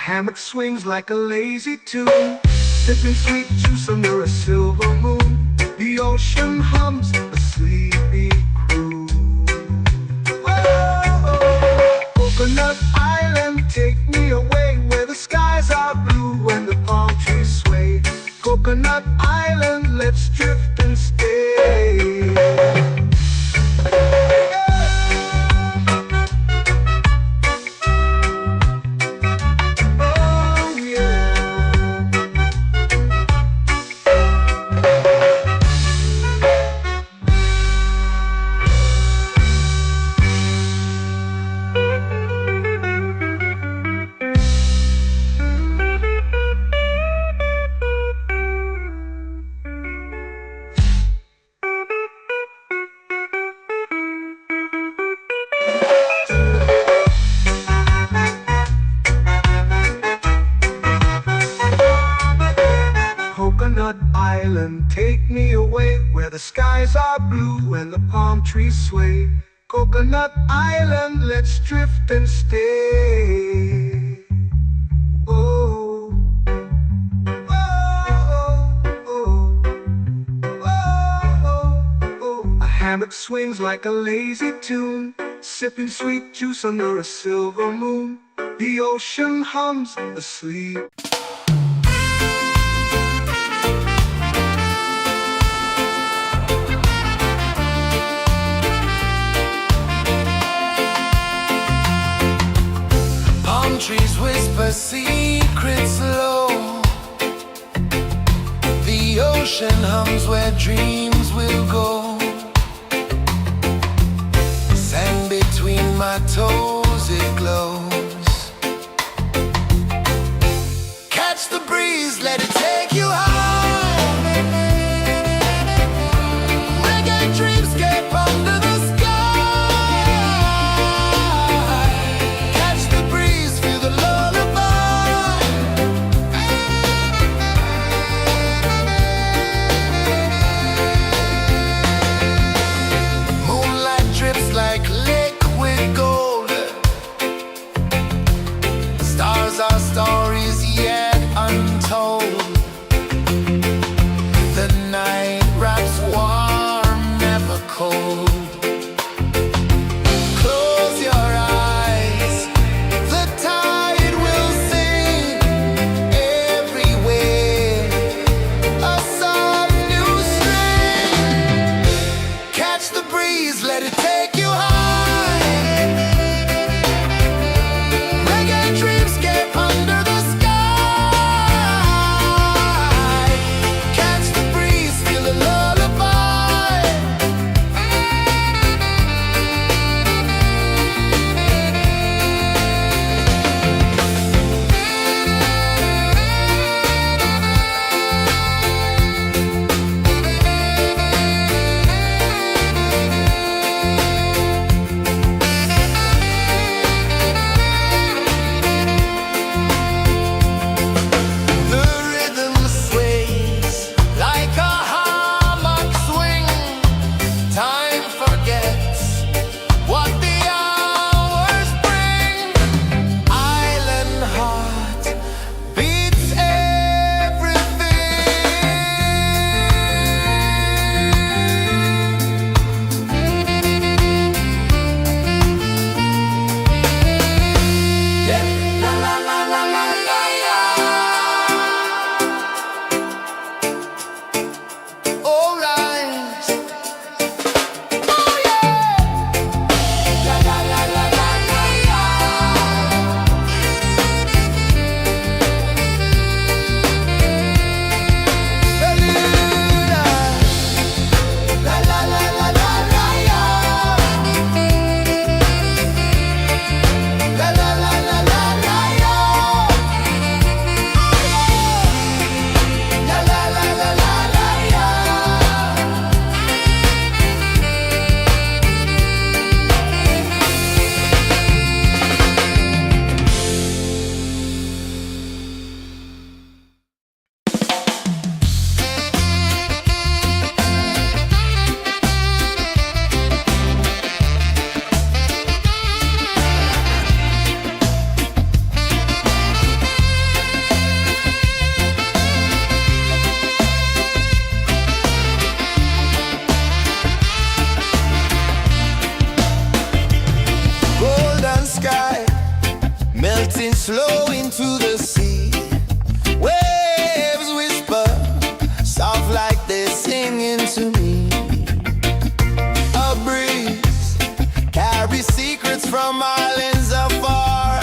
Hammock swings like a lazy tune, sipping sweet juice under a silver moon. The ocean hums a sleepy croon. Whoa, Coconut Island, take me away where the skies are blue and the palm trees sway. Coconut Island, let's drift and stay. Coconut Island, take me away where the skies are blue and the palm trees sway. Coconut Island, let's drift and stay. Oh, oh, oh, oh, oh. A hammock swings like a lazy tune, sipping sweet juice under a silver moon. The ocean hums asleep. Trees whisper secrets low. The ocean hums where dreams will go. Sand between my toes, it glows. Catch the breeze, let it take you high. Reggae dreamscape under the sky. flow into the sea. Waves whisper, soft like they're singing to me. A breeze carries secrets from islands afar.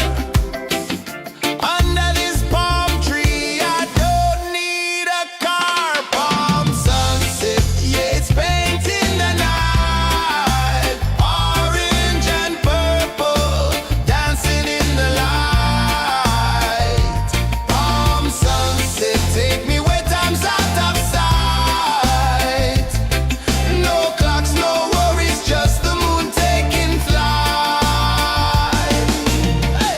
Under this palm tree, I don't need a car. Palm sunset, yeah, it's painting the night. Orange and purple, dancing in the light. Palm sunset, take me where time's out of sight. No clocks, no worries, just the moon taking flight. Hey!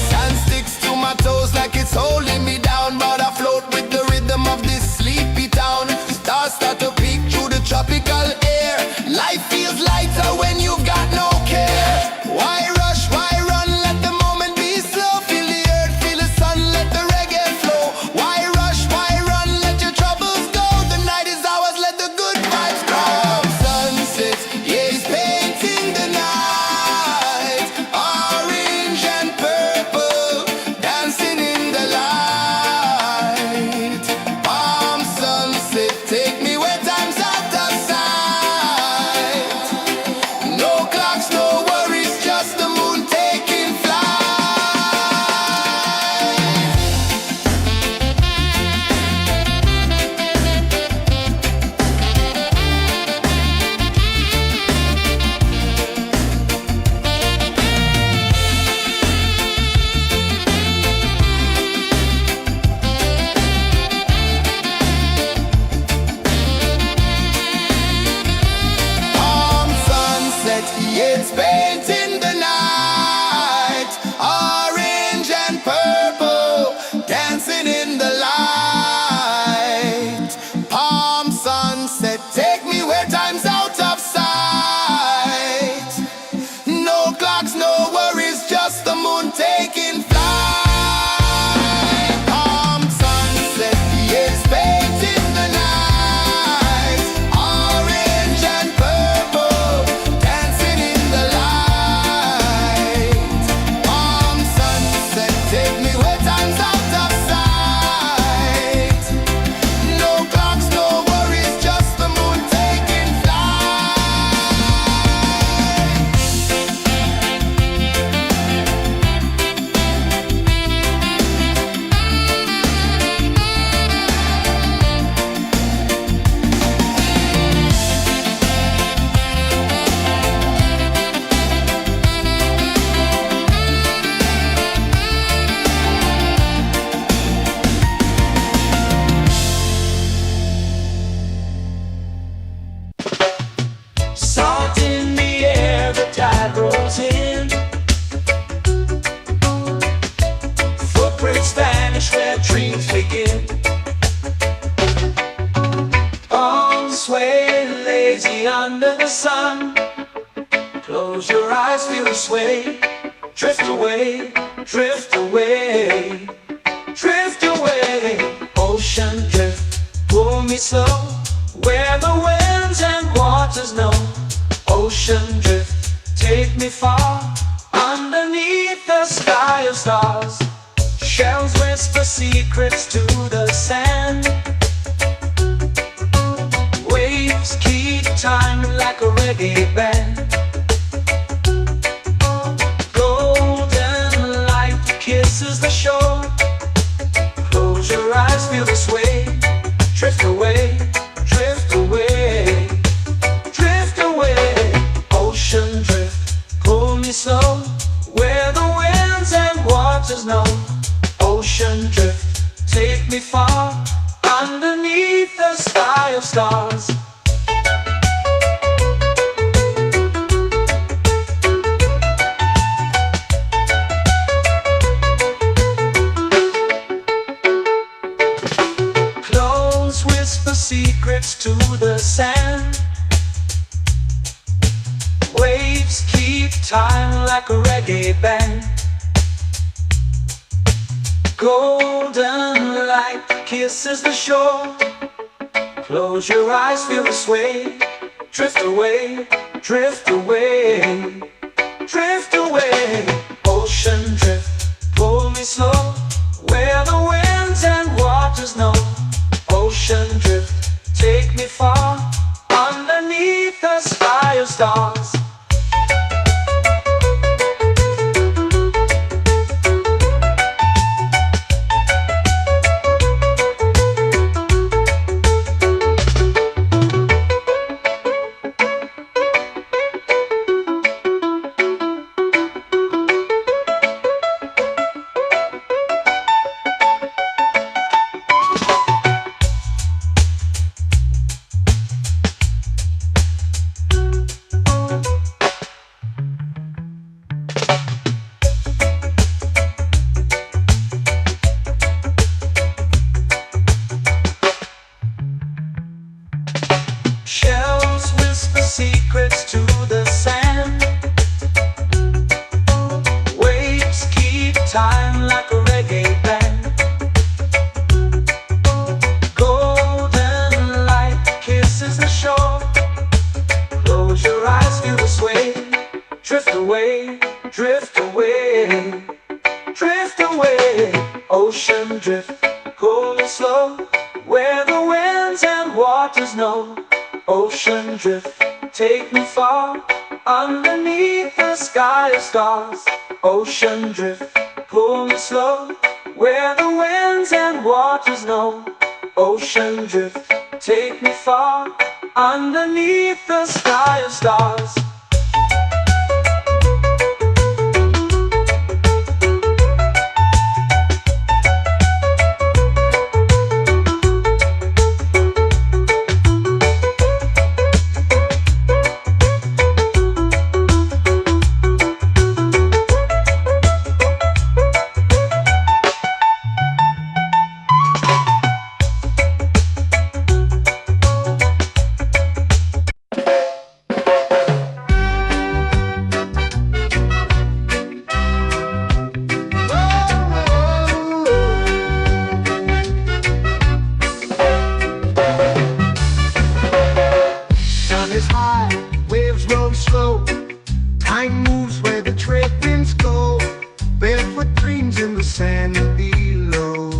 Sand sticks to my toes like it's holding me down, but I float with the rhythm of this sleepy town. Stars start to peek through the tropical air. Life feels lighter when you've got no care. Why rush, why run, let the moment be slow. Feel the earth, feel the sun, let the reggae flow. Why rush, why run, let your troubles go. The night is ours, let the good vibes come. Sunset, yeah, it's painting the night. Orange and purple, dancing in the light. Palm sunset, take me where time's out of sight. No clocks, no worries, just the moon taking flight. Palm sunset, yeah, it's painting the night. Orange and purple, dancing in the light. Palm sunset, take me where time's out of sight. No clocks, no worries, just the moon taking flight. Palm sunset, yeah, it's painting the night. Orange and purple, dancing in the light. Palm sunset, take me where time's out of sight. No clocks, no worries, just the moon taking flight. Salt in the air, the tide rolls in. Footprints vanish where dreams begin. Arms sway lazy under the sun. Close your eyes, feel the sway. Drift away, drift away, drift away. Ocean drift, pull me slow, where the winds and waters know. Ocean drift, take me far, underneath the sky of stars. Shells whisper secrets to the sand. Waves keep time like a reggae band. Golden light kisses the shore. Close your eyes, feel the sway. Drift away, drift away, drift away. Ocean drift, pull me slow, where the winds and waters know. Ocean drift, take me far, underneath the sky of stars. Close whisper secrets to the sand. Waves keep time like a reggae band. Golden light kisses the shore. Close your eyes, feel the sway. Drift away, drift away, drift away. Ocean drift, pull me slow, where the winds and waters know. Ocean drift, take me far, underneath the sky of stars. Shells whisper secrets to the sand. Waves keep time like a reggae band. Golden light kisses the shore. Close your eyes, feel the sway. Drift away, drift away, drift away. Ocean drift, cool and slow, where the winds and waters know. Ocean drift, take me far, underneath the sky of stars. Ocean drift, pull me slow, where the winds and waters know. Ocean drift, take me far, underneath the sky of stars. Is high, waves roll slow. Time moves where the trade winds go. Barefoot dreams in the sand below.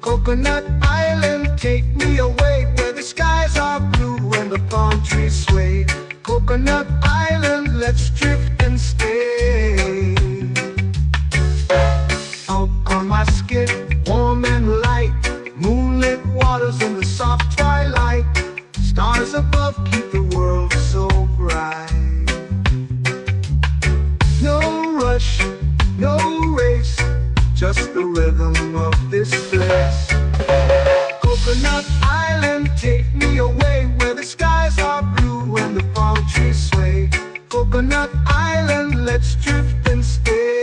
Coconut Island, take me away, where the skies are blue and the palm trees sway. Coconut Island, let's drift and stay. Out on my skin, warm and light, moonlit waters in the soft twilight. Stars above keep the world so bright. No rush, no race, just the rhythm of this place. Coconut Island, take me away, where the skies are blue and the palm trees sway. Coconut Island, let's drift and stay.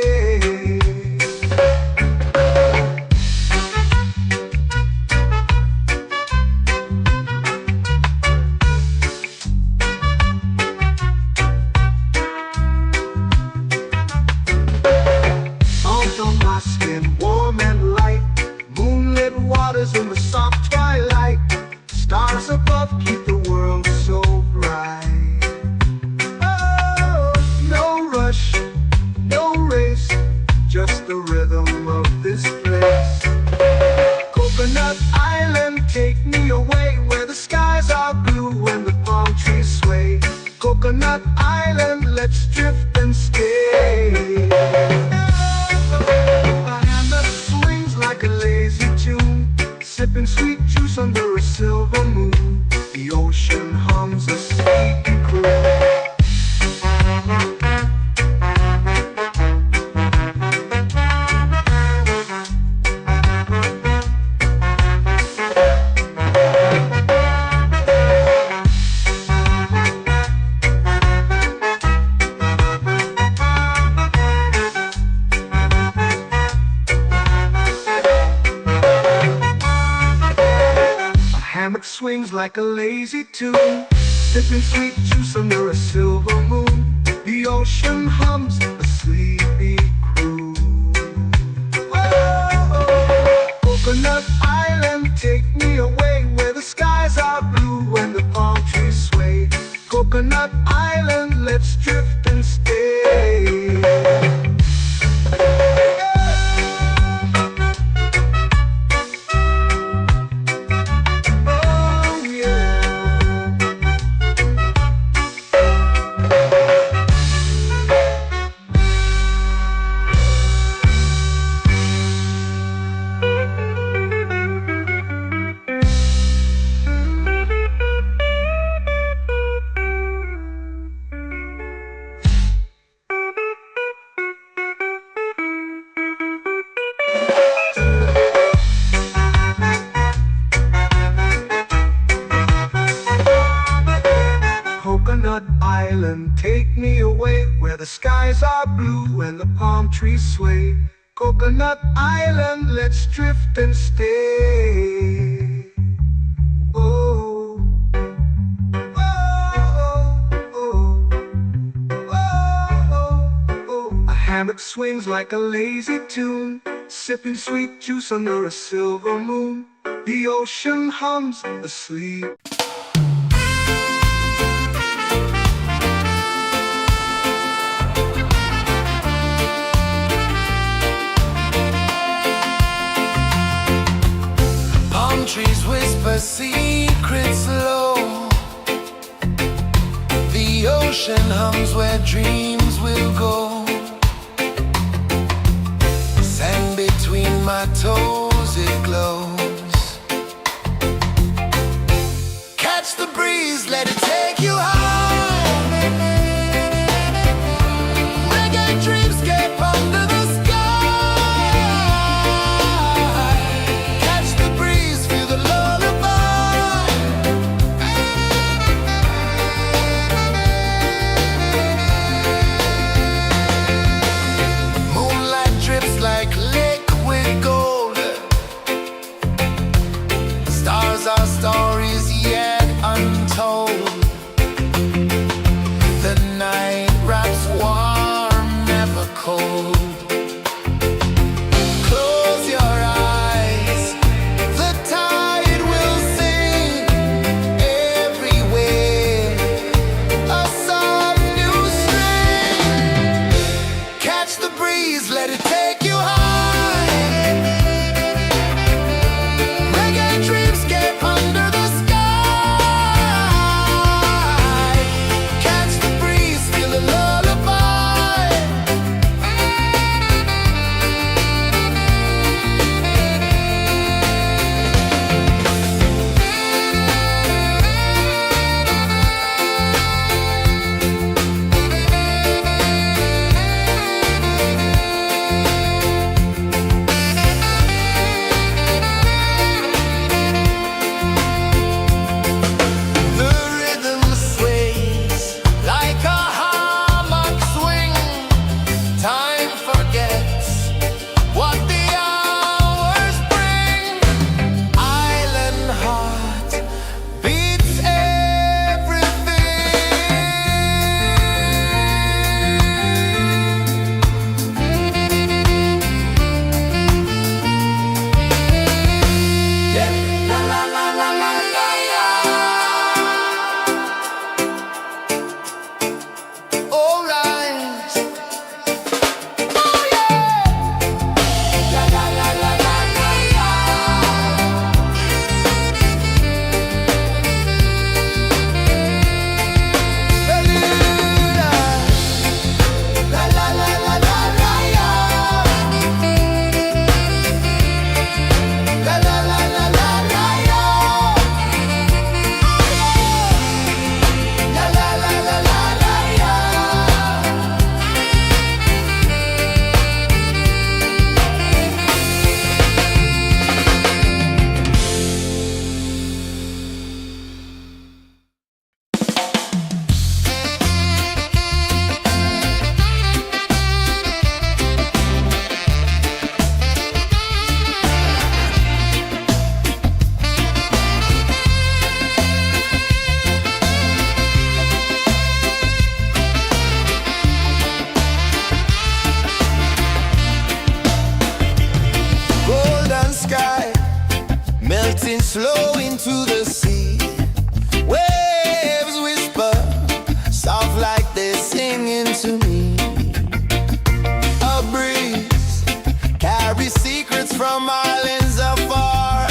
Warm and light, moonlit waters in the soft twilight. Stars above keep the world so bright. Oh, no rush, no race, just the rhythm of this place. Coconut Island, take me away, where the skies are blue and the palm trees sway. Coconut Island, let's drift and stay. Like a lazy tune, sipping sweet juice under a silver moon. The ocean hums a sleepy croon. Swings like a lazy tune, sipping sweet juice under a silver moon. The ocean hums a sleepy croon. Whoa. take me away where the skies are blue and the palm trees sway. Coconut Island, let's drift and stay. Oh, oh, oh, oh, oh. A hammock swings like a lazy tune, sipping sweet juice under a silver moon. The ocean hums asleep. Palm trees whisper secrets low. The ocean hums where dreams will go. Sand between my toes, it glows. Catch the breeze, let it take you high. Reggae dreamscape under the sky. Catch the breeze, feel the lullaby. Moonlight drips like liquid gold. Stars are stories yet untold. The night wraps warm, never cold. Close your eyes, the tide will sing everywhere. A soft new string. Catch the breeze, let it take you high. Reggae dreamscape under the sky. Catch the breeze, feel the lullaby. The rhythm sways like a hammock swing. Time forgets what the hours bring. Island heart beats everything. Yeah. La la la la la la la. All rise. Oh yeah. La la la la la la la. La la la la la la la. La la la la la la la. La la la la la la la. Golden sky melting slow into the sea. Waves whisper soft like they're singing to me. A breeze carries secrets from islands afar.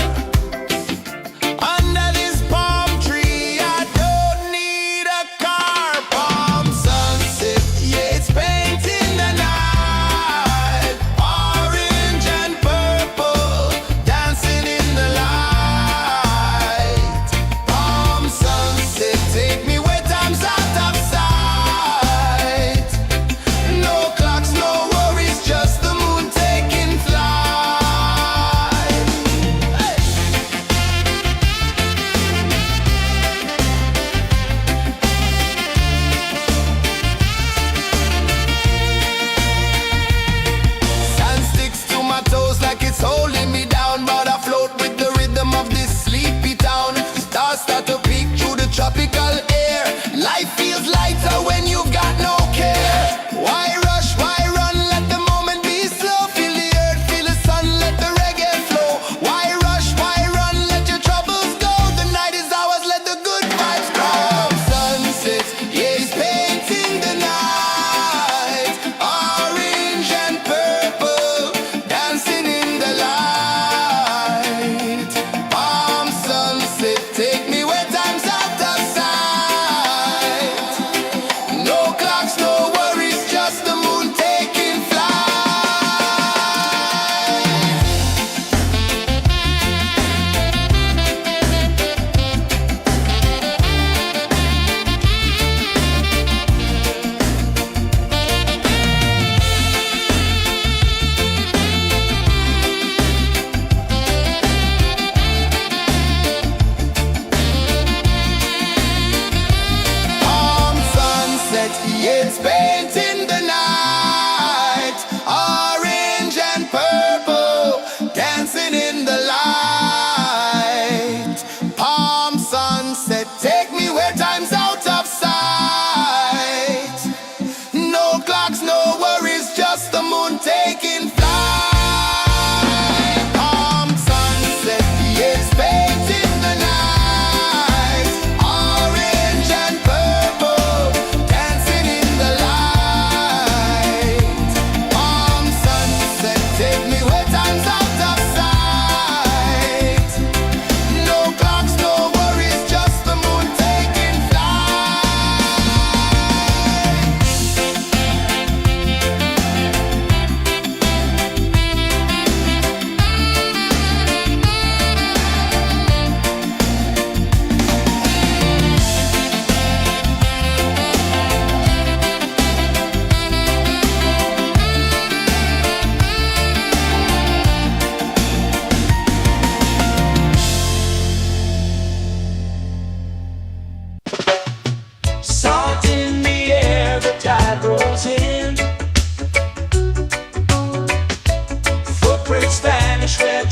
Under this palm tree, I don't need a car. Palm sunset, yeah, it's painting the night. Orange and purple, dancing in the light.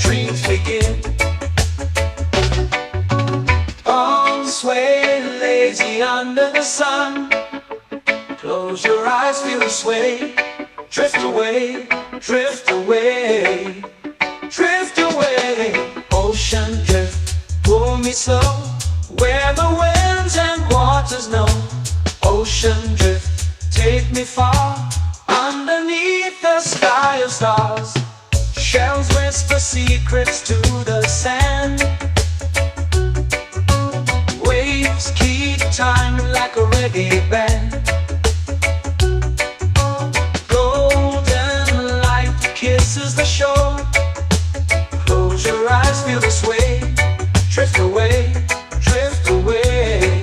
dreams begin. Arms sway lazy under the sun. Close your eyes, feel the sway. Drift away, drift away, drift away. Ocean drift, pull me slow, where the winds and waters know. Ocean drift, take me far, underneath the sky of stars. Shells whisper secrets to the sand. Waves keep time like a reggae band. Golden light kisses the shore. Close your eyes, feel the sway. Drift away, drift away,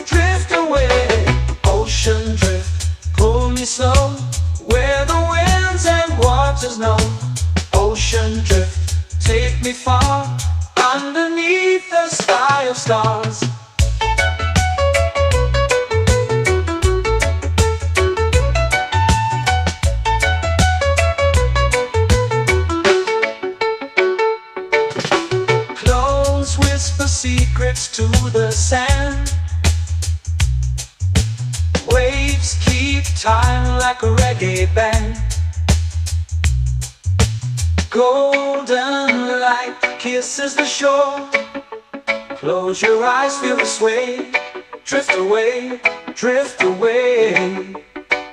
drift away. Ocean drift, pull me slow, where the winds and waters know. Ocean drift, take me far, underneath the sky of stars. Close whisper secrets to the sand. Waves keep time like a reggae band. Golden light kisses the shore. Close your eyes, feel the sway. Drift away, drift away,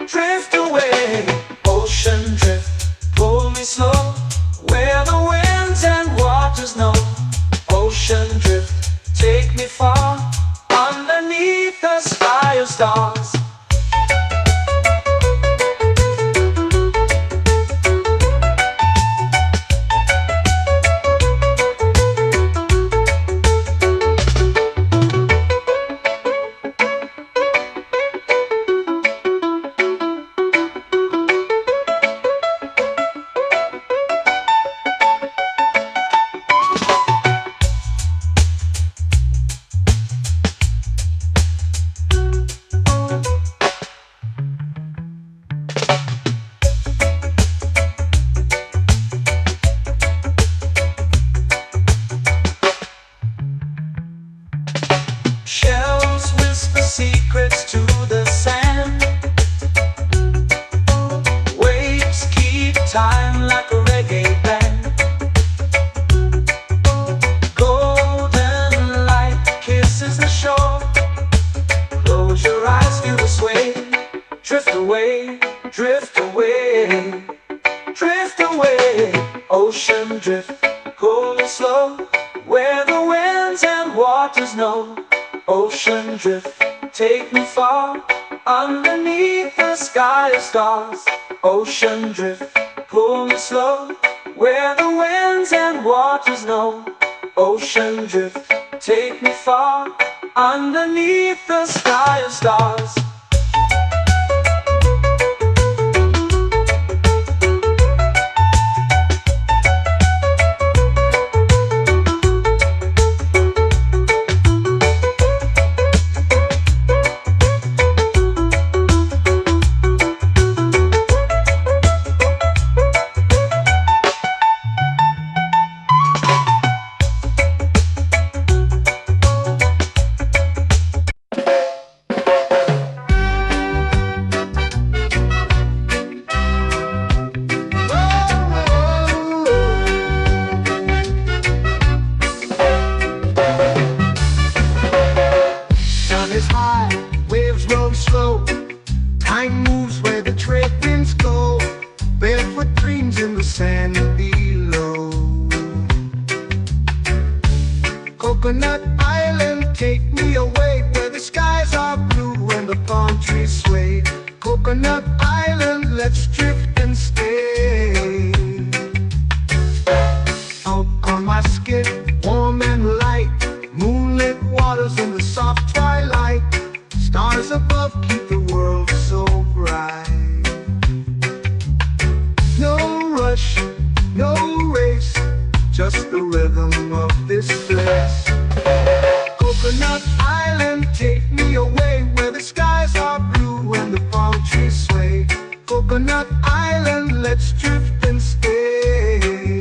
drift away. Ocean drift, pull me slow, where the winds and waters know. Ocean drift, take me far, underneath the sky of stars. Shells whisper secrets to the sand. Waves keep time like a reggae band. Golden light kisses the shore. Close your eyes, feel the sway. Drift away, drift away, drift away. Ocean drift, pull me slow, where the winds and waters know. Ocean drift, take me far, underneath the sky of stars. Ocean drift, pull me slow, where the winds and waters know. Ocean drift, take me far, underneath the sky of stars. Is high, waves roll slow. Time moves where the trade winds go. Barefoot dreams in the sand below. Coconut Island, take me away, where the skies are blue and the palm trees sway. Coconut Island, let's drift and stay. Out on my skin, warm and light, moonlit waters in the soft twilight. Stars above keep the world so bright. No rush, no race, just the rhythm of this place. Coconut Island, take me away, where the skies are blue and the palm trees sway. Coconut Island, let's drift and stay.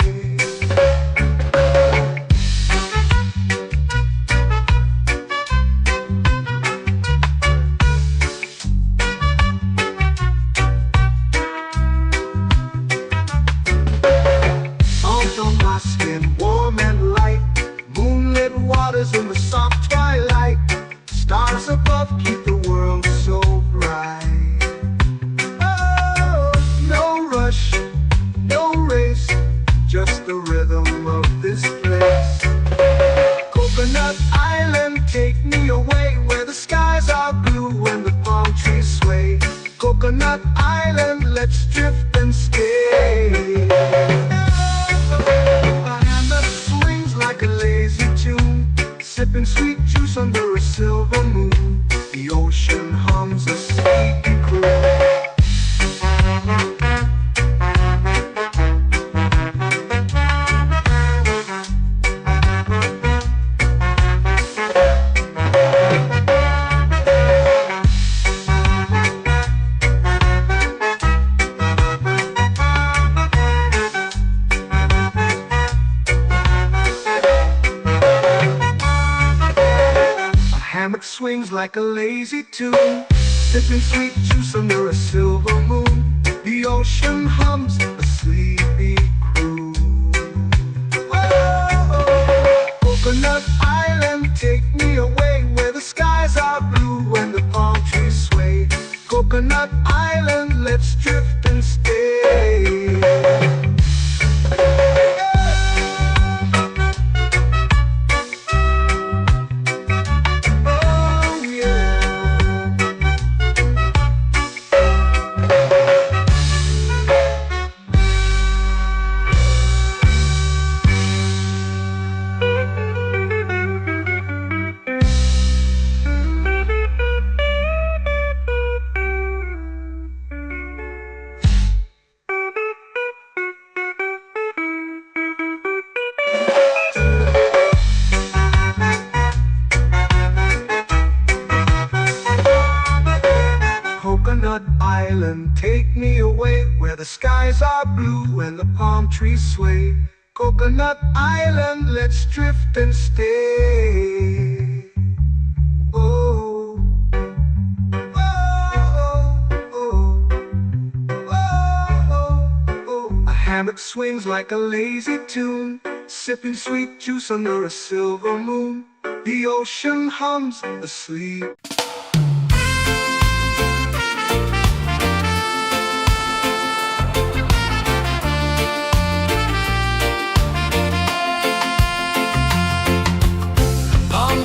swings like a lazy tune, sipping sweet juice under a silver moon. The ocean hums a sleepy croon. Whoa, Coconut Island, take me away where the skies are blue and the palm trees sway. Coconut Island, let's drift and stay. Coconut Island, take me away where the skies are blue and the palm trees sway. Coconut Island, let's drift and stay. Oh, oh, oh, oh, oh. A hammock swings like a lazy tune, sipping sweet juice under a silver moon. The ocean hums asleep.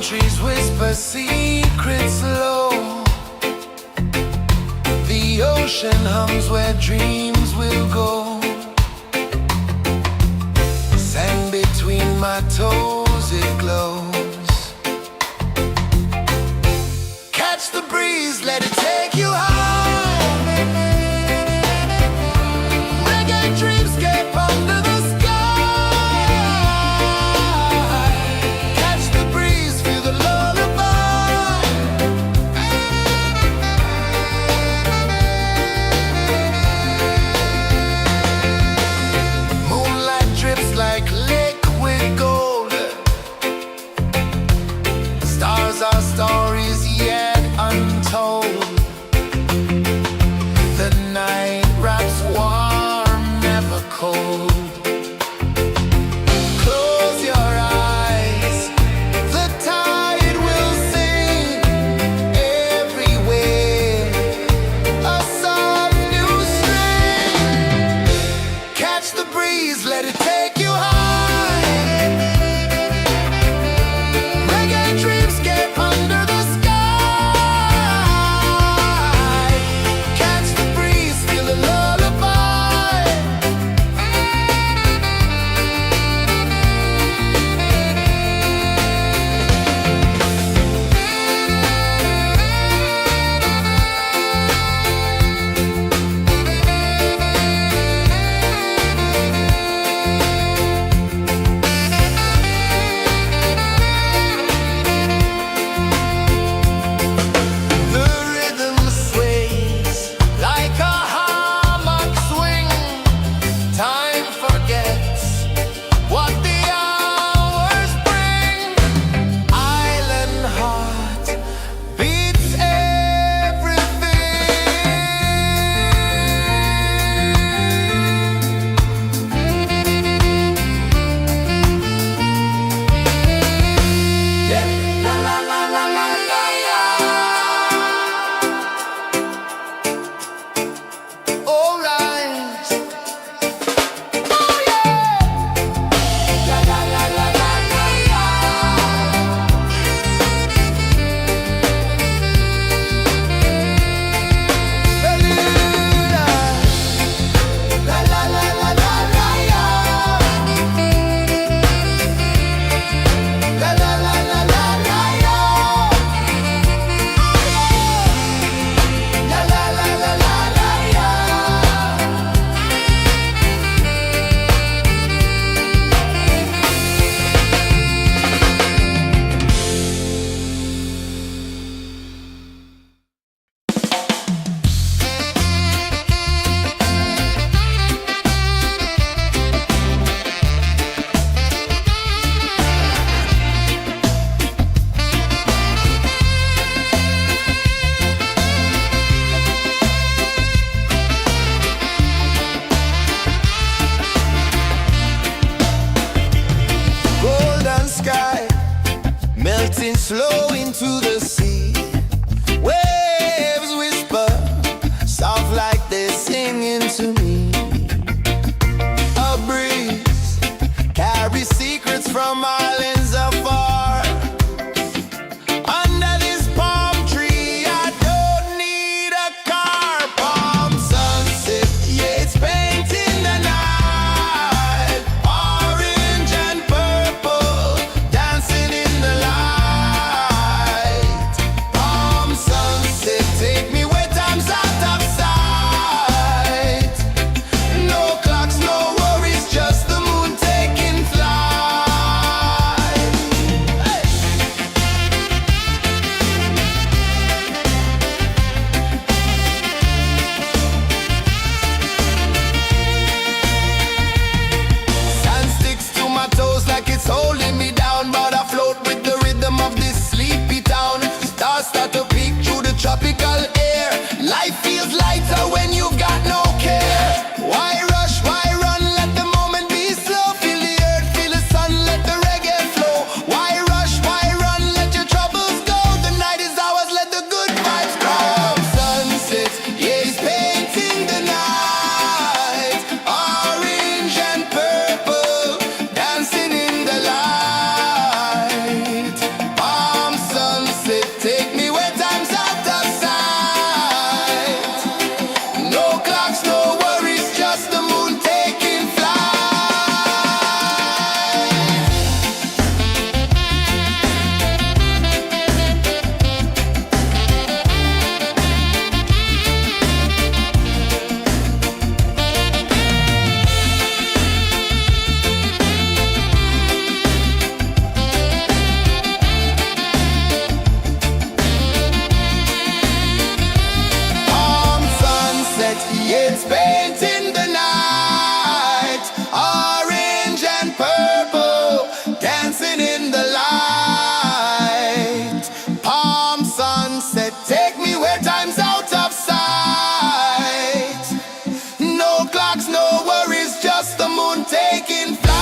Trees whisper secrets low. The ocean hums where dreams will go. Sand between my toes, it glows. Catch the breeze, let it take you high. Reggae dreamscape under the sky. Our stories yet untold. The night wraps warm, never cold. Close your eyes, the tide will sing everywhere. A soft new string. Catch the breeze, let it take you high. flow into the sea. Waves whisper, soft like they're singing to me. A breeze carries secrets from islands afar. Under this palm tree, I don't need a car. Palm sunset, yeah, it's painting the night. Orange and purple, dancing in the light. Palm sunset, take me where time's out of sight. No clocks, no worries, just the moon taking flight. Hey! Sand sticks to my toes like it's holding me down, but I float with the rhythm of this sleepy town. Stars start to peek through the tropical air. Life feels lighter when you've got no care. Why rush, why run, let the moment be slow. Feel the earth, feel the sun, let the reggae flow. Why rush, why run, let your troubles go. The night is ours, let the good vibes grow. Sunset, yeah, it's painting the night. Orange and purple, dancing in the light. Palm sunset, take me where time's out of sight. No clocks, no worries, just the moon taking flight. Palm sunset, yeah, it's painting the night. Orange and purple, dancing in the light. Palm sunset, take me where time's out of sight. No clocks, no worries, just the moon taking flight.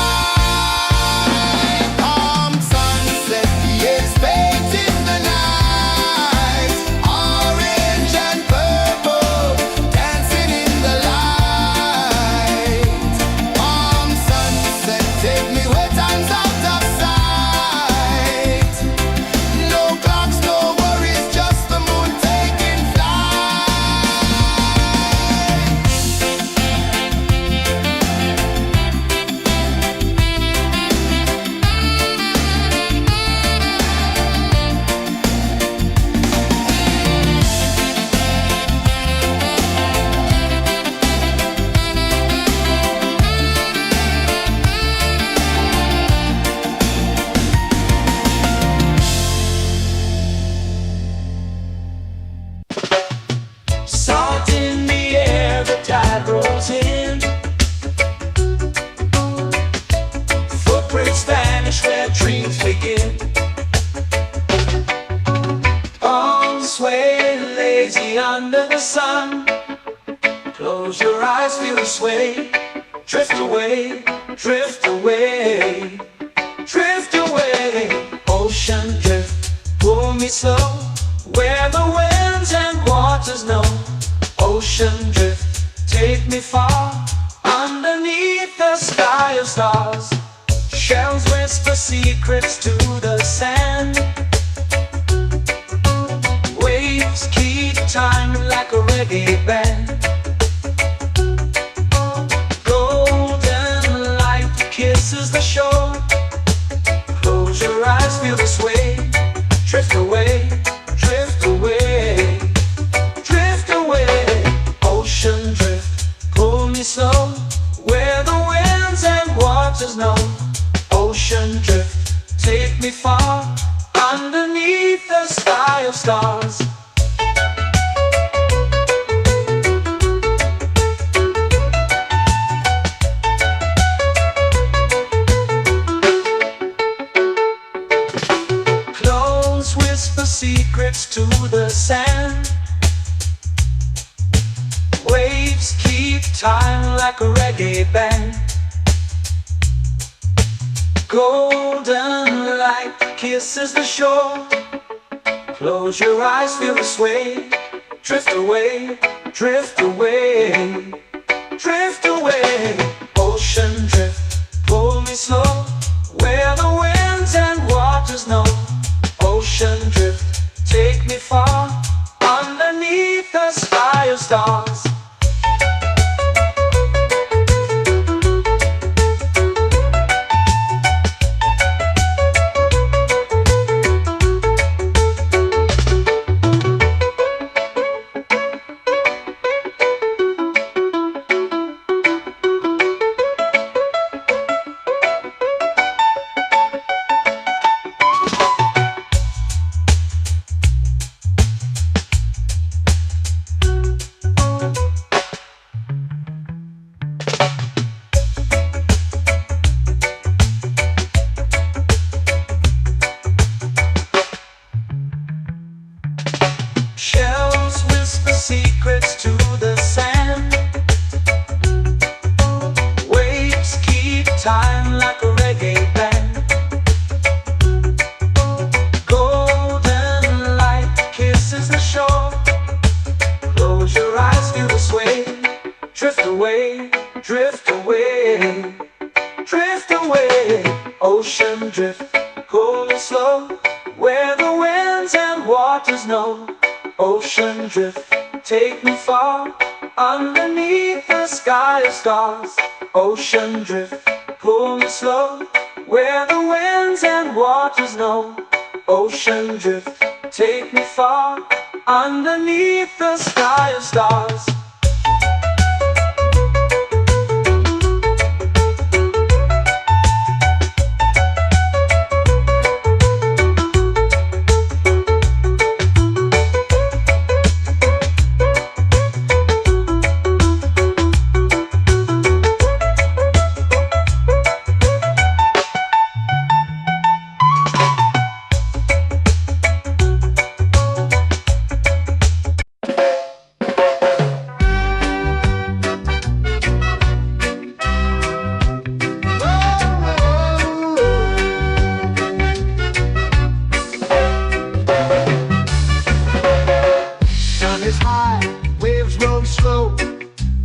Palm sunset, yeah, it's painting the night. Orange and purple, dancing in the light. Palm sunset, take me where time's out of sight. No clocks, no worries, just the moon taking flight. Salt in the air, the tide rolls in. Footprints vanish where dreams begin. Arms sway lazy under the sun. Close your eyes, feel the sway. Drift away, drift away, drift away. Ocean drift, pull me slow, where the winds and waters know. Ocean drift, take me far, underneath the sky of stars. Shells whisper secrets to the sand. Waves keep time like a reggae band. Golden light kisses the shore. Close your eyes, feel the sway. Drift away, drift away, drift away. Ocean drift, pull me slow, where the winds and waters know. Ocean drift, take me far, underneath the sky of stars. Clones whisper secrets to the sand. Waves keep time like a reggae band. Golden light light kisses the shore. Close your eyes, feel the sway. Drift away, drift away, drift away. Ocean drift, pull me slow, where the winds and waters know. Ocean drift, take me far, underneath the sky of stars. Shells whisper secrets to the sand. Waves keep time like a reggae band. Golden light kisses the shore. Close your eyes, feel the sway. Drift away, drift away, drift away. Ocean drift, cool and slow, where the winds and waters know. Ocean drift, take me far, underneath the sky of stars. Ocean drift, pull me slow, where the winds and waters know. Ocean drift, take me far, underneath the sky of stars.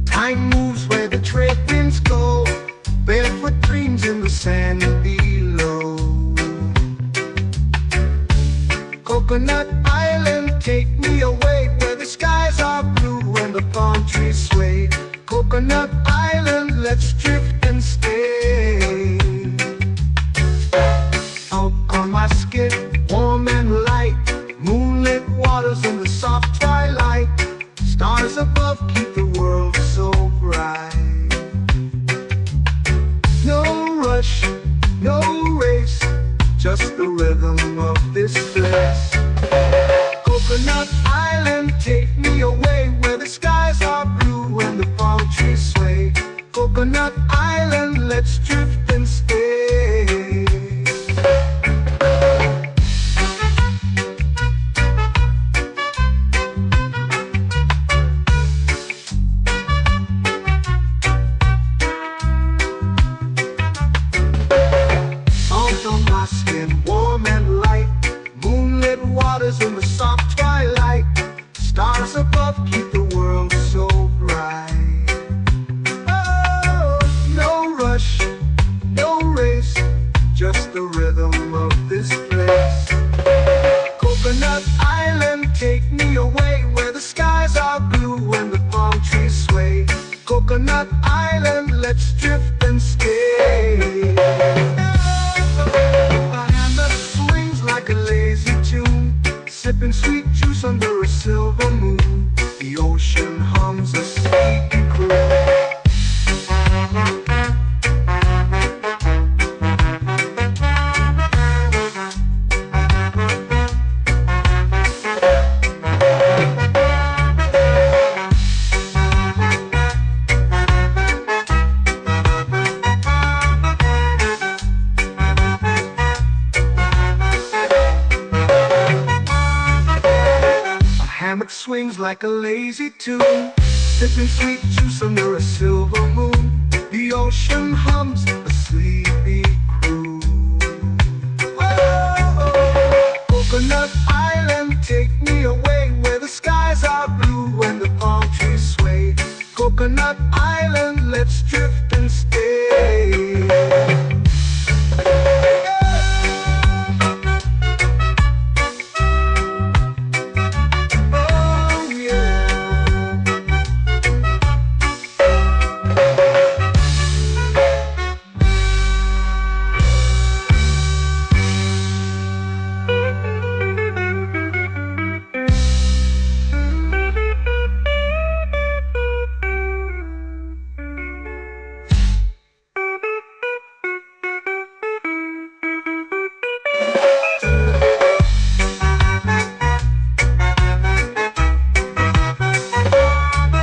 Time moves where the trade winds go. Barefoot dreams in the sand below. Coconut Island, take me away, where the skies are blue and the palm trees sway. Coconut Island, let's drift and stay. Out on my skin, warm and light, moonlit waters in the soft twilight. Stars above keep the world so bright. No rush, no race, just the rhythm of this place. Coconut Island, take me away, where the skies are blue and the palm trees sway. Coconut Island, let's drift and stay. Warm and light, moonlit waters in the soft twilight. Stars above keep the world so bright. Oh, no rush, no race, just the rhythm of this place. Coconut Island, take me away, where the skies are blue and the palm trees sway. Coconut Island, let's drift and stay. Like a lazy tune, sipping sweet juice under a silver moon. The ocean hums a sleepy croon. Swings like a lazy tune, sipping sweet juice under a silver moon. The ocean hums